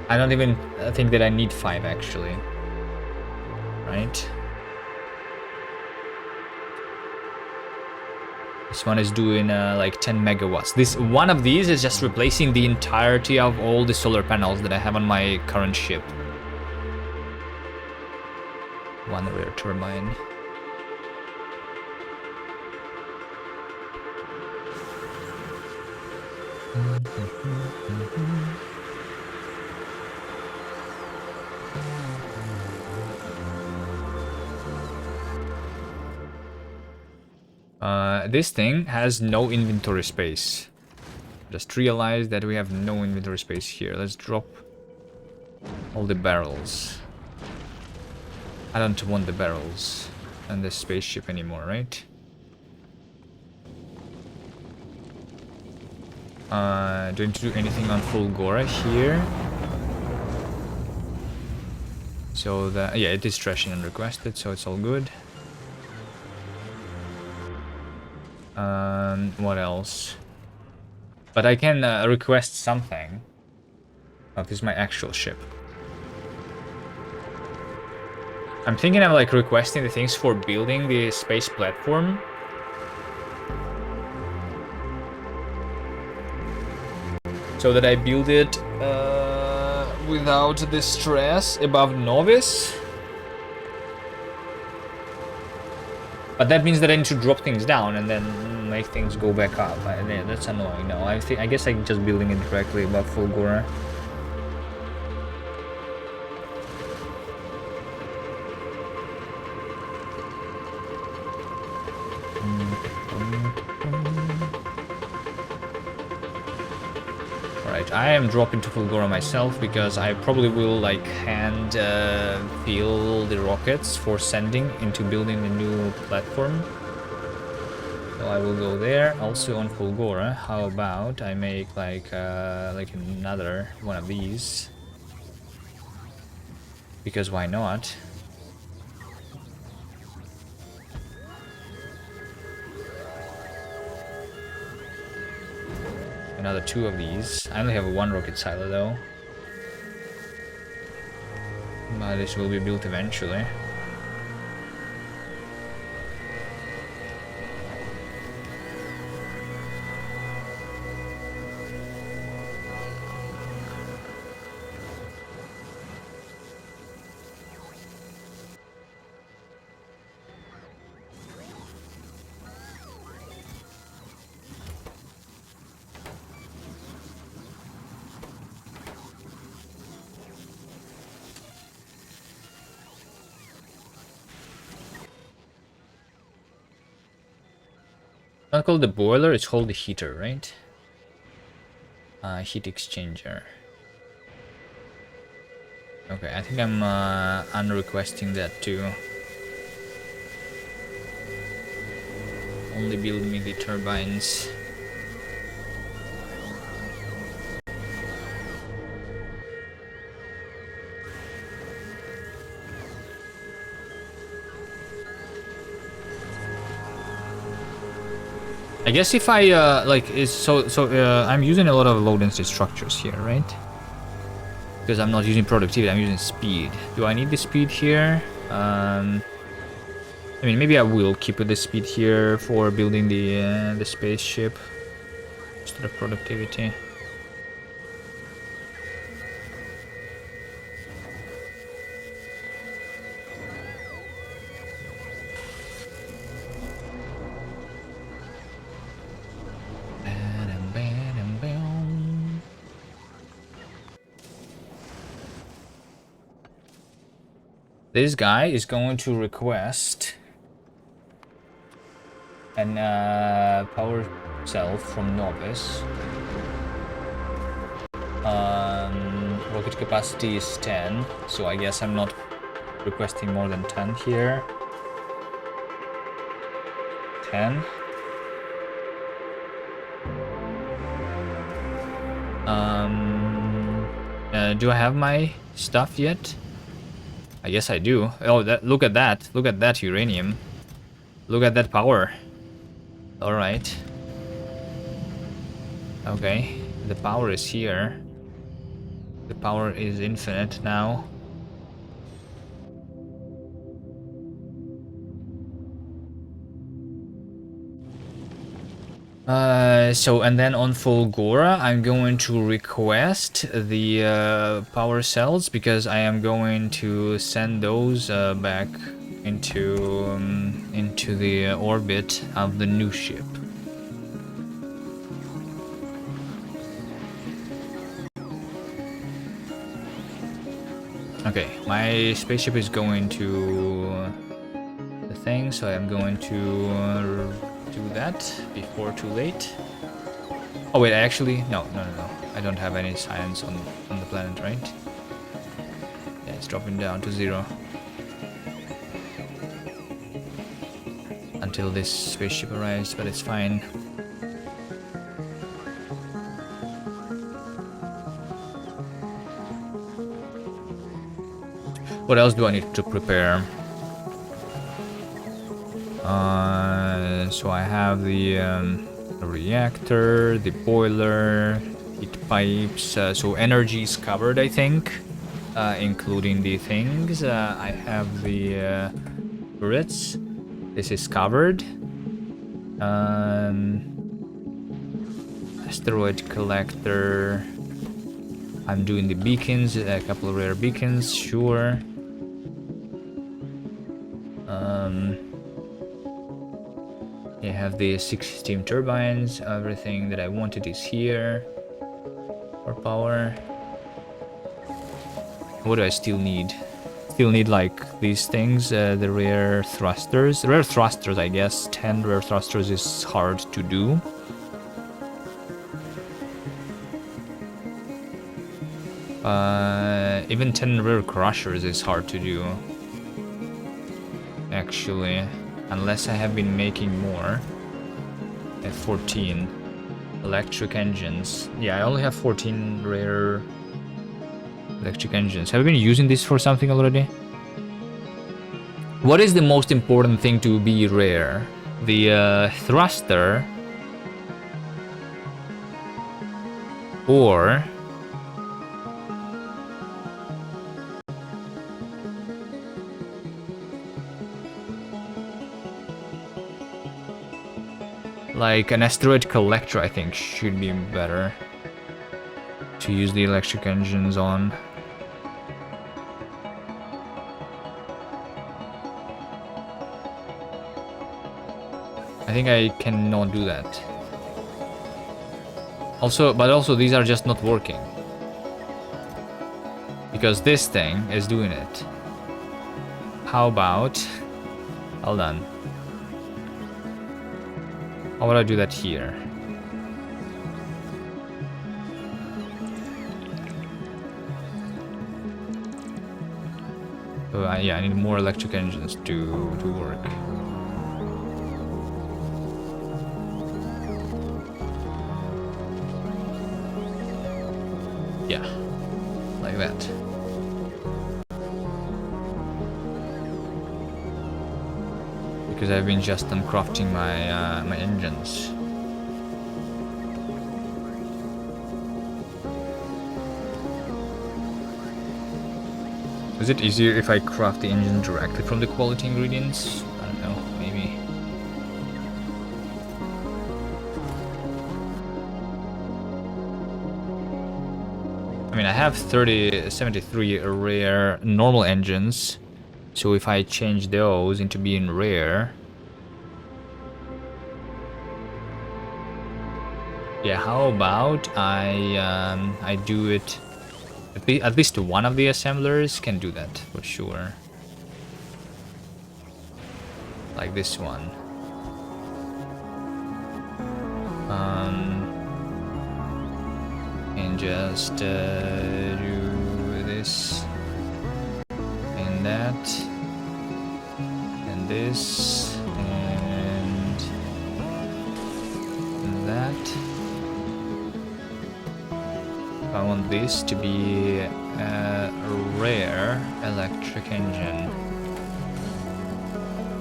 I don't even think that I need 5 actually. Right? This one is doing like 10 megawatts. This one of these is just replacing the entirety of all the solar panels that I have on my current ship. 1 rare turbine. This thing has no inventory space. Just realized that we have no inventory space here. Let's drop all the barrels. I don't want the barrels and the spaceship anymore, right? Do I need to do anything on Fulgora here? So that, yeah, it is trashing and requested, so it's all good. What else? But I can request something. Oh, this is my actual ship. I'm thinking of like requesting the things for building the space platform. So that I build it without the stress above novice. But that means that I need to drop things down and then make things go back up. Yeah, that's annoying. No, I guess I'm just building it directly above Fulgora. Alright, I am dropping to Fulgora myself because I probably will like hand fill the rockets for sending into building the new platform. So I will go there. Also on Fulgora, how about I make like another one of these? Because why not? Another 2 of these. I only have 1 rocket silo though. But this will be built eventually. Not called the boiler, it's called the heater, right? Heat exchanger. Okay, I think I'm unrequesting that too. Only build me the turbines. I guess if I I'm using a lot of low density structures here, right? Because I'm not using productivity, I'm using speed. Do I need the speed here? I mean, maybe I will keep the speed here for building the spaceship instead of productivity. This guy is going to request an power cell from Novice. Rocket capacity is 10, so I guess I'm not requesting more than 10 here. 10. Do I have my stuff yet? I guess I do. Oh, look at that. Look at that uranium. Look at that power. All right. Okay, the power is here. The power is infinite now. So and then on Fulgora, I'm going to request the power cells because I am going to send those back into the orbit of the new ship. Okay, my spaceship is going to the thing, so I'm going to do that before too late. Oh wait, actually, no. I don't have any science on the planet, right? Yeah, it's dropping down to 0. Until this spaceship arrives, but it's fine. What else do I need to prepare? So I have the reactor, the boiler, heat pipes. So energy is covered, I think, including the things. I have the turrets. This is covered. Asteroid collector. I'm doing the beacons, a couple of rare beacons, sure. I have the 6 steam turbines, everything that I wanted is here for power. What do I still need? Still need like these things, the rare thrusters. Rare thrusters, I guess. 10 rare thrusters is hard to do. Even 10 rare crushers is hard to do. Actually, unless I have been making more. I have 14 electric engines. Yeah, I only have 14 rare electric engines. Have I been using this for something already? What is the most important thing to be rare? The thruster or like an asteroid collector, I think, should be better to use the electric engines on. I think I cannot do that. But also these are just not working. Because this thing is doing it. How about... Hold on. How would I do that here? So yeah, I need more electric engines to work. Yeah, like that. Because I've been just crafting my my engines. Is it easier if I craft the engine directly from the quality ingredients? I don't know, maybe. I mean, I have 73 rare normal engines, so if I change those into being rare... Yeah, how about I do it... At least one of the assemblers can do that, for sure. Like this one. And just do this. And that. And this. And that. I want this to be a rare electric engine,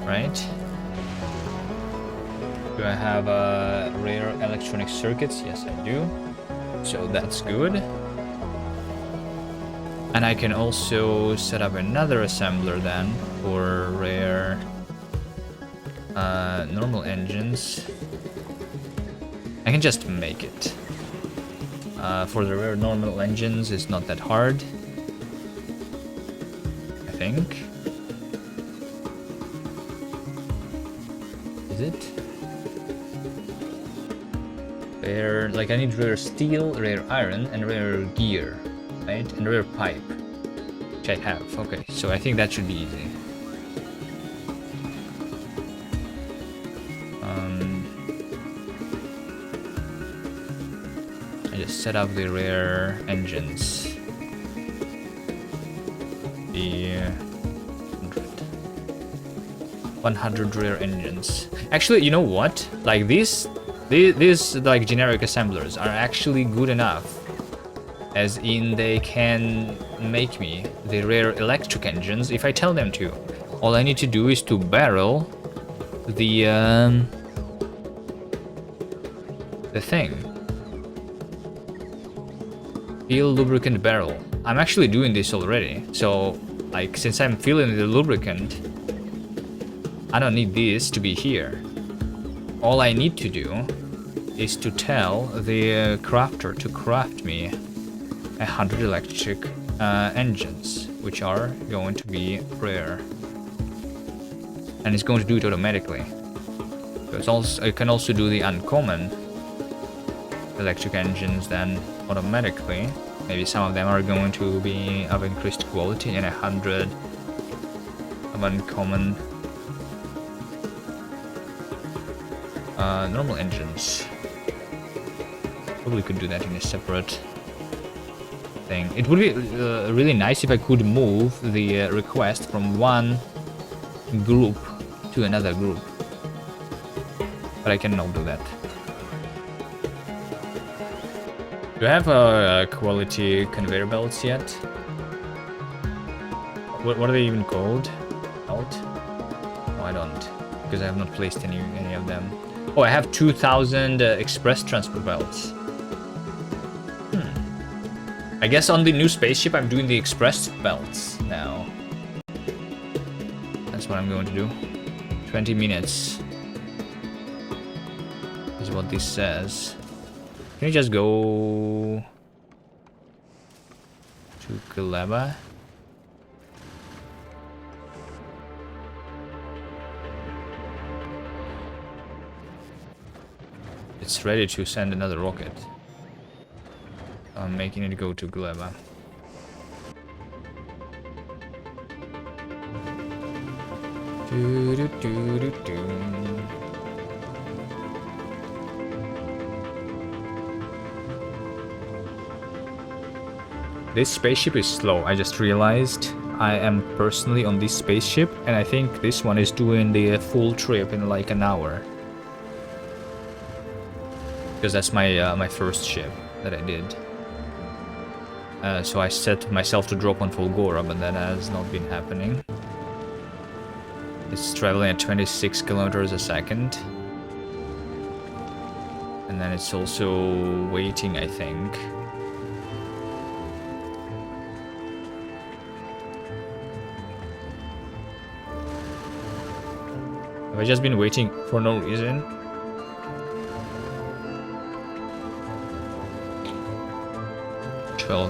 right? Do I have rare electronic circuits? Yes, I do. So that's good. And I can also set up another assembler then for rare normal engines. I can just make it. For the rare normal engines, it's not that hard, I think. Is it? Rare, like I need rare steel, rare iron, and rare gear, right? And rare pipe, which I have. Okay, so I think that should be easy. Set up the rare engines. The 100 rare engines. Actually, you know what? Like these like generic assemblers are actually good enough, as in they can make me the rare electric engines if I tell them to. All I need to do is to barrel the thing. Fill lubricant barrel. I'm actually doing this already. So, like, since I'm filling the lubricant, I don't need this to be here. All I need to do is to tell the crafter to craft me 100 electric engines, which are going to be rare. And it's going to do it automatically. So it's also, it can also do the uncommon electric engines then automatically. Maybe some of them are going to be of increased quality, and 100 of uncommon normal engines. Probably could do that in a separate thing. It would be really nice if I could move the request from one group to another group, but I cannot do that. Do I have quality conveyor belts yet? What are they even called? Belt? No, I don't, because I have not placed any of them. Oh, I have 2,000 express transport belts. I guess on the new spaceship I'm doing the express belts now. That's what I'm going to do. 20 minutes is what this says. Can you just go to Kaleba? It's ready to send another rocket. I'm making it go to Gleba. This spaceship is slow. I just realized I am personally on this spaceship, and I think this one is doing the full trip in like an hour. Because that's my my first ship that I did. So I set myself to drop on Folgora, but that has not been happening. It's traveling at 26 kilometers a second. And then it's also waiting, I think. Have I just been waiting for no reason?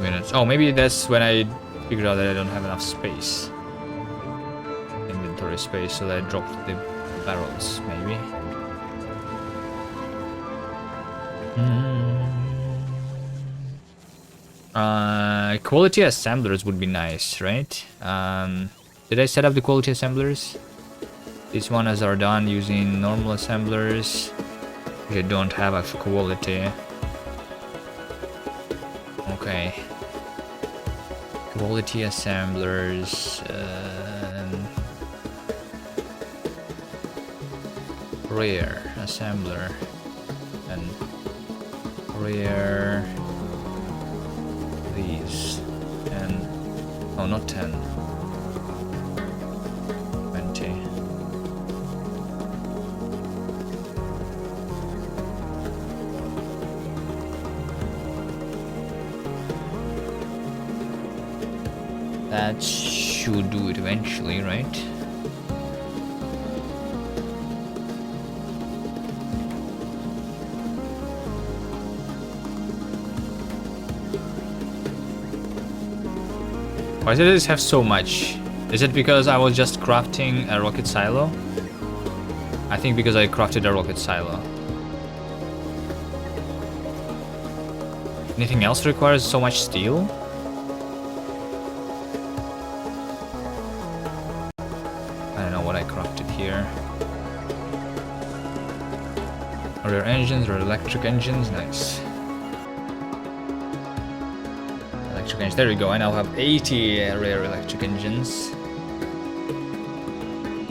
Minutes. Oh, maybe that's when I figured out that I don't have enough space. Inventory space, so that I dropped the barrels, maybe. Quality assemblers would be nice, right? Did I set up the quality assemblers? These ones are done using normal assemblers. They don't have actual quality. Okay. Quality assemblers. Rare assembler. And rare. These. And. Oh, not 10. 20. That should do it eventually, right? Why does this have so much? Is it because I was just crafting a rocket silo? I think because I crafted a rocket silo. Anything else requires so much steel? Here. Rare engines or electric engines, nice. Electric engines, there we go. I now have 80 rare electric engines.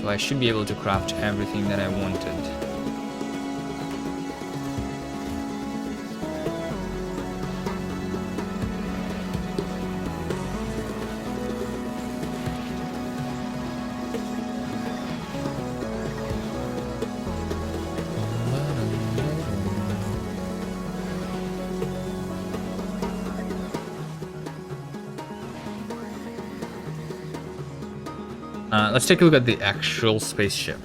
So I should be able to craft everything that I wanted. Let's take a look at the actual spaceship.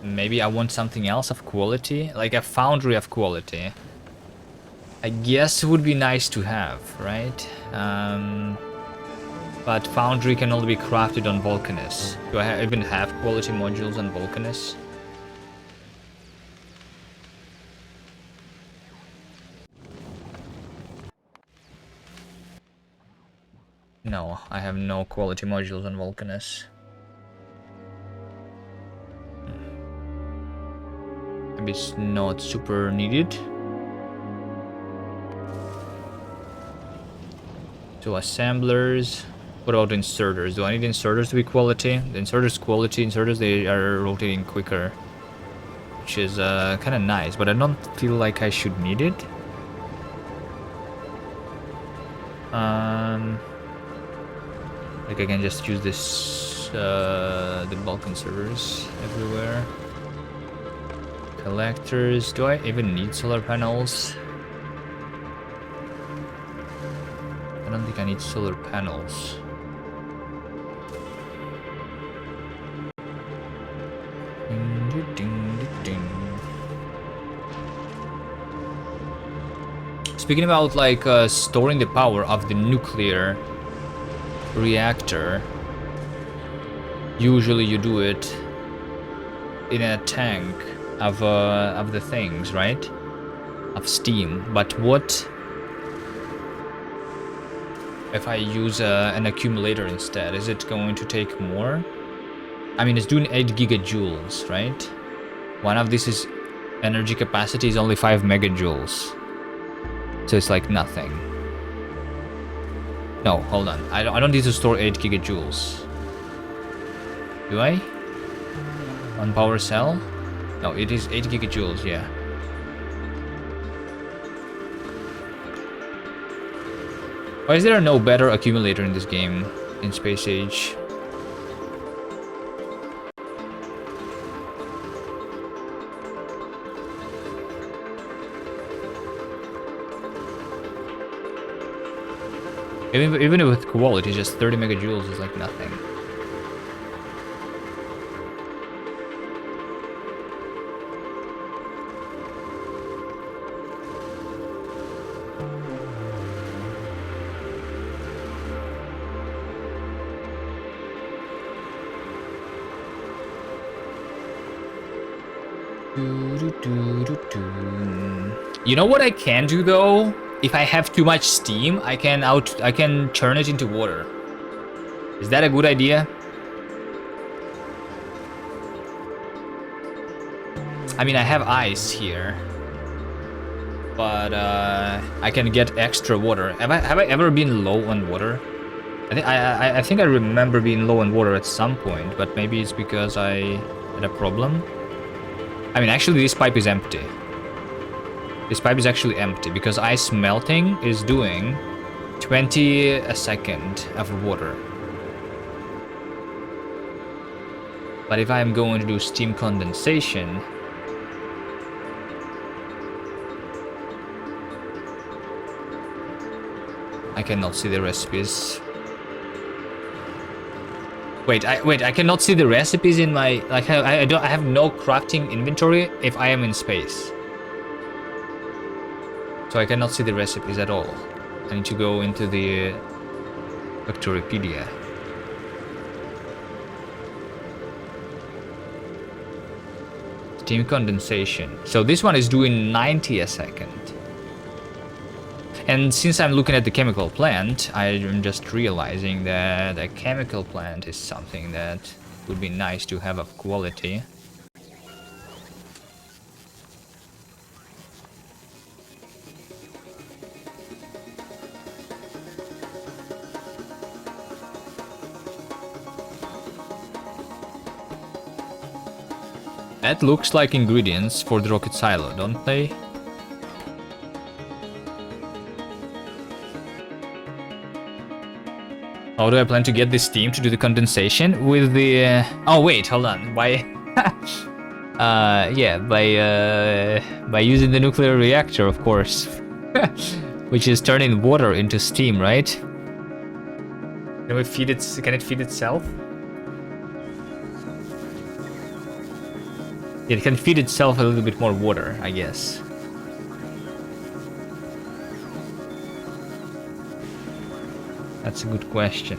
Maybe I want something else of quality, like a foundry of quality. I guess it would be nice to have, right? But Foundry can only be crafted on Vulcanus. Do I even have quality modules on Vulcanus? No, I have no quality modules on Vulcanus. Maybe it's not super needed. So assemblers. What about inserters? Do I need inserters to be quality? The inserters quality, inserters they are rotating quicker. Which is kind of nice, but I don't feel like I should need it. Like I can just use this, the bulk inserters everywhere. Collectors, do I even need solar panels? I don't think I need solar panels. Speaking about like storing the power of the nuclear reactor, usually you do it in a tank of the things, right? Of steam. But what if I use an accumulator instead? Is it going to take more? I mean, it's doing 8 gigajoules, right? One of this is energy capacity is only 5 megajoules. So it's like nothing. No, hold on. I don't need to store 8 gigajoules. Do I? On power cell? No, it is 8 gigajoules, yeah. Why is there no better accumulator in this game, in Space Age? Even with quality, just 30 megajoules is like nothing. You know what I can do though? If I have too much steam, I can turn it into water. Is that a good idea? I mean, I have ice here, but I can get extra water. Have I ever been low on water? I think I remember being low on water at some point, but maybe it's because I had a problem. I mean, actually, this pipe is empty. This pipe is actually empty because ice melting is doing 20 a second of water. But if I'm going to do steam condensation, I cannot see the recipes. Wait, I cannot see the recipes in my, like, I have no crafting inventory if I am in space. So I cannot see the recipes at all. I need to go into the Factoripedia. Steam condensation. So this one is doing 90 a second. And since I'm looking at the chemical plant, I'm just realizing that a chemical plant is something that would be nice to have of quality. That looks like ingredients for the rocket silo, don't they? How do I plan to get this steam to do the condensation with the... Oh wait, hold on. By... yeah, by using the nuclear reactor, of course. Which is turning water into steam, right? Can we feed it? Can it feed itself? It can feed itself a little bit more water, I guess. That's a good question.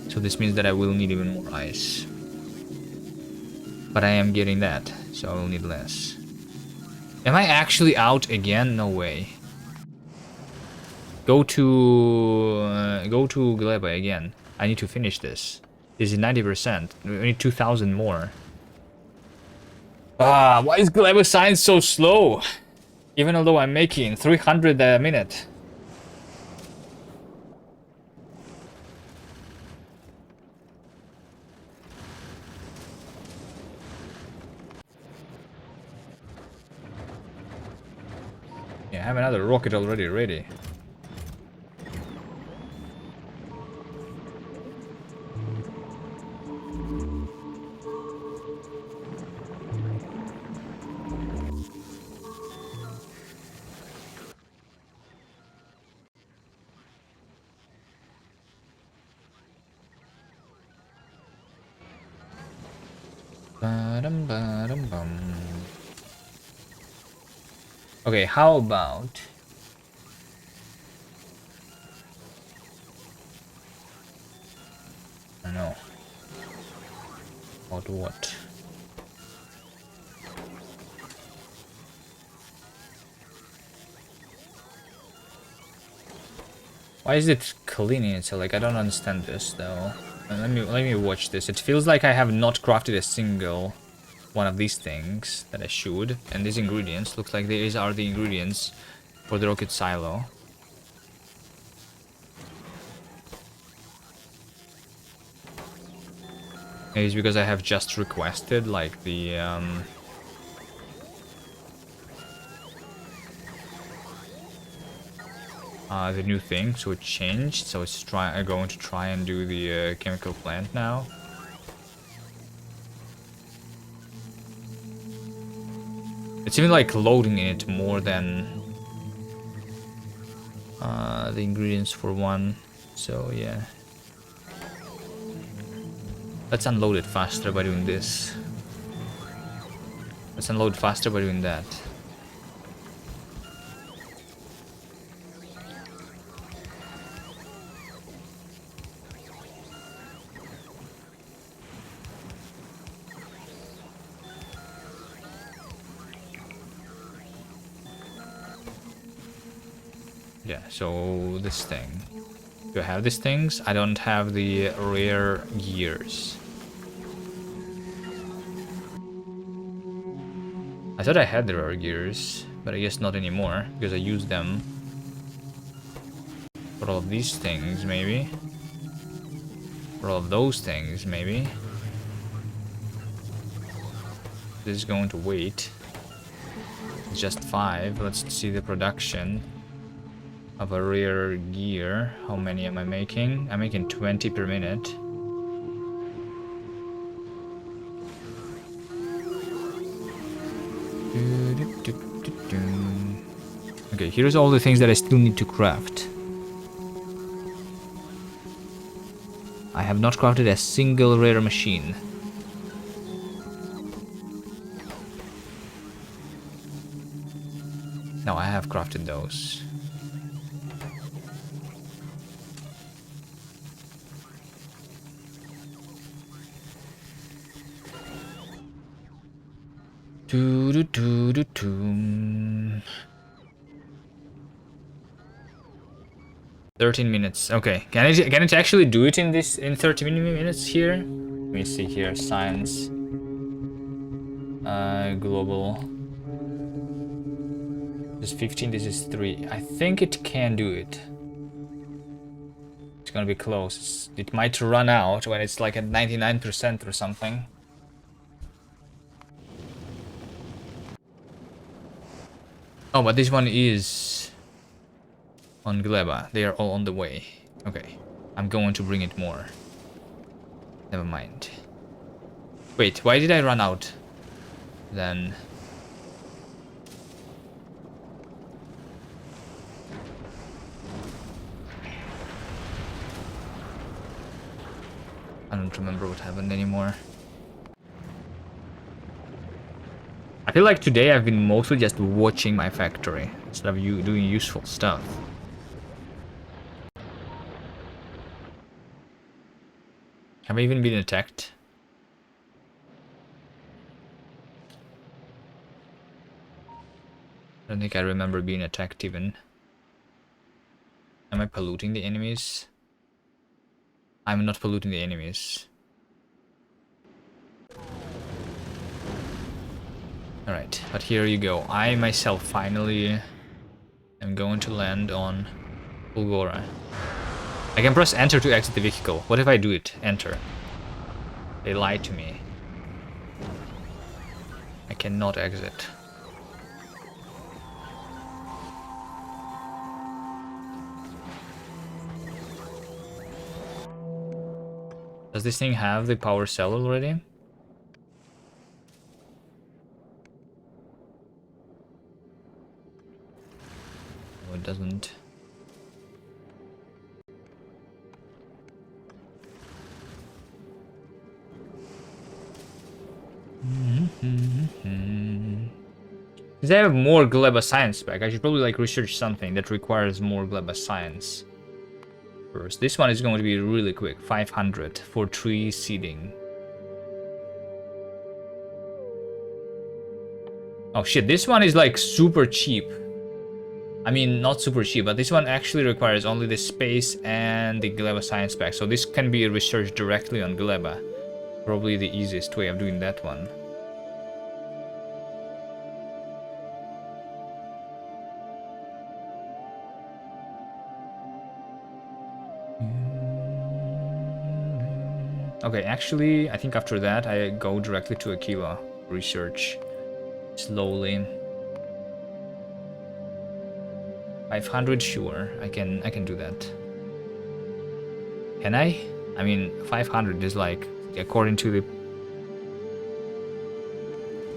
So this means that I will need even more ice. But I am getting that, so I will need less. Am I actually out again? No way. Go to Gleba again. I need to finish this. This is 90%. We need 2,000 more. Ah, why is Gleba science so slow? Even although I'm making 300 a minute. Yeah, I have another rocket already ready. Ba-dum-ba-dum-bum. Okay, how about... I don't know. About what? Why is it cleaning itself? Like, I don't understand this though. Let me watch this. It feels like I have not crafted a single one of these things that I should. And these ingredients looks like these are the ingredients for the rocket silo. Maybe it's because I have just requested like the new thing, so it changed. So it's going to try and do the chemical plant now. It's even like loading in it more than the ingredients for one. So yeah. Let's unload it faster by doing this. Let's unload faster by doing that. Yeah, so this thing. Do I have these things? I don't have the rare gears. I thought I had the rare gears, but I guess not anymore, because I used them for all of these things, maybe. For all of those things, maybe. This is going to wait. It's just 5. Let's see the production of a rare gear. How many am I making? I'm making 20 per minute. Okay, here's all the things that I still need to craft. I have not crafted a single rare machine. No, I have crafted those. Do do do do do. 13 minutes. Okay, can it actually do it in 30 minutes here? Let me see here. Science. Global. This is 15. This is 3. I think it can do it. It's gonna be close. It might run out when it's like at 99% or something. Oh, but this one is on Gleba. They are all on the way. Okay. I'm going to bring it more. Never mind. Wait, why did I run out? Then... I don't remember what happened anymore. I feel like today I've been mostly just watching my factory instead of you doing useful stuff. Have I even been attacked? I don't think I remember being attacked even. Am I polluting the enemies? I'm not polluting the enemies. Alright, but here you go. I myself finally am going to land on Bulgora. I can press enter to exit the vehicle. What if I do it? Enter. They lied to me. I cannot exit. Does this thing have the power cell already? No, it doesn't. Since I have more Gleba science back, I should probably like research something that requires more Gleba science first. This one is going to be really quick, 500 for tree seeding. Oh shit, this one is like super cheap. I mean, not super cheap, but this one actually requires only the space and the Gleba science pack. So this can be researched directly on Gleba. Probably the easiest way of doing that one. Okay, actually, I think after that I go directly to Aquila research slowly. 500, sure, I can do that. Can I? I mean, 500 is like, according to the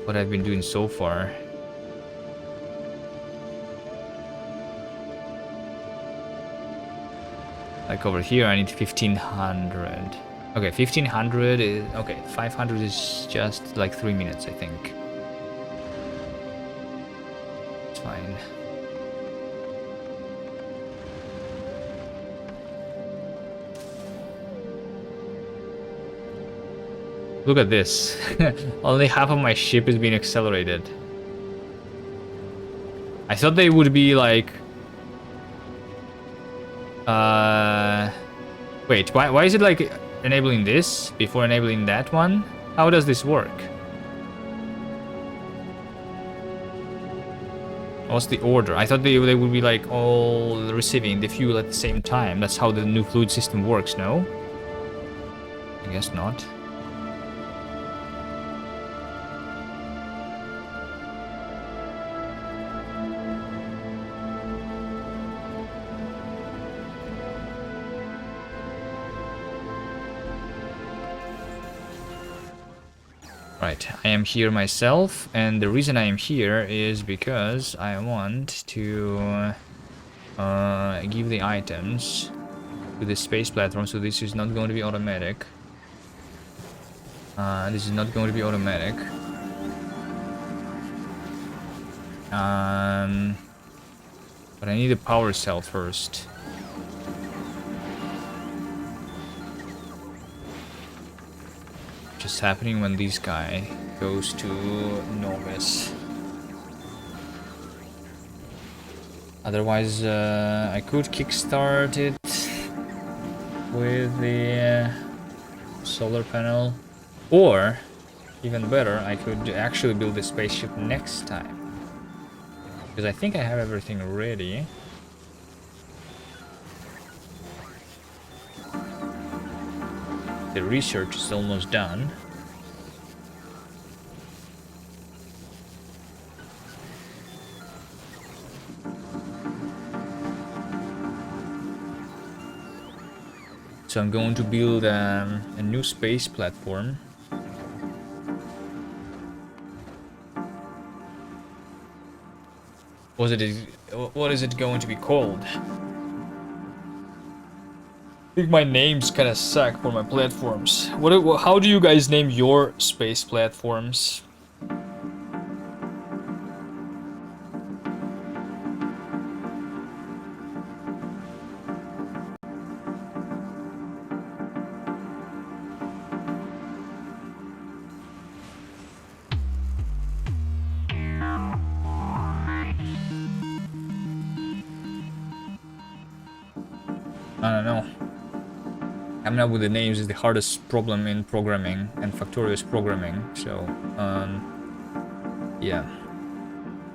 what I've been doing so far. Like over here, I need 1500. Okay, 1500 is okay. 500 is just like 3 minutes, I think. It's fine. Look at this. Only half of my ship is being accelerated. I thought they would be like... Wait, why is it like enabling this before enabling that one? How does this work? What's the order? I thought they would be like all receiving the fuel at the same time. That's how the new fluid system works, no? I guess not. Right, I am here myself, and the reason I am here is because I want to give the items to the space platform, so this is not going to be automatic. This is not going to be automatic. But I need a power cell first. Just happening when this guy goes to Novice. Otherwise, I could kickstart it with the solar panel, or even better, I could actually build a spaceship next time, because I think I have everything ready. The research is almost done. So I'm going to build a new space platform. What is it going to be called? I think my names kind of suck for my platforms. How do you guys name your space platforms? I don't know. Coming up with the names is the hardest problem in programming and Factorio's programming. So, yeah.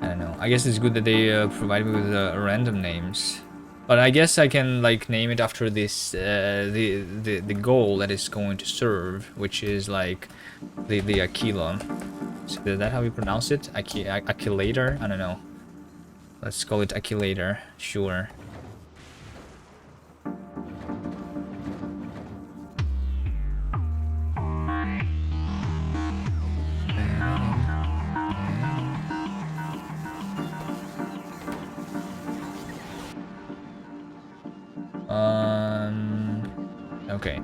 I don't know. I guess it's good that they provide me with random names. But I guess I can like name it after this the goal that is going to serve, which is like the Aquila. So is that how you pronounce it? Aquilator? I don't know. Let's call it Aquilator. Sure. Okay.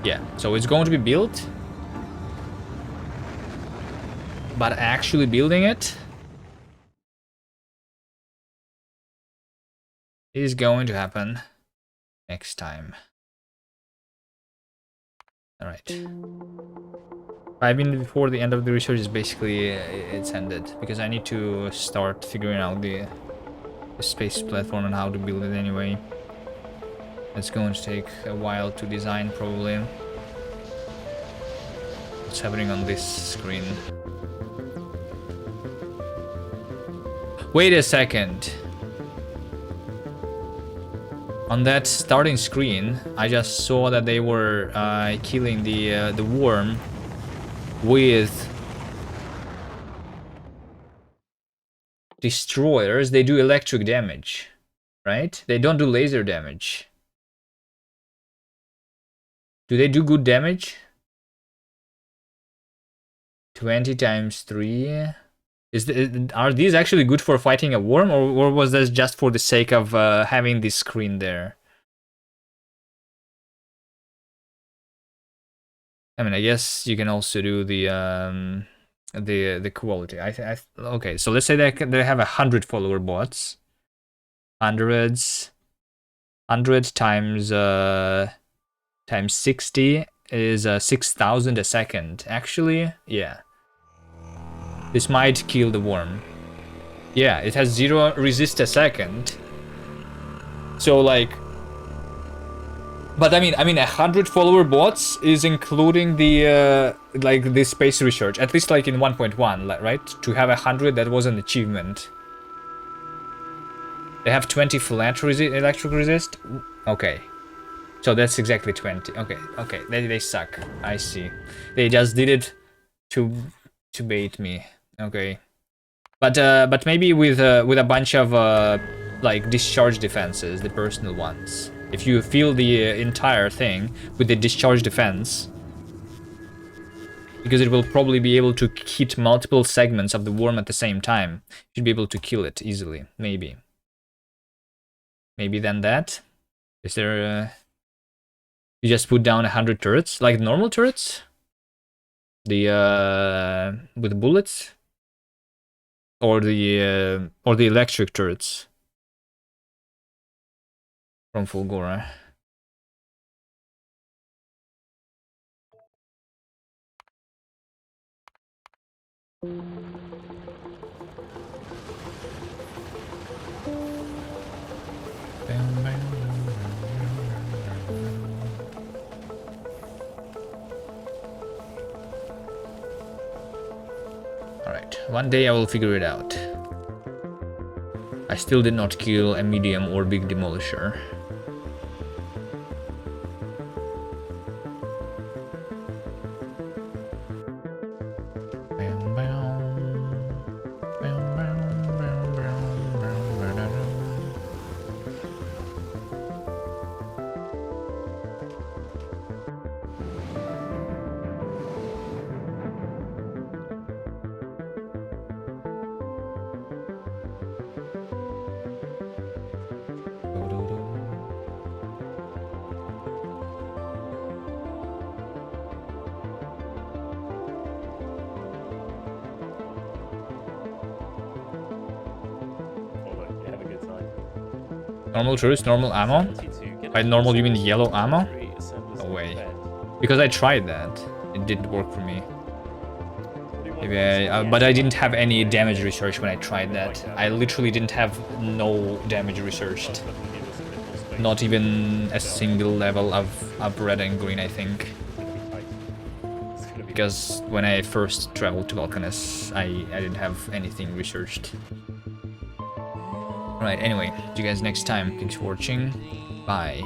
Yeah, so it's going to be built. But actually building it is going to happen next time. Alright. 5 minutes before the end of the research is basically it's ended. Because I need to start figuring out the space platform and how to build it anyway. It's going to take a while to design probably. What's happening on this screen? Wait a second. On that starting screen, I just saw that they were killing the worm with destroyers. They do electric damage, right? They don't do laser damage. Do they do good damage? 20 times 3. Are these actually good for fighting a worm, or was this just for the sake of having this screen there? I mean, I guess you can also do the quality. Okay, so let's say they have 100 follower bots. 100 times times 60 is 6,000 a second. Actually, yeah. This might kill the worm. Yeah, it has 0 resist a second. So like, but I mean 100 follower bots is including the like the space research. At least like in 1.1, right? To have 100, that was an achievement. They have 20 flat electric resist. Okay. So that's exactly 20. Okay. They suck. I see. They just did it to bait me. Okay. But maybe with a bunch of like discharge defenses, the personal ones. If you fill the entire thing with the discharge defense, because it will probably be able to hit multiple segments of the worm at the same time, you should be able to kill it easily. Maybe then that. Is there you just put down 100 turrets, like normal turrets? The with bullets? Or the electric turrets from Fulgora. Alright, one day I will figure it out. I still did not kill a medium or big demolisher. Normal turrets, normal ammo? By normal you mean yellow ammo? No way. Because I tried that. It didn't work for me. Maybe but I didn't have any damage research when I tried that. I literally didn't have no damage researched. Not even a single level of red and green, I think. Because when I first traveled to Valkanus, I didn't have anything researched. Right, anyway, see you guys next time. Thanks for watching. Bye.